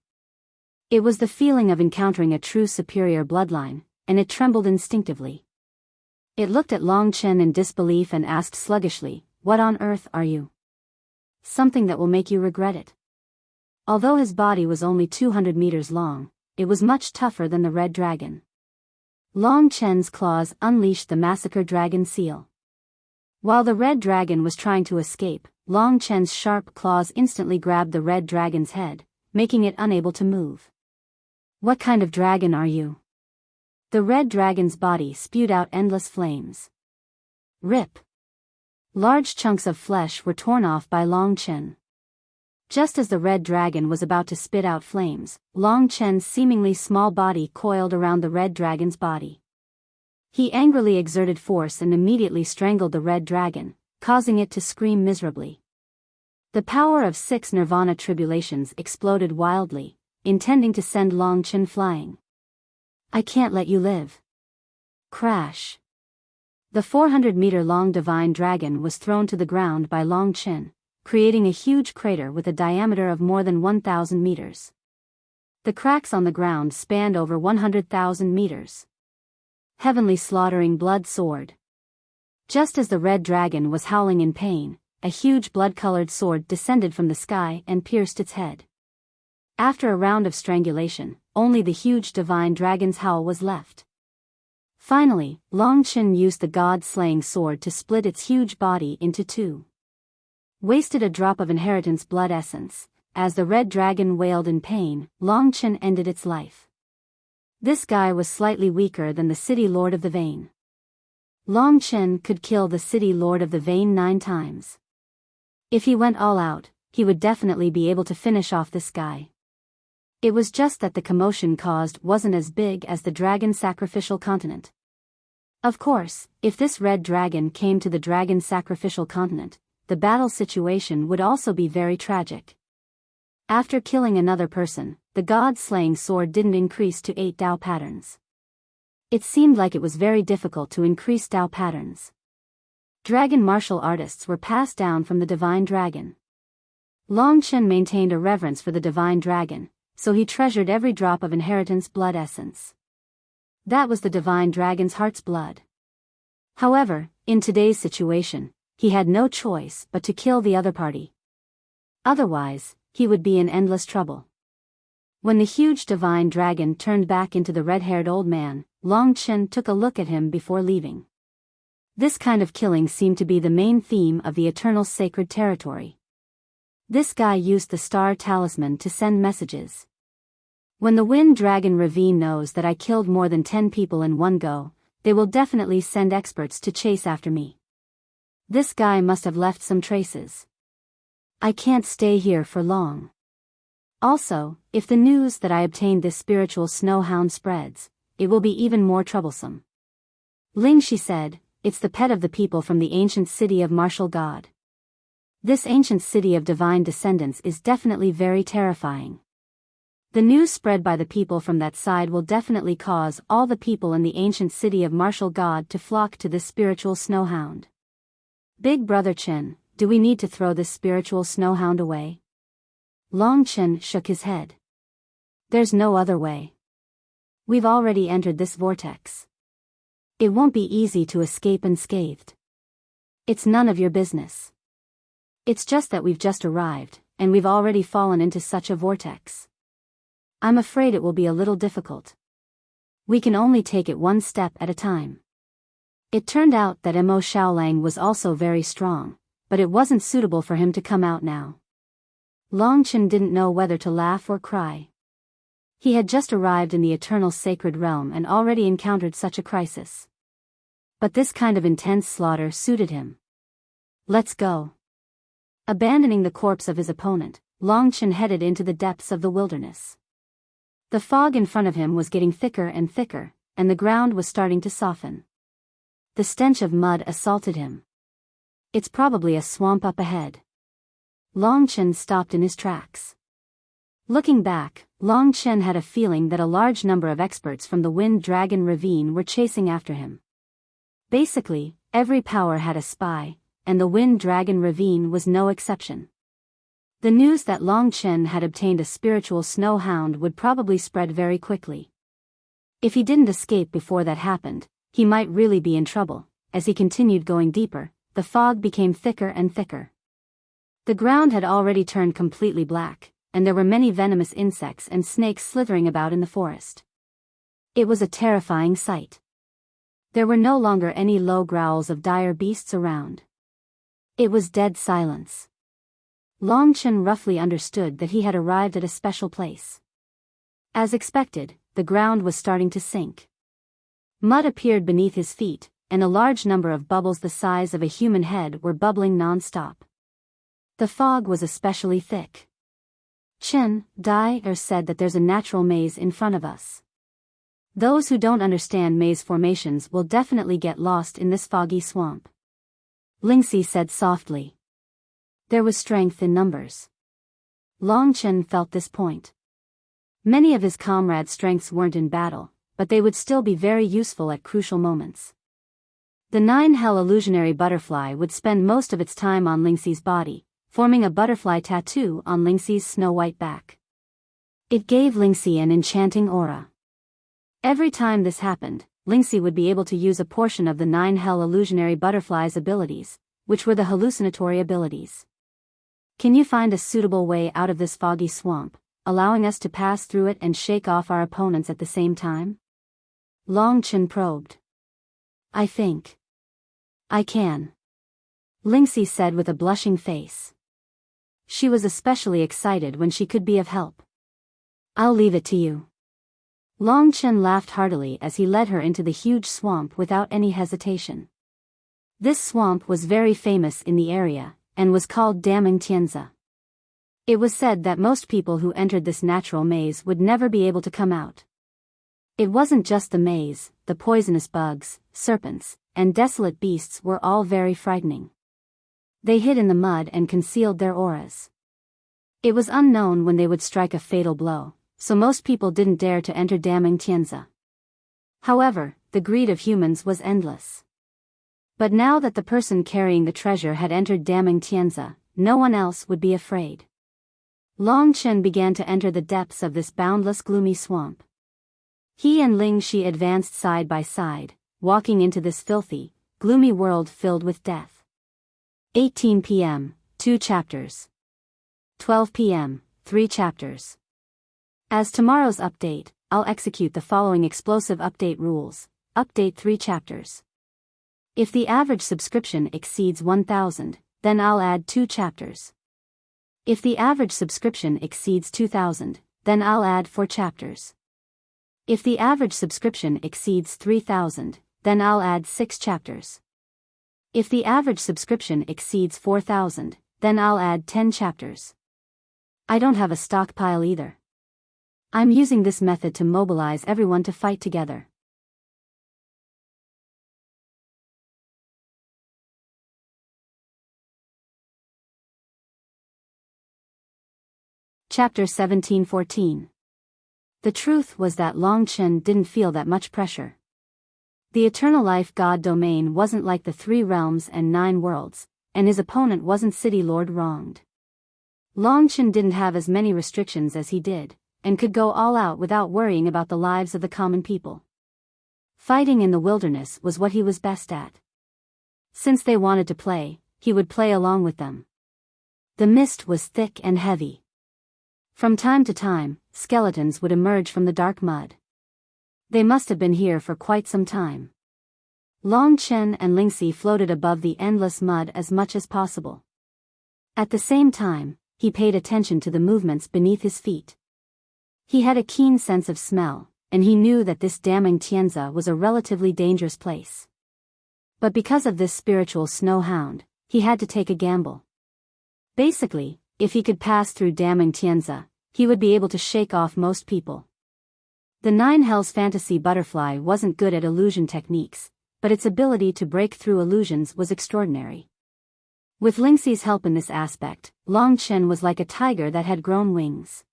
It was the feeling of encountering a true superior bloodline, and it trembled instinctively. It looked at Long Chen in disbelief and asked sluggishly, "What on earth are you?" "Something that will make you regret it." Although his body was only 200 meters long, it was much tougher than the red dragon. Long Chen's claws unleashed the massacre dragon seal. While the red dragon was trying to escape, Long Chen's sharp claws instantly grabbed the red dragon's head, making it unable to move. "What kind of dragon are you?" The red dragon's body spewed out endless flames. Rip! Large chunks of flesh were torn off by Long Chen. Just as the red dragon was about to spit out flames, Long Chen's seemingly small body coiled around the red dragon's body. He angrily exerted force and immediately strangled the red dragon, causing it to scream miserably. The power of 6 nirvana tribulations exploded wildly, intending to send Long Chen flying. "I can't let you live." Crash! The 400-meter-long divine dragon was thrown to the ground by Long Chen, creating a huge crater with a diameter of more than 1,000 meters. The cracks on the ground spanned over 100,000 meters. Heavenly slaughtering blood sword. Just as the red dragon was howling in pain, a huge blood-colored sword descended from the sky and pierced its head. After a round of strangulation, only the huge divine dragon's howl was left. Finally, Long Chen used the god-slaying sword to split its huge body into two. Wasted a drop of inheritance blood essence. As the red dragon wailed in pain, Long Chen ended its life. This guy was slightly weaker than the city lord of the vein. Long Chen could kill the city lord of the vein 9 times. If he went all out, he would definitely be able to finish off this guy. It was just that the commotion caused wasn't as big as the dragon sacrificial continent. Of course, if this red dragon came to the dragon sacrificial continent, the battle situation would also be very tragic. After killing another person, the god-slaying sword didn't increase to 8 Dao patterns. It seemed like it was very difficult to increase Dao patterns. Dragon martial artists were passed down from the divine dragon. Long Chen maintained a reverence for the divine dragon, so he treasured every drop of inheritance blood essence. That was the divine dragon's heart's blood. However, in today's situation, he had no choice but to kill the other party. Otherwise, he would be in endless trouble. When the huge divine dragon turned back into the red-haired old man, Long Chen took a look at him before leaving. This kind of killing seemed to be the main theme of the eternal sacred territory. This guy used the star talisman to send messages. When the wind dragon ravine knows that I killed more than 10 people in one go, they will definitely send experts to chase after me. This guy must have left some traces. I can't stay here for long. Also, if the news that I obtained this spiritual snow hound spreads, it will be even more troublesome. Ling Shi said, "It's the pet of the people from the ancient city of martial god. This ancient city of divine descendants is definitely very terrifying. The news spread by the people from that side will definitely cause all the people in the ancient city of martial god to flock to this spiritual snow hound. Big brother Chen, do we need to throw this spiritual snow hound away?" Long Chen shook his head. "There's no other way. We've already entered this vortex. It won't be easy to escape unscathed. It's none of your business. It's just that we've just arrived, and we've already fallen into such a vortex. I'm afraid it will be a little difficult. We can only take it one step at a time. It turned out that Mo Xiaolang was also very strong, but it wasn't suitable for him to come out now. Long Chen didn't know whether to laugh or cry. He had just arrived in the eternal sacred realm and already encountered such a crisis. But this kind of intense slaughter suited him. Let's go. Abandoning the corpse of his opponent, Long Chen headed into the depths of the wilderness. The fog in front of him was getting thicker and thicker, and the ground was starting to soften. The stench of mud assaulted him. It's probably a swamp up ahead. Long Chen stopped in his tracks. Looking back, Long Chen had a feeling that a large number of experts from the Wind Dragon Ravine were chasing after him. Basically, every power had a spy, and the Wind Dragon Ravine was no exception. The news that Long Chen had obtained a spiritual snow hound would probably spread very quickly. If he didn't escape before that happened, he might really be in trouble. As he continued going deeper, the fog became thicker and thicker. The ground had already turned completely black, and there were many venomous insects and snakes slithering about in the forest. It was a terrifying sight. There were no longer any low growls of dire beasts around. It was dead silence. Long Chen roughly understood that he had arrived at a special place. As expected, the ground was starting to sink. Mud appeared beneath his feet, and a large number of bubbles the size of a human head were bubbling non-stop. The fog was especially thick. Chen Dai said that there's a natural maze in front of us. Those who don't understand maze formations will definitely get lost in this foggy swamp. Lingxi said softly. There was strength in numbers. Long Chen felt this point. Many of his comrades' strengths weren't in battle, but they would still be very useful at crucial moments. The 9-hell illusionary butterfly would spend most of its time on Lingxi's body, forming a butterfly tattoo on Lingxi's snow-white back. It gave Lingxi an enchanting aura. Every time this happened, Lingxi would be able to use a portion of the 9-hell illusionary butterfly's abilities, which were the hallucinatory abilities. Can you find a suitable way out of this foggy swamp, allowing us to pass through it and shake off our opponents at the same time? Long Chen probed. I think I can, Lingxi said with a blushing face. She was especially excited when she could be of help. I'll leave it to you. Long Chen laughed heartily as he led her into the huge swamp without any hesitation. This swamp was very famous in the area, and was called Daming Tianza. It was said that most people who entered this natural maze would never be able to come out. It wasn't just the maze, the poisonous bugs, serpents, and desolate beasts were all very frightening. They hid in the mud and concealed their auras. It was unknown when they would strike a fatal blow, so most people didn't dare to enter Daming Tianza. However, the greed of humans was endless. But now that the person carrying the treasure had entered Daming Tianza, no one else would be afraid. Long Chen began to enter the depths of this boundless gloomy swamp. He and Ling Shi advanced side by side, walking into this filthy, gloomy world filled with death. 18 p.m., 2 chapters. 12 p.m., 3 chapters. As tomorrow's update, I'll execute the following explosive update rules. Update 3 chapters. If the average subscription exceeds 1,000, then I'll add 2 chapters. If the average subscription exceeds 2,000, then I'll add 4 chapters. If the average subscription exceeds 3,000, then I'll add 6 chapters. If the average subscription exceeds 4,000, then I'll add 10 chapters. I don't have a stockpile either. I'm using this method to mobilize everyone to fight together. Chapter 17:14. The truth was that Long Chen didn't feel that much pressure. The Eternal Life God domain wasn't like the 3 realms and 9 worlds, and his opponent wasn't City Lord wronged. Long Chen didn't have as many restrictions as he did, and could go all out without worrying about the lives of the common people. Fighting in the wilderness was what he was best at. Since they wanted to play, he would play along with them. The mist was thick and heavy. From time to time, skeletons would emerge from the dark mud. They must have been here for quite some time. Long Chen and Lingxi floated above the endless mud as much as possible. At the same time, he paid attention to the movements beneath his feet. He had a keen sense of smell, and he knew that this damning Tianza was a relatively dangerous place. But because of this spiritual snow hound, he had to take a gamble. Basically, if he could pass through damning Tianza, he would be able to shake off most people. The Nine Hells fantasy butterfly wasn't good at illusion techniques, but its ability to break through illusions was extraordinary. With Lingxi's help in this aspect, Long Chen was like a tiger that had grown wings.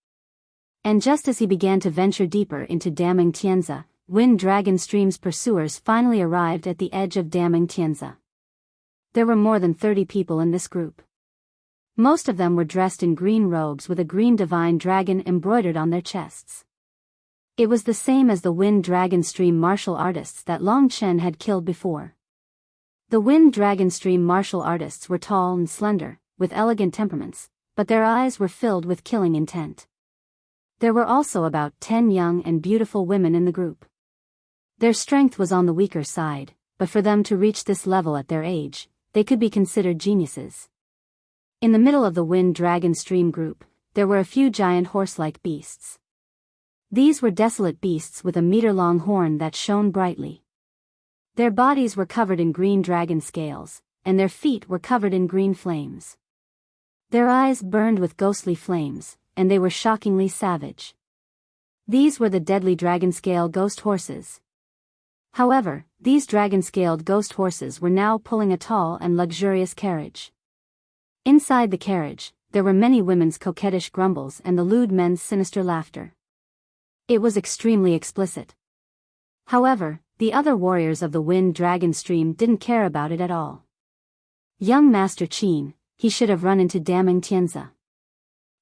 And just as he began to venture deeper into damning Tianza, Wind Dragon Stream's pursuers finally arrived at the edge of damning Tianza. There were more than 30 people in this group. Most of them were dressed in green robes with a green divine dragon embroidered on their chests. It was the same as the Wind Dragon Stream martial artists that Long Chen had killed before. The Wind Dragon Stream martial artists were tall and slender, with elegant temperaments, but their eyes were filled with killing intent. There were also about 10 young and beautiful women in the group. Their strength was on the weaker side, but for them to reach this level at their age, they could be considered geniuses. In the middle of the Wind Dragon Stream group, there were a few giant horse-like beasts. These were desolate beasts with a meter-long horn that shone brightly. Their bodies were covered in green dragon scales, and their feet were covered in green flames. Their eyes burned with ghostly flames, and they were shockingly savage. These were the deadly dragon-scale ghost horses. However, these dragon-scaled ghost horses were now pulling a tall and luxurious carriage. Inside the carriage, there were many women's coquettish grumbles and the lewd men's sinister laughter. It was extremely explicit. However, the other warriors of the Wind Dragon Stream didn't care about it at all. Young Master Qin, he should have run into damning Tianza.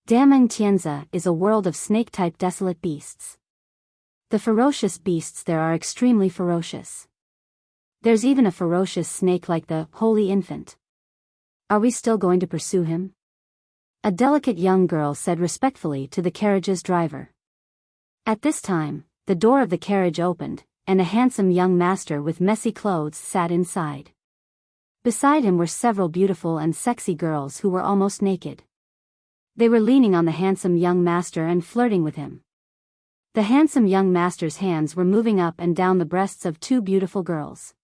Damning Tianza is a world of snake-type desolate beasts. The ferocious beasts there are extremely ferocious. There's even a ferocious snake like the Holy Infant. Are we still going to pursue him? A delicate young girl said respectfully to the carriage's driver. At this time, the door of the carriage opened, and a handsome young master with messy clothes sat inside. Beside him were several beautiful and sexy girls who were almost naked. They were leaning on the handsome young master and flirting with him. The handsome young master's hands were moving up and down the breasts of two beautiful girls.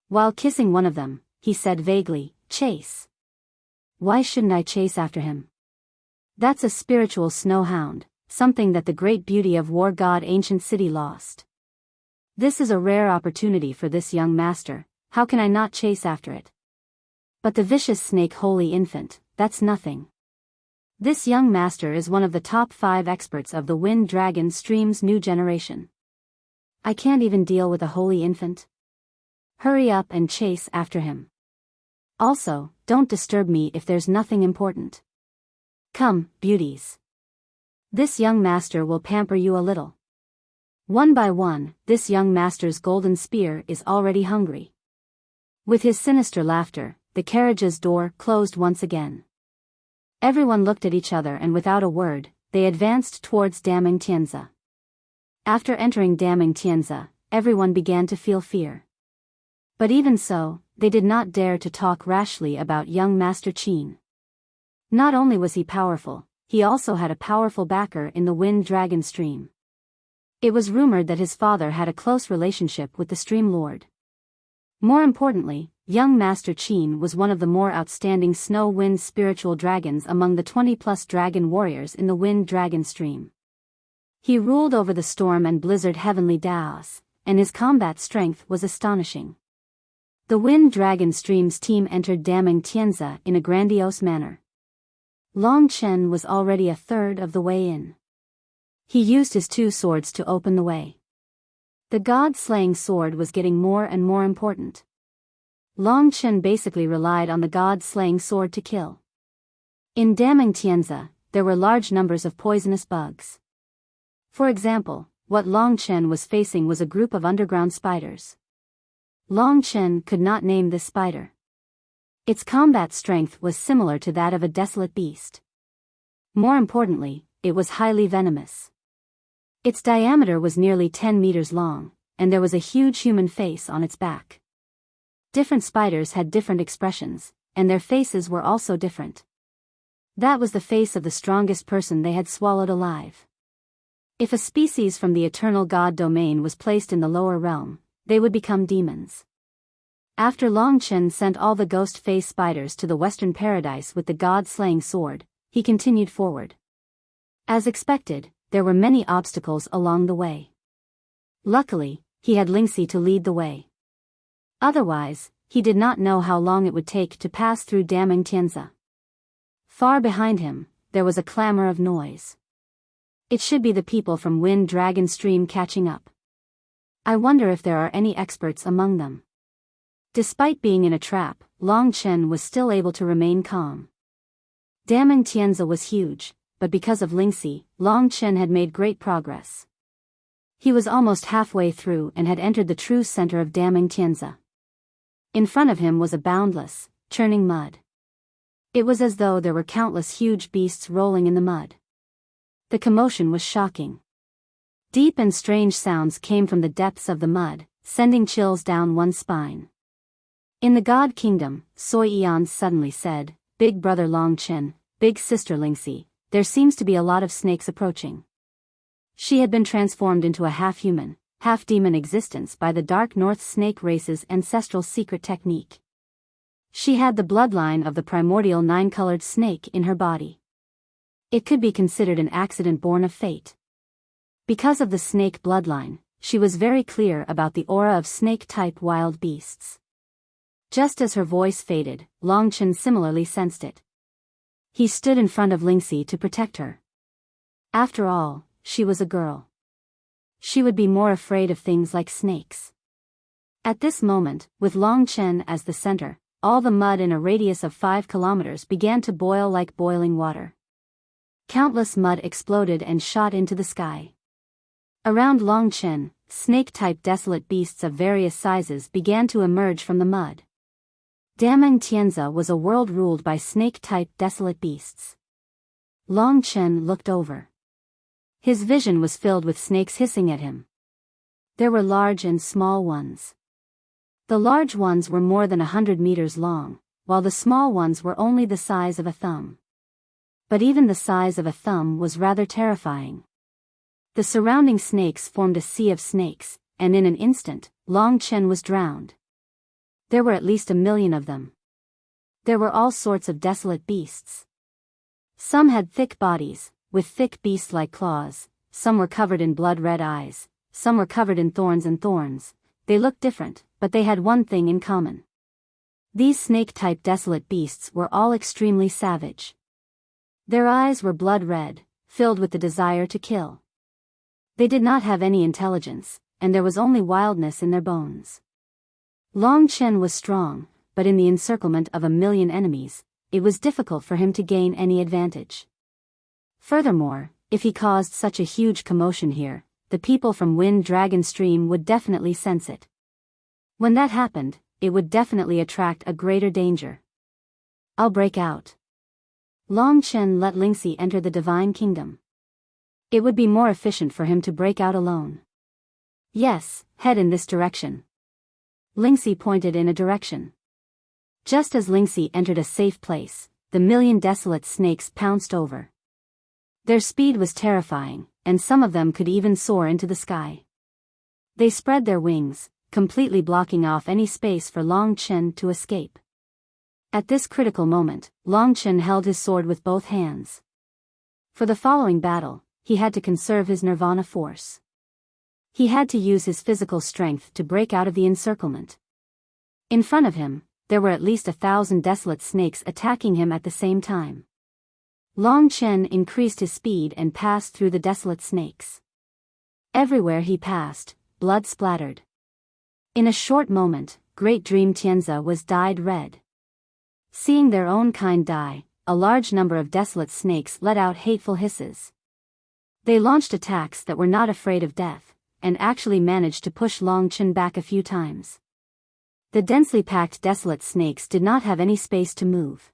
While kissing one of them, he said vaguely, "Chase. Why shouldn't I chase after him? That's a spiritual snow hound, something that the great beauty of War God Ancient City lost. This is a rare opportunity for this young master, how can I not chase after it? But the vicious snake Holy Infant, that's nothing. This young master is one of the top 5 experts of the Wind Dragon Stream's new generation. I can't even deal with a Holy Infant. Hurry up and chase after him. Also, don't disturb me if there's nothing important. Come, beauties. This young master will pamper you a little." One by one, this young master's golden spear is already hungry. With his sinister laughter, the carriage's door closed once again. Everyone looked at each other and without a word, they advanced towards damning Tianza. After entering damning Tianza, everyone began to feel fear. But even so, they did not dare to talk rashly about young Master Qin. Not only was he powerful, he also had a powerful backer in the Wind Dragon Stream. It was rumored that his father had a close relationship with the Stream Lord. More importantly, young Master Qin was one of the more outstanding snow-wind spiritual dragons among the 20-plus dragon warriors in the Wind Dragon Stream. He ruled over the storm and blizzard heavenly Daos, and his combat strength was astonishing. The Wind Dragon Stream's team entered damning Tianza in a grandiose manner. Long Chen was already a third of the way in. He used his 2 swords to open the way. The god-slaying sword was getting more and more important. Long Chen basically relied on the god-slaying sword to kill. In damning Tianza, there were large numbers of poisonous bugs. For example, what Long Chen was facing was a group of underground spiders. Long Chen could not name this spider. Its combat strength was similar to that of a desolate beast. More importantly, it was highly venomous. Its diameter was nearly 10 meters long, and there was a huge human face on its back. Different spiders had different expressions, and their faces were also different. That was the face of the strongest person they had swallowed alive. If a species from the eternal god domain was placed in the lower realm, they would become demons. After Long Chen sent all the ghost face spiders to the western paradise with the god-slaying sword, he continued forward. As expected, there were many obstacles along the way. Luckily, he had Lingxi to lead the way. Otherwise, he did not know how long it would take to pass through Daming Tianzi. Far behind him, there was a clamor of noise. It should be the people from Wind Dragon Stream catching up. I wonder if there are any experts among them. Despite being in a trap, Long Chen was still able to remain calm. Daming Tianzi was huge, but because of Lingxi, Long Chen had made great progress. He was almost halfway through and had entered the true center of Daming Tianzi. In front of him was a boundless, churning mud. It was as though there were countless huge beasts rolling in the mud. The commotion was shocking. Deep and strange sounds came from the depths of the mud, sending chills down one's spine. In the God Kingdom, Sui Yan suddenly said, "Big brother Long Chen, big sister Lingxi, there seems to be a lot of snakes approaching." She had been transformed into a half-human, half-demon existence by the Dark North snake race's ancestral secret technique. She had the bloodline of the primordial nine-colored snake in her body. It could be considered an accident born of fate. Because of the snake bloodline, she was very clear about the aura of snake-type wild beasts. Just as her voice faded, Long Chen similarly sensed it. He stood in front of Lingxi to protect her. After all, she was a girl. She would be more afraid of things like snakes. At this moment, with Long Chen as the center, all the mud in a radius of 5 kilometers began to boil like boiling water. Countless mud exploded and shot into the sky. Around Long Chen, snake-type desolate beasts of various sizes began to emerge from the mud. Daming Tianzi was a world ruled by snake-type desolate beasts. Long Chen looked over. His vision was filled with snakes hissing at him. There were large and small ones. The large ones were more than 100 meters long, while the small ones were only the size of a thumb. But even the size of a thumb was rather terrifying. The surrounding snakes formed a sea of snakes, and in an instant, Long Chen was drowned. There were at least 1 million of them. There were all sorts of desolate beasts. Some had thick bodies, with thick beast-like claws, some were covered in blood-red eyes, some were covered in thorns and thorns. They looked different, but they had one thing in common. These snake-type desolate beasts were all extremely savage. Their eyes were blood-red, filled with the desire to kill. They did not have any intelligence, and there was only wildness in their bones. Long Chen was strong, but in the encirclement of 1 million enemies, it was difficult for him to gain any advantage. Furthermore, if he caused such a huge commotion here, the people from Wind Dragon Stream would definitely sense it. When that happened, it would definitely attract a greater danger. "I'll break out." Long Chen let Lingxi enter the Divine Kingdom. It would be more efficient for him to break out alone. "Yes, head in this direction." Lingxi pointed in a direction. Just as Lingxi entered a safe place, the 1 million desolate snakes pounced over. Their speed was terrifying, and some of them could even soar into the sky. They spread their wings, completely blocking off any space for Long Chen to escape. At this critical moment, Long Chen held his sword with both hands. For the following battle, he had to conserve his nirvana force. He had to use his physical strength to break out of the encirclement. In front of him, there were at least 1,000 desolate snakes attacking him at the same time. Long Chen increased his speed and passed through the desolate snakes. Everywhere he passed, blood splattered. In a short moment, Great Dream Tianzi was dyed red. Seeing their own kind die, a large number of desolate snakes let out hateful hisses. They launched attacks that were not afraid of death, and actually managed to push Long Chen back a few times. The densely packed desolate snakes did not have any space to move.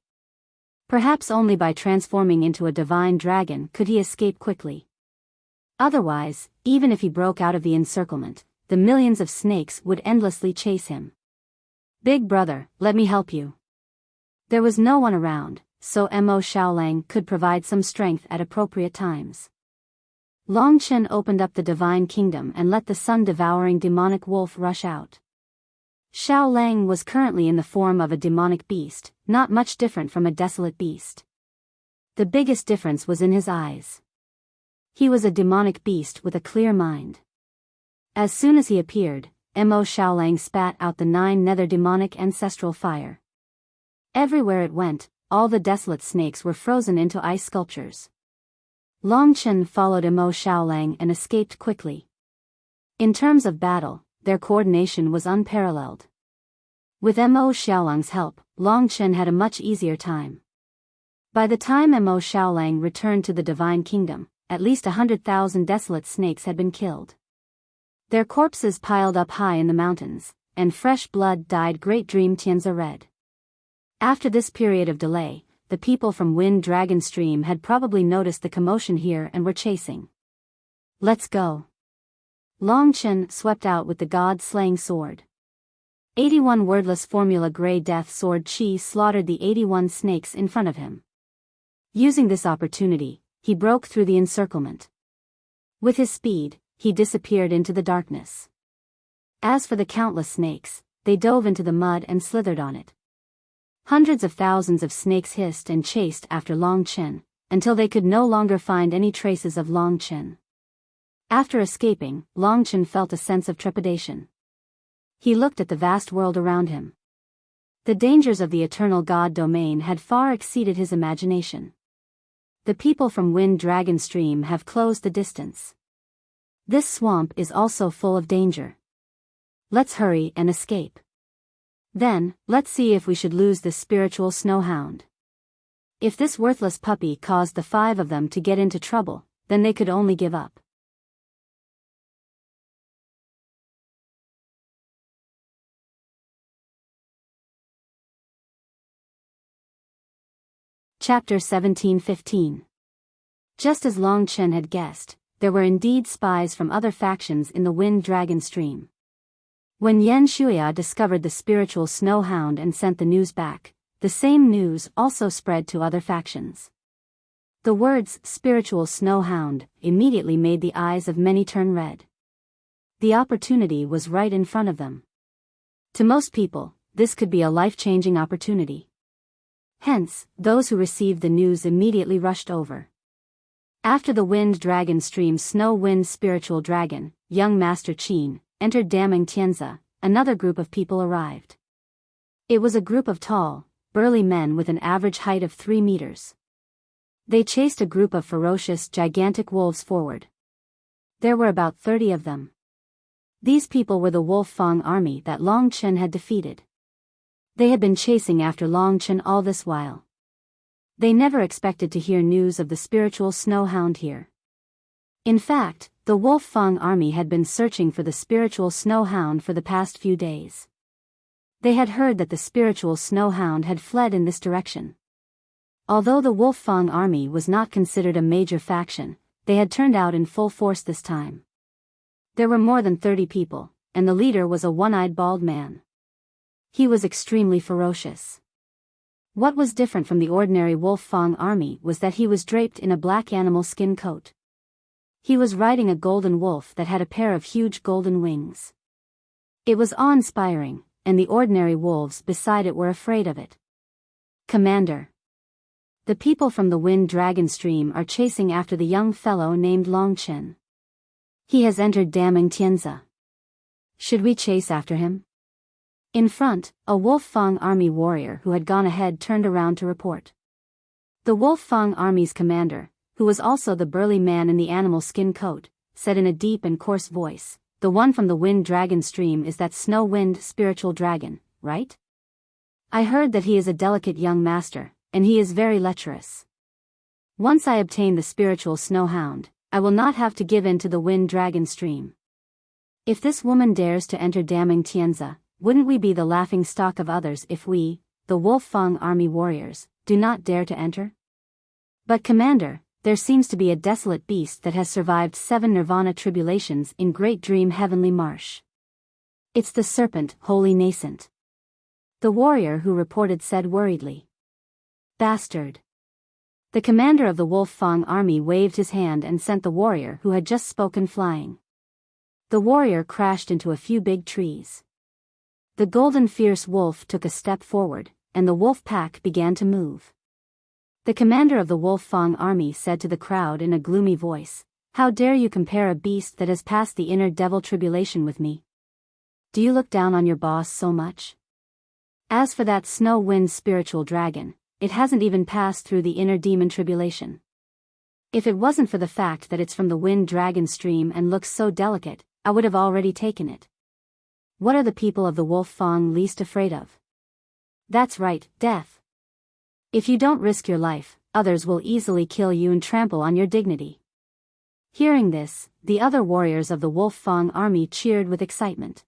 Perhaps only by transforming into a divine dragon could he escape quickly. Otherwise, even if he broke out of the encirclement, the millions of snakes would endlessly chase him. "Big brother, let me help you." There was no one around, so Mo Xiaolang could provide some strength at appropriate times. Long Chen opened up the divine kingdom and let the sun-devouring demonic wolf rush out. Xiaolang was currently in the form of a demonic beast, not much different from a desolate beast. The biggest difference was in his eyes. He was a demonic beast with a clear mind. As soon as he appeared, Mo Xiaolang spat out the 9 nether demonic ancestral fire. Everywhere it went, all the desolate snakes were frozen into ice sculptures. Long Chen followed Mo Xiaolang and escaped quickly. In terms of battle, their coordination was unparalleled. With Mo Xiaolang's help, Long Chen had a much easier time. By the time Mo Xiaolang returned to the Divine Kingdom, at least 100,000 desolate snakes had been killed. Their corpses piled up high in the mountains, and fresh blood dyed Great Dream Tianzi red. After this period of delay, the people from Wind Dragon Stream had probably noticed the commotion here and were chasing. "Let's go." Long Chen swept out with the god-slaying sword. 81 wordless Formula Grey Death Sword Chi slaughtered the 81 snakes in front of him. Using this opportunity, he broke through the encirclement. With his speed, he disappeared into the darkness. As for the countless snakes, they dove into the mud and slithered on it. Hundreds of thousands of snakes hissed and chased after Long Chen, until they could no longer find any traces of Long Chen. After escaping, Long Chen felt a sense of trepidation. He looked at the vast world around him. The dangers of the eternal god domain had far exceeded his imagination. The people from Wind Dragon Stream have closed the distance. This swamp is also full of danger. Let's hurry and escape. Then, let's see if we should lose this spiritual snowhound. If this worthless puppy caused the 5 of them to get into trouble, then they could only give up. Chapter 17-15. Just as Long Chen had guessed, there were indeed spies from other factions in the Wind Dragon Stream. When Yan Shuya discovered the spiritual snowhound and sent the news back, the same news also spread to other factions. The words "spiritual snowhound" immediately made the eyes of many turn red. The opportunity was right in front of them. To most people, this could be a life-changing opportunity. Hence, those who received the news immediately rushed over. After the Wind Dragon Stream's Snow Wind spiritual dragon, young Master Qin, entered Daming Tianzi, another group of people arrived. It was a group of tall, burly men with an average height of 3 meters. They chased a group of ferocious, gigantic wolves forward. There were about 30 of them. These people were the Wolf Fang army that Long Chen had defeated. They had been chasing after Long Chen all this while. They never expected to hear news of the spiritual snowhound here. In fact, the Wolf Fang army had been searching for the spiritual snowhound for the past few days. They had heard that the spiritual snowhound had fled in this direction. Although the Wolf Fang army was not considered a major faction, they had turned out in full force this time. There were more than 30 people, and the leader was a one-eyed bald man. He was extremely ferocious. What was different from the ordinary Wolf Fang army was that he was draped in a black animal skin coat. He was riding a golden wolf that had a pair of huge golden wings. It was awe-inspiring, and the ordinary wolves beside it were afraid of it. "Commander, the people from the Wind Dragon Stream are chasing after the young fellow named Long Chen. He has entered Daming Tianzi. Should we chase after him?" In front, a Wolf Fang army warrior who had gone ahead turned around to report. The Wolf Fang army's commander, who was also the burly man in the animal skin coat, said in a deep and coarse voice, "The one from the Wind Dragon Stream is that Snow Wind spiritual dragon, right? I heard that he is a delicate young master, and he is very lecherous. Once I obtain the spiritual snowhound, I will not have to give in to the wind dragon stream. If this woman dares to enter damning Tianza, wouldn't we be the laughing stock of others if we, the Wolf Fang army warriors, do not dare to enter? But Commander, there seems to be a desolate beast that has survived 7 nirvana tribulations in Great Dream Heavenly Marsh. It's the serpent, Holy Nascent. The warrior who reported said worriedly. Bastard. The commander of the Wolf Fang army waved his hand and sent the warrior who had just spoken flying. The warrior crashed into a few big trees. The golden fierce wolf took a step forward, and the wolf pack began to move. The commander of the Wolf Fang army said to the crowd in a gloomy voice, "How dare you compare a beast that has passed the inner devil tribulation with me? Do you look down on your boss so much? As for that snow wind spiritual dragon, it hasn't even passed through the inner demon tribulation. If it wasn't for the fact that it's from the wind dragon stream and looks so delicate, I would have already taken it. What are the people of the Wolf Fang least afraid of? That's right, death. If you don't risk your life, others will easily kill you and trample on your dignity." Hearing this, the other warriors of the Wolf Fang army cheered with excitement.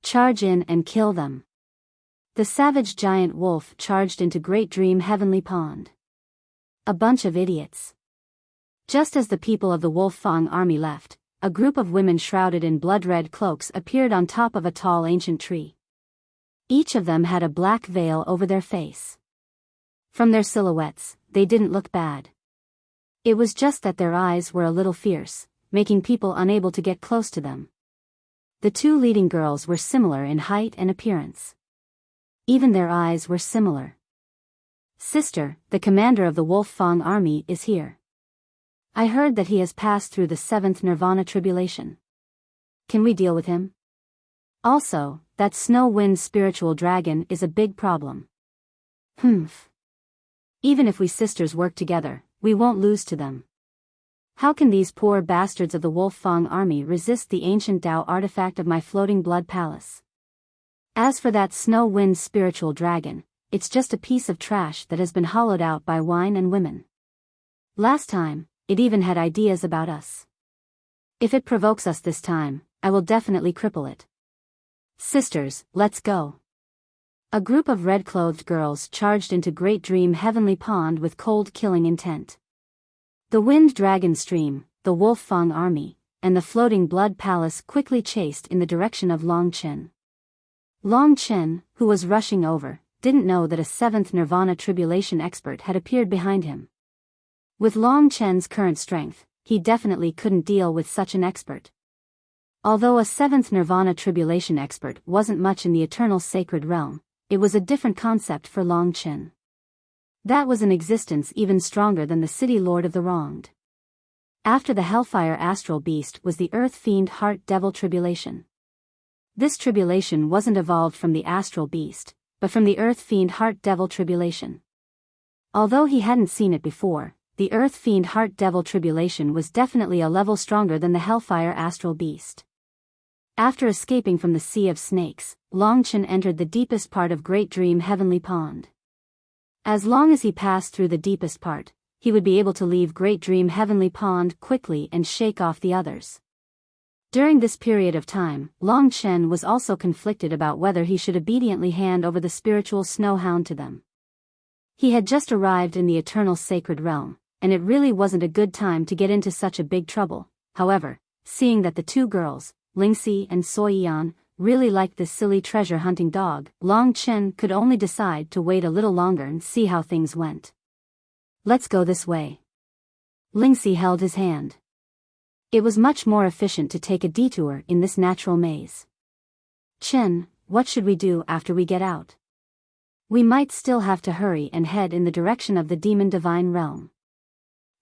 "Charge in and kill them." The savage giant wolf charged into Great Dream Heavenly Pond. A bunch of idiots. Just as the people of the Wolf Fang army left, a group of women shrouded in blood-red cloaks appeared on top of a tall ancient tree. Each of them had a black veil over their face. From their silhouettes, they didn't look bad. It was just that their eyes were a little fierce, making people unable to get close to them. The 2 leading girls were similar in height and appearance. Even their eyes were similar. "Sister, the commander of the Wolf Fang army is here. I heard that he has passed through the 7th nirvana tribulation. Can we deal with him? Also, that snow wind spiritual dragon is a big problem." "Humph. Even if we sisters work together, we won't lose to them. How can these poor bastards of the Wolf Fang army resist the ancient Tao artifact of my floating blood palace? As for that snow wind spiritual dragon, it's just a piece of trash that has been hollowed out by wine and women. Last time, it even had ideas about us. If it provokes us this time, I will definitely cripple it. Sisters, let's go." A group of red-clothed girls charged into Great Dream Heavenly Pond with cold killing intent. The Wind Dragon Stream, the Wolf Fang army, and the floating blood palace quickly chased in the direction of Long Chen. Long Chen, who was rushing over, didn't know that a 7th nirvana tribulation expert had appeared behind him. With Long Chen's current strength, he definitely couldn't deal with such an expert. Although a 7th nirvana tribulation expert wasn't much in the eternal sacred realm, it was a different concept for Long Chen. That was an existence even stronger than the city lord of the wronged. After the hellfire astral beast was the earth fiend heart devil tribulation. This tribulation wasn't evolved from the astral beast, but from the earth fiend heart devil tribulation. Although he hadn't seen it before, the earth fiend heart devil tribulation was definitely a level stronger than the hellfire astral beast. After escaping from the Sea of Snakes, Long Chen entered the deepest part of Great Dream Heavenly Pond. As long as he passed through the deepest part, he would be able to leave Great Dream Heavenly Pond quickly and shake off the others. During this period of time, Long Chen was also conflicted about whether he should obediently hand over the spiritual snowhound to them. He had just arrived in the eternal sacred realm, and it really wasn't a good time to get into such a big trouble. However, seeing that the 2 girls, Lingxi and Soyian, really liked this silly treasure hunting dog, Long Chen could only decide to wait a little longer and see how things went. "Let's go this way." Lingxi held his hand. It was much more efficient to take a detour in this natural maze. "Chen, what should we do after we get out? We might still have to hurry and head in the direction of the Demon Divine Realm.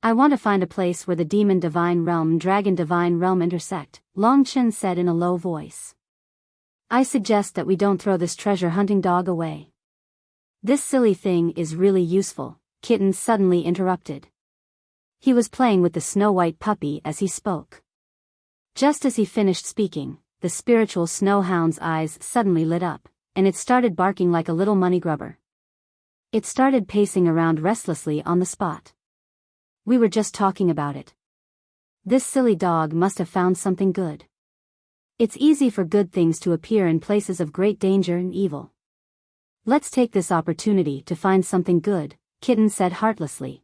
I want to find a place where the Demon Divine Realm and Dragon Divine Realm intersect," Long Chen said in a low voice. "I suggest that we don't throw this treasure hunting dog away. This silly thing is really useful," Kitten suddenly interrupted. He was playing with the snow-white puppy as he spoke. Just as he finished speaking, the spiritual snowhound's eyes suddenly lit up, and it started barking like a little money grubber. It started pacing around restlessly on the spot. "We were just talking about it. This silly dog must have found something good. It's easy for good things to appear in places of great danger and evil. Let's take this opportunity to find something good, Kitten said heartlessly.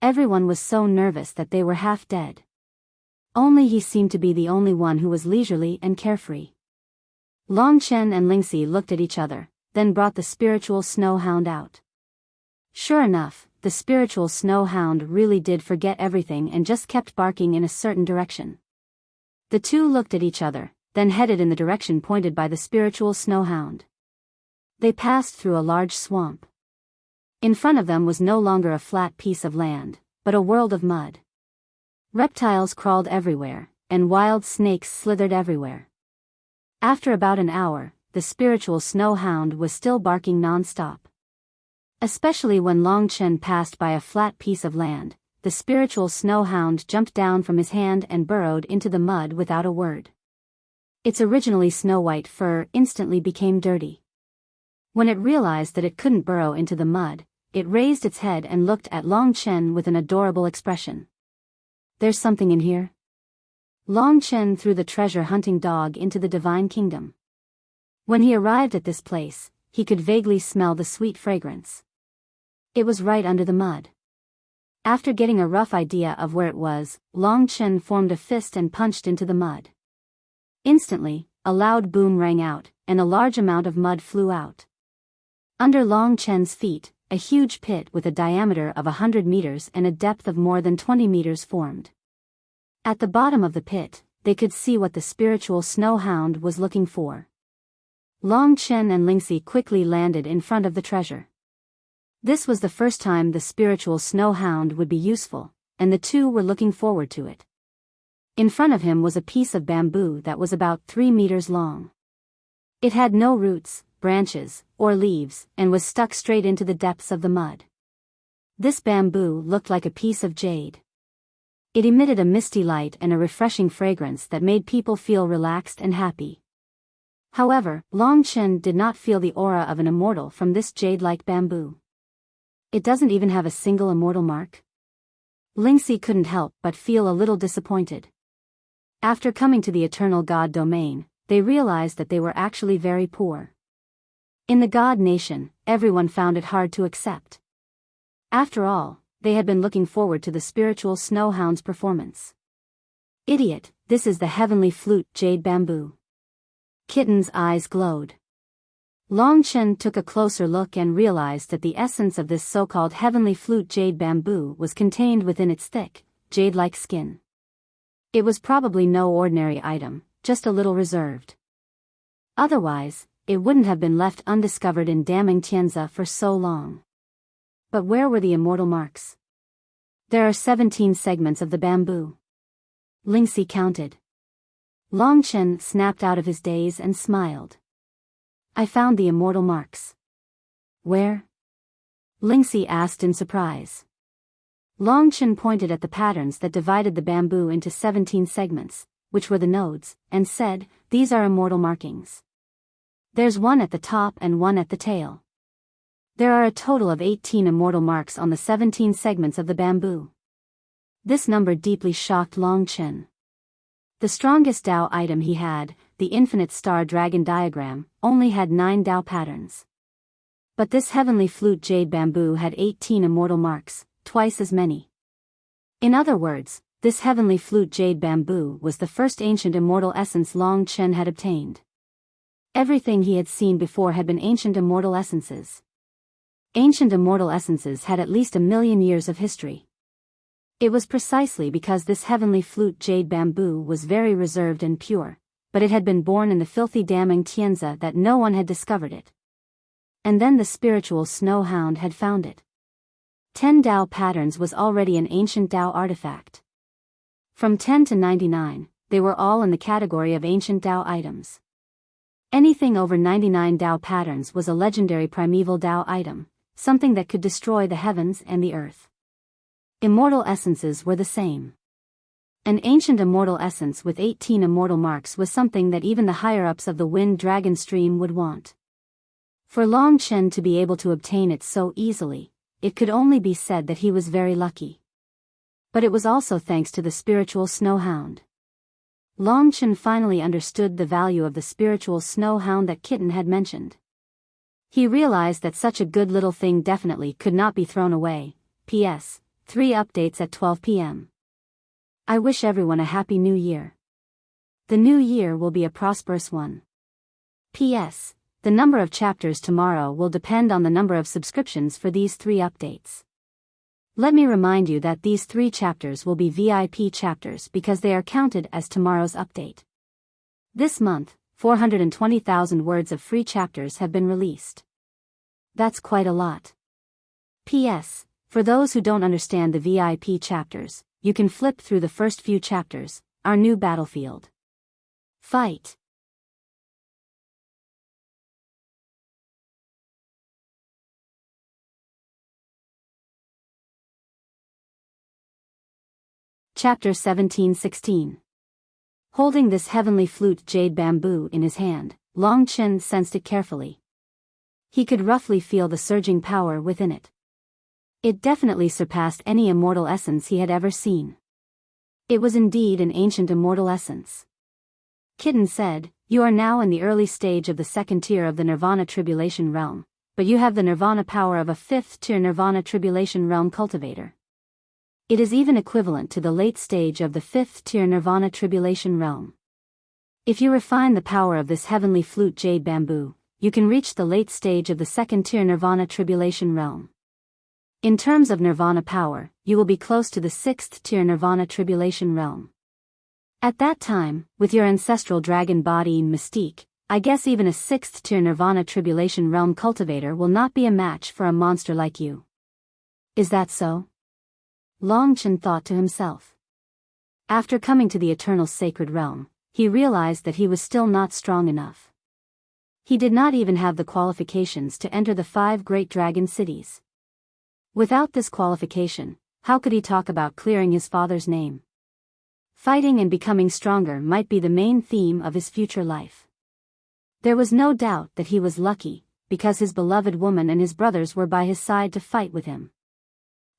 Everyone was so nervous that they were half dead. Only he seemed to be the only one who was leisurely and carefree. Long Chen and Lingxi looked at each other, then brought the spiritual snow hound out. Sure enough, the spiritual snow hound really did forget everything and just kept barking in a certain direction. The two looked at each other, then headed in the direction pointed by the spiritual snow hound. They passed through a large swamp. In front of them was no longer a flat piece of land, but a world of mud. Reptiles crawled everywhere, and wild snakes slithered everywhere. After about an hour, the spiritual snow hound was still barking non-stop. Especially when Long Chen passed by a flat piece of land, the spiritual snow hound jumped down from his hand and burrowed into the mud without a word. Its originally snow-white fur instantly became dirty. When it realized that it couldn't burrow into the mud, it raised its head and looked at Long Chen with an adorable expression. There's something in here. Long Chen threw the treasure-hunting dog into the divine kingdom. When he arrived at this place, he could vaguely smell the sweet fragrance. It was right under the mud. After getting a rough idea of where it was, Long Chen formed a fist and punched into the mud. Instantly, a loud boom rang out, and a large amount of mud flew out. Under Long Chen's feet, a huge pit with a diameter of 100 meters and a depth of more than 20 meters formed. At the bottom of the pit, they could see what the spiritual snow hound was looking for. Long Chen and Lingxi quickly landed in front of the treasure. This was the first time the spiritual snow hound would be useful, and the two were looking forward to it. In front of him was a piece of bamboo that was about 3 meters long. It had no roots, branches, or leaves, and was stuck straight into the depths of the mud. This bamboo looked like a piece of jade. It emitted a misty light and a refreshing fragrance that made people feel relaxed and happy. However, Long Chen did not feel the aura of an immortal from this jade-like bamboo. It doesn't even have a single immortal mark? Lingxi couldn't help but feel a little disappointed. After coming to the eternal God domain, they realized that they were actually very poor. In the God nation, everyone found it hard to accept. After all, they had been looking forward to the spiritual snow hound's performance. Idiot, this is the heavenly flute jade bamboo. Kitten's eyes glowed. Long Chen took a closer look and realized that the essence of this so-called heavenly flute jade bamboo was contained within its thick, jade-like skin. It was probably no ordinary item, just a little reserved. Otherwise, it wouldn't have been left undiscovered in damning Tianza for so long. But where were the immortal marks? There are 17 segments of the bamboo. Lingxi counted. Long Chen snapped out of his daze and smiled. I found the immortal marks. Where? Lingxi asked in surprise. Long Chen pointed at the patterns that divided the bamboo into 17 segments, which were the nodes, and said, these are immortal markings. There's one at the top and one at the tail. There are a total of 18 immortal marks on the 17 segments of the bamboo. This number deeply shocked Long Chen. The strongest Dao item he had, the infinite star dragon diagram, only had 9 Dao patterns. But this heavenly flute jade bamboo had 18 immortal marks, twice as many. In other words, this heavenly flute jade bamboo was the first ancient immortal essence Long Chen had obtained. Everything he had seen before had been ancient immortal essences. Ancient immortal essences had at least 1,000,000 years of history. It was precisely because this heavenly flute jade bamboo was very reserved and pure, but it had been born in the filthy damning Tianza that no one had discovered it. And then the spiritual snow hound had found it. 10 Dao patterns was already an ancient Dao artifact. From 10 to 99, they were all in the category of ancient Dao items. Anything over 99 Dao patterns was a legendary primeval Dao item, something that could destroy the heavens and the earth. Immortal essences were the same. An ancient immortal essence with 18 immortal marks was something that even the higher-ups of the Wind Dragon stream would want. For Long Chen to be able to obtain it so easily, it could only be said that he was very lucky. But it was also thanks to the spiritual snow hound. Long Chen finally understood the value of the spiritual snow hound that Kitten had mentioned. He realized that such a good little thing definitely could not be thrown away. P.S. 3 updates at 12 p.m. I wish everyone a happy new year. The new year will be a prosperous one. P.S. The number of chapters tomorrow will depend on the number of subscriptions for these 3 updates. Let me remind you that these 3 chapters will be VIP chapters because they are counted as tomorrow's update. This month, 420,000 words of free chapters have been released. That's quite a lot. P.S. For those who don't understand the VIP chapters, you can flip through the first few chapters, Our New Battlefield. Fight. Chapter 17-16. Holding this heavenly flute jade bamboo in his hand, Long Chen sensed it carefully. He could roughly feel the surging power within it. It definitely surpassed any immortal essence he had ever seen. It was indeed an ancient immortal essence. Kitten said, "You are now in the early stage of the 2nd tier of the Nirvana Tribulation Realm, but you have the Nirvana power of a 5th tier Nirvana Tribulation Realm cultivator. It is even equivalent to the late stage of the 5th tier Nirvana Tribulation Realm. If you refine the power of this heavenly flute jade bamboo, you can reach the late stage of the 2nd tier Nirvana Tribulation Realm. In terms of Nirvana power, you will be close to the 6th tier Nirvana Tribulation Realm. At that time, with your ancestral dragon body and mystique, I guess even a 6th tier Nirvana Tribulation Realm cultivator will not be a match for a monster like you. Is that so?" Long Chen thought to himself. After coming to the eternal sacred realm, he realized that he was still not strong enough. He did not even have the qualifications to enter the 5 great dragon cities. Without this qualification, how could he talk about clearing his father's name? Fighting and becoming stronger might be the main theme of his future life. There was no doubt that he was lucky, because his beloved woman and his brothers were by his side to fight with him.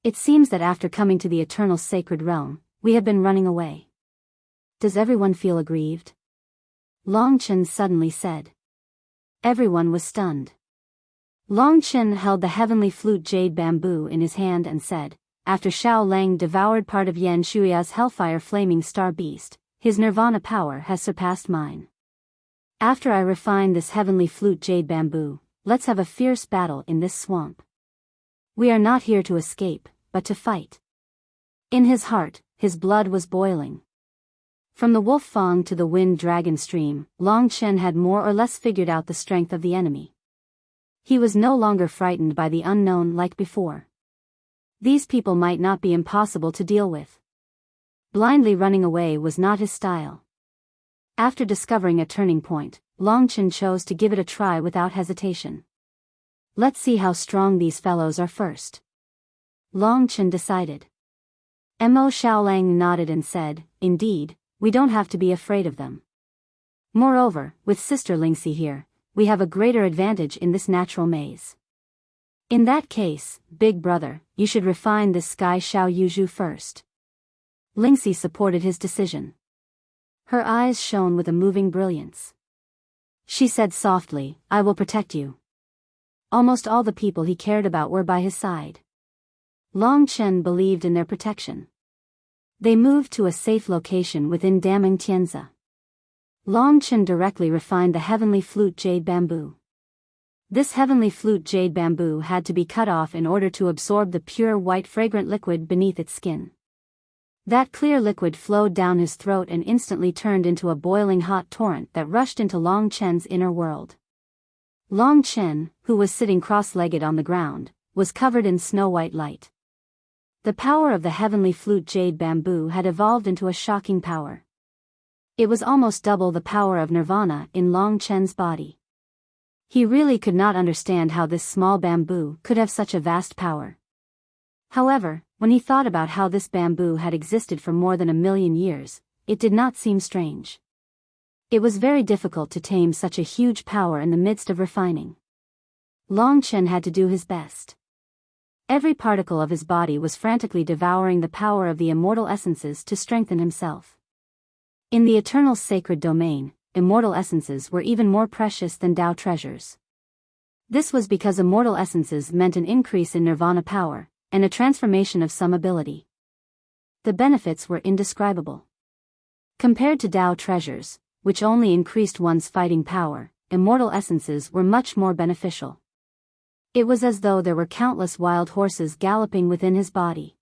It seems that after coming to the eternal sacred realm, we have been running away. Does everyone feel aggrieved? Long Chen suddenly said. Everyone was stunned. Long Chen held the heavenly flute jade bamboo in his hand and said, "After Xiao Lang devoured part of Yan Shuya's hellfire flaming star beast, his nirvana power has surpassed mine. After I refine this heavenly flute jade bamboo, let's have a fierce battle in this swamp. We are not here to escape, but to fight." In his heart, his blood was boiling. From the Wolf Fang to the Wind Dragon Stream, Long Chen had more or less figured out the strength of the enemy. He was no longer frightened by the unknown like before. These people might not be impossible to deal with. Blindly running away was not his style. After discovering a turning point, Long Chen chose to give it a try without hesitation. Let's see how strong these fellows are first. Long Chen decided. Mo Xiaolang nodded and said, "Indeed, we don't have to be afraid of them. Moreover, with Sister Lingxi here, we have a greater advantage in this natural maze. In that case, big brother, you should refine this Sky Xiao Yuzhu first." Lingxi supported his decision. Her eyes shone with a moving brilliance. She said softly, "I will protect you." Almost all the people he cared about were by his side. Long Chen believed in their protection. They moved to a safe location within Daming Tianzi. Long Chen directly refined the heavenly flute jade bamboo. This heavenly flute jade bamboo had to be cut off in order to absorb the pure white fragrant liquid beneath its skin. That clear liquid flowed down his throat and instantly turned into a boiling hot torrent that rushed into Long Chen's inner world. Long Chen, who was sitting cross-legged on the ground, was covered in snow-white light. The power of the heavenly flute jade bamboo had evolved into a shocking power. It was almost double the power of nirvana in Long Chen's body. He really could not understand how this small bamboo could have such a vast power. However, when he thought about how this bamboo had existed for more than 1,000,000 years, it did not seem strange. It was very difficult to tame such a huge power in the midst of refining. Long Chen had to do his best. Every particle of his body was frantically devouring the power of the immortal essences to strengthen himself. In the eternal sacred domain, immortal essences were even more precious than Tao treasures. This was because immortal essences meant an increase in nirvana power, and a transformation of some ability. The benefits were indescribable. Compared to Tao treasures, which only increased one's fighting power, immortal essences were much more beneficial. It was as though there were countless wild horses galloping within his body.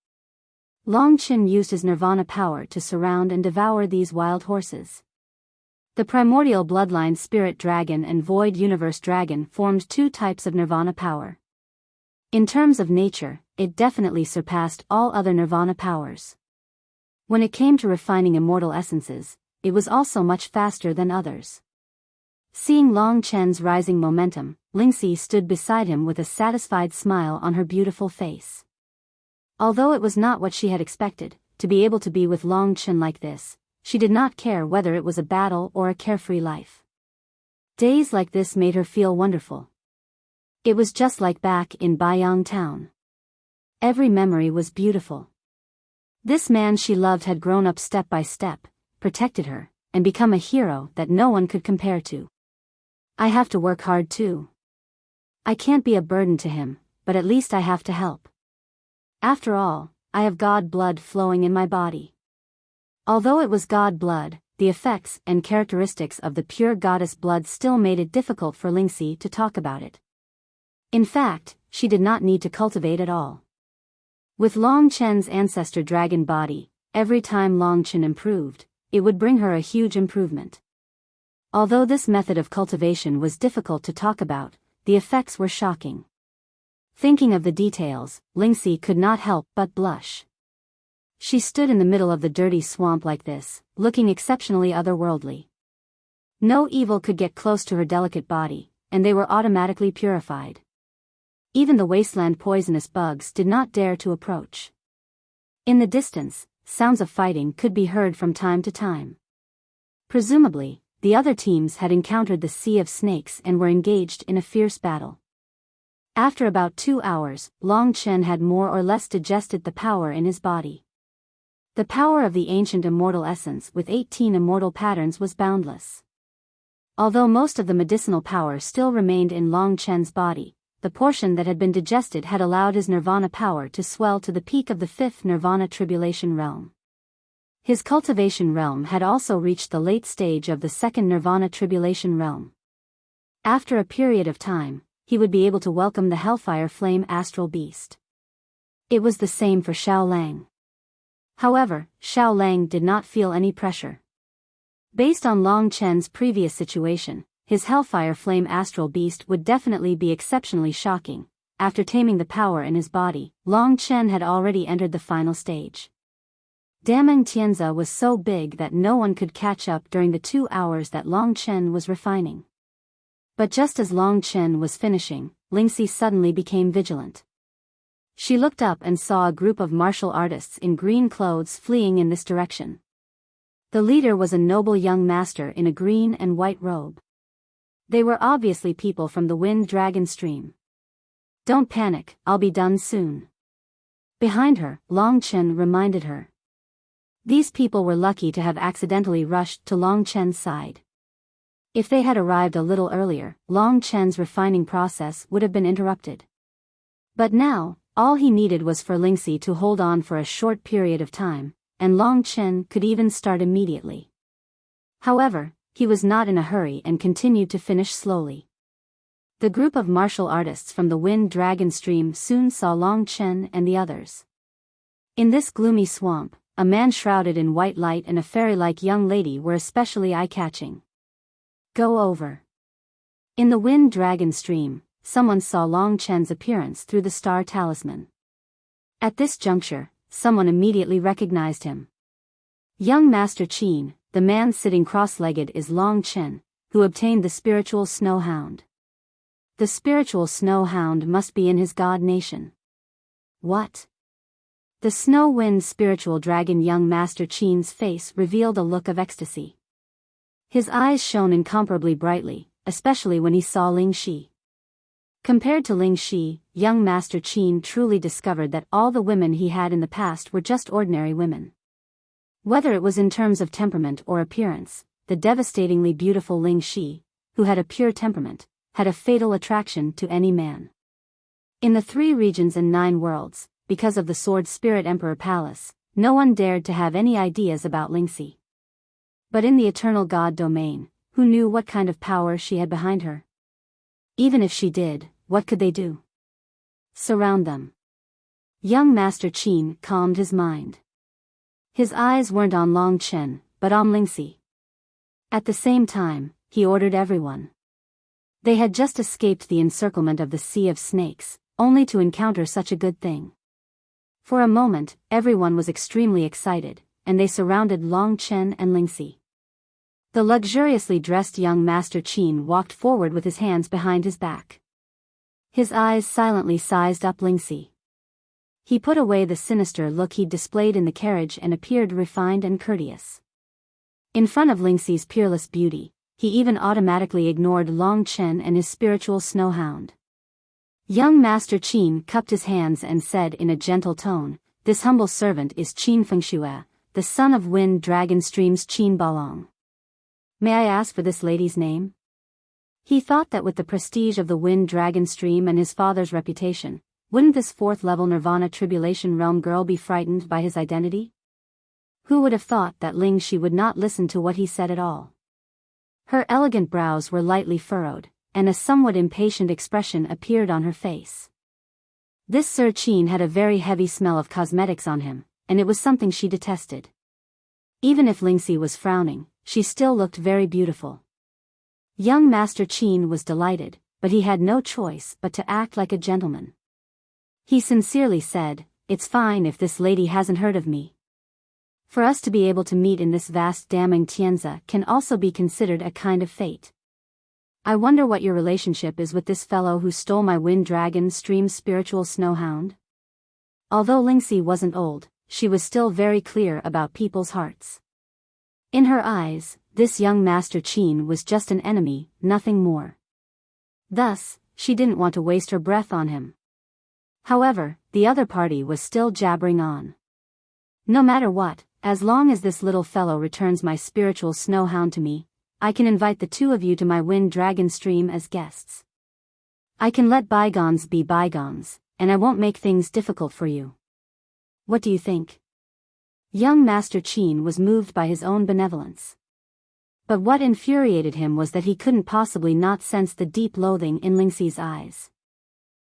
Long Chen used his nirvana power to surround and devour these wild horses. The primordial bloodline spirit dragon and void universe dragon formed two types of nirvana power. In terms of nature, it definitely surpassed all other nirvana powers. When it came to refining immortal essences, it was also much faster than others. Seeing Long Chen's rising momentum, Lingxi stood beside him with a satisfied smile on her beautiful face. Although it was not what she had expected, to be able to be with Long Chen like this, she did not care whether it was a battle or a carefree life. Days like this made her feel wonderful. It was just like back in Biyao town. Every memory was beautiful. This man she loved had grown up step by step, protected her, and become a hero that no one could compare to. I have to work hard too. I can't be a burden to him, but at least I have to help. After all, I have God blood flowing in my body. Although it was God blood, the effects and characteristics of the pure goddess blood still made it difficult for Lingxi to talk about it. In fact, she did not need to cultivate at all. With Long Chen's ancestor dragon body, every time Long Chen improved, it would bring her a huge improvement. Although this method of cultivation was difficult to talk about, the effects were shocking. Thinking of the details, Lingxi could not help but blush. She stood in the middle of the dirty swamp like this, looking exceptionally otherworldly. No evil could get close to her delicate body, and they were automatically purified. Even the wasteland poisonous bugs did not dare to approach. In the distance, sounds of fighting could be heard from time to time. Presumably, the other teams had encountered the sea of snakes and were engaged in a fierce battle. After about 2 hours, Long Chen had more or less digested the power in his body. The power of the ancient immortal essence with 18 immortal patterns was boundless. Although most of the medicinal power still remained in Long Chen's body, the portion that had been digested had allowed his nirvana power to swell to the peak of the 5th nirvana tribulation realm. His cultivation realm had also reached the late stage of the 2nd nirvana tribulation realm. After a period of time, he would be able to welcome the hellfire flame astral beast. It was the same for Xiao Lang. However, Xiao Lang did not feel any pressure. Based on Long Chen's previous situation, his hellfire flame astral beast would definitely be exceptionally shocking. After taming the power in his body, Long Chen had already entered the final stage. Dameng Tianza was so big that no one could catch up during the 2 hours that Long Chen was refining. But just as Long Chen was finishing, Lingxi suddenly became vigilant. She looked up and saw a group of martial artists in green clothes fleeing in this direction. The leader was a noble young master in a green and white robe. They were obviously people from the Wind Dragon stream. Don't panic, I'll be done soon. Behind her, Long Chen reminded her. These people were lucky to have accidentally rushed to Long Chen's side. If they had arrived a little earlier, Long Chen's refining process would have been interrupted. But now, all he needed was for Lingxi to hold on for a short period of time, and Long Chen could even start immediately. However, he was not in a hurry and continued to finish slowly. The group of martial artists from the Wind Dragon stream soon saw Long Chen and the others. In this gloomy swamp, a man shrouded in white light and a fairy-like young lady were especially eye-catching. Go over. In the Wind Dragon stream, someone saw Long Chen's appearance through the star talisman. At this juncture, someone immediately recognized him. Young Master Qin, the man sitting cross-legged, is Long Chen, who obtained the spiritual snow hound. The spiritual snow hound must be in his god nation. What? The snow-wind spiritual dragon. Young Master Qin's face revealed a look of ecstasy. His eyes shone incomparably brightly, especially when he saw Lingxi. Compared to Ling Shi, young Master Qin truly discovered that all the women he had in the past were just ordinary women. Whether it was in terms of temperament or appearance, the devastatingly beautiful Ling Shi, who had a pure temperament, had a fatal attraction to any man. In the 3 regions and 9 worlds, because of the Sword Spirit Emperor Palace, no one dared to have any ideas about Lingxi. But in the Eternal God domain, who knew what kind of power she had behind her? Even if she did, what could they do? Surround them. Young Master Qin calmed his mind. His eyes weren't on Long Chen, but on Lingxi. At the same time, he ordered everyone. They had just escaped the encirclement of the Sea of Snakes, only to encounter such a good thing. For a moment, everyone was extremely excited, and they surrounded Long Chen and Lingxi. The luxuriously dressed young Master Qin walked forward with his hands behind his back. His eyes silently sized up Lingxi. He put away the sinister look he'd displayed in the carriage and appeared refined and courteous. In front of Lingxi's peerless beauty, he even automatically ignored Long Chen and his spiritual snowhound. Young Master Qin cupped his hands and said in a gentle tone, "This humble servant is Qin Fengxue, the son of Wind Dragon Stream's Qin Balong. May I ask for this lady's name?" He thought that with the prestige of the Wind Dragon Stream and his father's reputation, wouldn't this 4th-level Nirvana Tribulation Realm girl be frightened by his identity? Who would have thought that Ling Shi would not listen to what he said at all? Her elegant brows were lightly furrowed, and a somewhat impatient expression appeared on her face. This Sir Qin had a very heavy smell of cosmetics on him, and it was something she detested. Even if Lingxi was frowning, she still looked very beautiful. Young Master Qin was delighted, but he had no choice but to act like a gentleman. He sincerely said, "It's fine if this lady hasn't heard of me. For us to be able to meet in this vast damning Tianza can also be considered a kind of fate. I wonder what your relationship is with this fellow who stole my Wind Dragon Stream's spiritual snowhound?" Although Lingxi wasn't old, she was still very clear about people's hearts. In her eyes, this young Master Qin was just an enemy, nothing more. Thus, she didn't want to waste her breath on him. However, the other party was still jabbering on. "No matter what, as long as this little fellow returns my spiritual snowhound to me, I can invite the 2 of you to my Wind Dragon Stream as guests. I can let bygones be bygones, and I won't make things difficult for you. What do you think?" Young Master Qin was moved by his own benevolence. But what infuriated him was that he couldn't possibly not sense the deep loathing in Lingxi's eyes.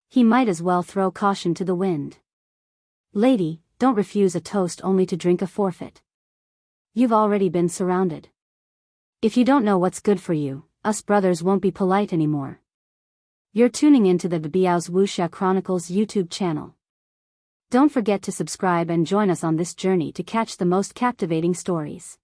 He might as well throw caution to the wind. "Lady, don't refuse a toast only to drink a forfeit. You've already been surrounded. If you don't know what's good for you, us brothers won't be polite anymore." You're tuning into the Biyao's Wuxia Chronicles YouTube channel. Don't forget to subscribe and join us on this journey to catch the most captivating stories.